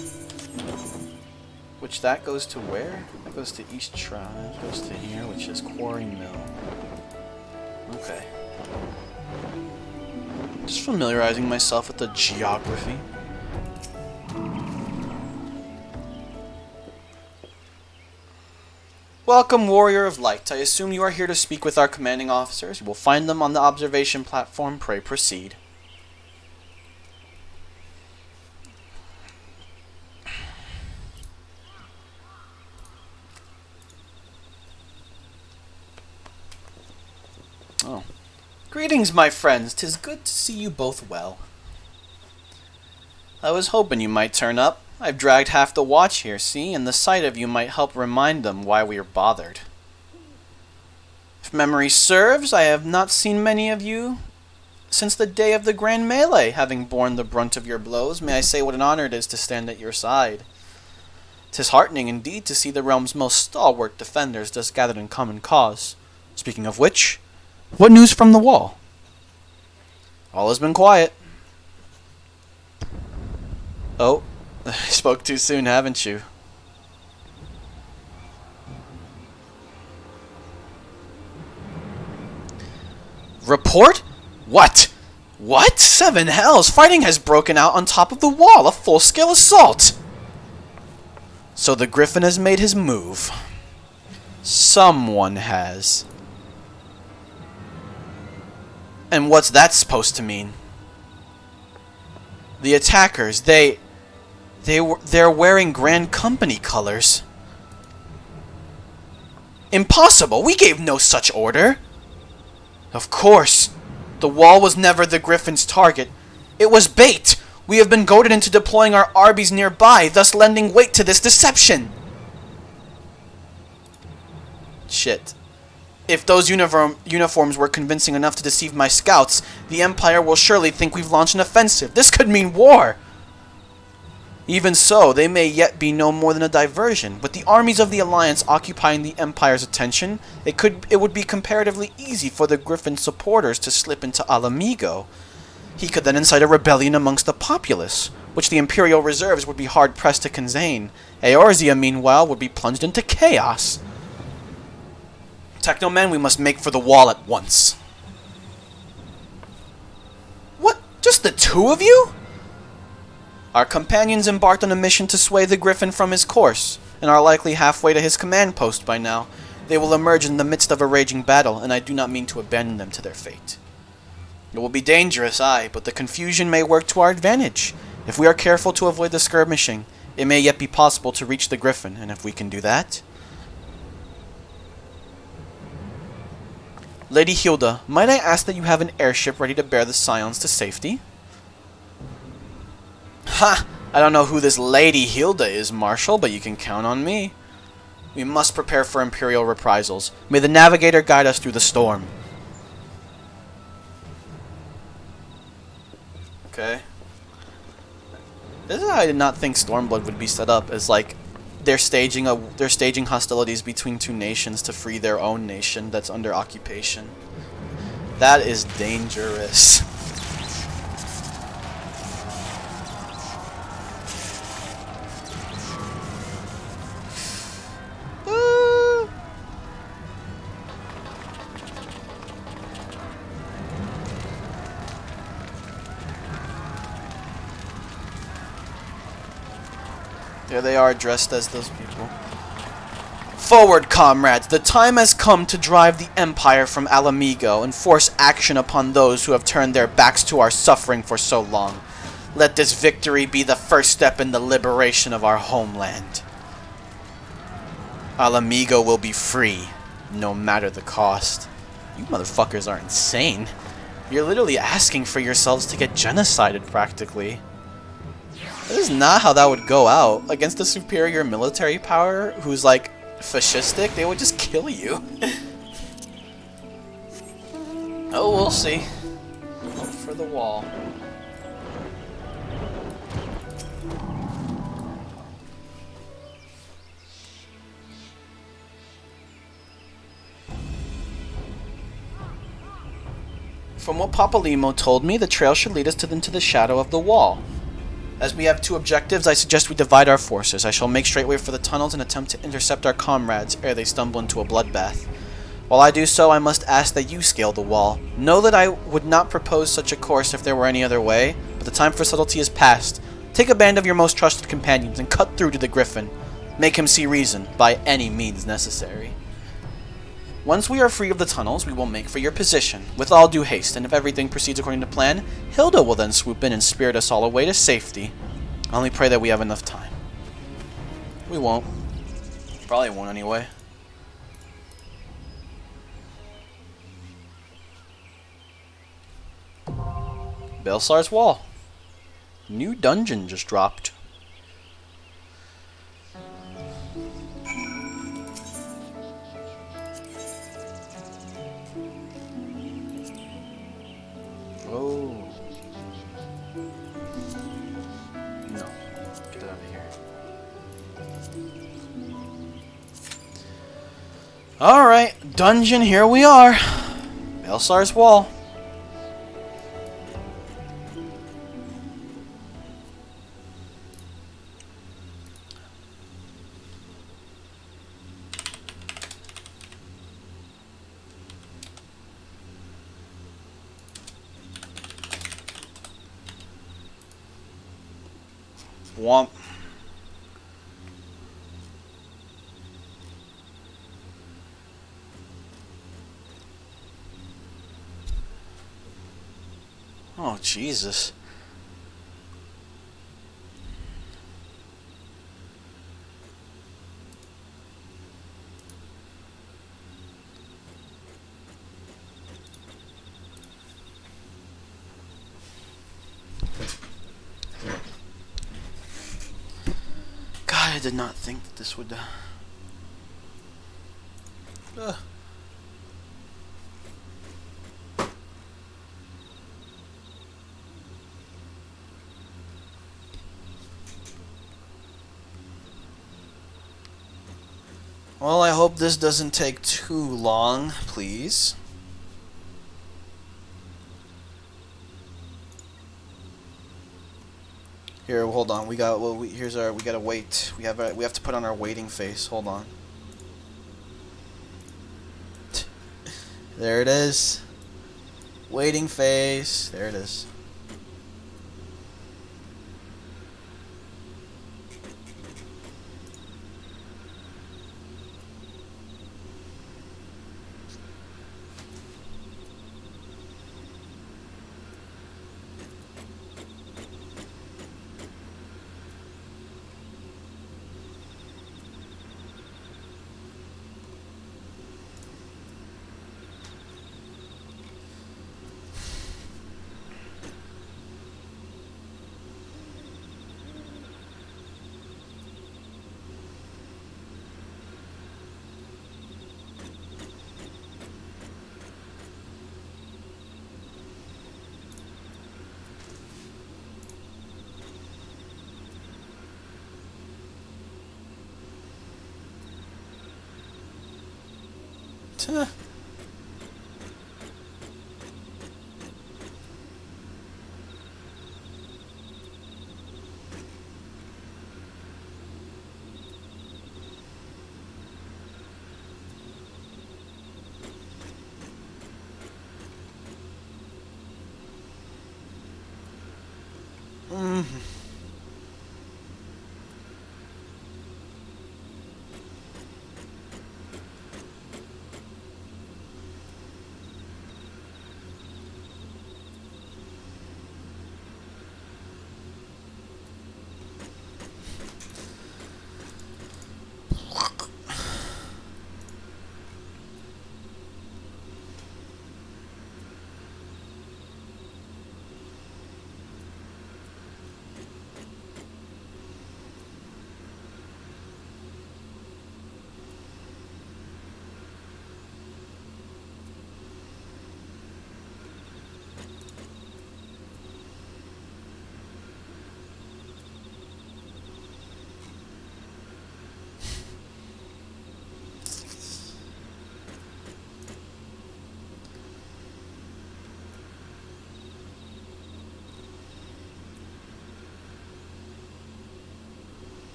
Speaker 1: Which that goes to where? That goes to East Tribe. Goes to here, which is Quarry Mill. Okay. Just familiarizing myself with the geography. Welcome, Warrior of Light. I assume you are here to speak with our commanding officers. You will find them on the observation platform. Pray proceed. Oh. Greetings, my friends. 'Tis good to see you both well. I was hoping you might turn up. I've dragged half the watch here, see, and the sight of you might help remind them why we are bothered. If memory serves, I have not seen many of you since the day of the Grand Melee, having borne the brunt of your blows. May I say what an honor it is to stand at your side. 'Tis heartening indeed to see the realm's most stalwart defenders thus gathered in common cause. Speaking of which, what news from the wall? All has been quiet. Oh. I spoke too soon, haven't you? Report? What? What? Seven hells! Fighting has broken out on top of the wall! A full-scale assault! So the Griffin has made his move. Someone has. And what's that supposed to mean? The attackers, they're wearing Grand Company colors. Impossible! We gave no such order! Of course! The wall was never the Griffin's target. It was bait! We have been goaded into deploying our Arby's nearby, thus lending weight to this deception! Shit. If those uniforms were convincing enough to deceive my scouts, the Empire will surely think we've launched an offensive. This could mean war! Even so, they may yet be no more than a diversion. With the armies of the Alliance occupying the Empire's attention, it would be comparatively easy for the Griffin supporters to slip into Alamigo. He could then incite a rebellion amongst the populace, which the Imperial reserves would be hard-pressed to contain. Eorzea, meanwhile, would be plunged into chaos. Technoman, we must make for the wall at once. What? Just the two of you? Our companions embarked on a mission to sway the Griffin from his course, and are likely halfway to his command post by now. They will emerge in the midst of a raging battle, and I do not mean to abandon them to their fate. It will be dangerous, aye, but the confusion may work to our advantage. If we are careful to avoid the skirmishing, it may yet be possible to reach the Griffin, and if we can do that... Lady Hilda, might I ask that you have an airship ready to bear the Scions to safety? Ha! I don't know who this Lady Hilda is, Marshal, but you can count on me. We must prepare for Imperial reprisals. May the Navigator guide us through the storm. Okay. This is how I did not think Stormblood would be set up, as like they're staging hostilities between two nations to free their own nation that's under occupation. That is dangerous. There they are, dressed as those people. Forward, comrades! The time has come to drive the Empire from Alamigo and force action upon those who have turned their backs to our suffering for so long. Let this victory be the first step in the liberation of our homeland. Alamigo will be free, no matter the cost. You motherfuckers are insane. You're literally asking for yourselves to get genocided, practically. That is not how that would go out. Against a superior military power who's, like, fascistic, they would just kill you. Oh, we'll see. Look for the wall. From what Papalimo told me, the trail should lead us into the shadow of the wall. As we have two objectives, I suggest we divide our forces. I shall make straight way for the tunnels and attempt to intercept our comrades ere they stumble into a bloodbath. While I do so, I must ask that you scale the wall. Know that I would not propose such a course if there were any other way, but the time for subtlety is past. Take a band of your most trusted companions and cut through to the Griffin. Make him see reason, by any means necessary. Once we are free of the tunnels, we will make for your position, with all due haste, and if everything proceeds according to plan, Hilda will then swoop in and spirit us all away to safety. I only pray that we have enough time. We won't. Probably won't anyway. Belsar's Wall. New dungeon just dropped. Oh. No. Get out of here. Alright, dungeon, here we are. Belsar's Wall. Womp. Oh, Jesus. I did not think that this would... Well, I hope this doesn't take too long, please. Here, hold on. We got we gotta wait. We have to put on our waiting face. Hold on. There it is. Waiting face. There it is. Tuh.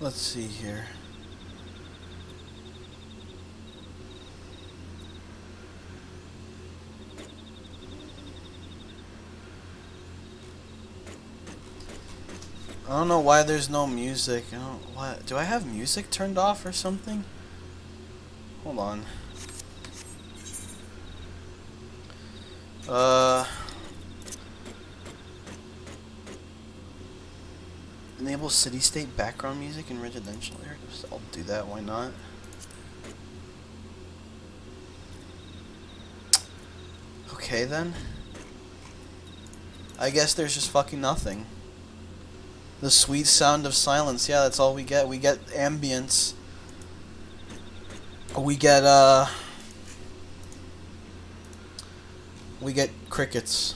Speaker 1: Let's see here. I don't know why there's no music. I don't, what? Do I have music turned off or something? Hold on. Enable city-state background music in residential areas. I'll do that, why not? Okay then. I guess there's just fucking nothing. The sweet sound of silence, yeah, that's all we get. We get ambience. We get crickets.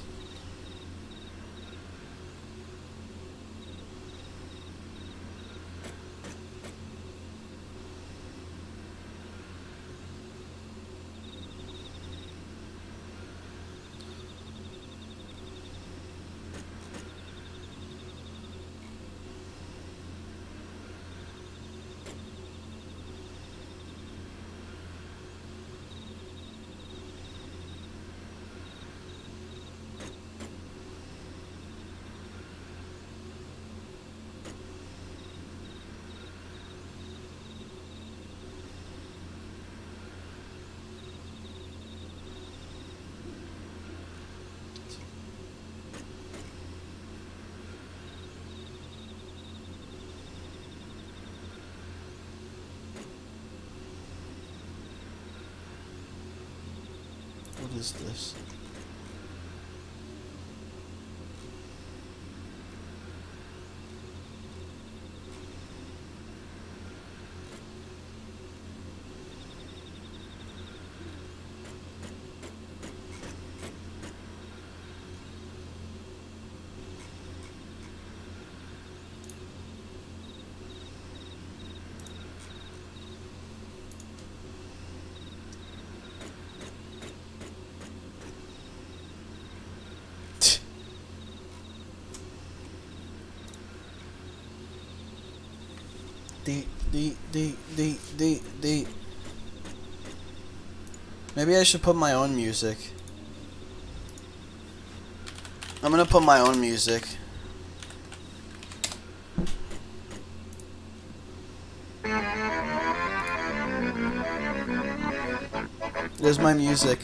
Speaker 1: What is this? D. Maybe I should put my own music. I'm gonna put my own music. There's my music.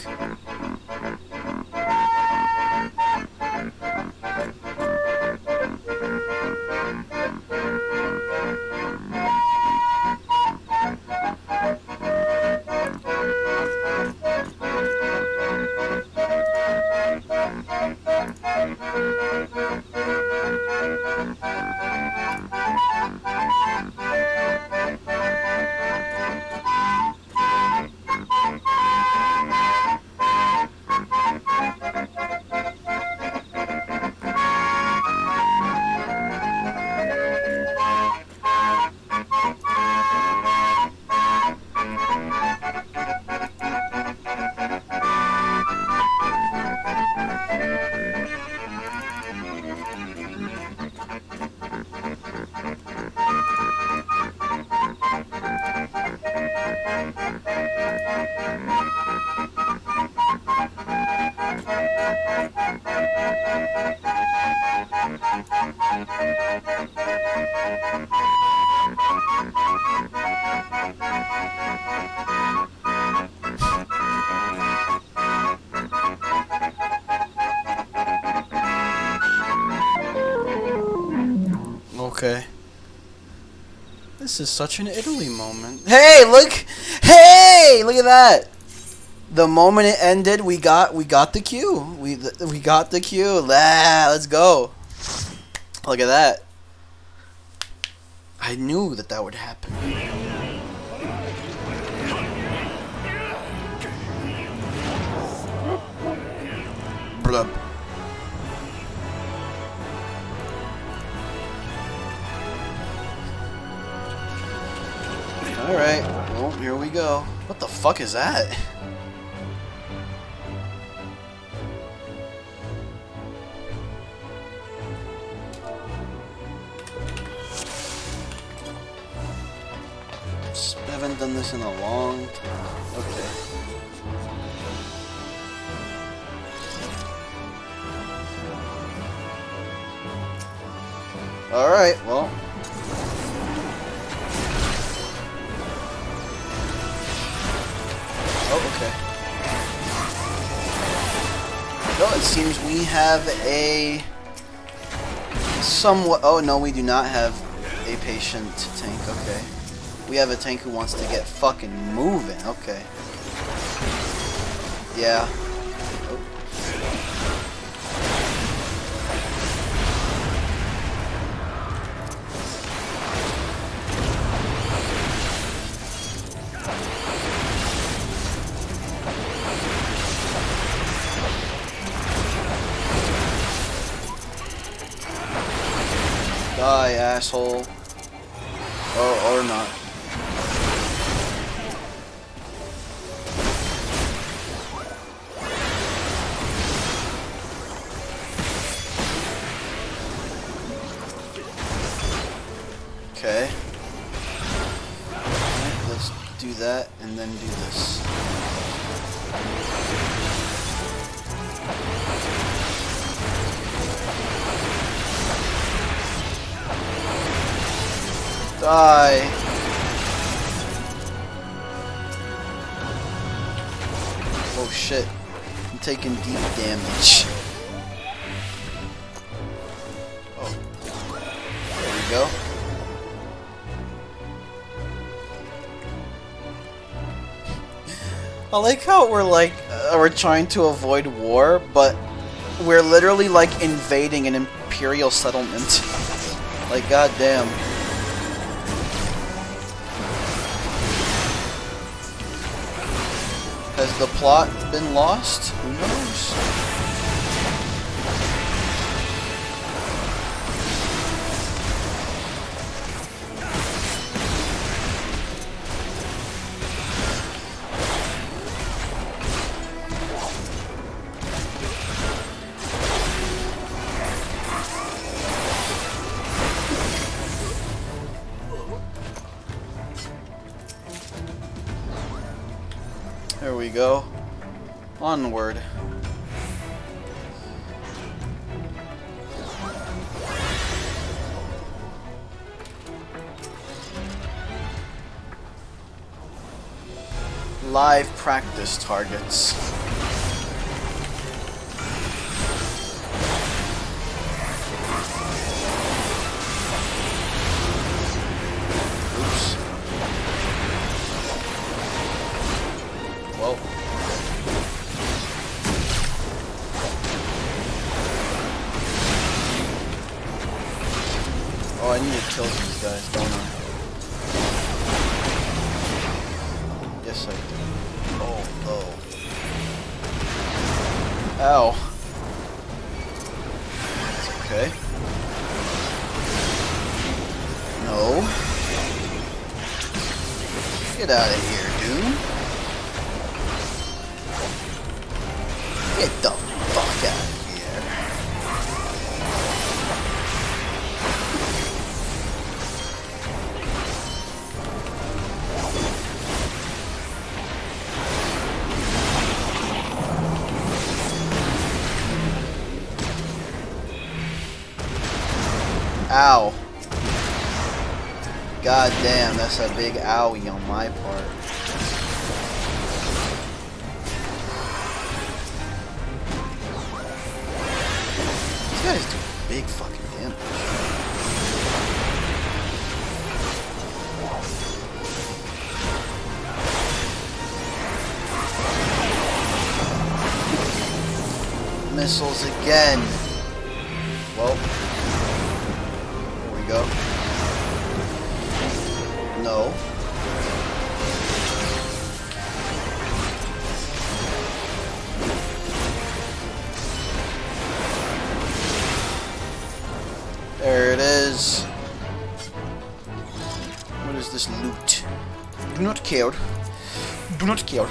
Speaker 1: Okay. This is such an Italy moment. Hey, look! Hey, look at that! The moment it ended, we got the cue. We got the cue. Let's go. Look at that. I knew that would happen. Blub. Alright, well, here we go. What the fuck is that? haven't done this in a long time. Okay. Alright, well. Oh, okay. Well, it seems we have a somewhat... Oh, no, we do not have a patient tank. Okay. We have a tank who wants to get fucking moving. Okay. Yeah. Die, asshole. Or not. Okay. Alright, let's do that and then do this. Die. Oh shit. I'm taking deep damage. Oh. There we go. I like how we're like, we're trying to avoid war, but we're literally like invading an imperial settlement. Like, goddamn. Has the plot been lost? Who knows? There we go. Onward. Live practice targets. Oops. Well. Oh, I need to kill these guys, don't I? Yes, I do. Oh, oh. Ow. It's okay. No. Get out of here, dude. Get the fuck out of here. Ow. God damn, that's a big owie on my part. These guys do big fucking damage. Missiles again. Well. There we go. No. There it is. What is this loot? Do not care. Do not care.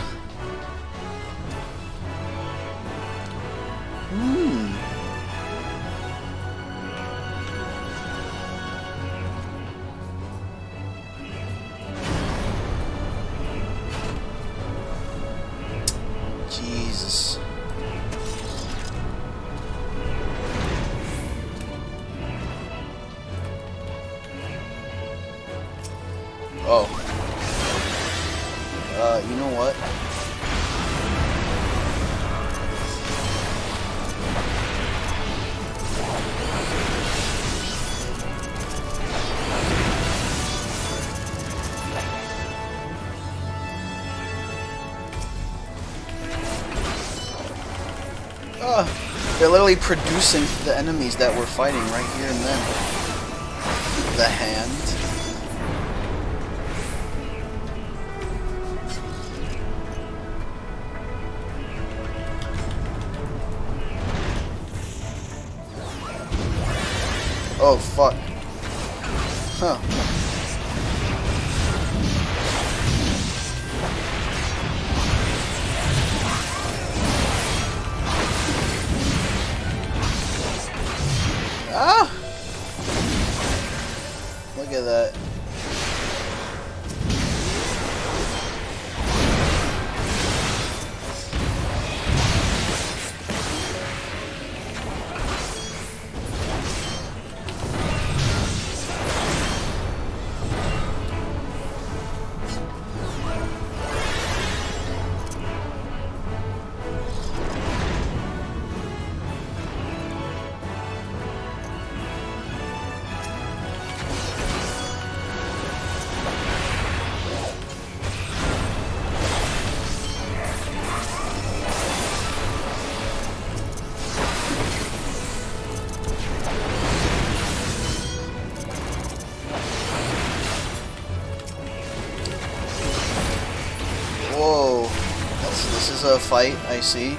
Speaker 1: Oh. You know what? They're literally producing the enemies that we're fighting right here and then. The hand. Oh, fuck. Huh. Ah! Look at that. Whoa, this is a fight, I see.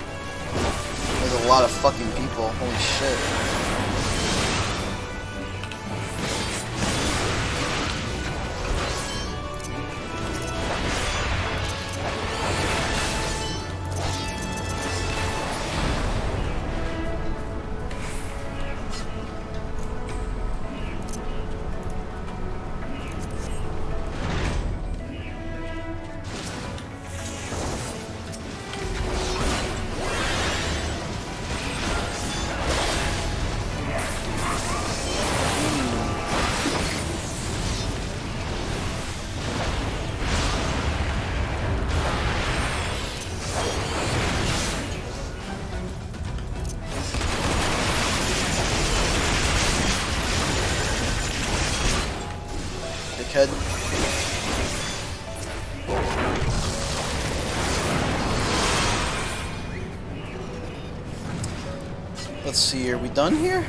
Speaker 1: There's a lot of fucking people, holy shit. Dickhead. Let's see, are we done here?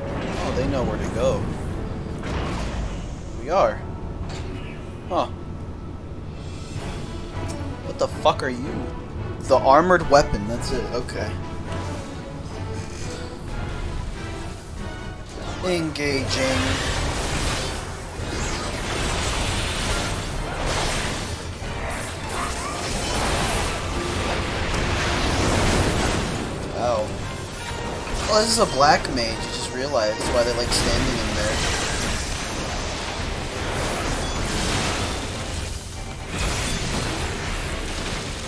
Speaker 1: Oh, they know where to go. We are. Huh. What the fuck are you? The armored weapon, that's it, okay. Engaging. Ow. Oh, this is a black mage, you just realized. That's why they like standing in there.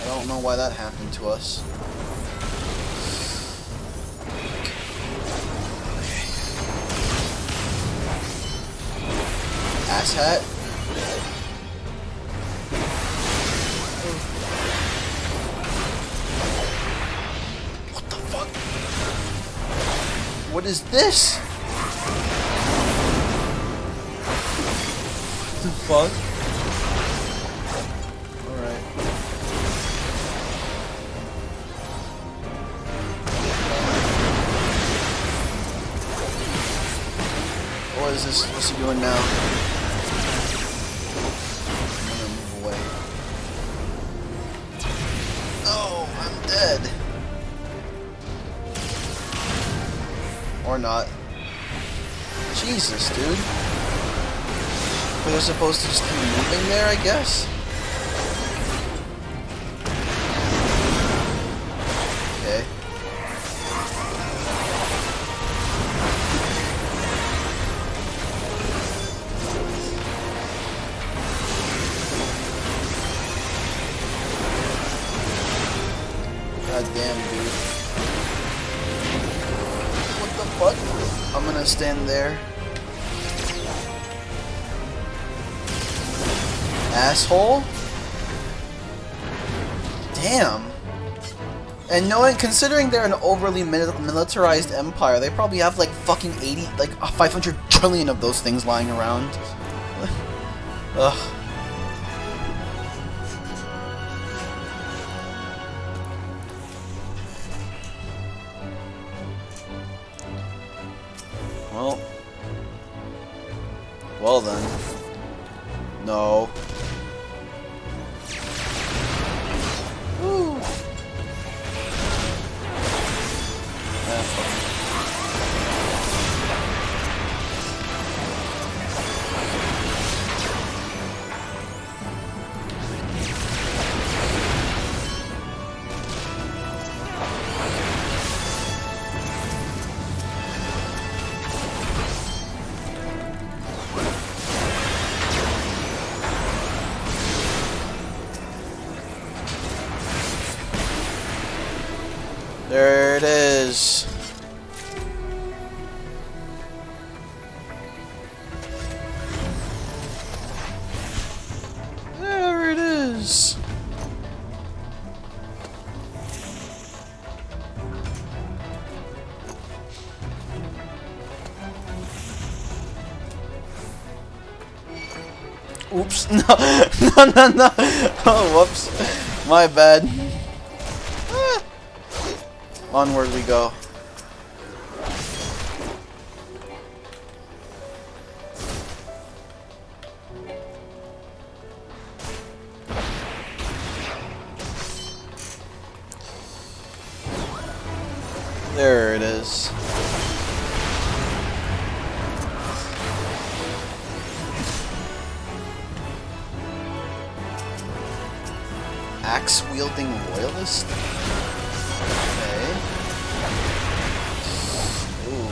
Speaker 1: I don't know why that happened to us. Asshat. What the fuck? What is this? What the fuck? Alright. What is this? What's he doing now? Dead. Or not. Jesus, dude. But they're supposed to just keep moving there, I guess? Okay. God damn, dude. What the fuck? I'm gonna stand there. Asshole? Damn. And knowing, considering they're an overly militarized empire, they probably have like fucking 500 trillion of those things lying around. Ugh. Well then. No. Woo. There it is. There it is. Oops. No. No. Oh, whoops. My bad. Onward we go. There it is. Axe-wielding royalist? Okay. Ooh.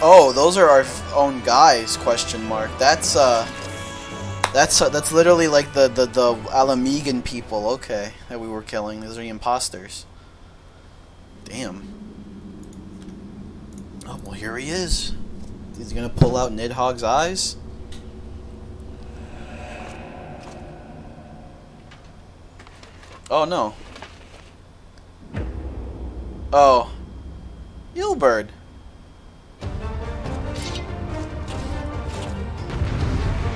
Speaker 1: Oh, those are our own guys? Question mark. That's literally like the Alamegan people. Okay, that we were killing. Those are the imposters. Damn. Oh well, here he is. He's gonna pull out Nidhogg's eyes. Oh no. Oh. Yulbird.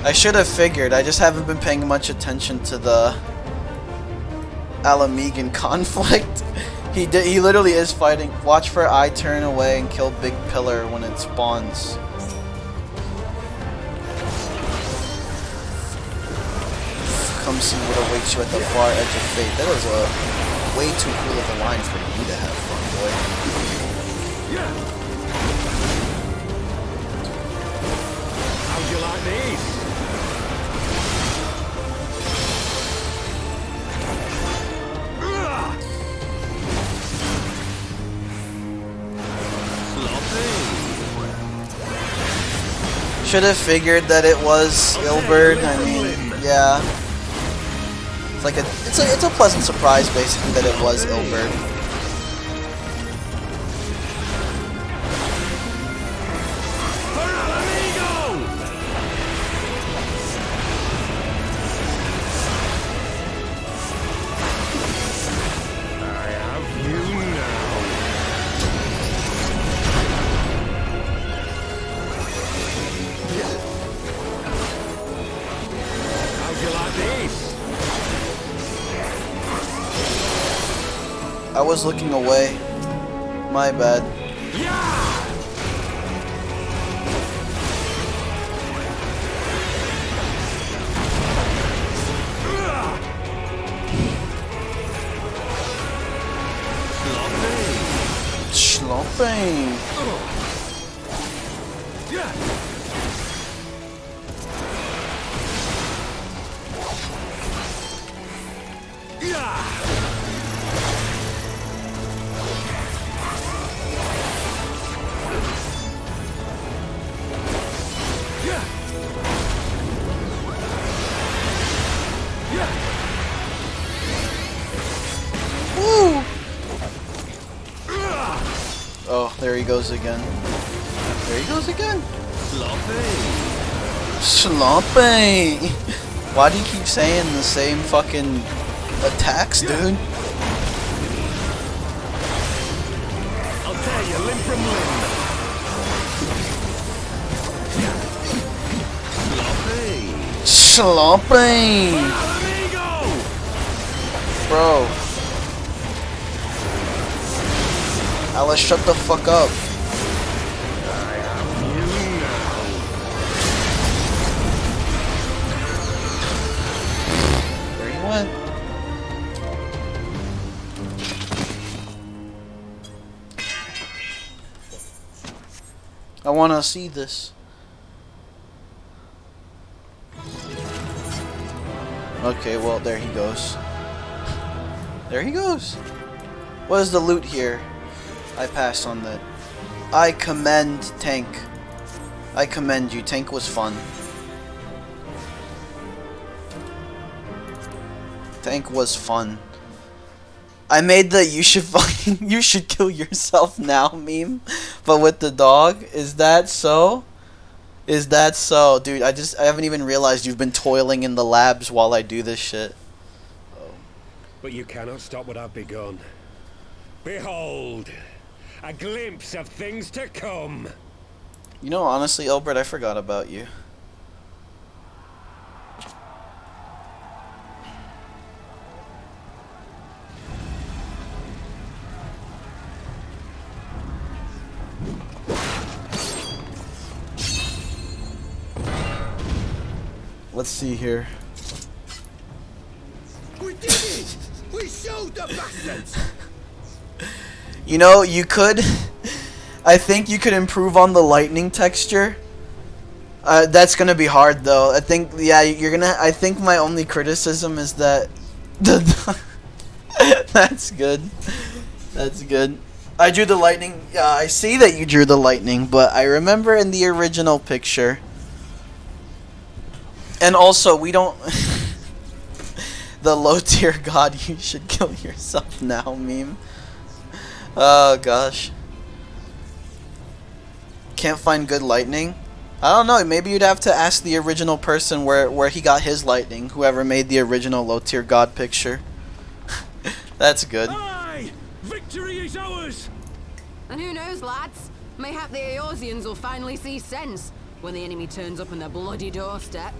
Speaker 1: I should have figured. I just haven't been paying much attention to the Alamegan conflict. He literally is fighting. Watch for eye turn away and kill big pillar when it spawns. Come see what awaits you at the far edge of fate. That was a way too cool of a line for you to have fun, boy.
Speaker 2: How'd you like these?
Speaker 1: Should have figured that it was Ilberd. I mean, yeah. It's like it's a pleasant surprise basically that it was Ilberd. I was looking away. My bad. Schlopping. goes again. There he goes again.
Speaker 18: Sloppy.
Speaker 1: Sloppy. Why do you keep saying the same fucking attacks, dude?
Speaker 18: I'll tear you limb from limb.
Speaker 1: Sloppy. Bro. Alice, shut the fuck up. There he went. I wanna see this. Okay, well, there he goes. There he goes. What is the loot here? I passed on that. I commend Tank. I commend you. Tank was fun. Tank was fun. I made the you should fucking you should kill yourself now meme, but with the dog. Is that so? Is that so? Dude, I haven't even realized you've been toiling in the labs while I do this shit.
Speaker 13: But you cannot stop what I've begun. Behold, a glimpse of things to come.
Speaker 1: You know, honestly, Elbert, I forgot about you. Let's see here.
Speaker 8: We did it! We showed the bastards!
Speaker 1: You know, you could... I think you could improve on the lightning texture. That's gonna be hard, though. I think, yeah, you're gonna... I think my only criticism is that... That's good. That's good. I drew the lightning... I see that you drew the lightning, but I remember in the original picture... And also, we don't... The low tier god, you should kill yourself now meme. Oh gosh. Can't find good lightning? I don't know, maybe you'd have to ask the original person where he got his lightning, whoever made the original low tier god picture. That's good.
Speaker 18: Aye! Victory is ours!
Speaker 22: And who knows, lads? Mayhap the Eorzeans will finally see sense when the enemy turns up on their bloody doorstep.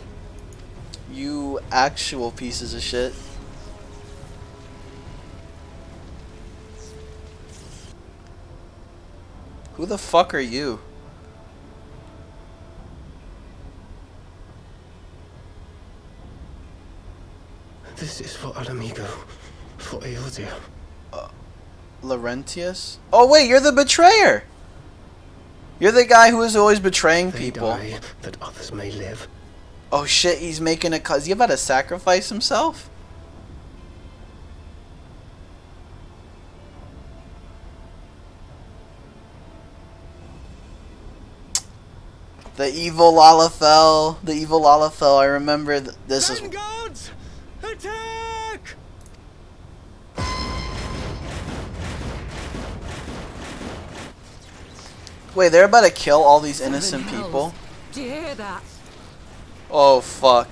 Speaker 1: You actual pieces of shit. Who the fuck are you?
Speaker 12: This is for Alamigo, for Eorzea.
Speaker 1: Laurentius? Oh wait, you're the betrayer! You're the guy who is always betraying people.
Speaker 12: They die that others may live.
Speaker 1: Oh shit, he's making a cuz. He about to sacrifice himself? The evil Lalafell. The evil Lalafell. I remember this is...
Speaker 18: Gods! Attack!
Speaker 1: Wait, they're about to kill all these innocent people?
Speaker 22: Do you hear that?
Speaker 1: Oh fuck.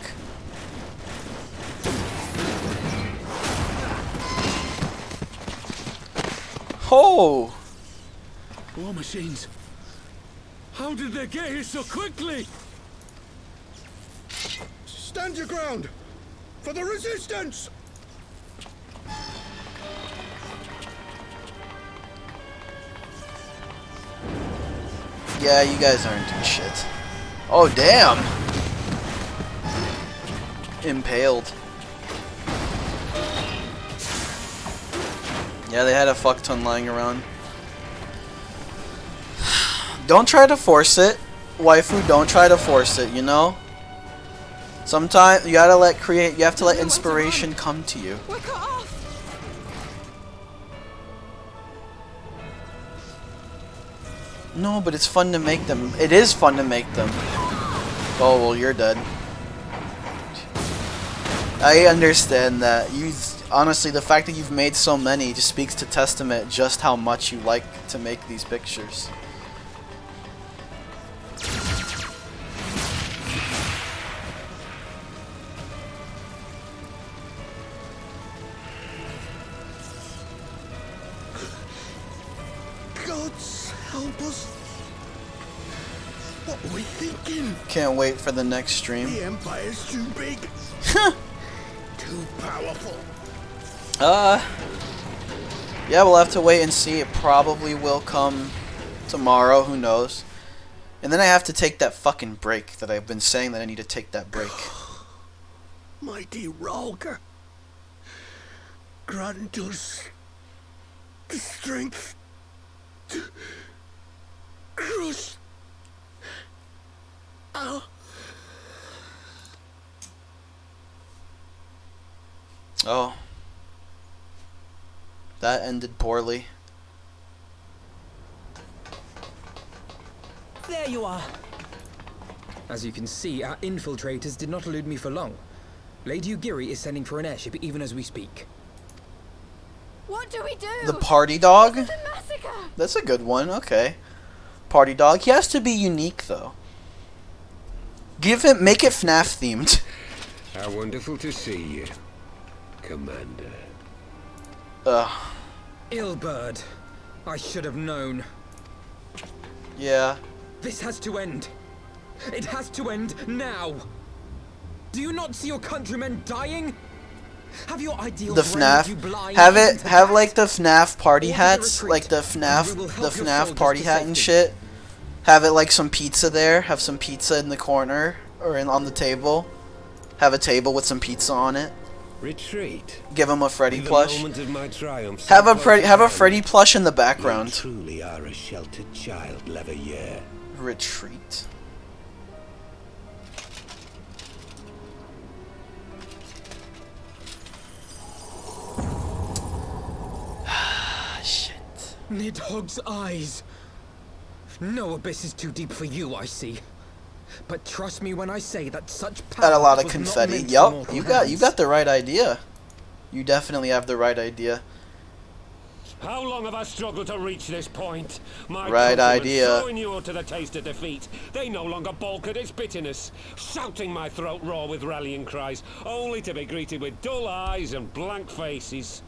Speaker 1: Oh!
Speaker 18: War machines. How did they get here so quickly?
Speaker 8: Stand your ground! For the resistance!
Speaker 1: Yeah, you guys aren't doing shit. Oh damn! Impaled. Yeah, they had a fuck ton lying around. Don't try to force it, waifu. Don't try to force it. You know. Sometimes you gotta you have to let inspiration come to you.
Speaker 22: We're cut off.
Speaker 1: No, but it's fun to make them. It is fun to make them. Oh well, you're dead. I understand that. Honestly, the fact that you've made so many just speaks to testament just how much you like to make these pictures.
Speaker 8: What were we thinking?
Speaker 1: Can't wait for the next stream.
Speaker 8: The Empire's too big. Too powerful.
Speaker 1: Yeah, we'll have to wait and see. It probably will come tomorrow, who knows. And then I have to take that fucking break that I've been saying that I need to take that break.
Speaker 8: Mighty Ralker, grant us the strength to crush our...
Speaker 1: Oh. That ended poorly.
Speaker 20: There you are. As you can see, our infiltrators did not elude me for long. Lady Ugiri is sending for an airship even as we speak.
Speaker 7: What do we do?
Speaker 1: The party dog?
Speaker 7: This is a massacre.
Speaker 1: That's a good one, okay. Party dog. He has to be unique though. Make it FNAF themed.
Speaker 13: How wonderful to see you, Commander.
Speaker 20: Illbird. I should have known.
Speaker 1: Yeah.
Speaker 20: This has to end. It has to end now. Do you not see your countrymen dying? Have your ideals
Speaker 1: The
Speaker 20: rendered you
Speaker 1: FNAF.
Speaker 20: blind
Speaker 1: Have like the FNAF party
Speaker 20: Order
Speaker 1: hats,
Speaker 20: retreat,
Speaker 1: like the
Speaker 20: and we will help your
Speaker 1: FNAF
Speaker 20: soldiers
Speaker 1: party
Speaker 20: to
Speaker 1: hat and
Speaker 20: safety.
Speaker 1: shit. Have it like some pizza there. Have some pizza in the corner or on the table. Have a table with some pizza on it.
Speaker 13: Retreat.
Speaker 1: Give him a Freddy
Speaker 13: Be the
Speaker 1: plush.
Speaker 13: moment of my triumph so
Speaker 1: Have a
Speaker 13: close at hand.
Speaker 1: Freddy plush in the background.
Speaker 13: You truly are a sheltered child, Leveilleur.
Speaker 1: Retreat. Shit.
Speaker 20: Nidhogg's eyes. No abyss is too deep for you, I see. But trust me when I say that such power
Speaker 1: Got a lot of
Speaker 20: was not
Speaker 1: confetti.
Speaker 20: meant for
Speaker 1: Yup,
Speaker 20: mortal
Speaker 1: you
Speaker 20: hands.
Speaker 1: got the right idea. You definitely have the right idea.
Speaker 13: How long have I struggled to reach this point? My
Speaker 1: Right
Speaker 13: countrymen
Speaker 1: idea.
Speaker 13: so inured to the taste of defeat, they no longer balk at its bitterness, shouting my throat raw with rallying cries, only to be greeted with dull eyes and blank faces.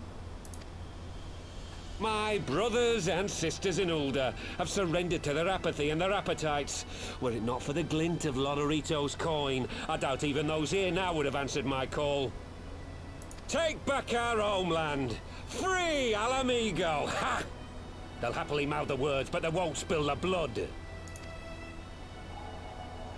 Speaker 13: My brothers and sisters in Ulda have surrendered to their apathy and their appetites. Were it not for the glint of Lonorito's coin, I doubt even those here now would have answered my call. Take back our homeland! Free Alamigo! Ha! They'll happily mouth the words, but they won't spill the blood.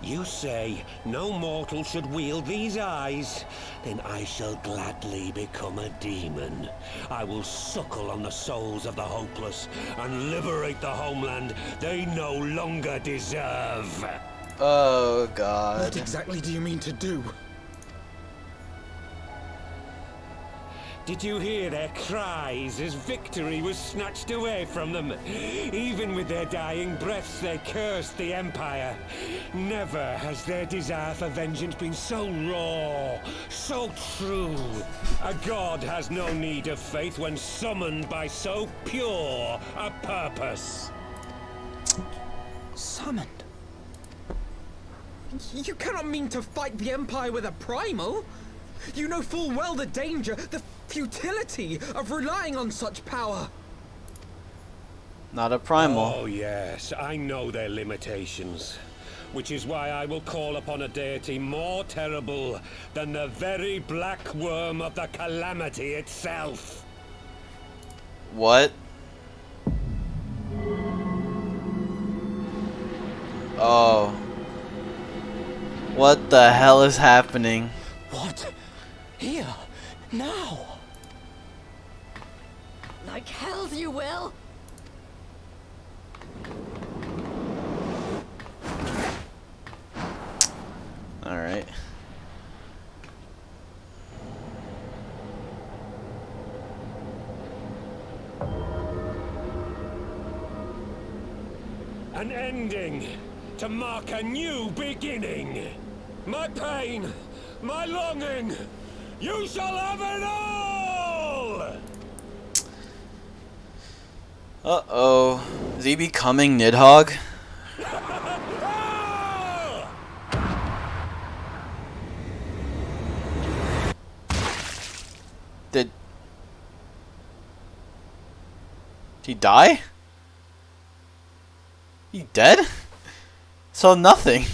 Speaker 13: You say no mortal should wield these eyes? Then I shall gladly become a demon. I will suckle on the souls of the hopeless and liberate the homeland they no longer deserve.
Speaker 1: Oh god.
Speaker 20: What exactly do you mean to do?
Speaker 13: Did you hear their cries as victory was snatched away from them? Even with their dying breaths, they cursed the Empire. Never has their desire for vengeance been so raw, so true. A god has no need of faith when summoned by so pure a purpose.
Speaker 20: Summoned? You cannot mean to fight the Empire with a primal! You know full well the danger, the futility of relying on such power.
Speaker 1: Not a primal.
Speaker 13: Oh yes, I know their limitations. Which is why I will call upon a deity more terrible than the very black worm of the calamity itself.
Speaker 1: What? Oh. What the hell is happening?
Speaker 20: What? Here? Now?
Speaker 7: Like hell you will.
Speaker 1: Alright.
Speaker 13: An ending to mark a new beginning. My pain, my longing, you shall have it all!
Speaker 1: Uh-oh. Is he becoming Nidhogg? Did he die? He dead? So nothing.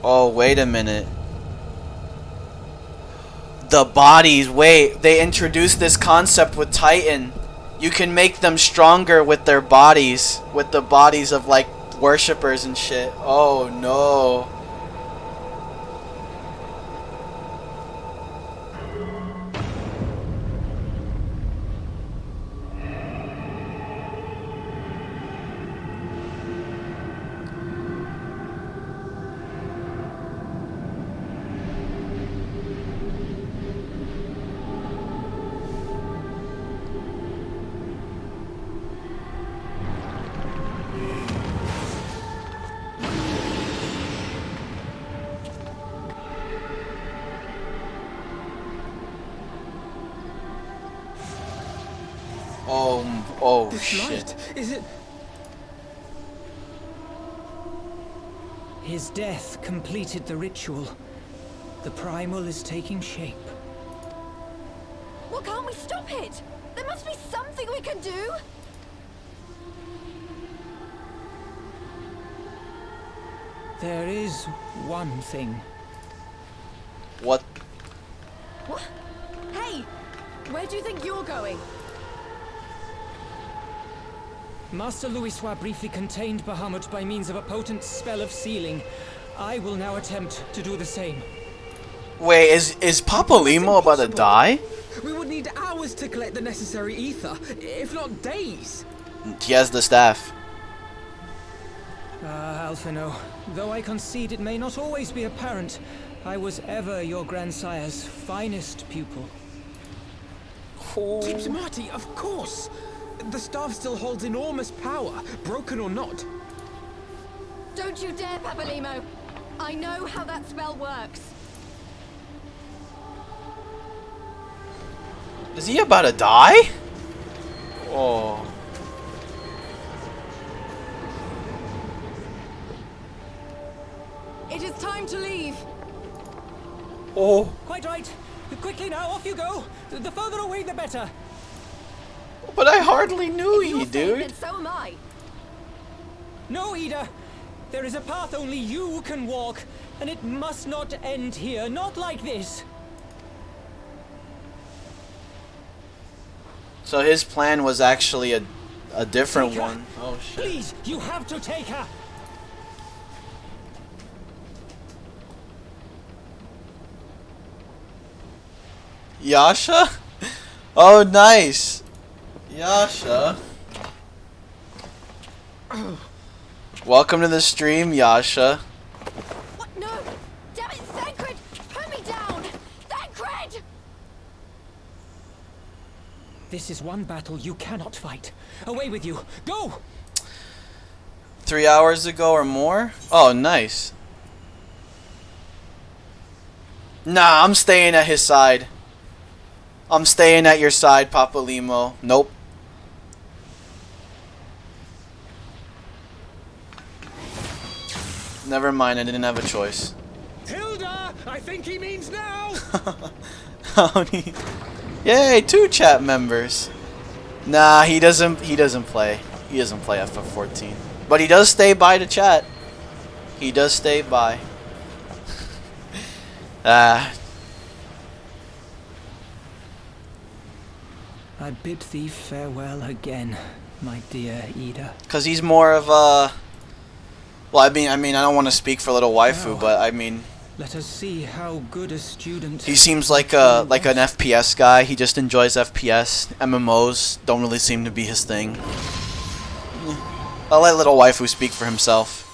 Speaker 1: Oh, wait a minute. The bodies, wait, they introduced this concept with Titan. You can make them stronger with their bodies, with the bodies of like worshippers and shit. Oh no. Oh
Speaker 4: this
Speaker 1: shit.
Speaker 4: light, is it?
Speaker 3: His death completed the ritual. The primal is taking shape.
Speaker 7: Well, can't we stop it? There must be something we can do.
Speaker 3: There is one thing.
Speaker 1: What?
Speaker 7: What? Hey, where do you think you're going?
Speaker 3: Master Louisoix briefly contained Bahamut by means of a potent spell of sealing. I will now attempt to do the same.
Speaker 1: Wait, is Papa Limo about to die?
Speaker 4: We would need hours to collect the necessary ether, if not days.
Speaker 1: He has the staff.
Speaker 3: Alphino, though I concede it may not always be apparent, I was ever your grandsire's finest pupil.
Speaker 4: Tips Marty, of course. The staff still holds enormous power, broken or not.
Speaker 7: Don't you dare, Papalimo. I know how that spell works.
Speaker 1: Is he about to die? Oh.
Speaker 22: It is time to leave.
Speaker 1: Oh.
Speaker 3: Quite right. Quickly now, off you go. The further away, the better.
Speaker 1: But I hardly knew you, dude.
Speaker 7: Then so am I.
Speaker 3: No, Ida. There is a path only you can walk, and it must not end here. Not like this.
Speaker 1: So his plan was actually a different one. Oh shit.
Speaker 3: Please, you have to take her.
Speaker 1: Yasha? Oh, nice. Yasha. Welcome to the stream, Yasha.
Speaker 7: What? No! Damn it, Thancred! Put me down! Thancred!
Speaker 3: This is one battle you cannot fight. Away with you. Go!
Speaker 1: 3 hours ago or more? Oh, nice. Nah, I'm staying at his side. I'm staying at your side, Papa Limo. Nope. Never mind, I didn't have a choice.
Speaker 4: Hilda, I think he means now.
Speaker 1: Yay, 2 chat members. Nah, he doesn't play. He doesn't play FF14. But he does stay by to chat. He does stay by.
Speaker 3: I bid thee farewell again, my dear Ida.
Speaker 1: Cause he's more of a. Well, I mean, I don't want to speak for little waifu, but I mean.
Speaker 3: Let us see how good a student.
Speaker 1: He seems like an FPS guy. He just enjoys FPS. MMOs don't really seem to be his thing. I'll let little waifu speak for himself.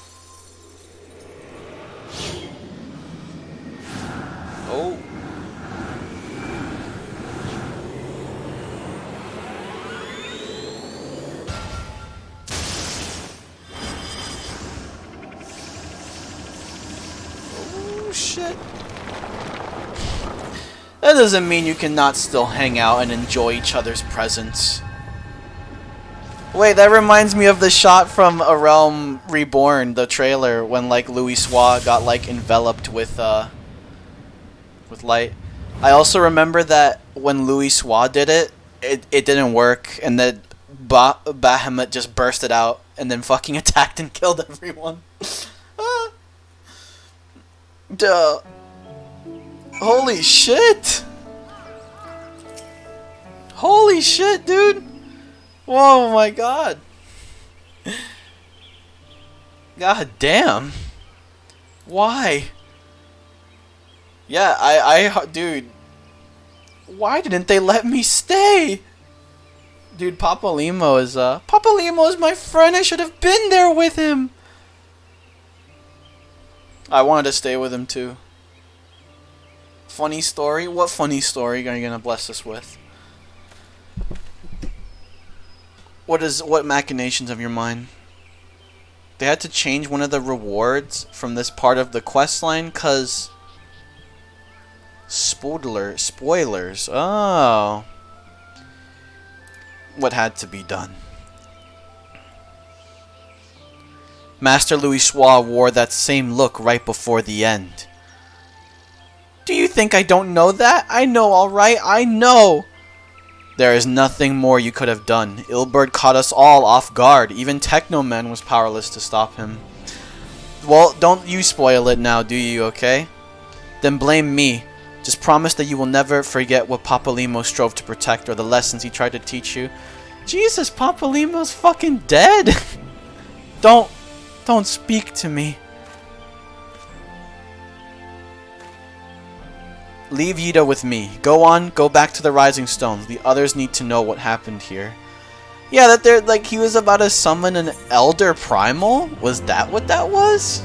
Speaker 1: Oh. Oh shit. That doesn't mean you cannot still hang out and enjoy each other's presence. Wait, that reminds me of the shot from A Realm Reborn, the trailer, when like Louisoix got like enveloped with light. I also remember that when Louis Swa did it, it didn't work, and that Bahamut just bursted out and then fucking attacked and killed everyone. Duh. Holy shit! Holy shit, dude! Whoa, my god! God damn! Why? Yeah, dude. Why didn't they let me stay? Dude, Papa Limo is my friend. I should have been there with him. I wanted to stay with him too. Funny story? What funny story are you gonna bless us with? What machinations of your mind? They had to change one of the rewards from this part of the quest line cause spoilers. Oh. What had to be done? Master Louis Swa wore that same look right before the end. Do you think I don't know that? I know, alright, I know! There is nothing more you could have done. Ilberd caught us all off guard. Even Technoman was powerless to stop him. Well, don't you spoil it now, do you, okay? Then blame me. Just promise that you will never forget what Papa Limo strove to protect or the lessons he tried to teach you. Jesus, Papa Limo's fucking dead! Don't speak to me. Leave Yida with me. Go back to the Rising Stones. The others need to know what happened here. Yeah, that they're like he was about to summon an Elder Primal? Was that what that was?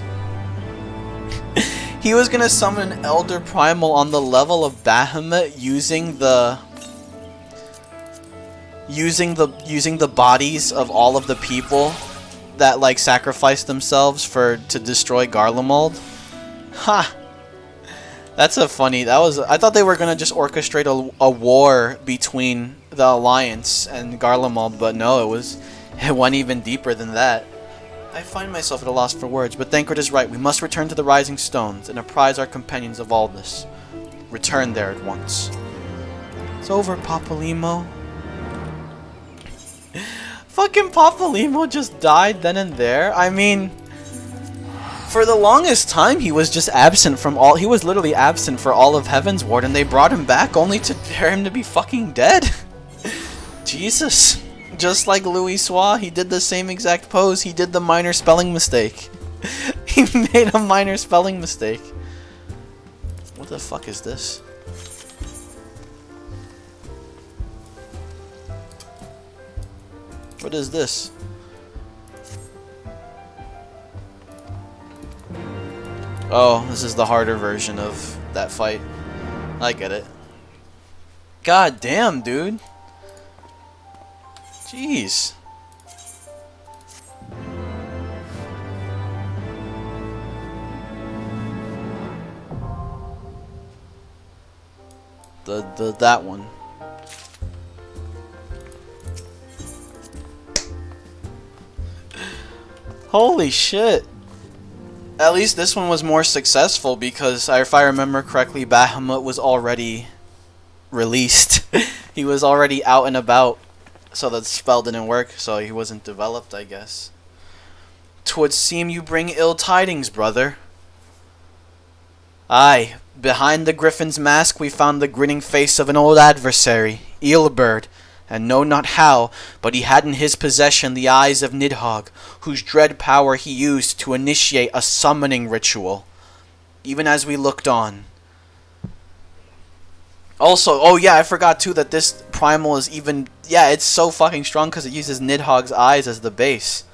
Speaker 1: He was gonna summon an Elder Primal on the level of Bahamut using the bodies of all of the people that like sacrificed themselves to destroy Garlemald. Ha! That's a funny. I thought they were gonna just orchestrate a war between the Alliance and Garlemald, but no, it went even deeper than that. I find myself at a loss for words, but Thancred is right. We must return to the Rising Stones and apprise our companions of all this. Return there at once. It's over, Papa Limo. Fucking Papa Limo just died then and there. I mean, for the longest time he was just absent from all. He was literally absent for all of Heavensward, and they brought him back only to for him to be fucking dead. Jesus. Just like Louis Swa, he did the same exact pose. He did the minor spelling mistake. He made a minor spelling mistake. What the fuck is this? What is this? Oh, this is the harder version of that fight. I get it. God damn, dude. Jeez. That one. Holy shit. At least this one was more successful because if I remember correctly, Bahamut was already released. He was already out and about. So the spell didn't work, so he wasn't developed, I guess. 'Twould seem you bring ill tidings, brother. Aye, behind the griffin's mask we found the grinning face of an old adversary, Ilberd, and know not how, but he had in his possession the eyes of Nidhogg, whose dread power he used to initiate a summoning ritual, even as we looked on. Also, oh yeah, I forgot too that this primal is even, yeah, it's so fucking strong because it uses Nidhogg's eyes as the base.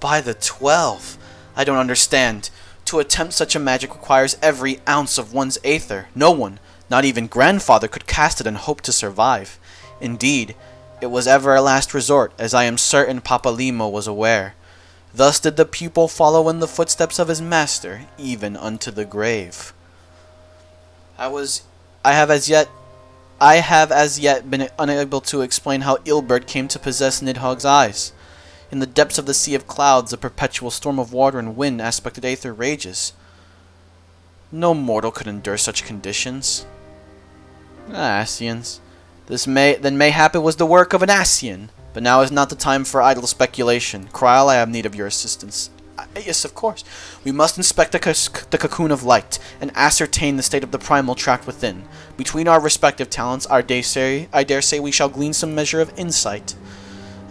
Speaker 1: By the 12. I don't understand. To attempt such a magic requires every ounce of one's aether. No one, not even grandfather, could cast it and hope to survive. Indeed, it was ever a last resort, as I am certain Papa Limo was aware. Thus did the pupil follow in the footsteps of his master, even unto the grave. I have as yet been unable to explain how Ilberd came to possess Nidhogg's eyes. In the depths of the sea of clouds, a perpetual storm of water and wind aspected aether rages. No mortal could endure such conditions. Asians. Then mayhap it was the work of an Asian. But now is not the time for idle speculation. Kryl, I have need of your assistance. Yes, of course. We must inspect the cocoon of light and ascertain the state of the primal tract within. Between our respective talents, I dare say we shall glean some measure of insight.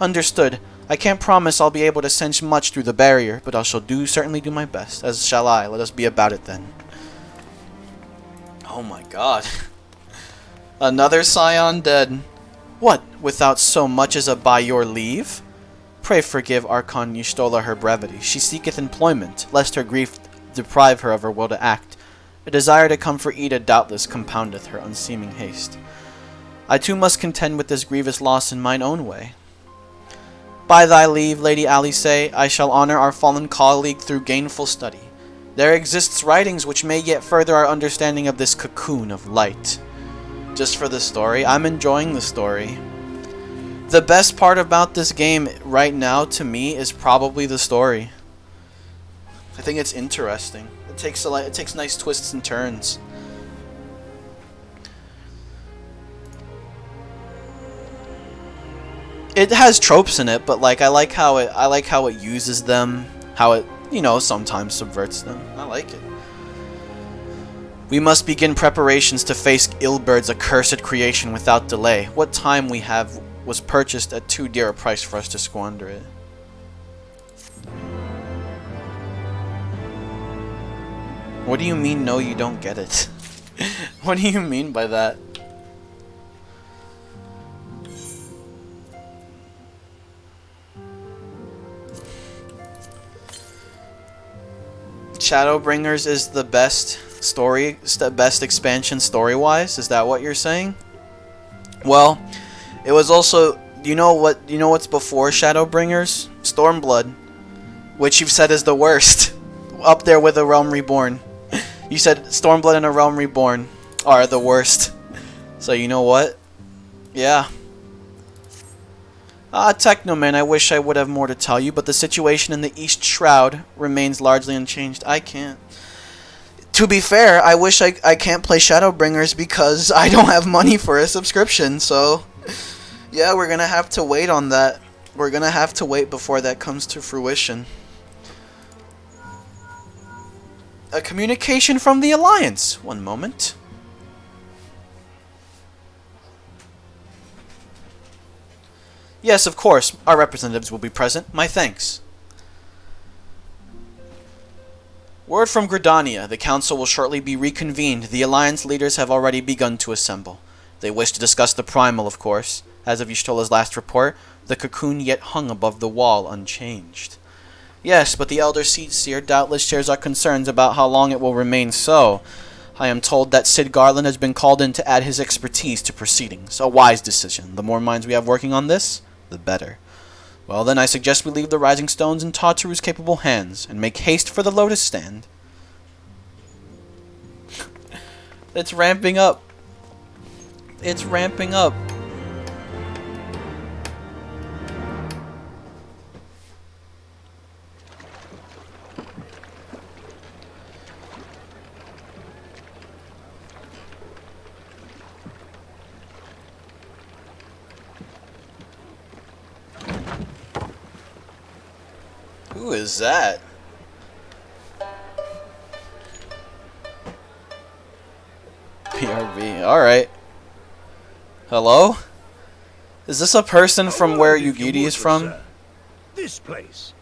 Speaker 1: Understood. I can't promise I'll be able to sense much through the barrier, but I shall certainly do my best, as shall I. Let us be about it then. Oh my god. Another scion dead. What, without so much as a by your leave? Pray forgive Archon Y'shtola her brevity. She seeketh employment, lest her grief deprive her of her will to act. A desire to comfort Ida doubtless compoundeth her unseeming haste. I too must contend with this grievous loss in mine own way. By thy leave, Lady Alice, I shall honor our fallen colleague through gainful study. There exists writings which may yet further our understanding of this cocoon of light. Just for the story, I'm enjoying the story. The best part about this game right now to me is probably the story. I think it's interesting. It takes nice twists and turns. It has tropes in it, but like I like how it uses them, how it, you know, sometimes subverts them. I like it. We must begin preparations to face Ilbert's accursed creation without delay. What time we have was purchased at too dear a price for us to squander it. What do you mean, no, you don't get it? What do you mean by that? Shadowbringers is the best best expansion story-wise. Is that what you're saying? Well, it was also, you know what's before Shadowbringers? Stormblood, which you've said is the worst, up there with A Realm Reborn. You said Stormblood and A Realm Reborn are the worst. So you know what? Yeah. Technoman, I wish I would have more to tell you, but the situation in the East Shroud remains largely unchanged. I can't. To be fair, I wish I can't play Shadowbringers because I don't have money for a subscription, so yeah, we're gonna have to wait on that. We're gonna have to wait before that comes to fruition. A communication from the Alliance. One moment. Yes, of course. Our representatives will be present. My thanks. Word from Gridania. The council will shortly be reconvened. The Alliance leaders have already begun to assemble. They wish to discuss the primal, of course. As of Y'shtola's last report, the cocoon yet hung above the wall unchanged. Yes, but the Elder Seer doubtless shares our concerns about how long it will remain so. I am told that Sid Garland has been called in to add his expertise to proceedings. A wise decision. The more minds we have working on this, the better. Well then, I suggest we leave the Rising Stones in Tartaru's capable hands, and make haste for the Lotus Stand. It's ramping up. It's ramping up. Who is that? PRV. Alright. Hello? Is this a person from where Yugiti is from?
Speaker 6: Sir. This place.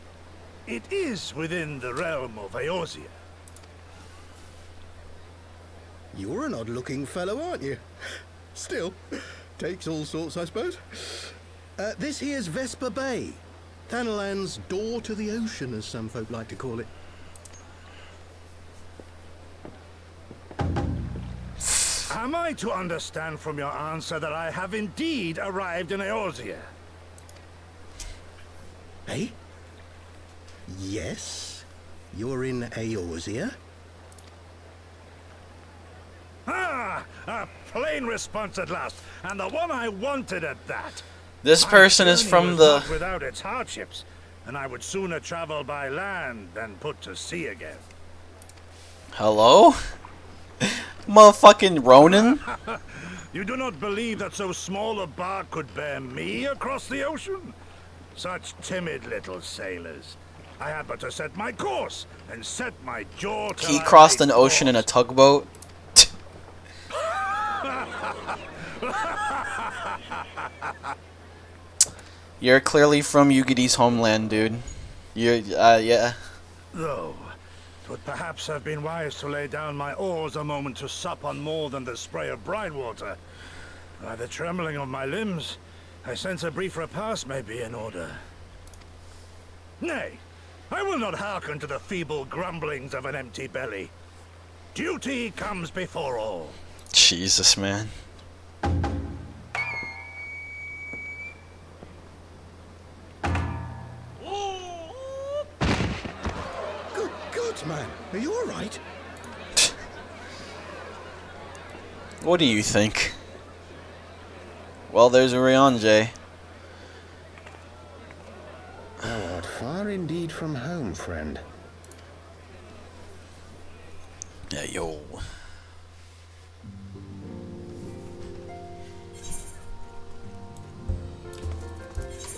Speaker 6: It is within the realm of Eorzea.
Speaker 8: You're an odd-looking fellow, aren't you? Still, takes all sorts, I suppose. This here's Vesper Bay. Thanalan's door to the ocean, as some folk like to call it.
Speaker 6: Am I to understand from your answer that I have indeed arrived in Eorzea?
Speaker 8: Eh? Yes, you're in Eorzea.
Speaker 6: Ah! A plain response at last, and the one I wanted at that.
Speaker 1: This person is from the...
Speaker 6: not without its hardships, and I would sooner travel by land than put to sea again.
Speaker 1: Hello? Motherfucking Ronin?
Speaker 6: You do not believe that so small a bark could bear me across the ocean? Such timid little sailors. I had but to set my course and set my jaw till
Speaker 1: He
Speaker 6: I
Speaker 1: crossed
Speaker 6: made
Speaker 1: an ocean in a tugboat. You're clearly from Yugidi's homeland, dude. You're, yeah.
Speaker 6: Though, it would perhaps have been wise to lay down my oars a moment to sup on more than the spray of brine water. By the trembling of my limbs, I sense a brief repast may be in order. Nay, I will not hearken to the feeble grumblings of an empty belly. Duty comes before all.
Speaker 1: Jesus, man.
Speaker 8: Good God, man. Are you all right?
Speaker 1: What do you think? Well, there's Urianger.
Speaker 12: Thou art far indeed from home, friend.
Speaker 1: Yeah, yo.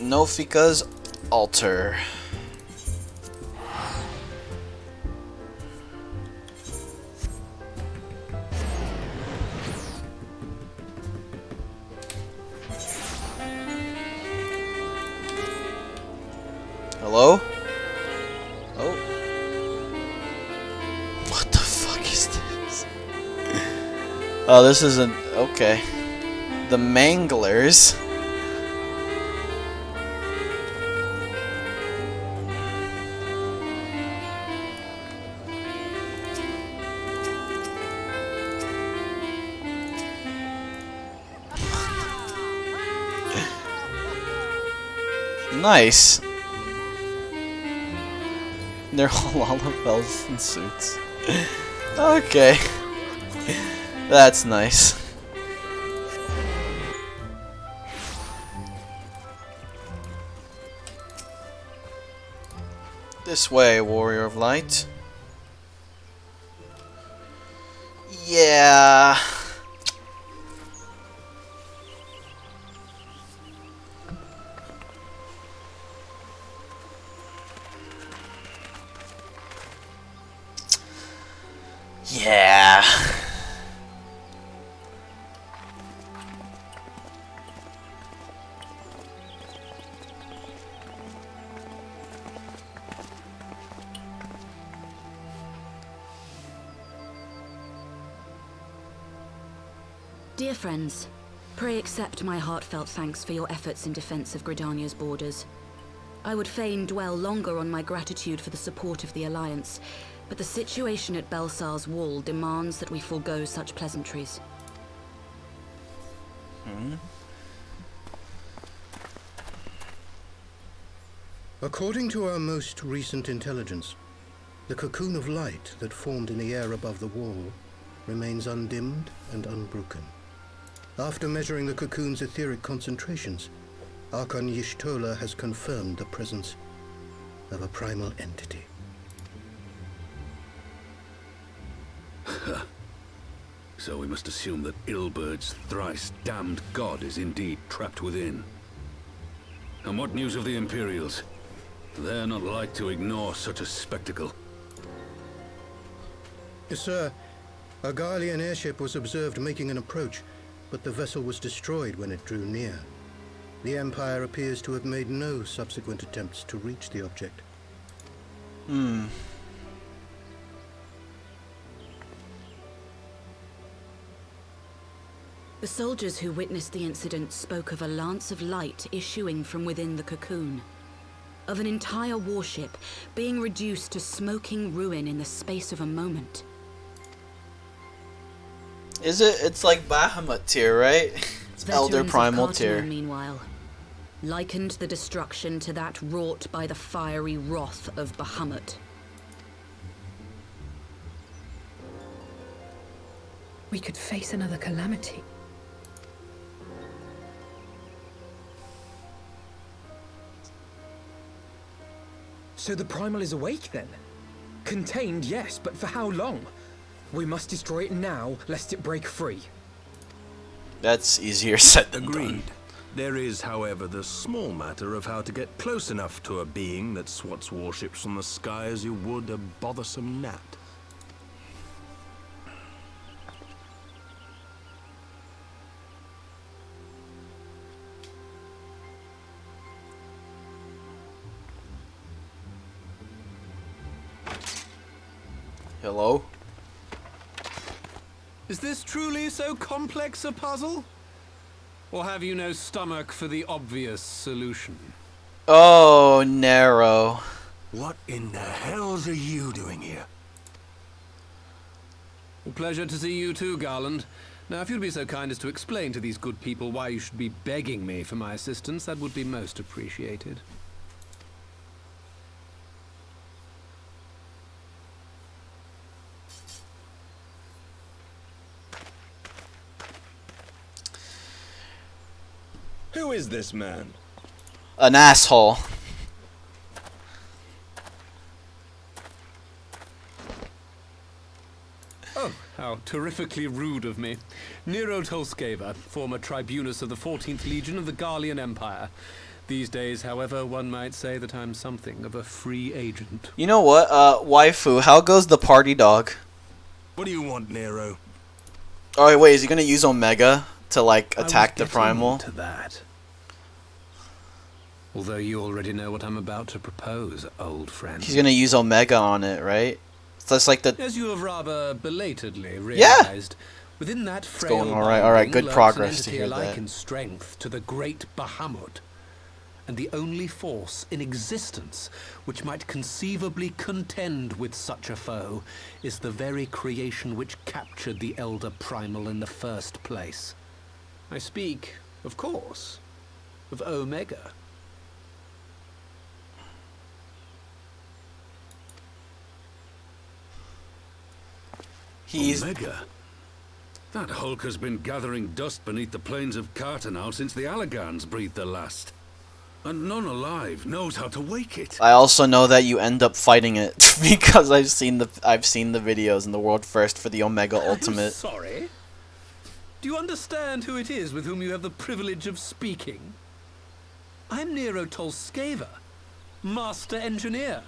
Speaker 1: Nofika's altar. Hello? Oh. What the fuck is this? Oh, this isn't... Okay. The Manglers. Nice. They're all Lalabelles in suits. Okay. That's nice. This way, Warrior of Light. Yeah. Yeah.
Speaker 21: Dear friends, pray accept my heartfelt thanks for your efforts in defense of Gridania's borders. I would fain dwell longer on my gratitude for the support of the Alliance, but the situation at Belsar's Wall demands that we forego such pleasantries.
Speaker 8: According to our most recent intelligence, the cocoon of light that formed in the air above the wall remains undimmed and unbroken. After measuring the cocoon's etheric concentrations, Archon Y'shtola has confirmed the presence of a primal entity.
Speaker 18: So we must assume that Ilbert's thrice damned god is indeed trapped within. And what news of the Imperials? They're not like to ignore such a spectacle.
Speaker 8: Yes, sir. A Garlean airship was observed making an approach, but the vessel was destroyed when it drew near. The Empire appears to have made no subsequent attempts to reach the object.
Speaker 21: The soldiers who witnessed the incident spoke of a lance of light issuing from within the cocoon, of an entire warship being reduced to smoking ruin in the space of a moment.
Speaker 1: Is it? It's like Bahamut tier, right? It's Elder
Speaker 21: Veterans of
Speaker 1: Primal
Speaker 21: Cartano,
Speaker 1: tier.
Speaker 21: meanwhile, likened the destruction to that wrought by the fiery wrath of Bahamut.
Speaker 10: We could face another calamity.
Speaker 20: So the Primal is awake then? Contained, yes, but for how long? We must destroy it now, lest it break free.
Speaker 1: That's easier said than
Speaker 2: Agreed.
Speaker 1: done.
Speaker 2: There is, however, the small matter of how to get close enough to a being that swats warships from the sky as you would a bothersome gnat.
Speaker 1: Hello?
Speaker 14: Is this truly so complex a puzzle? Or have you no stomach for the obvious solution?
Speaker 1: Oh, Nero.
Speaker 2: What in the hells are you doing here?
Speaker 14: Pleasure to see you too, Garland. Now, if you'd be so kind as to explain to these good people why you should be begging me for my assistance, that would be most appreciated.
Speaker 2: Who is this man?
Speaker 1: An asshole.
Speaker 14: Oh, how terrifically rude of me. Nero Tolskeva, former tribunus of the 14th Legion of the Garlean Empire. These days, however, one might say that I'm something of a free agent.
Speaker 1: You know what, waifu, how goes the party dog?
Speaker 2: What do you want, Nero?
Speaker 1: Oh, wait, is he gonna use Omega to, like, attack the Primal?
Speaker 14: To that. Although you already know what I'm about to propose, old friend.
Speaker 1: He's gonna use Omega on it, right? So that's like the...
Speaker 14: As you have rather belatedly realized, within that frail
Speaker 1: going alright, good
Speaker 14: lurks
Speaker 1: progress
Speaker 14: an
Speaker 1: to
Speaker 14: entity
Speaker 1: hear
Speaker 14: alike
Speaker 1: that.
Speaker 14: in strength to the great Bahamut, and the only force in existence which might conceivably contend with such a foe is the very creation which captured the Elder Primal in the first place. I speak, of course, of Omega.
Speaker 18: Omega? That Hulk has been gathering dust beneath the plains of Cartanal since the Allagans breathed their last. And none alive knows how to wake it.
Speaker 1: I also know that you end up fighting it because I've seen the videos in the world first for the Omega Ultimate.
Speaker 14: Sorry? Do you understand who it is with whom you have the privilege of speaking? I'm Nero Tolskeva, Master Engineer.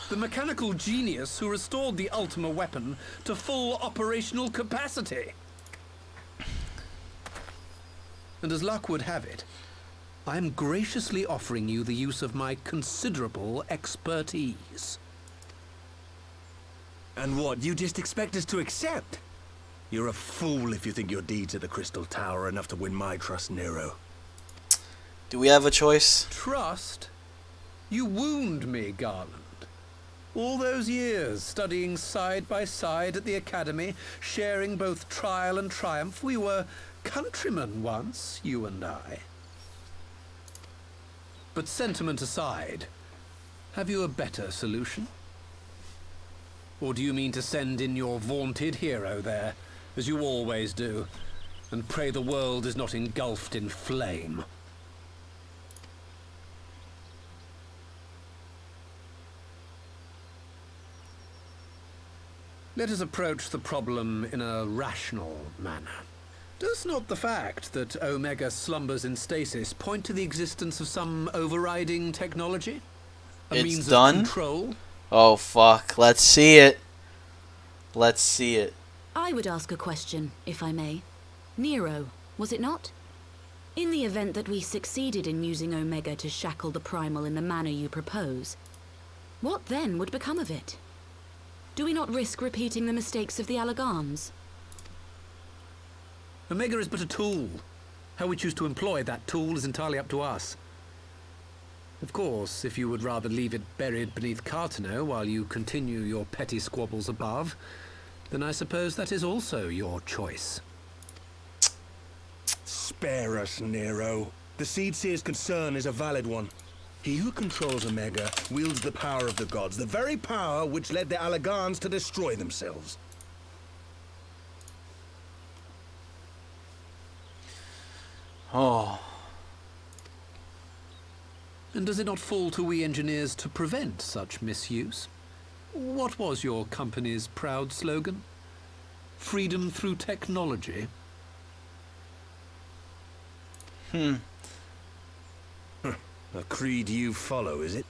Speaker 14: The mechanical genius who restored the Ultima weapon to full operational capacity. And as luck would have it, I'm graciously offering you the use of my considerable expertise.
Speaker 2: And what, you just expect us to accept? You're a fool if you think your deeds at the Crystal Tower are enough to win my trust, Nero.
Speaker 1: Do we have a choice?
Speaker 14: Trust? You wound me, Garland. All those years, studying side by side at the Academy, sharing both trial and triumph, we were countrymen once, you and I. But sentiment aside, have you a better solution? Or do you mean to send in your vaunted hero there, as you always do, and pray the world is not engulfed in flame? Let us approach the problem in a rational manner. Does not the fact that Omega slumbers in stasis point to the existence of some overriding technology? A
Speaker 1: It's
Speaker 14: means
Speaker 1: done?
Speaker 14: of control?
Speaker 1: Oh fuck, let's see it. Let's see it.
Speaker 21: I would ask a question, if I may. Nero, was it not? In the event that we succeeded in using Omega to shackle the Primal in the manner you propose, what then would become of it? Do we not risk repeating the mistakes of the Allagans?
Speaker 14: Omega is but a tool. How we choose to employ that tool is entirely up to us. Of course, if you would rather leave it buried beneath Cartano while you continue your petty squabbles above, then I suppose that is also your choice.
Speaker 2: Spare us, Nero. The Seedseer's concern is a valid one. He who controls Omega wields the power of the gods, the very power which led the Allagans to destroy themselves.
Speaker 1: Oh.
Speaker 14: And does it not fall to we engineers to prevent such misuse? What was your company's proud slogan? Freedom through technology?
Speaker 6: A creed you follow, is it?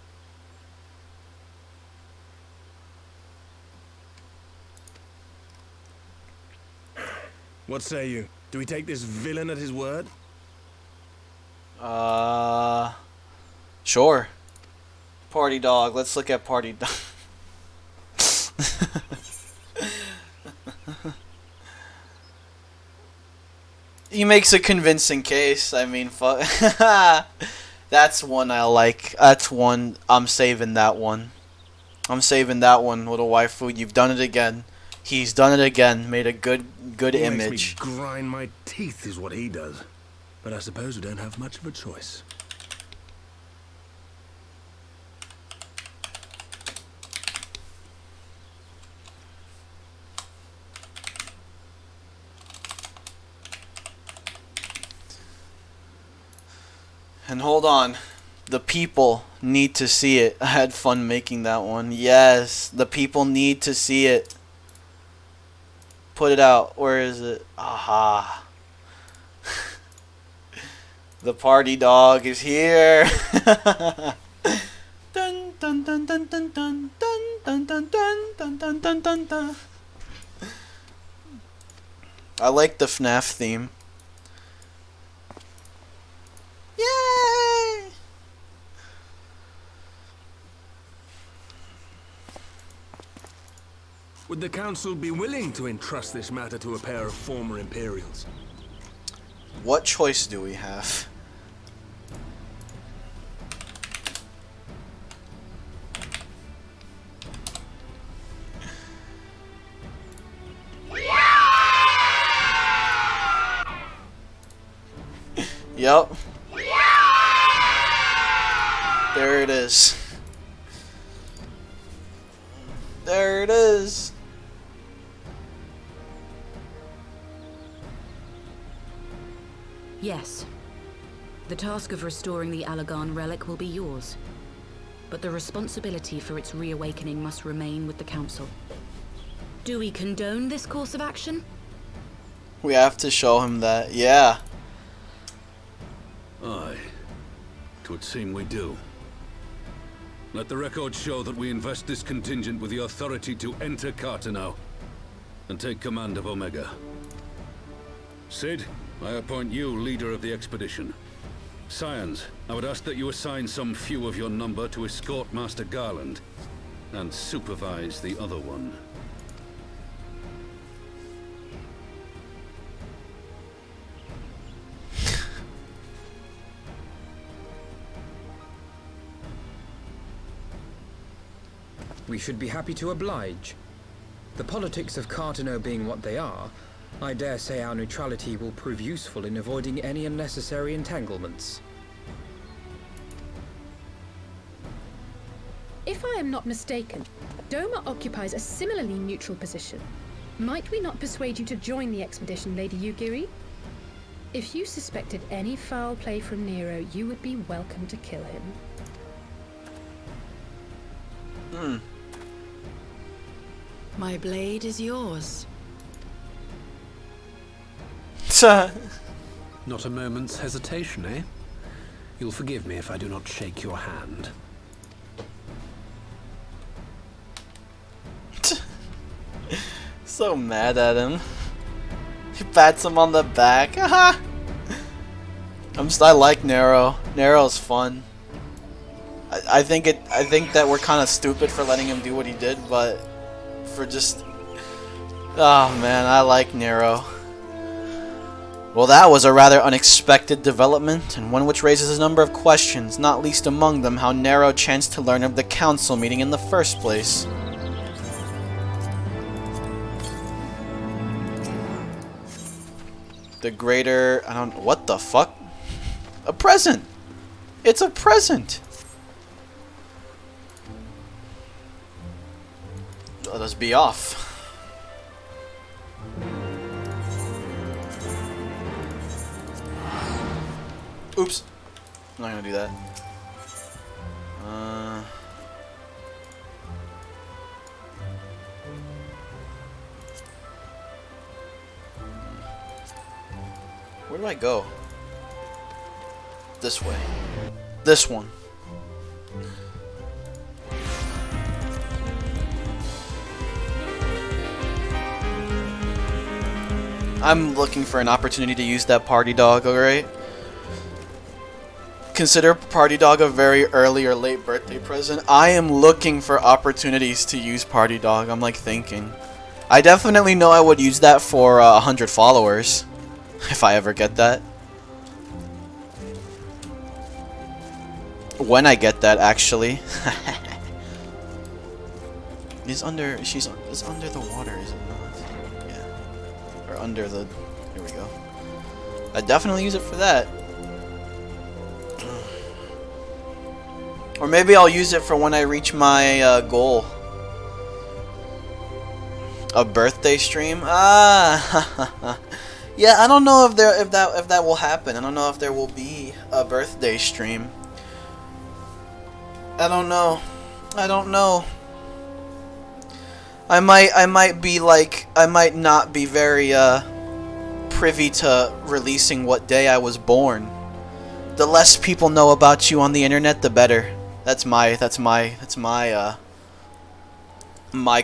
Speaker 6: What say you? Do we take this villain at his word?
Speaker 1: Sure. Party dog. Let's look at party dog. He makes a convincing case. I mean, fuck. That's one I like. That's one. I'm saving that one. I'm saving that one, little waifu. You've done it again. He's done it again. Made a good
Speaker 6: He
Speaker 1: image.
Speaker 6: makes me grind my teeth is what he does. But I suppose we don't have much of a choice.
Speaker 1: And hold on. The people need to see it. I had fun making that one. Yes, the people need to see it. Put it out. Where is it? Aha. The party dog is here. Dun dun dun dun dun dun dun dun dun dun dun dun dun dun. I like the FNAF theme. Yay!
Speaker 6: Would the Council be willing to entrust this matter to a pair of former Imperials?
Speaker 1: What choice do we have? Yup. There it is. There it is.
Speaker 21: Yes. The task of restoring the Allagan relic will be yours. But the responsibility for its reawakening must remain with the Council. Do we condone this course of action?
Speaker 1: We have to show him that. Yeah.
Speaker 18: Aye. 'Twould seem we do. Let the record show that we invest this contingent with the authority to enter Carteneau and take command of Omega. Sid, I appoint you leader of the expedition. Scions, I would ask that you assign some few of your number to escort Master Garland and supervise the other one.
Speaker 4: We should be happy to oblige. The politics of Carteneau being what they are, I dare say our neutrality will prove useful in avoiding any unnecessary entanglements.
Speaker 10: If I am not mistaken, Doma occupies a similarly neutral position. Might we not persuade you to join the expedition, Lady Yugiri? If you suspected any foul play from Nero, you would be welcome to kill him.
Speaker 9: My blade is yours.
Speaker 14: Not a moment's hesitation, eh? You'll forgive me if I do not shake your hand.
Speaker 1: So mad at him. He pats him on the back. I like Nero. Nero's fun. I think that we're kind of stupid for letting him do what he did, but for just, oh man, I like Nero. Well, that was a rather unexpected development, and one which raises a number of questions, not least among them how Nero chanced to learn of the council meeting in the first place. The greater, I don't, what the fuck? A present! It's a present! Let us be off. Oops. I'm not gonna do that. Where do I go? This way. This one. I'm looking for an opportunity to use that party dog, alright? Consider party dog a very early or late birthday present. I am looking for opportunities to use party dog. I'm like thinking. I definitely know I would use that for 100 followers. If I ever get that. When I get that, actually. She's under the water, is it not? Yeah. Or under the... Here we go. I definitely use it for that. Or maybe I'll use it for when I reach my goal. A birthday stream? Ah, yeah. I don't know if that will happen. I don't know if there will be a birthday stream. I don't know. I don't know. I might be like, I might not be very privy to releasing what day I was born. The less people know about you on the internet, the better. That's my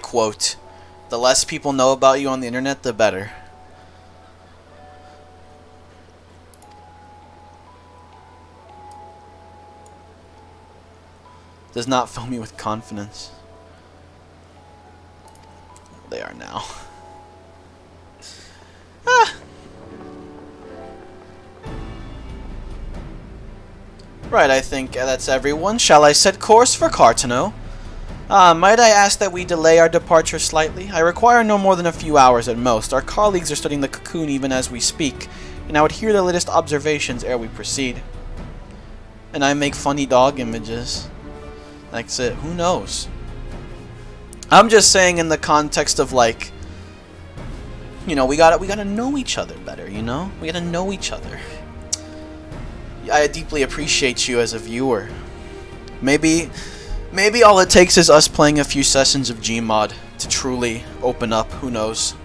Speaker 1: quote. The less people know about you on the internet, the better. Does not fill me with confidence. They are now. Ah. Right, I think that's everyone. Shall I set course for Cartano? Might I ask that we delay our departure slightly? I require no more than a few hours at most. Our colleagues are studying the cocoon even as we speak, and I would hear the latest observations ere we proceed. And I make funny dog images. That's it. Who knows? I'm just saying in the context of like, you know, we gotta know each other better. You know, we gotta know each other. I deeply appreciate you as a viewer. Maybe all it takes is us playing a few sessions of Gmod to truly open up. Who knows?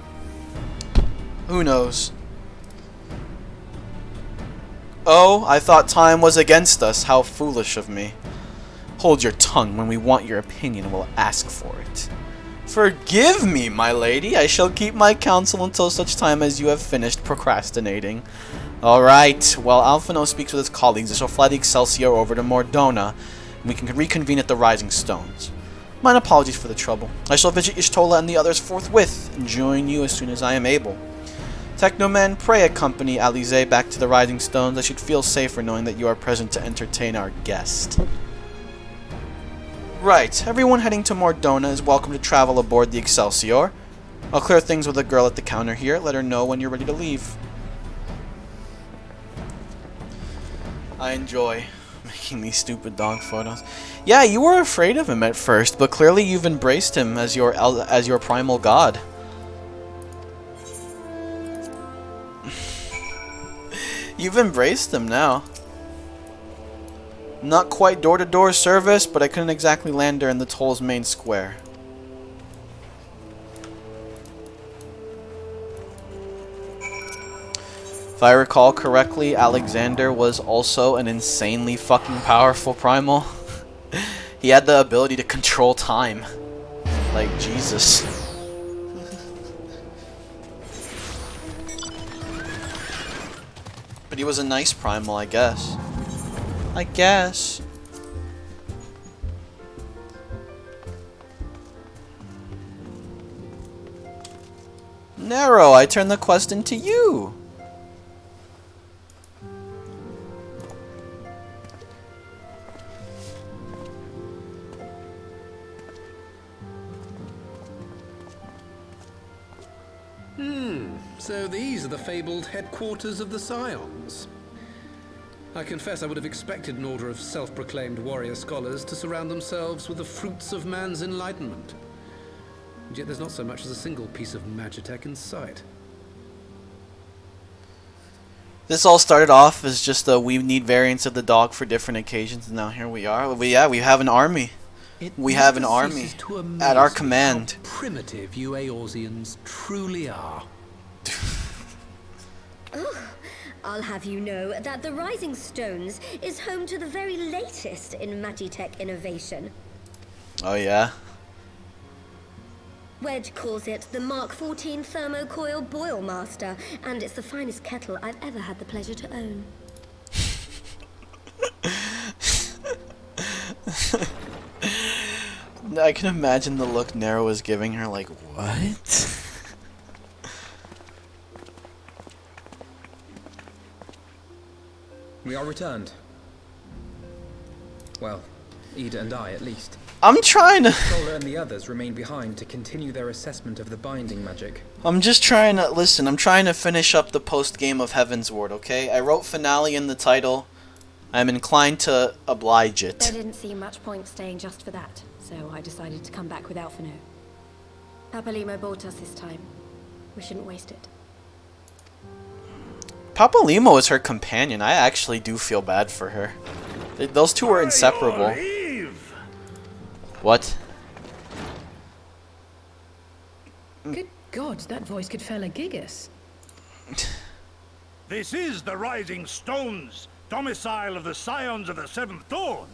Speaker 1: Who knows? Oh, I thought time was against us. How foolish of me. Hold your tongue. When we want your opinion, we'll ask for it. Forgive me, my lady. I shall keep my counsel until such time as you have finished procrastinating. Alright, while Alphino speaks with his colleagues, I shall fly the Excelsior over to Mordona, and we can reconvene at the Rising Stones. Mine apologies for the trouble. I shall visit Ishtola and the others forthwith, and join you as soon as I am able. Technoman, pray accompany Alize back to the Rising Stones. I should feel safer knowing that you are present to entertain our guest. Right, everyone heading to Mordona is welcome to travel aboard the Excelsior. I'll clear things with the girl at the counter here. Let her know when you're ready to leave. I enjoy making these stupid dog photos. Yeah, you were afraid of him at first, but clearly you've embraced him as your primal god. You've embraced him now. Not quite door-to-door service, but I couldn't exactly land her in the toll's main square. If I recall correctly, Alexander was also an insanely fucking powerful primal. He had the ability to control time. Like, Jesus. But he was a nice primal, I guess. I guess. Nero, I turn the quest into you.
Speaker 14: So these are the fabled headquarters of the Scions. I confess I would have expected an order of self-proclaimed warrior scholars to surround themselves with the fruits of man's enlightenment. And yet there's not so much as a single piece of magitech in sight.
Speaker 1: This all started off as just a we need variants of the dog for different occasions, and now here we are. We have an army. We have an army at our command.
Speaker 14: How primitive you Eorzeans truly are.
Speaker 15: I'll have you know that the Rising Stones is home to the very latest in Magitech innovation.
Speaker 1: Oh yeah?
Speaker 15: Wedge calls it the Mark 14 Thermocoil Boil Master, and it's the finest kettle I've ever had the pleasure to own.
Speaker 1: I can imagine the look Nero was giving her, like, what?
Speaker 4: We are returned. Well, Ida and I, at least.
Speaker 1: I'm trying to...
Speaker 4: Solar and the others remain behind to continue their assessment of the binding magic.
Speaker 1: I'm just trying to... Listen, I'm trying to finish up the post-game of Heavensward, okay? I wrote finale in the title. I'm inclined to oblige it.
Speaker 7: There didn't seem much point staying just for that, so I decided to come back with Alphino. Papalimo bought us this time. We shouldn't waste it.
Speaker 1: Papalimo is her companion. I actually do feel bad for her. Those two are inseparable. What?
Speaker 10: Good God, that voice could fell a gigas.
Speaker 6: This is the Rising Stones, domicile of the Scions of the Seventh Dawn.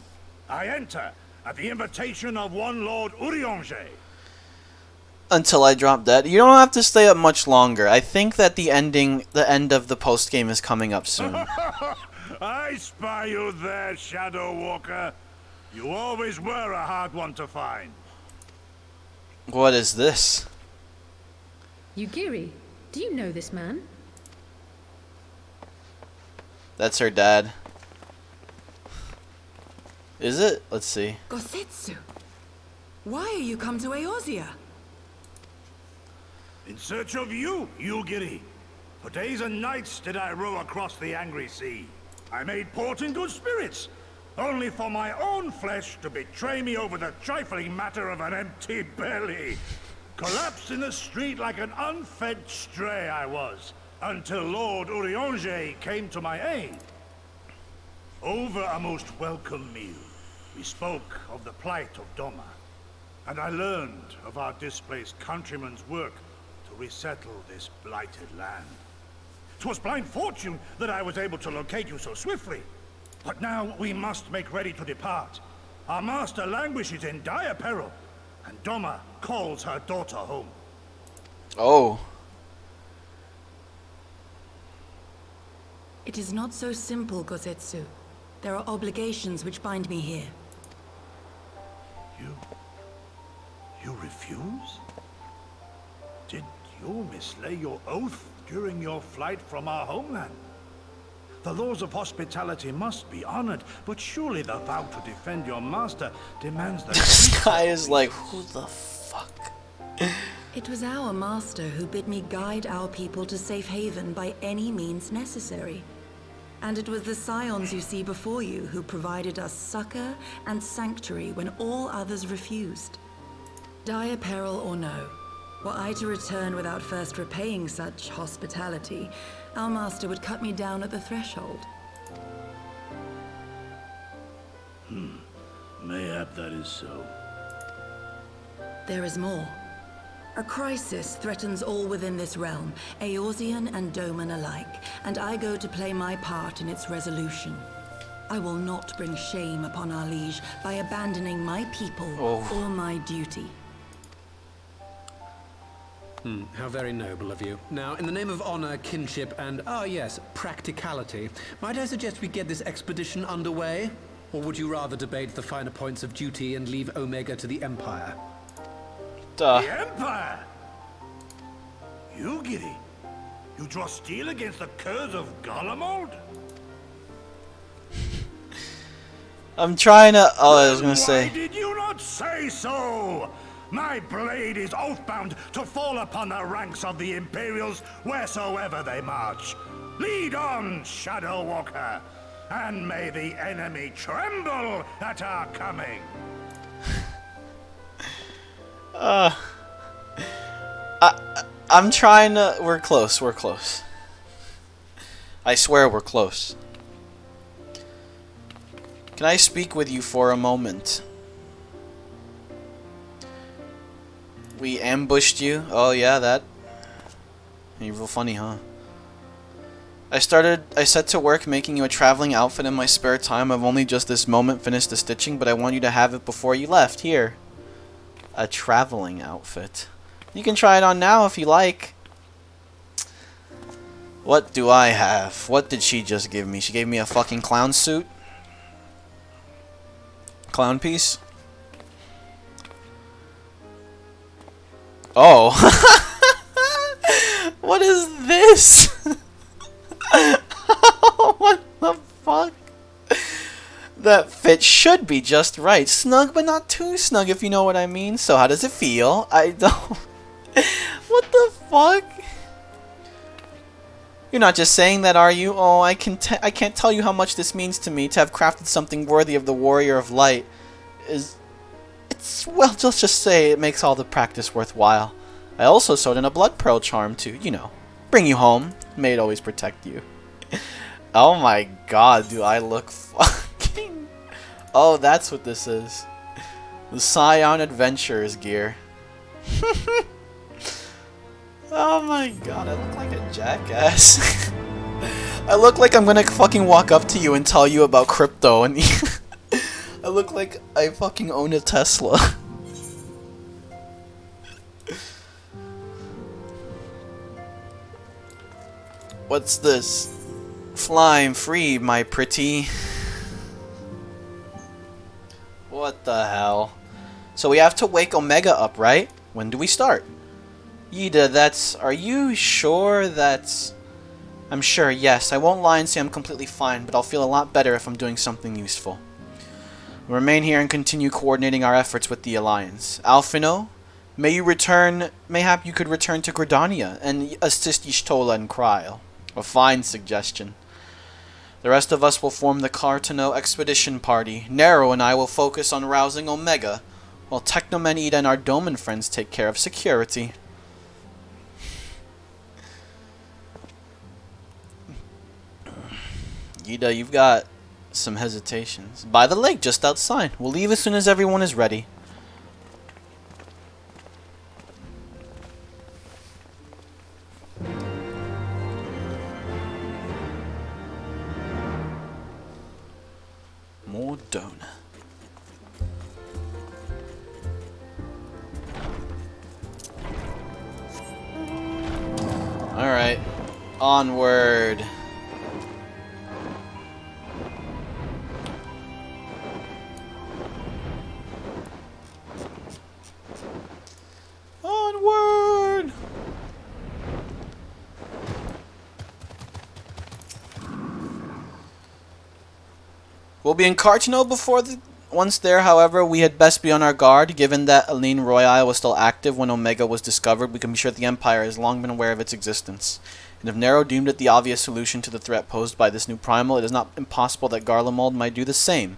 Speaker 6: I enter at the invitation of one Lord Urianger.
Speaker 1: Until I drop dead. You don't have to stay up much longer. I think that the end of the post game is coming up soon.
Speaker 6: I spy you there, Shadow Walker. You always were a hard one to find.
Speaker 1: What is this?
Speaker 10: Yugiri, do you know this man?
Speaker 1: That's her dad. Is it? Let's see.
Speaker 9: Gosetsu, why are you come to Eorzea?
Speaker 6: In search of you, Yugiri. For days and nights did I row across the angry sea. I made port in good spirits, only for my own flesh to betray me over the trifling matter of an empty belly. Collapsed in the street like an unfed stray I was, until Lord Urianger came to my aid. Over a most welcome meal, we spoke of the plight of Doma, and I learned of our displaced countrymen's work to resettle this blighted land. 'Twas blind fortune that I was able to locate you so swiftly. But now we must make ready to depart. Our master languishes in dire peril, and Doma calls her daughter home.
Speaker 1: Oh.
Speaker 9: It is not so simple, Gosetsu. There are obligations which bind me here.
Speaker 6: You refuse? Did you mislay your oath during your flight from our homeland? The laws of hospitality must be honored, but surely the vow to defend your master demands that...
Speaker 1: This guy is like, who the fuck?
Speaker 9: It was our master who bid me guide our people to safe haven by any means necessary. And it was the Scions you see before you who provided us succor and sanctuary when all others refused. Dire peril or no, were I to return without first repaying such hospitality, our master would cut me down at the threshold.
Speaker 6: Mayhap that is so.
Speaker 9: There is more. A crisis threatens all within this realm, Eorzean and Doman alike, and I go to play my part in its resolution. I will not bring shame upon our liege by abandoning my people or my duty.
Speaker 14: How very noble of you. Now, in the name of honor, kinship, and, yes, practicality, might I suggest we get this expedition underway? Or would you rather debate the finer points of duty and leave Omega to the Empire?
Speaker 6: The Empire? Yugiri, you draw steel against the curse of Garlemald?
Speaker 1: I'm trying to... Oh, I was gonna say...
Speaker 6: Why did you not say so? My blade is oath-bound to fall upon the ranks of the Imperials wheresoever they march. Lead on, Shadow Walker, and may the enemy tremble at our coming.
Speaker 1: I'm trying to... We're close, we're close. I swear we're close. Can I speak with you for a moment? We ambushed you. Oh yeah, that. You're real funny, huh? I set to work making you a traveling outfit in my spare time. I've only just this moment finished the stitching, but I want you to have it before you left. Here. A traveling outfit. You can try it on now if you like. What do I have? What did she just give me? She gave me a fucking clown suit? Clown piece? Oh. What is this? What the fuck? That fit should be just right. Snug, but not too snug, if you know what I mean. So how does it feel? I don't... What the fuck? You're not just saying that, are you? Oh, I can't tell you how much this means to me to have crafted something worthy of the Warrior of Light. It's well, let's just say it makes all the practice worthwhile. I also sewed in a blood pearl charm to, you know, bring you home. May it always protect you. Oh my god, do I look fucking... Oh, that's what this is. The Scion Adventurers gear. Oh my god, I look like a jackass. I look like I'm gonna fucking walk up to you and tell you about crypto, and I look like I fucking own a Tesla. What's this? Flying free, my pretty. What the hell? So we have to wake Omega up, right? When do we start? Yida, are you sure that's... I'm sure, yes. I won't lie and say I'm completely fine, but I'll feel a lot better if I'm doing something useful. We'll remain here and continue coordinating our efforts with the Alliance. Alphino, mayhap you could return to Gridania and assist Y'shtola and Kryl. A fine suggestion. The rest of us will form the Cartano Expedition Party. Nero and I will focus on rousing Omega, while Technoman Ida and our Doman friends take care of security. Ida, you've got some hesitations. By the lake, just outside. We'll leave as soon as everyone is ready. More donut. Alright. Onward. Onward! We'll be in Cartano once there, however, we had best be on our guard. Given that Aline Royale was still active when Omega was discovered, we can be sure the Empire has long been aware of its existence. And if Nero deemed it the obvious solution to the threat posed by this new primal, it is not impossible that Garlemald might do the same.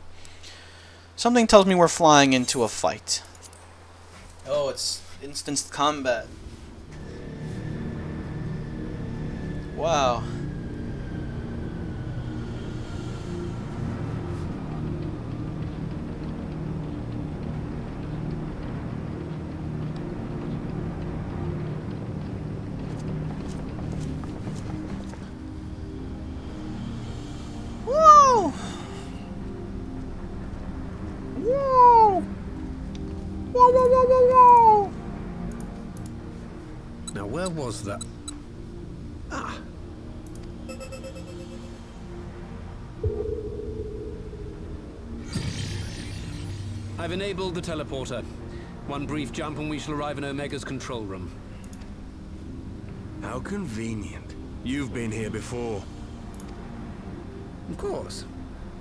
Speaker 1: Something tells me we're flying into a fight. Oh, it's instant combat. Wow. Whoa! Whoa! Whoa, whoa, whoa, whoa, whoa!
Speaker 14: Now, where was that? Ah. I've enabled the teleporter. One brief jump and we shall arrive in Omega's control room.
Speaker 6: How convenient. You've been here before.
Speaker 14: Of course.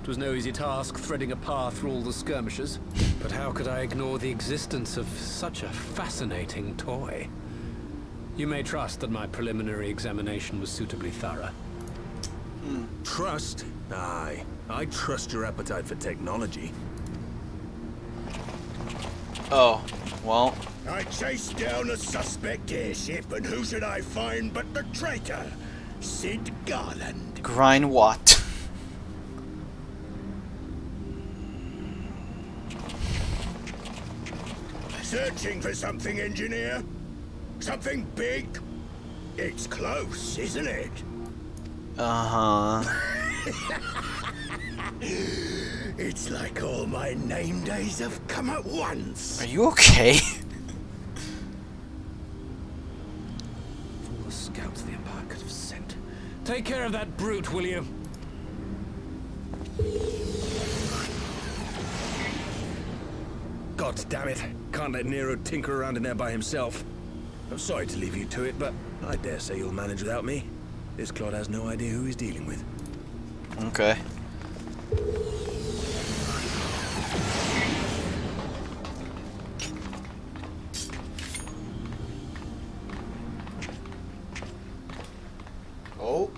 Speaker 14: It was no easy task threading a path through all the skirmishes. But how could I ignore the existence of such a fascinating toy? You may trust that my preliminary examination was suitably thorough.
Speaker 6: Trust? Aye. I trust your appetite for technology.
Speaker 1: Oh, well.
Speaker 16: I chased down a suspect airship, and who should I find but the traitor, Sid Garland.
Speaker 1: Grind what?
Speaker 16: Searching for something, engineer? Something big? It's close, isn't it?
Speaker 1: Uh-huh.
Speaker 16: It's like all my name days have come at once.
Speaker 1: Are you okay?
Speaker 14: Of all the scouts the Empire could have sent. Take care of that brute, will you?
Speaker 2: God damn it. Can't let Nero tinker around in there by himself. I'm sorry to leave you to it, but I dare say you'll manage without me. This clod has no idea who he's dealing with.
Speaker 1: Okay. Oh.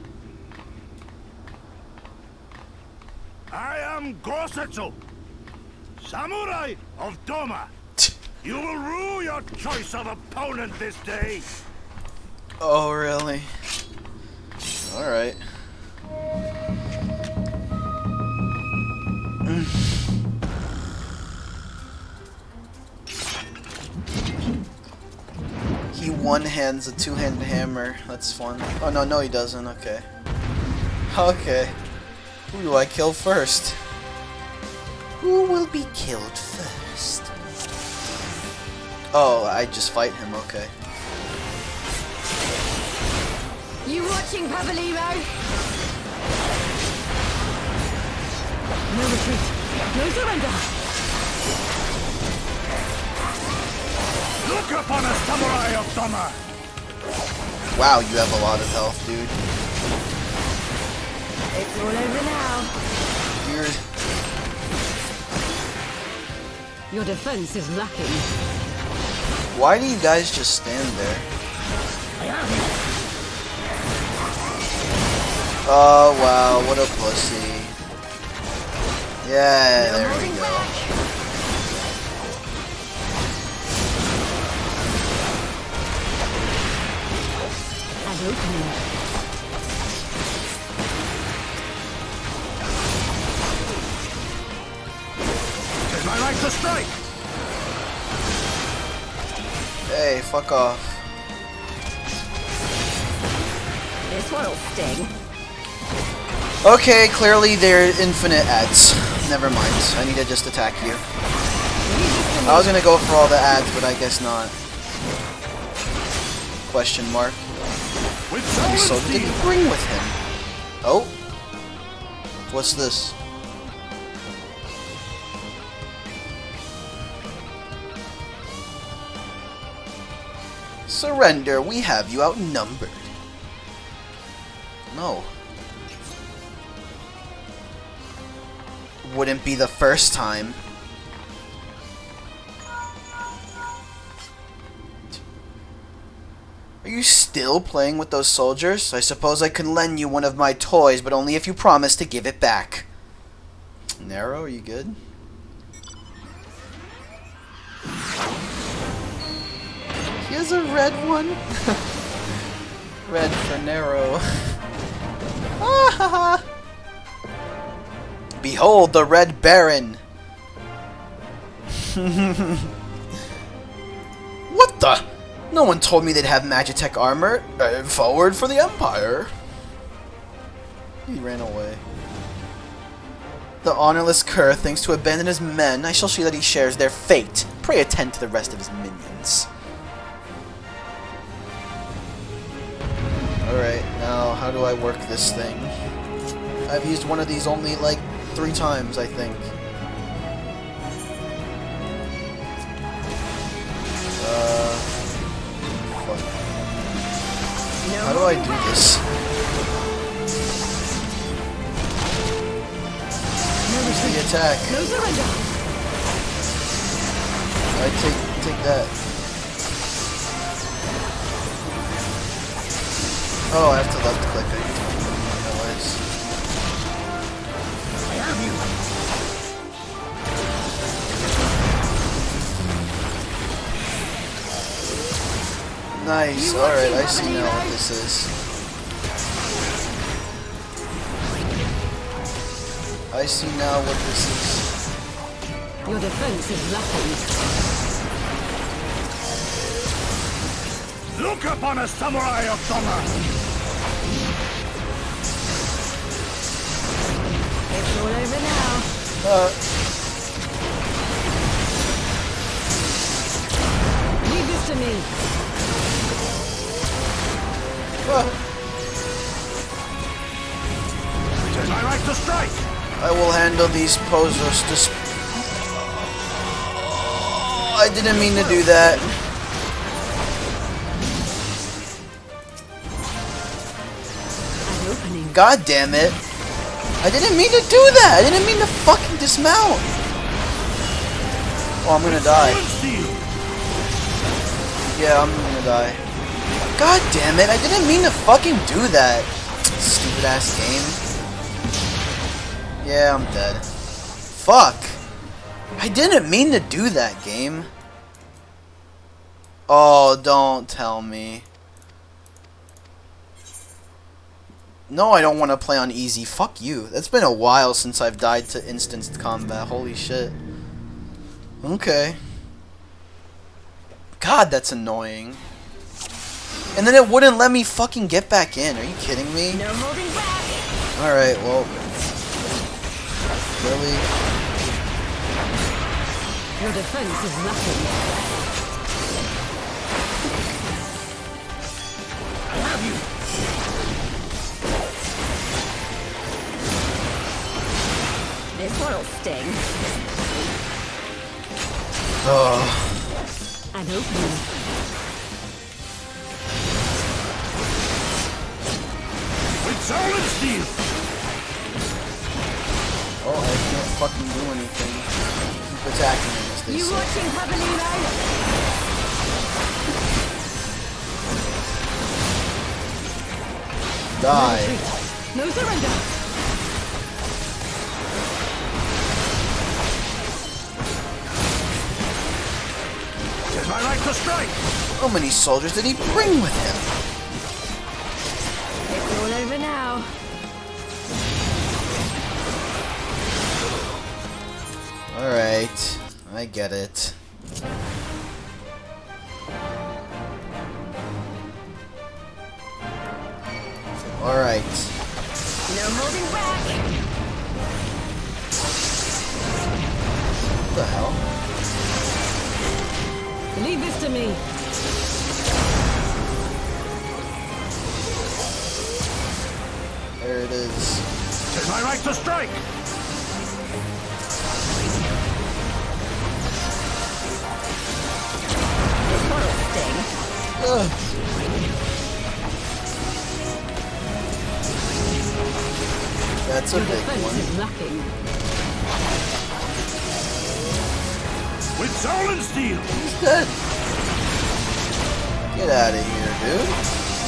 Speaker 6: I am Gosetsu, Samurai of Doma. You will rue your choice of opponent this day.
Speaker 1: Oh, really? Alright. He one-hands a two-handed hammer. That's fun. Oh, no, he doesn't. Okay. Okay. Who do I kill first? Who will be killed first? Oh, I just fight him. Okay.
Speaker 22: You watching, Pavolino? No retreat. No surrender.
Speaker 6: Look upon a samurai of Doma.
Speaker 1: Wow, you have a lot of health, dude.
Speaker 22: It's all over now. Your defense is lacking.
Speaker 1: Why do you guys just stand there? Oh wow, what a pussy. Yeah, there we go.
Speaker 22: An opening.
Speaker 6: It's my right to strike.
Speaker 1: Hey, fuck off.
Speaker 22: This one'll sting.
Speaker 1: Okay, clearly they're infinite ads. Never mind. I need to just attack you. I was gonna go for all the ads, but I guess not. Question mark. How many soldiers did he bring with him? Oh? What's this? Surrender, we have you outnumbered. No. Wouldn't be the first time. Are you still playing with those soldiers? I suppose I could lend you one of my toys, but only if you promise to give it back. Nero, are you good? He has a red one. Red for Nero. Behold the Red Baron! What the? No one told me they'd have Magitech armor. Forward for the Empire. He ran away. The honorless cur thinks to abandon his men. I shall see that he shares their fate. Pray attend to the rest of his minions. Alright, now how do I work this thing? I've used one of these only like 3 times, I think. Fuck. How do I do this? Where's the attack? I take that. Oh, I have to left click. I realize. I have you. Nice. Alright, I see now what this is. I see now what this is.
Speaker 22: Your defense is lacking.
Speaker 6: Look upon a samurai of Doma!
Speaker 22: Leave this to me.
Speaker 6: It is my right to strike.
Speaker 1: I will handle these posers. I didn't mean to do that. God damn it. I didn't mean to do that. I didn't mean to fucking dismount. Oh, I'm gonna die. Yeah, I'm gonna die. God damn it. I didn't mean to fucking do that. Stupid ass game. Yeah, I'm dead. Fuck. I didn't mean to do that, game. Oh, don't tell me. No, I don't want to play on easy. Fuck you. That's been a while since I've died to instanced combat. Holy shit. Okay. God, that's annoying. And then it wouldn't let me fucking get back in. Are you kidding me?
Speaker 22: No holding back.
Speaker 1: Alright, well. Really?
Speaker 22: Your defense is nothing.
Speaker 6: I have you.
Speaker 22: This one'll sting.
Speaker 1: Oh.
Speaker 22: An opening.
Speaker 6: With solid steel.
Speaker 1: Oh, I can't fucking do anything. Keep attacking him as they
Speaker 22: You
Speaker 1: say.
Speaker 22: watching, Pavelino?
Speaker 1: Die.
Speaker 22: No surrender.
Speaker 6: It is my right to strike.
Speaker 1: How many soldiers did he bring with him?
Speaker 22: It's all over now.
Speaker 1: Alright. I get it. Alright.
Speaker 22: No holding back.
Speaker 1: What the hell?
Speaker 22: Leave this to me.
Speaker 1: There it is.
Speaker 6: It is my right to strike.
Speaker 22: This one'll sting.
Speaker 1: Ugh. That's a
Speaker 22: Your
Speaker 1: big
Speaker 22: defense
Speaker 1: one.
Speaker 22: is lacking.
Speaker 6: With soul and steel.
Speaker 1: He's dead. Get out of here, dude.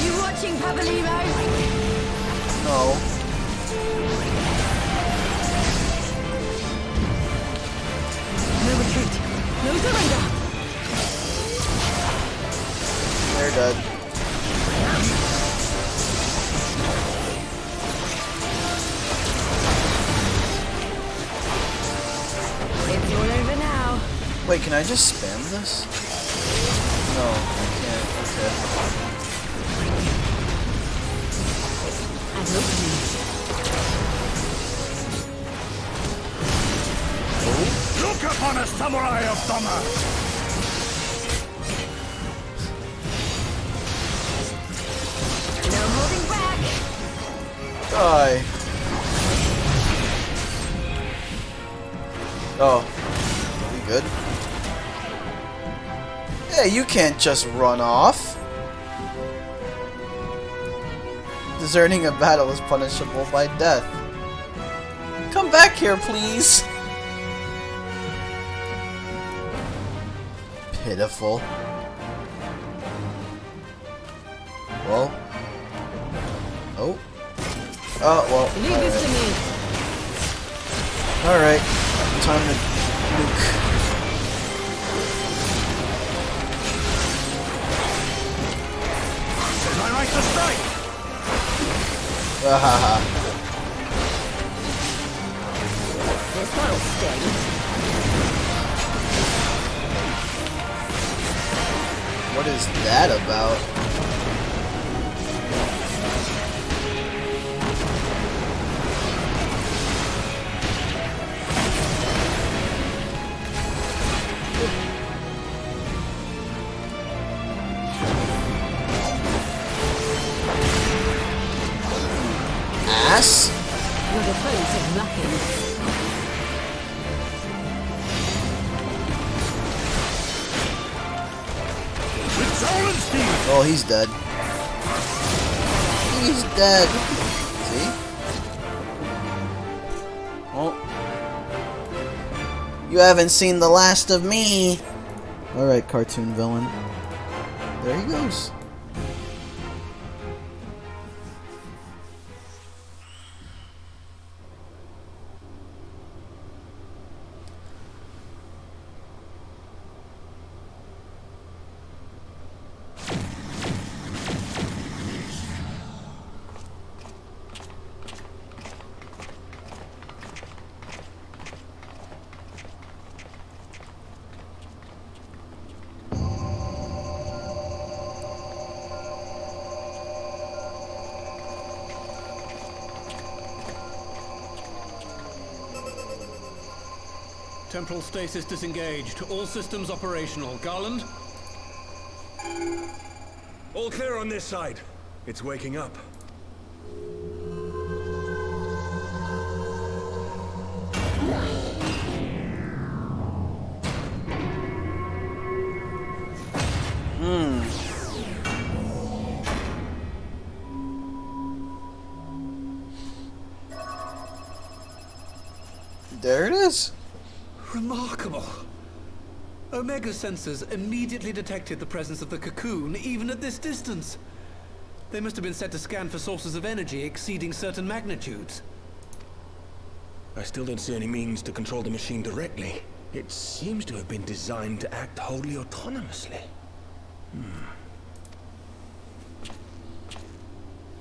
Speaker 22: You watching, Pavelino?
Speaker 1: No.
Speaker 22: No retreat. No surrender.
Speaker 1: They're dead.
Speaker 22: It's all over now.
Speaker 1: Wait, can I just spam this? No, I can't. Okay.
Speaker 22: An opening.
Speaker 6: Look upon a samurai of Dama.
Speaker 22: No holding back.
Speaker 1: Die. Oh. Are we good? Hey, you can't just run off. Deserting a battle is punishable by death. Come back here, please. Pitiful. Well. Oh. Oh, well.
Speaker 22: Leave this to me.
Speaker 1: Alright. Time to nuke.
Speaker 6: It is my right to strike.
Speaker 1: Ahaha.
Speaker 22: This one'll sting.
Speaker 1: What is that about?
Speaker 21: lacking.
Speaker 1: Oh, he's dead. He's dead. See? Oh. You haven't seen the last of me. Alright, cartoon villain. There he goes.
Speaker 14: Temporal stasis disengaged. All systems operational. Garland?
Speaker 2: All clear on this side. It's waking up.
Speaker 1: There it is.
Speaker 14: Remarkable. Omega sensors immediately detected the presence of the cocoon, even at this distance. They must have been set to scan for sources of energy exceeding certain magnitudes.
Speaker 2: I still don't see any means to control the machine directly. It seems to have been designed to act wholly autonomously.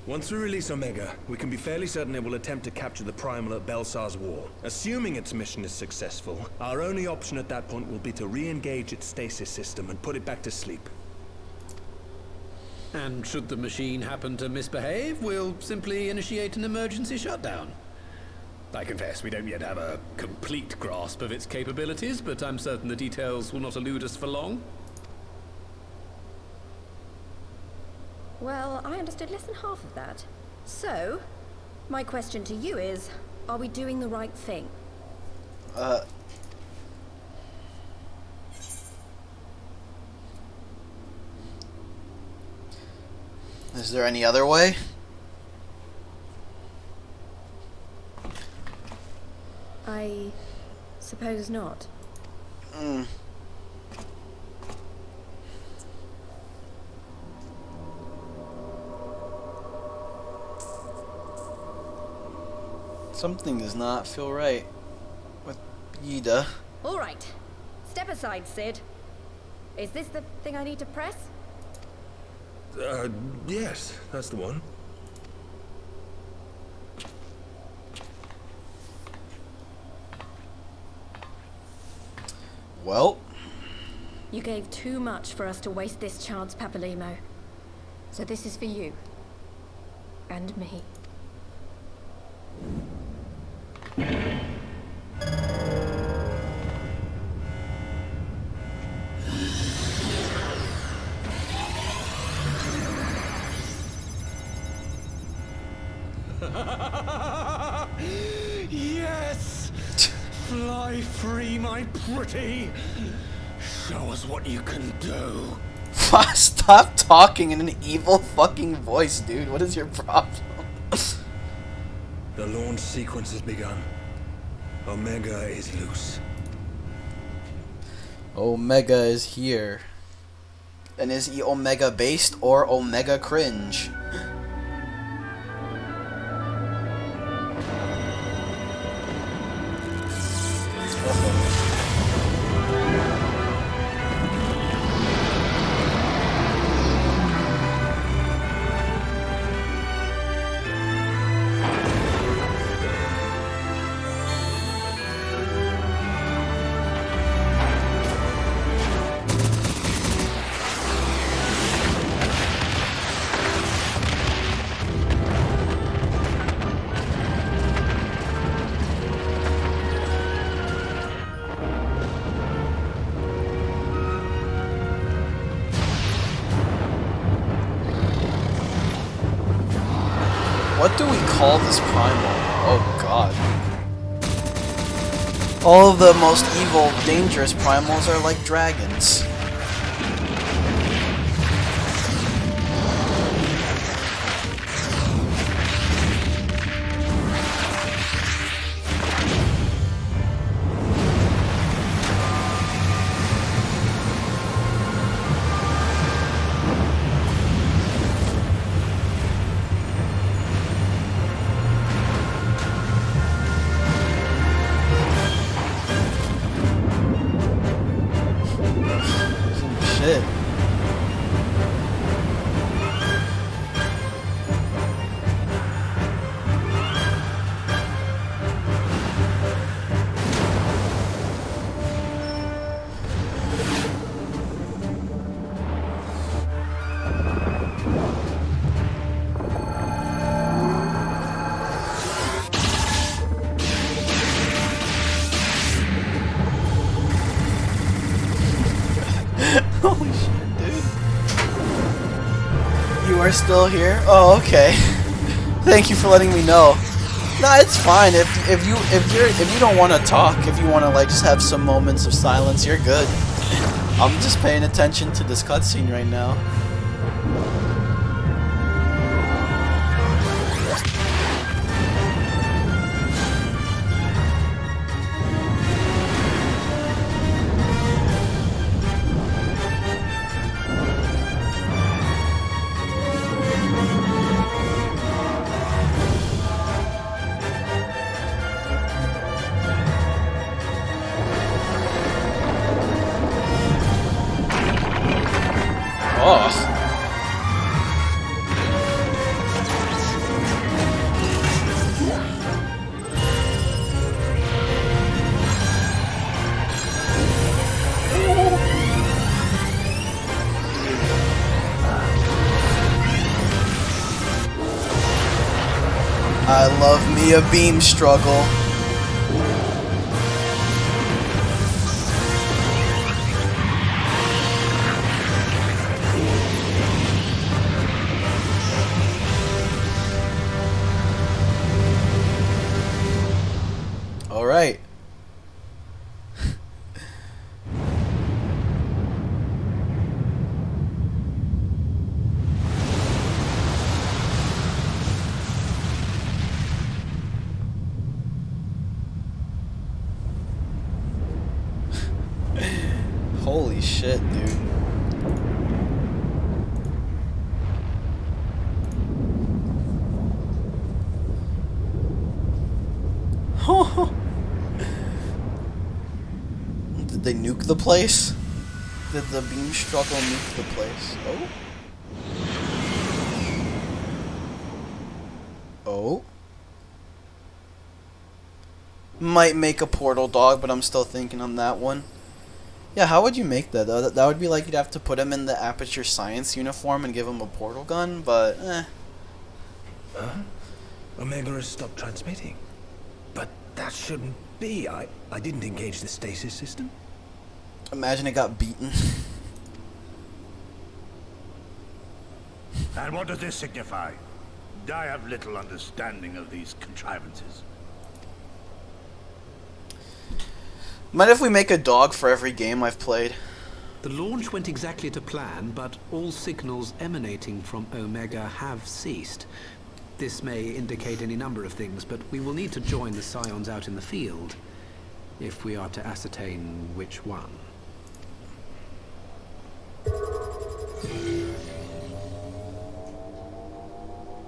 Speaker 2: Once we release Omega, we can be fairly certain it will attempt to capture the Primal at Belsar's Wall. Assuming its mission is successful, our only option at that point will be to re-engage its stasis system and put it back to sleep.
Speaker 14: And should the machine happen to misbehave, we'll simply initiate an emergency shutdown. I confess we don't yet have a complete grasp of its capabilities, but I'm certain the details will not elude us for long.
Speaker 7: Well, I understood less than half of that. So, my question to you is, are we doing the right thing?
Speaker 1: Is there any other way?
Speaker 7: I suppose not.
Speaker 1: Something does not feel right with Yida.
Speaker 7: All right. Step aside, Sid. Is this the thing I need to press?
Speaker 2: Yes, that's the one.
Speaker 1: Well.
Speaker 7: You gave too much for us to waste this chance, Papalimo. So this is for you. And me.
Speaker 14: Yes! Fly free, my pretty! Show us what you can do.
Speaker 1: Stop talking in an evil fucking voice, dude. What is your problem?
Speaker 2: The launch sequence has begun. Omega is loose.
Speaker 1: Omega is here. And is he Omega based or Omega cringe? What do we call this primal? Oh god. All of the most evil, dangerous primals are like dragons. Shit. Holy shit, dude. You are still here? Oh, okay. Thank you for letting me know. Nah, it's fine. If you don't want to talk, if you want to like just have some moments of silence, you're good. I'm just paying attention to this cutscene right now. Oh. I love me a beam struggle. All right. Holy shit, dude. Did they nuke the place? Did the beam struggle nuke the place? Oh? Oh? Might make a portal dog, but I'm still thinking on that one. Yeah, how would you make that though? That would be like you'd have to put him in the Aperture Science uniform and give him a portal gun, but eh.
Speaker 2: Huh? Omega has stopped transmitting. But that shouldn't be. I didn't engage the stasis system.
Speaker 1: Imagine it got beaten.
Speaker 6: And what does this signify? I have little understanding of these contrivances.
Speaker 1: Mind if we make a dog for every game I've played?
Speaker 14: The launch went exactly to plan, but all signals emanating from Omega have ceased. This may indicate any number of things, but we will need to join the Scions out in the field if we are to ascertain which one.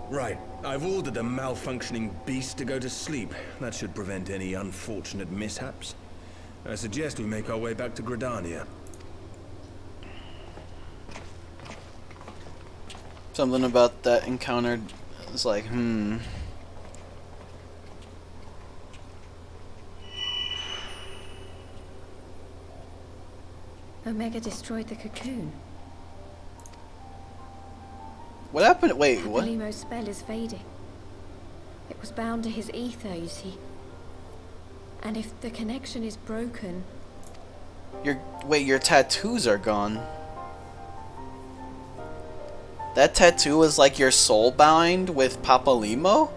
Speaker 2: Right. I've ordered the malfunctioning beast to go to sleep. That should prevent any unfortunate mishaps. I suggest we make our way back to Gridania.
Speaker 1: Something about that encounter is like,
Speaker 7: Omega destroyed the cocoon.
Speaker 1: What happened? Wait, what?
Speaker 7: Belimo's spell is fading. It was bound to his ether, you see. And if the connection is broken...
Speaker 1: Your tattoos are gone. That tattoo is like your soul bound with Papalimo?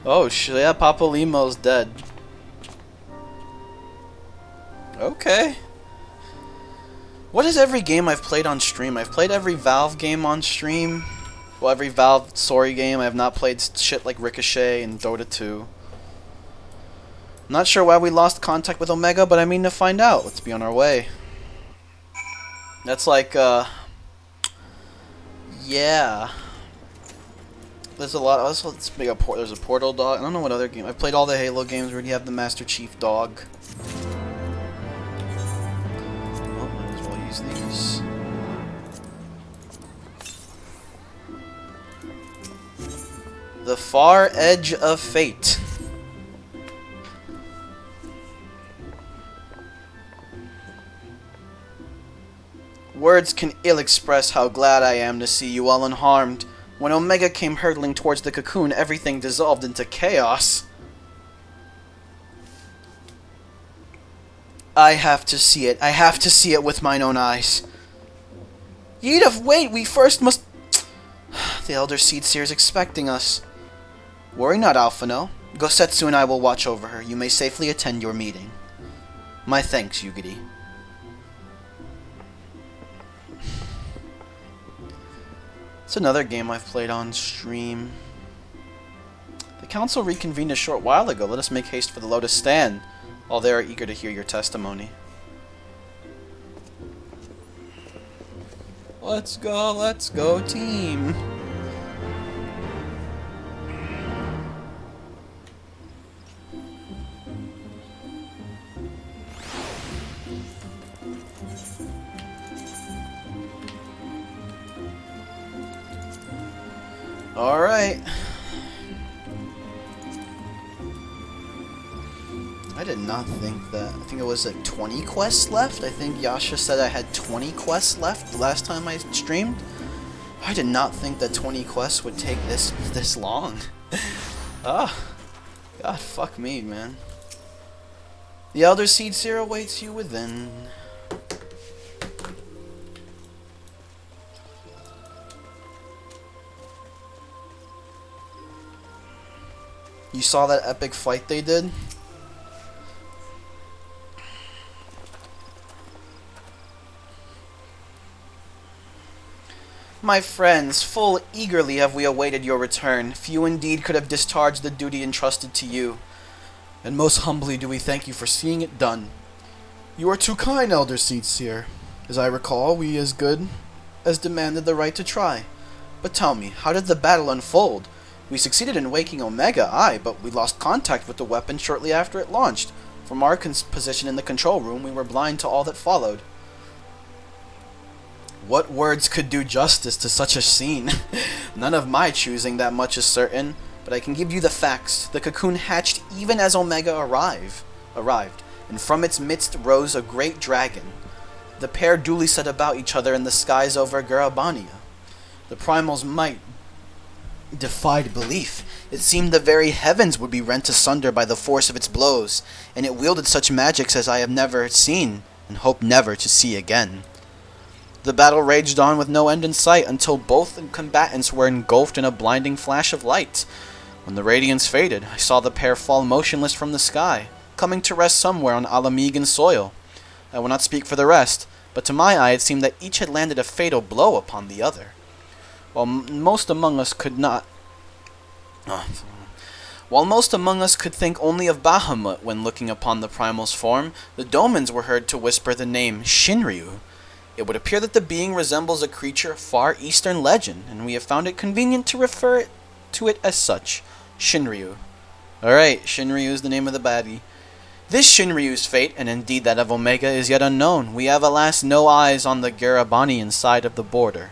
Speaker 1: Oh shit, yeah, Papa Limo's dead. Okay. What is every game I've played on stream? I've played every Valve game on stream. Well, every Valve story game. I have not played shit like Ricochet and Dota 2. Not sure why we lost contact with Omega, but I mean to find out. Let's be on our way. That's like, yeah. There's a lot. Let's make a there's a Portal dog. I don't know what other game. I've played all the Halo games where you have the Master Chief dog. Oh, might as well use these. The Far Edge of Fate. Words can ill express how glad I am to see you all unharmed. When Omega came hurtling towards the cocoon, everything dissolved into chaos. I have to see it. I have to see it with mine own eyes. Yedith, wait! We first must... The Elder Seedseer is expecting us. Worry not, Alphino. Gosetsu and I will watch over her. You may safely attend your meeting. My thanks, Yugiri. It's another game I've played on stream. The council reconvened a short while ago. Let us make haste for the Lotus Stand. All they are eager to hear your testimony. Let's go, team. Alright. I did not think that. I think it was like 20 quests left. I think Yasha said I had 20 quests left the last time I streamed. I did not think that 20 quests would take this long. Ah. God, fuck me, man. The Elder Seedseer awaits you within. You saw that epic fight they did? My friends, full eagerly have we awaited your return. Few indeed could have discharged the duty entrusted to you. And most humbly do we thank you for seeing it done. You are too kind, Elder Seedseer. As I recall, we as good as demanded the right to try. But tell me, how did the battle unfold? We succeeded in waking Omega, aye, but we lost contact with the weapon shortly after it launched. From our position in the control room, we were blind to all that followed. What words could do justice to such a scene? None of my choosing, that much is certain, but I can give you the facts. The cocoon hatched even as Omega arrived, and from its midst rose a great dragon. The pair duly set about each other in the skies over Garabania. The primal's might defied belief. It seemed the very heavens would be rent asunder by the force of its blows, and it wielded such magics as I have never seen, and hope never to see again. The battle raged on with no end in sight until both combatants were engulfed in a blinding flash of light. When the radiance faded, I saw the pair fall motionless from the sky, coming to rest somewhere on Alamegan soil. I will not speak for the rest, but to my eye it seemed that each had landed a fatal blow upon the other. While most among us could think only of Bahamut when looking upon the primal's form, the Domans were heard to whisper the name Shinryu. It would appear that the being resembles a creature of far eastern legend, and we have found it convenient to refer to it as such, Shinryu. Alright, Shinryu is the name of the baddie. This Shinryu's fate, and indeed that of Omega, is yet unknown. We have alas no eyes on the Garabanian side of the border.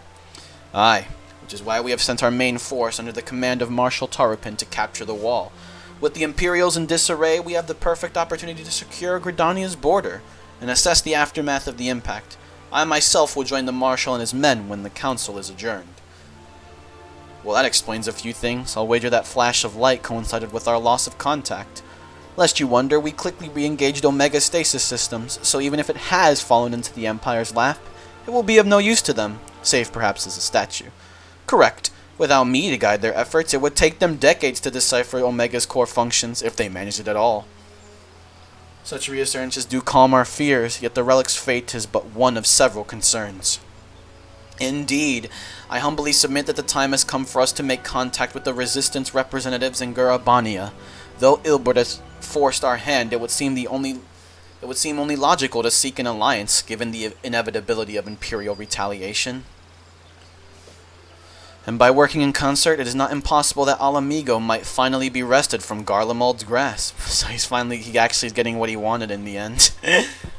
Speaker 1: Aye, which is why we have sent our main force under the command of Marshal Tarupin to capture the wall. With the Imperials in disarray, we have the perfect opportunity to secure Gridania's border, and assess the aftermath of the impact. I myself will join the Marshal and his men when the council is adjourned. Well, that explains a few things. I'll wager that flash of light coincided with our loss of contact. Lest you wonder, we quickly re-engaged Omega stasis systems, so even if it has fallen into the Empire's lap, it will be of no use to them, save perhaps as a statue. Correct. Without me to guide their efforts, it would take them decades to decipher Omega's core functions, if they manage it at all. Such reassurances do calm our fears, yet the relic's fate is but one of several concerns. Indeed, I humbly submit that the time has come for us to make contact with the Resistance representatives in Gurabania. Though Ilbert has forced our hand, it would seem only logical to seek an alliance, given the inevitability of Imperial retaliation. And by working in concert, it is not impossible that Alamigo might finally be wrested from Garlemald's grasp. So he actually is getting what he wanted in the end.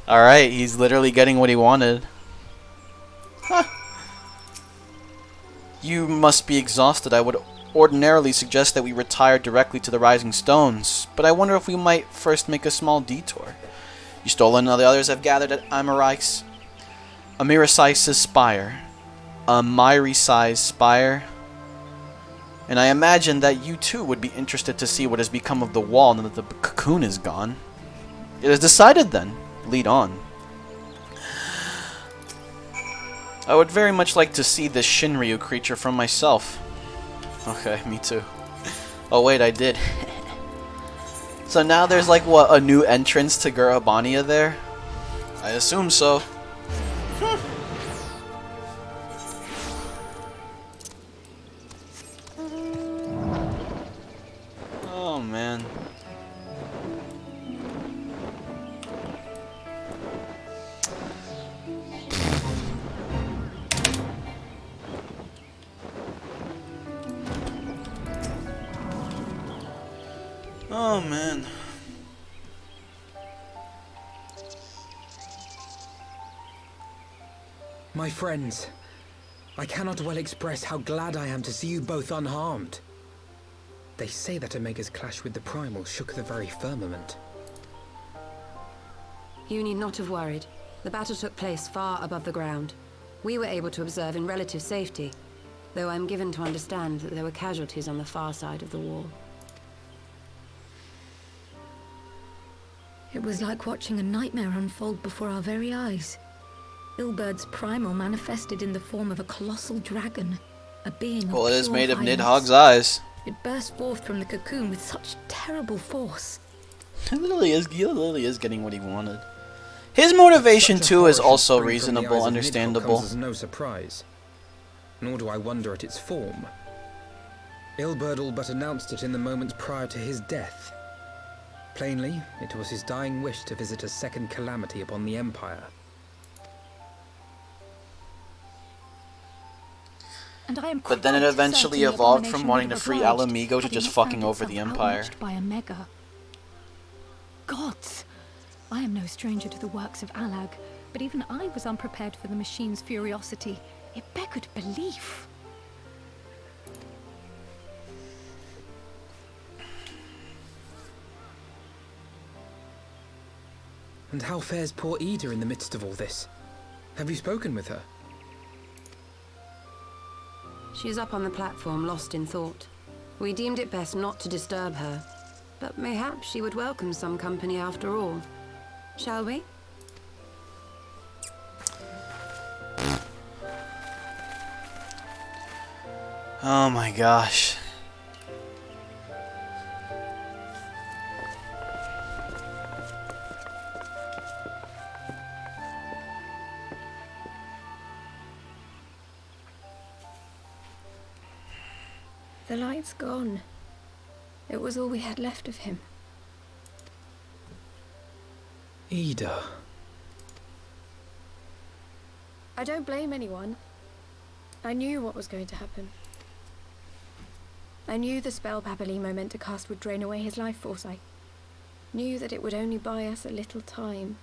Speaker 1: Alright, he's literally getting what he wanted. Huh. You must be exhausted. I would ordinarily suggest that we retire directly to the Rising Stones, but I wonder if we might first make a small detour. You stolen and the others have gathered at Amyric's spire. Amyric's spire. And I imagine that you too would be interested to see what has become of the wall now that the cocoon is gone. It is decided then. Lead on. I would very much like to see this Shinryu creature from myself. Okay, me too. Oh wait, I did. So now there's like, what, a new entrance to Gurabania there? I assume so. Oh man. Oh man.
Speaker 4: My friends, I cannot well express how glad I am to see you both unharmed. They say that Omega's clash with the Primal shook the very firmament.
Speaker 11: You need not have worried. The battle took place far above the ground. We were able to observe in relative safety, though I'm given to understand that there were casualties on the far side of the wall.
Speaker 21: It was like watching a nightmare unfold before our very eyes. Ilbert's primal manifested in the form of a colossal dragon, a being of
Speaker 1: Well, it is
Speaker 21: pure
Speaker 1: made of
Speaker 21: violence.
Speaker 1: Nidhogg's eyes.
Speaker 21: It burst forth from the cocoon with such terrible force.
Speaker 1: He literally is getting what he wanted. His motivation too is also reasonable, understandable.
Speaker 4: Comes as no surprise, nor do I wonder at its form. Ilbert all but announced it in the moments prior to his death. Plainly, it was his dying wish to visit a second calamity upon the Empire.
Speaker 10: And I am
Speaker 1: But then it eventually evolved from wanting to free Alamigo to just fucking over the Empire.
Speaker 10: By Omega. Gods! I am no stranger to the works of Alag, but even I was unprepared for the machine's furiosity. It beggared belief.
Speaker 4: And how fares poor Ida in the midst of all this? Have you spoken with her?
Speaker 11: She's up on the platform, lost in thought. We deemed it best not to disturb her, but mayhaps she would welcome some company after all. Shall we?
Speaker 1: Oh my gosh.
Speaker 10: The light's gone. It was all we had left of him.
Speaker 4: Ida.
Speaker 10: I don't blame anyone. I knew what was going to happen. I knew the spell Papalimo meant to cast would drain away his life force. I knew that it would only buy us a little time.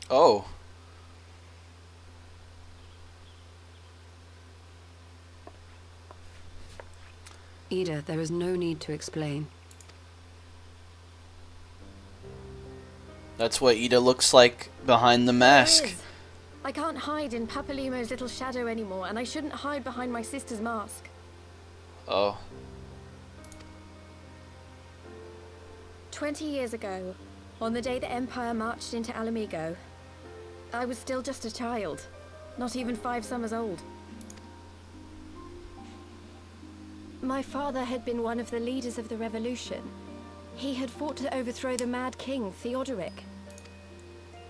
Speaker 1: Oh.
Speaker 11: Ida, there is no need to explain.
Speaker 1: That's what Ida looks like behind the mask.
Speaker 10: There is. I can't hide in Papalimo's little shadow anymore, and I shouldn't hide behind my sister's mask.
Speaker 1: Oh.
Speaker 7: 20 years ago, on the day the Empire marched into Alamigo, I was still just a child, not even 5 summers old. My father had been one of the leaders of the revolution. He had fought to overthrow the Mad King, Theodoric.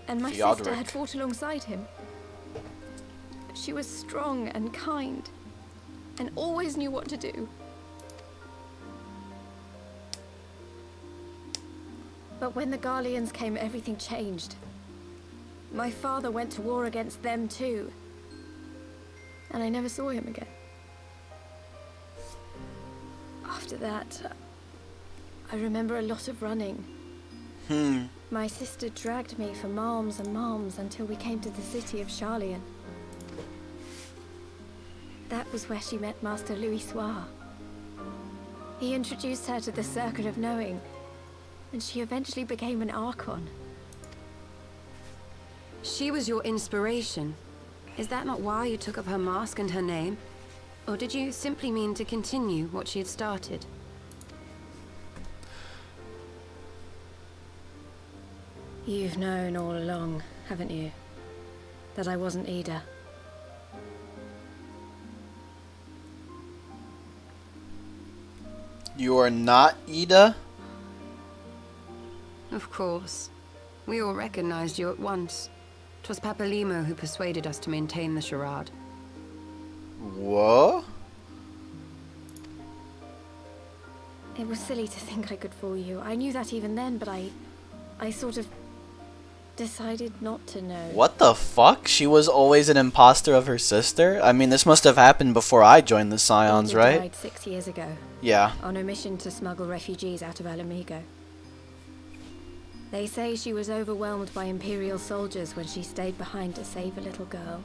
Speaker 7: And my sister had fought alongside him. But she was strong and kind, and always knew what to do. But when the Garleans came, everything changed. My father went to war against them too. And I never saw him again. After that, I remember a lot of running. My sister dragged me for malms and malms until we came to the city of Charlian. That was where she met Master Louisoix. He introduced her to the Circle of Knowing, and she eventually became an Archon.
Speaker 11: She was your inspiration. Is that not why you took up her mask and her name? Or did you simply mean to continue what she had started?
Speaker 7: You've known all along, haven't you? That I wasn't Ida.
Speaker 1: You are not Ida?
Speaker 11: Of course. We all recognized you at once. 'Twas Papalimo who persuaded us to maintain the charade.
Speaker 1: What?
Speaker 7: It was silly to think I could fool you. I knew that even then, but I sort of decided not to know.
Speaker 1: What the fuck? She was always an imposter of her sister? I mean, this must have happened before I joined the Scions,
Speaker 7: Ida
Speaker 1: right?
Speaker 7: died 6 years ago.
Speaker 1: Yeah.
Speaker 7: On a mission to smuggle refugees out of Alamigo. They say she was overwhelmed by Imperial soldiers when she stayed behind to save a little girl.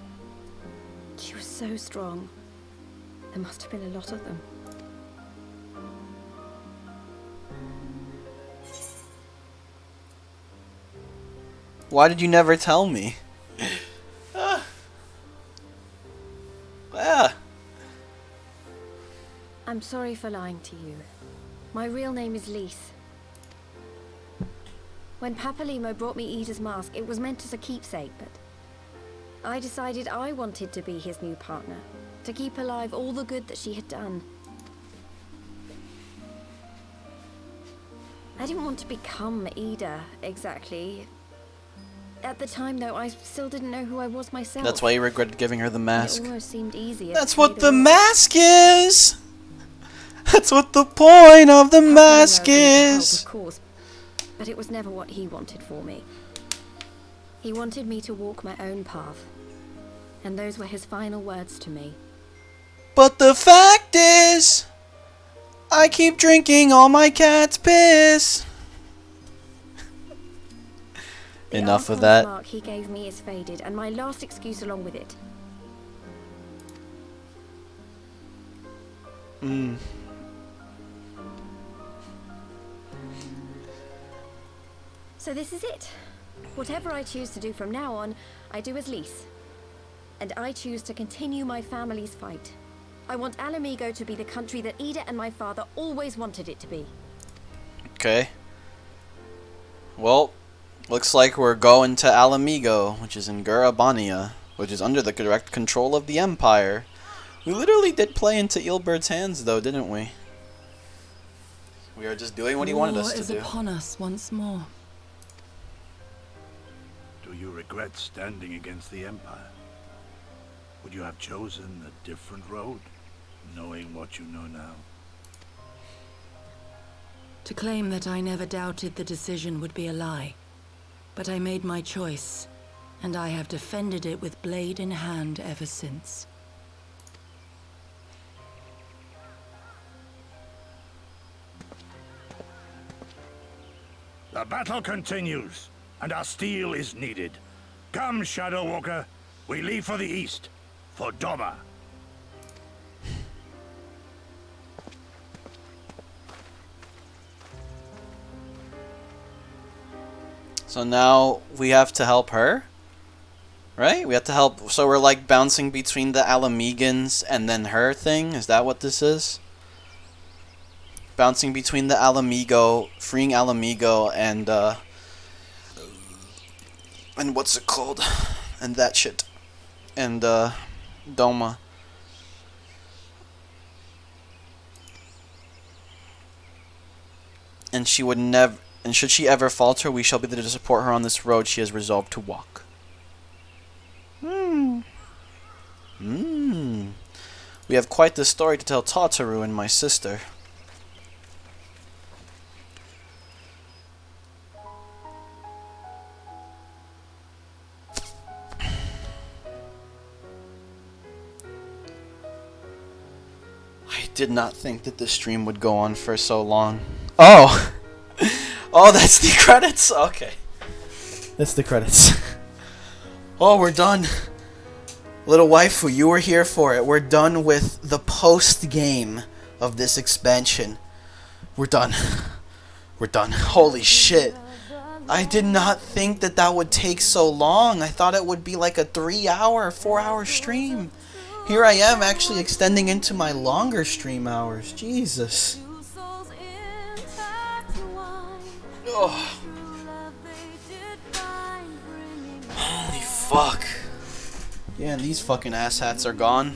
Speaker 7: She was so strong. There must have been a lot of them.
Speaker 1: Why did you never tell me?
Speaker 7: I'm sorry for lying to you. My real name is Lise. When Papalimo brought me Ida's mask, it was meant as a keepsake, but I decided I wanted to be his new partner, to keep alive all the good that she had done. I didn't want to become Ida, exactly. At the time, though, I still didn't know who I was myself.
Speaker 1: That's why you regretted giving her the mask.
Speaker 7: It almost seemed easier.
Speaker 1: That's what the mask is! That's what the point of the mask is!
Speaker 7: Of course, but it was never what he wanted for me. He wanted me to walk my own path, and those were his final words to me.
Speaker 1: But the fact is, I keep drinking all my cat's piss. Enough of that.
Speaker 7: The mark he gave me is faded, and my last excuse along with it. So this is it. Whatever I choose to do from now on, I do as Lise. And I choose to continue my family's fight. I want Alamigo to be the country that Ida and my father always wanted it to be.
Speaker 1: Okay. Well, looks like we're going to Alamigo, which is in Gurabania, which is under the direct control of the Empire. We literally did play into Ealbert's hands, though, didn't we? We are just doing what he wanted us to do.
Speaker 9: War is upon us once more.
Speaker 6: Do you regret standing against the Empire? Would you have chosen a different road, knowing what you know now?
Speaker 9: To claim that I never doubted the decision would be a lie. But I made my choice, and I have defended it with blade in hand ever since.
Speaker 6: The battle continues, and our steel is needed. Come, Shadow Walker, we leave for the east, for Doma.
Speaker 1: So now we have to help her? Right? We have to help. So we're like bouncing between the Alamegans and then her thing? Is that what this is? bouncing between the Alamigo, freeing Alamigo, and what's it called? And that shit. And, Doma. And she would never, and should she ever falter, we shall be there to support her on this road she has resolved to walk. We have quite the story to tell Tataru and my sister. I did not think that this stream would go on for so long. Oh! Oh, that's the credits? Okay. That's the credits. Oh, we're done. Little waifu, you were here for it. We're done with the post-game of this expansion. We're done. We're done. Holy shit. I did not think that that would take so long. I thought it would be like a 3-hour, 4-hour stream. Here I am actually extending into my longer stream hours. Jesus. Oh. Holy fuck. Yeah, and these fucking asshats are gone.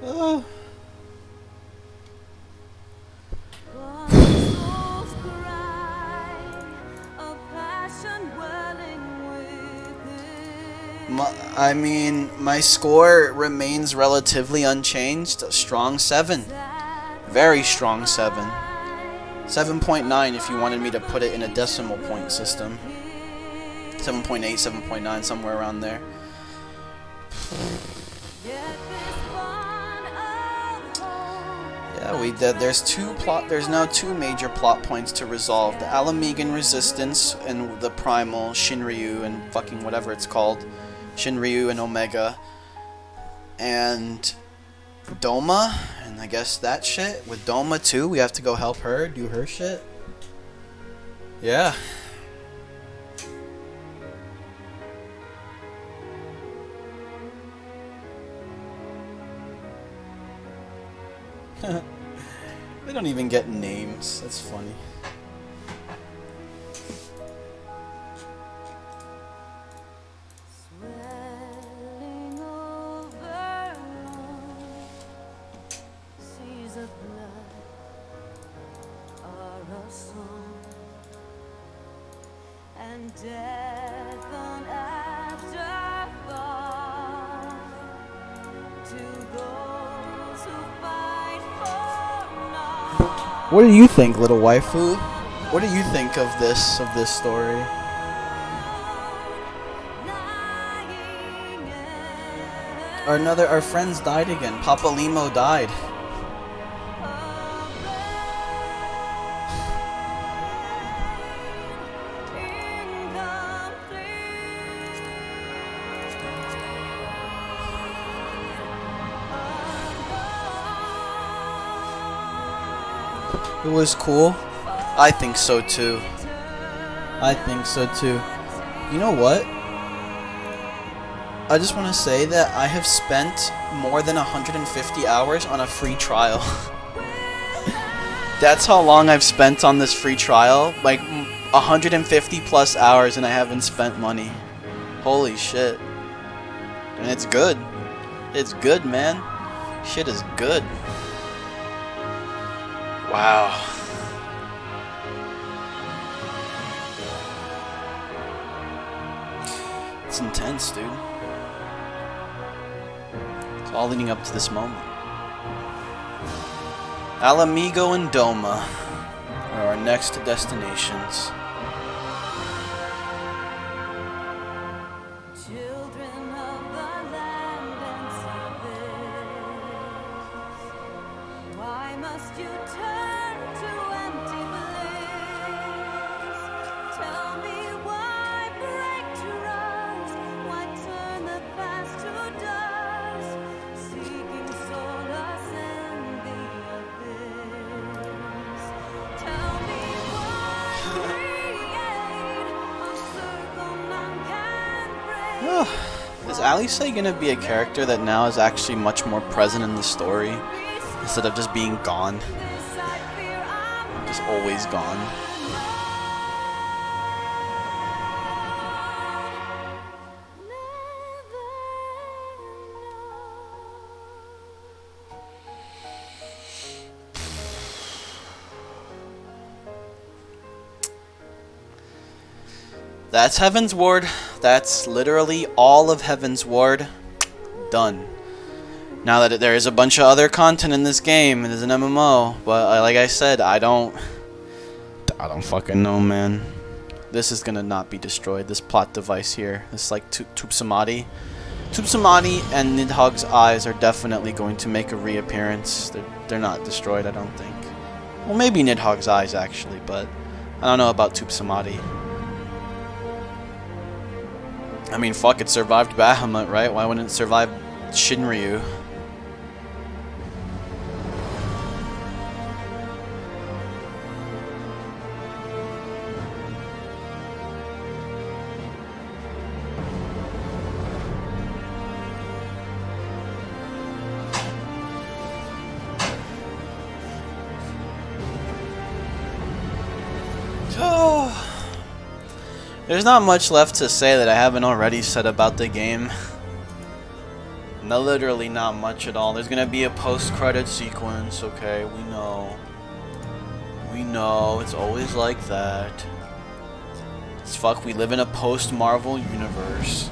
Speaker 1: Oh. I mean, my score remains relatively unchanged. A strong 7. Very strong 7. 7.9 if you wanted me to put it in a decimal point system. 7.8, 7.9, somewhere around there. Yeah, we did. There's now 2 major plot points to resolve: the Alamigan resistance and the primal Shinryu and fucking whatever it's called, Shinryu and Omega, and Doma, and I guess that shit with Doma too. We have to go help her do her shit. Yeah. They don't even get names. That's funny. What do you think, little waifu? What do you think of this story? Our friends died again. Papa Limo died. It was cool. I think so too. I think so too. You know what? I just want to say that I have spent more than 150 hours on a free trial. That's how long I've spent on this free trial. Like 150 plus hours, and I haven't spent money. Holy shit. And it's good. It's good, man. Shit is good. Wow. It's intense, dude. It's all leading up to this moment. Alamigo and Doma are our next destinations. Is Alice gonna be a character that now is actually much more present in the story instead of just being gone? Just always gone. That's Heavensward. That's literally all of Heavensward done. Now that there is a bunch of other content in this game, it is an MMO, but like I said, I don't fucking know, man. This is gonna not be destroyed. This plot device here, this like Tupsamati and Nidhogg's eyes are definitely going to make a reappearance. They're not destroyed, I don't think. Well, maybe Nidhogg's eyes actually, but I don't know about Tupsamati. I mean, fuck, it survived Bahamut, right? Why wouldn't it survive Shinryu? There's not much left to say that I haven't already said about the game. No, literally not much at all. There's gonna be a post-credit sequence, okay? We know. We know. It's always like that. It's fuck, we live in a post-Marvel universe.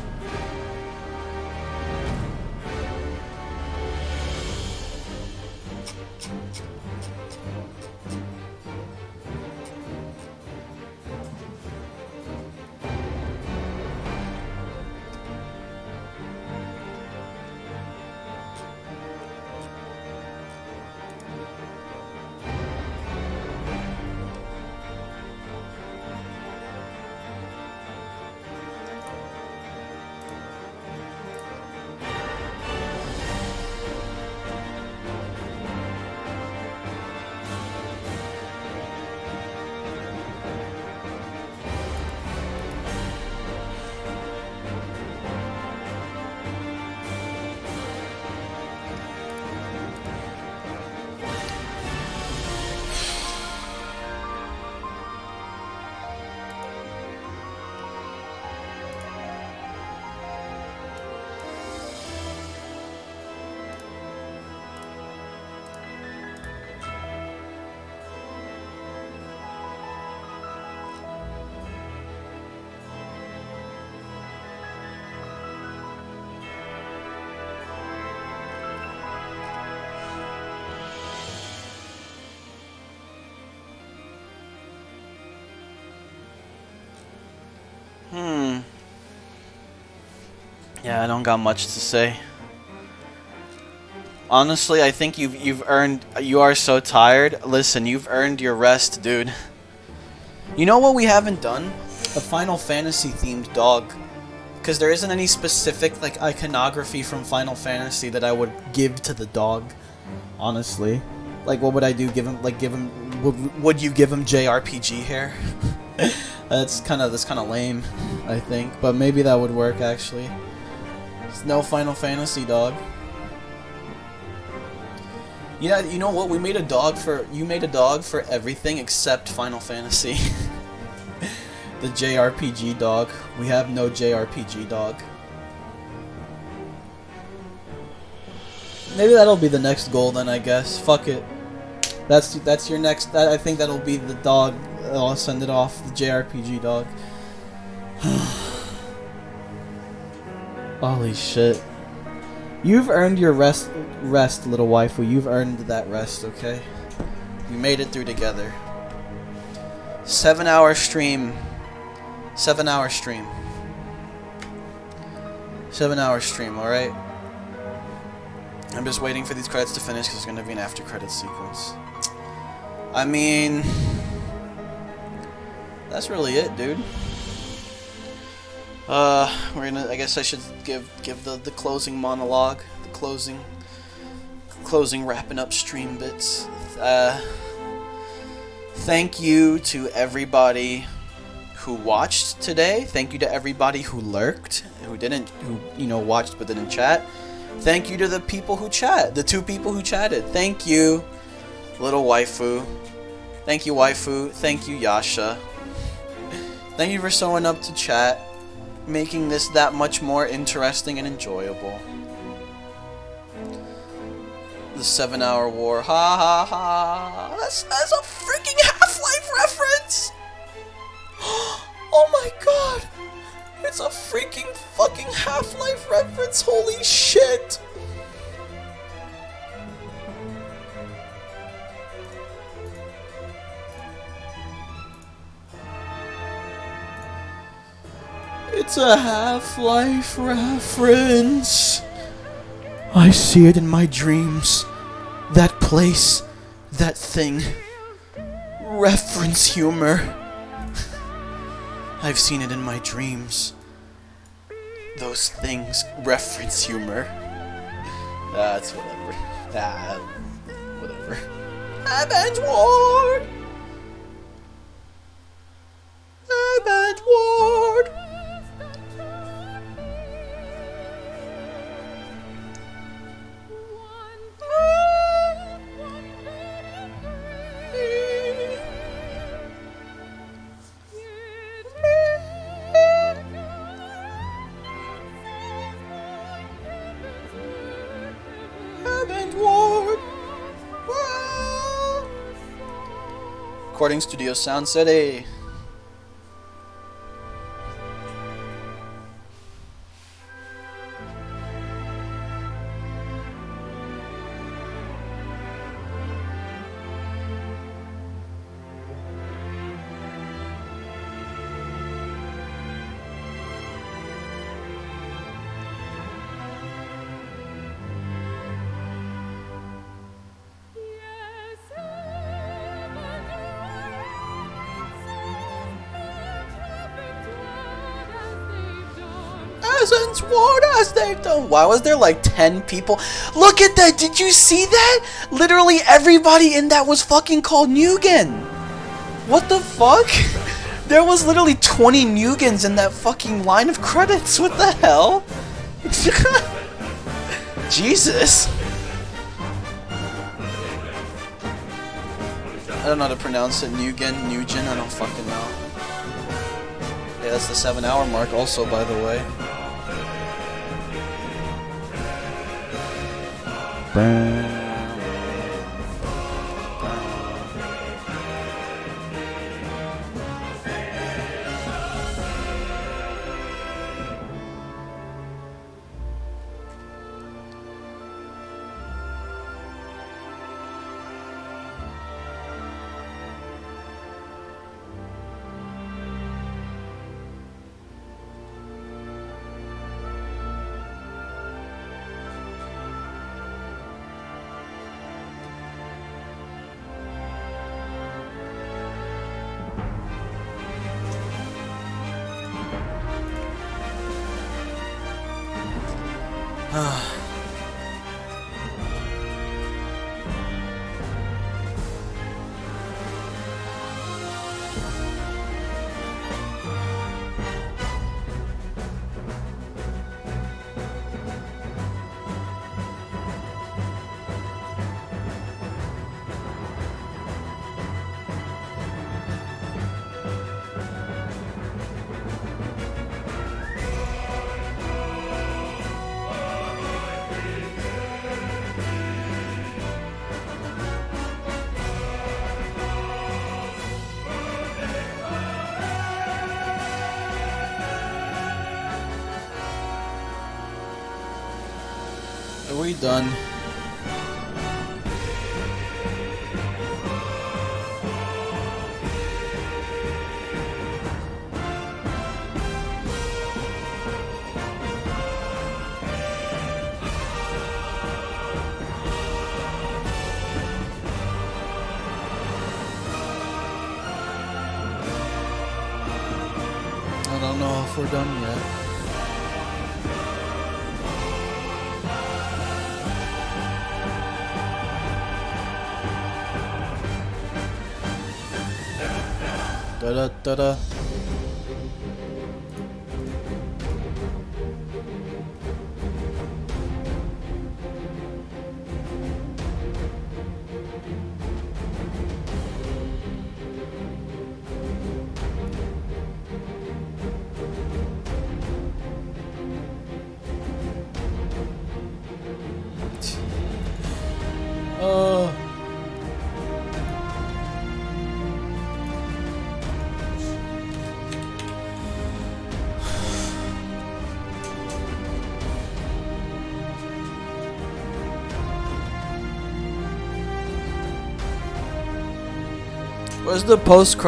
Speaker 1: Yeah, I don't got much to say. Honestly, I think you've earned. You are so tired. Listen, you've earned your rest, dude. You know what we haven't done? A Final Fantasy themed dog, because there isn't any specific like iconography from Final Fantasy that I would give to the dog. Honestly, like what would I do? Give him would you give him JRPG hair? That's kind of lame, I think, but maybe that would work actually. It's no Final Fantasy dog. Yeah, you know what? You made a dog for everything except Final Fantasy. The JRPG dog. We have no JRPG dog. Maybe that'll be the next goal then, I guess. Fuck it. That's your next. I think that'll be the dog. I'll send it off. The JRPG dog. Holy shit. You've earned your rest, little waifu. You've earned that rest, okay? We made it through together. 7-hour stream. 7-hour stream. 7-hour stream, alright? I'm just waiting for these credits to finish because there's going to be an after credit sequence. I mean, that's really it, dude. I guess I should give the closing monologue, the closing wrapping up stream bits. Thank you to everybody who watched today. Thank you to everybody who lurked, who watched but didn't chat. Thank you to the people who chat, the 2 people who chatted. Thank you, little waifu. Thank you, waifu. Thank you, Yasha. Thank you for showing up to chat, making this that much more interesting and enjoyable. The 7-hour war. Ha ha ha. That's a freaking Half-Life reference! Oh my god! It's a freaking fucking Half-Life reference! Holy shit! It's a Half-Life reference! I see it in my dreams. That place, that thing. Reference humor. I've seen it in my dreams. Those things, reference humor. That's whatever. Whatever. Heavensward! Heavensward! Recording Studio Sound City. Heavensward as they've done. Why was there like 10 people? Look at that! Did you see that? Literally everybody in that was fucking called Nugan. What the fuck? There was literally 20 Nugans in that fucking line of credits. What the hell? Jesus. I don't know how to pronounce it. Nugan, I don't fucking know. Yeah, that's the 7-hour mark also, by the way. Are we done? I don't know if we're done yet. Da da da da. Where's the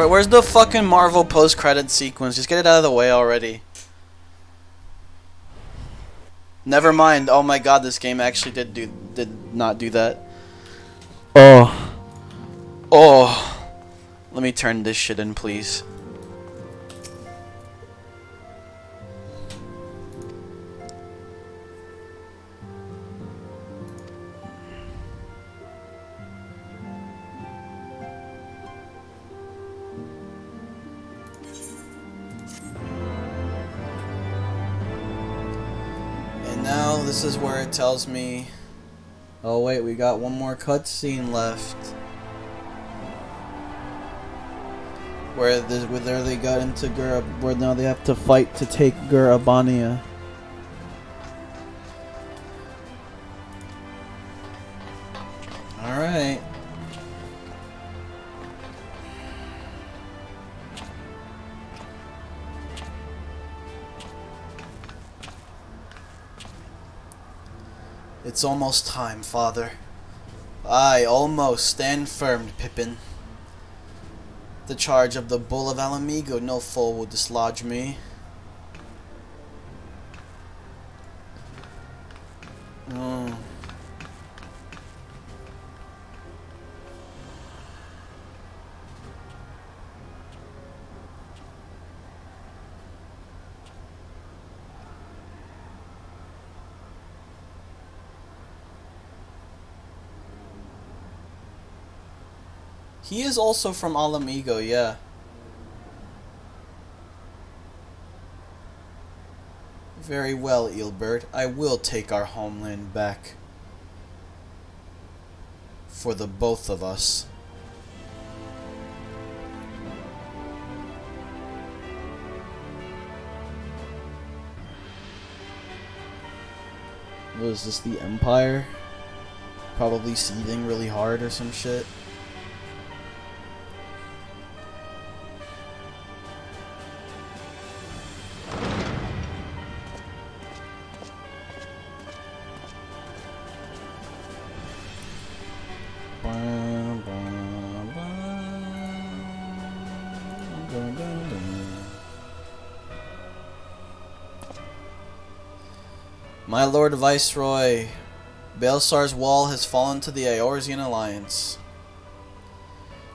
Speaker 1: where's the fucking Marvel post-credit sequence? Just get it out of the way already. Never mind. Oh my god, this game actually did not do that. Oh. Oh. Let me turn this shit in, please. Now this is where it tells me, oh wait, we got one more cutscene left, where they got into where now they have to fight to take Gurabania. All right. It's almost time, Father. Aye, almost. Stand firm, Pippin. The charge of the Bull of Alamigo, no foe will dislodge me. Oh. He is also from Alamigo, yeah. Very well, Eelbert. I will take our homeland back. For the both of us. What is this, the Empire? Probably seething really hard or some shit. My Lord Viceroy, Baelsar's wall has fallen to the Eorzean Alliance.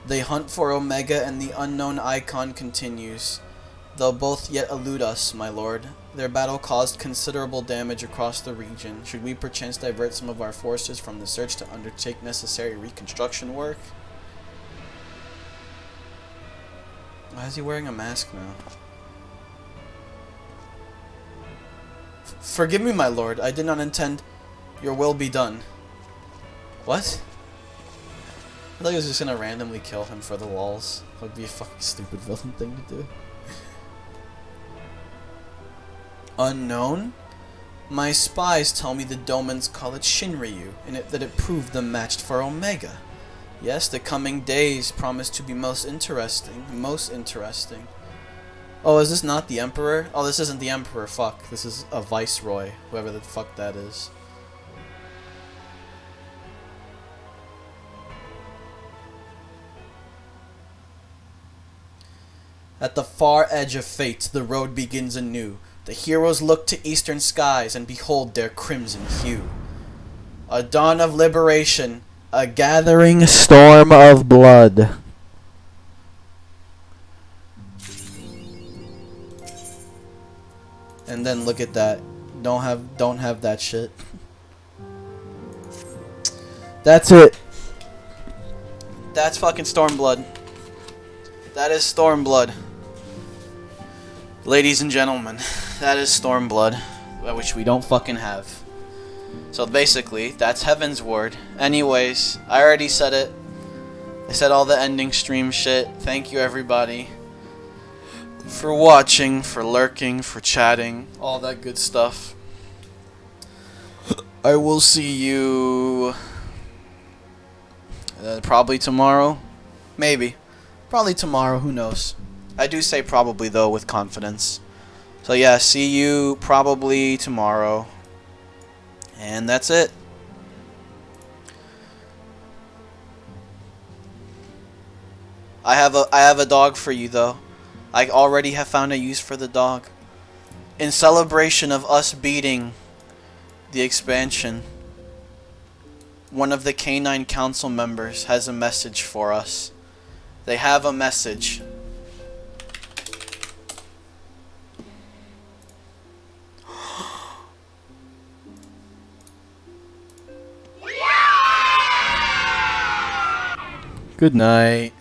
Speaker 1: They hunt for Omega and the unknown icon continues. They'll both yet elude us, my lord. Their battle caused considerable damage across the region. Should we perchance divert some of our forces from the search to undertake necessary reconstruction work? Why is he wearing a mask now? Forgive me, my lord. I did not intend. Your will be done. What? I thought he was just gonna randomly kill him for the lulz. That would be a fucking stupid villain thing to do. Unknown? My spies tell me the Domans call it Shinryu, and that it proved them matched for Omega. Yes, the coming days promise to be most interesting. Most interesting. Oh, is this not the Emperor? Oh, this isn't the Emperor, fuck. This is a Viceroy, whoever the fuck that is. At the far edge of fate, the road begins anew. The heroes look to eastern skies and behold their crimson hue. A dawn of liberation, a gathering storm of blood. And then look at that. Don't have that shit. That's it. That's fucking Stormblood. That is Stormblood. Ladies and gentlemen, that is Stormblood, which we don't fucking have. So basically, that's Heavensward. Anyways, I already said it. I said all the ending stream shit. Thank you everybody for watching, for lurking, for chatting, all that good stuff. I will see you probably tomorrow. Maybe. Probably tomorrow, who knows. I do say probably though with confidence. So yeah, see you probably tomorrow. And that's it. I have a dog for you though. I already have found a use for the dog. In celebration of us beating the expansion, one of the Canine Council members has a message for us. They have a message. Good night.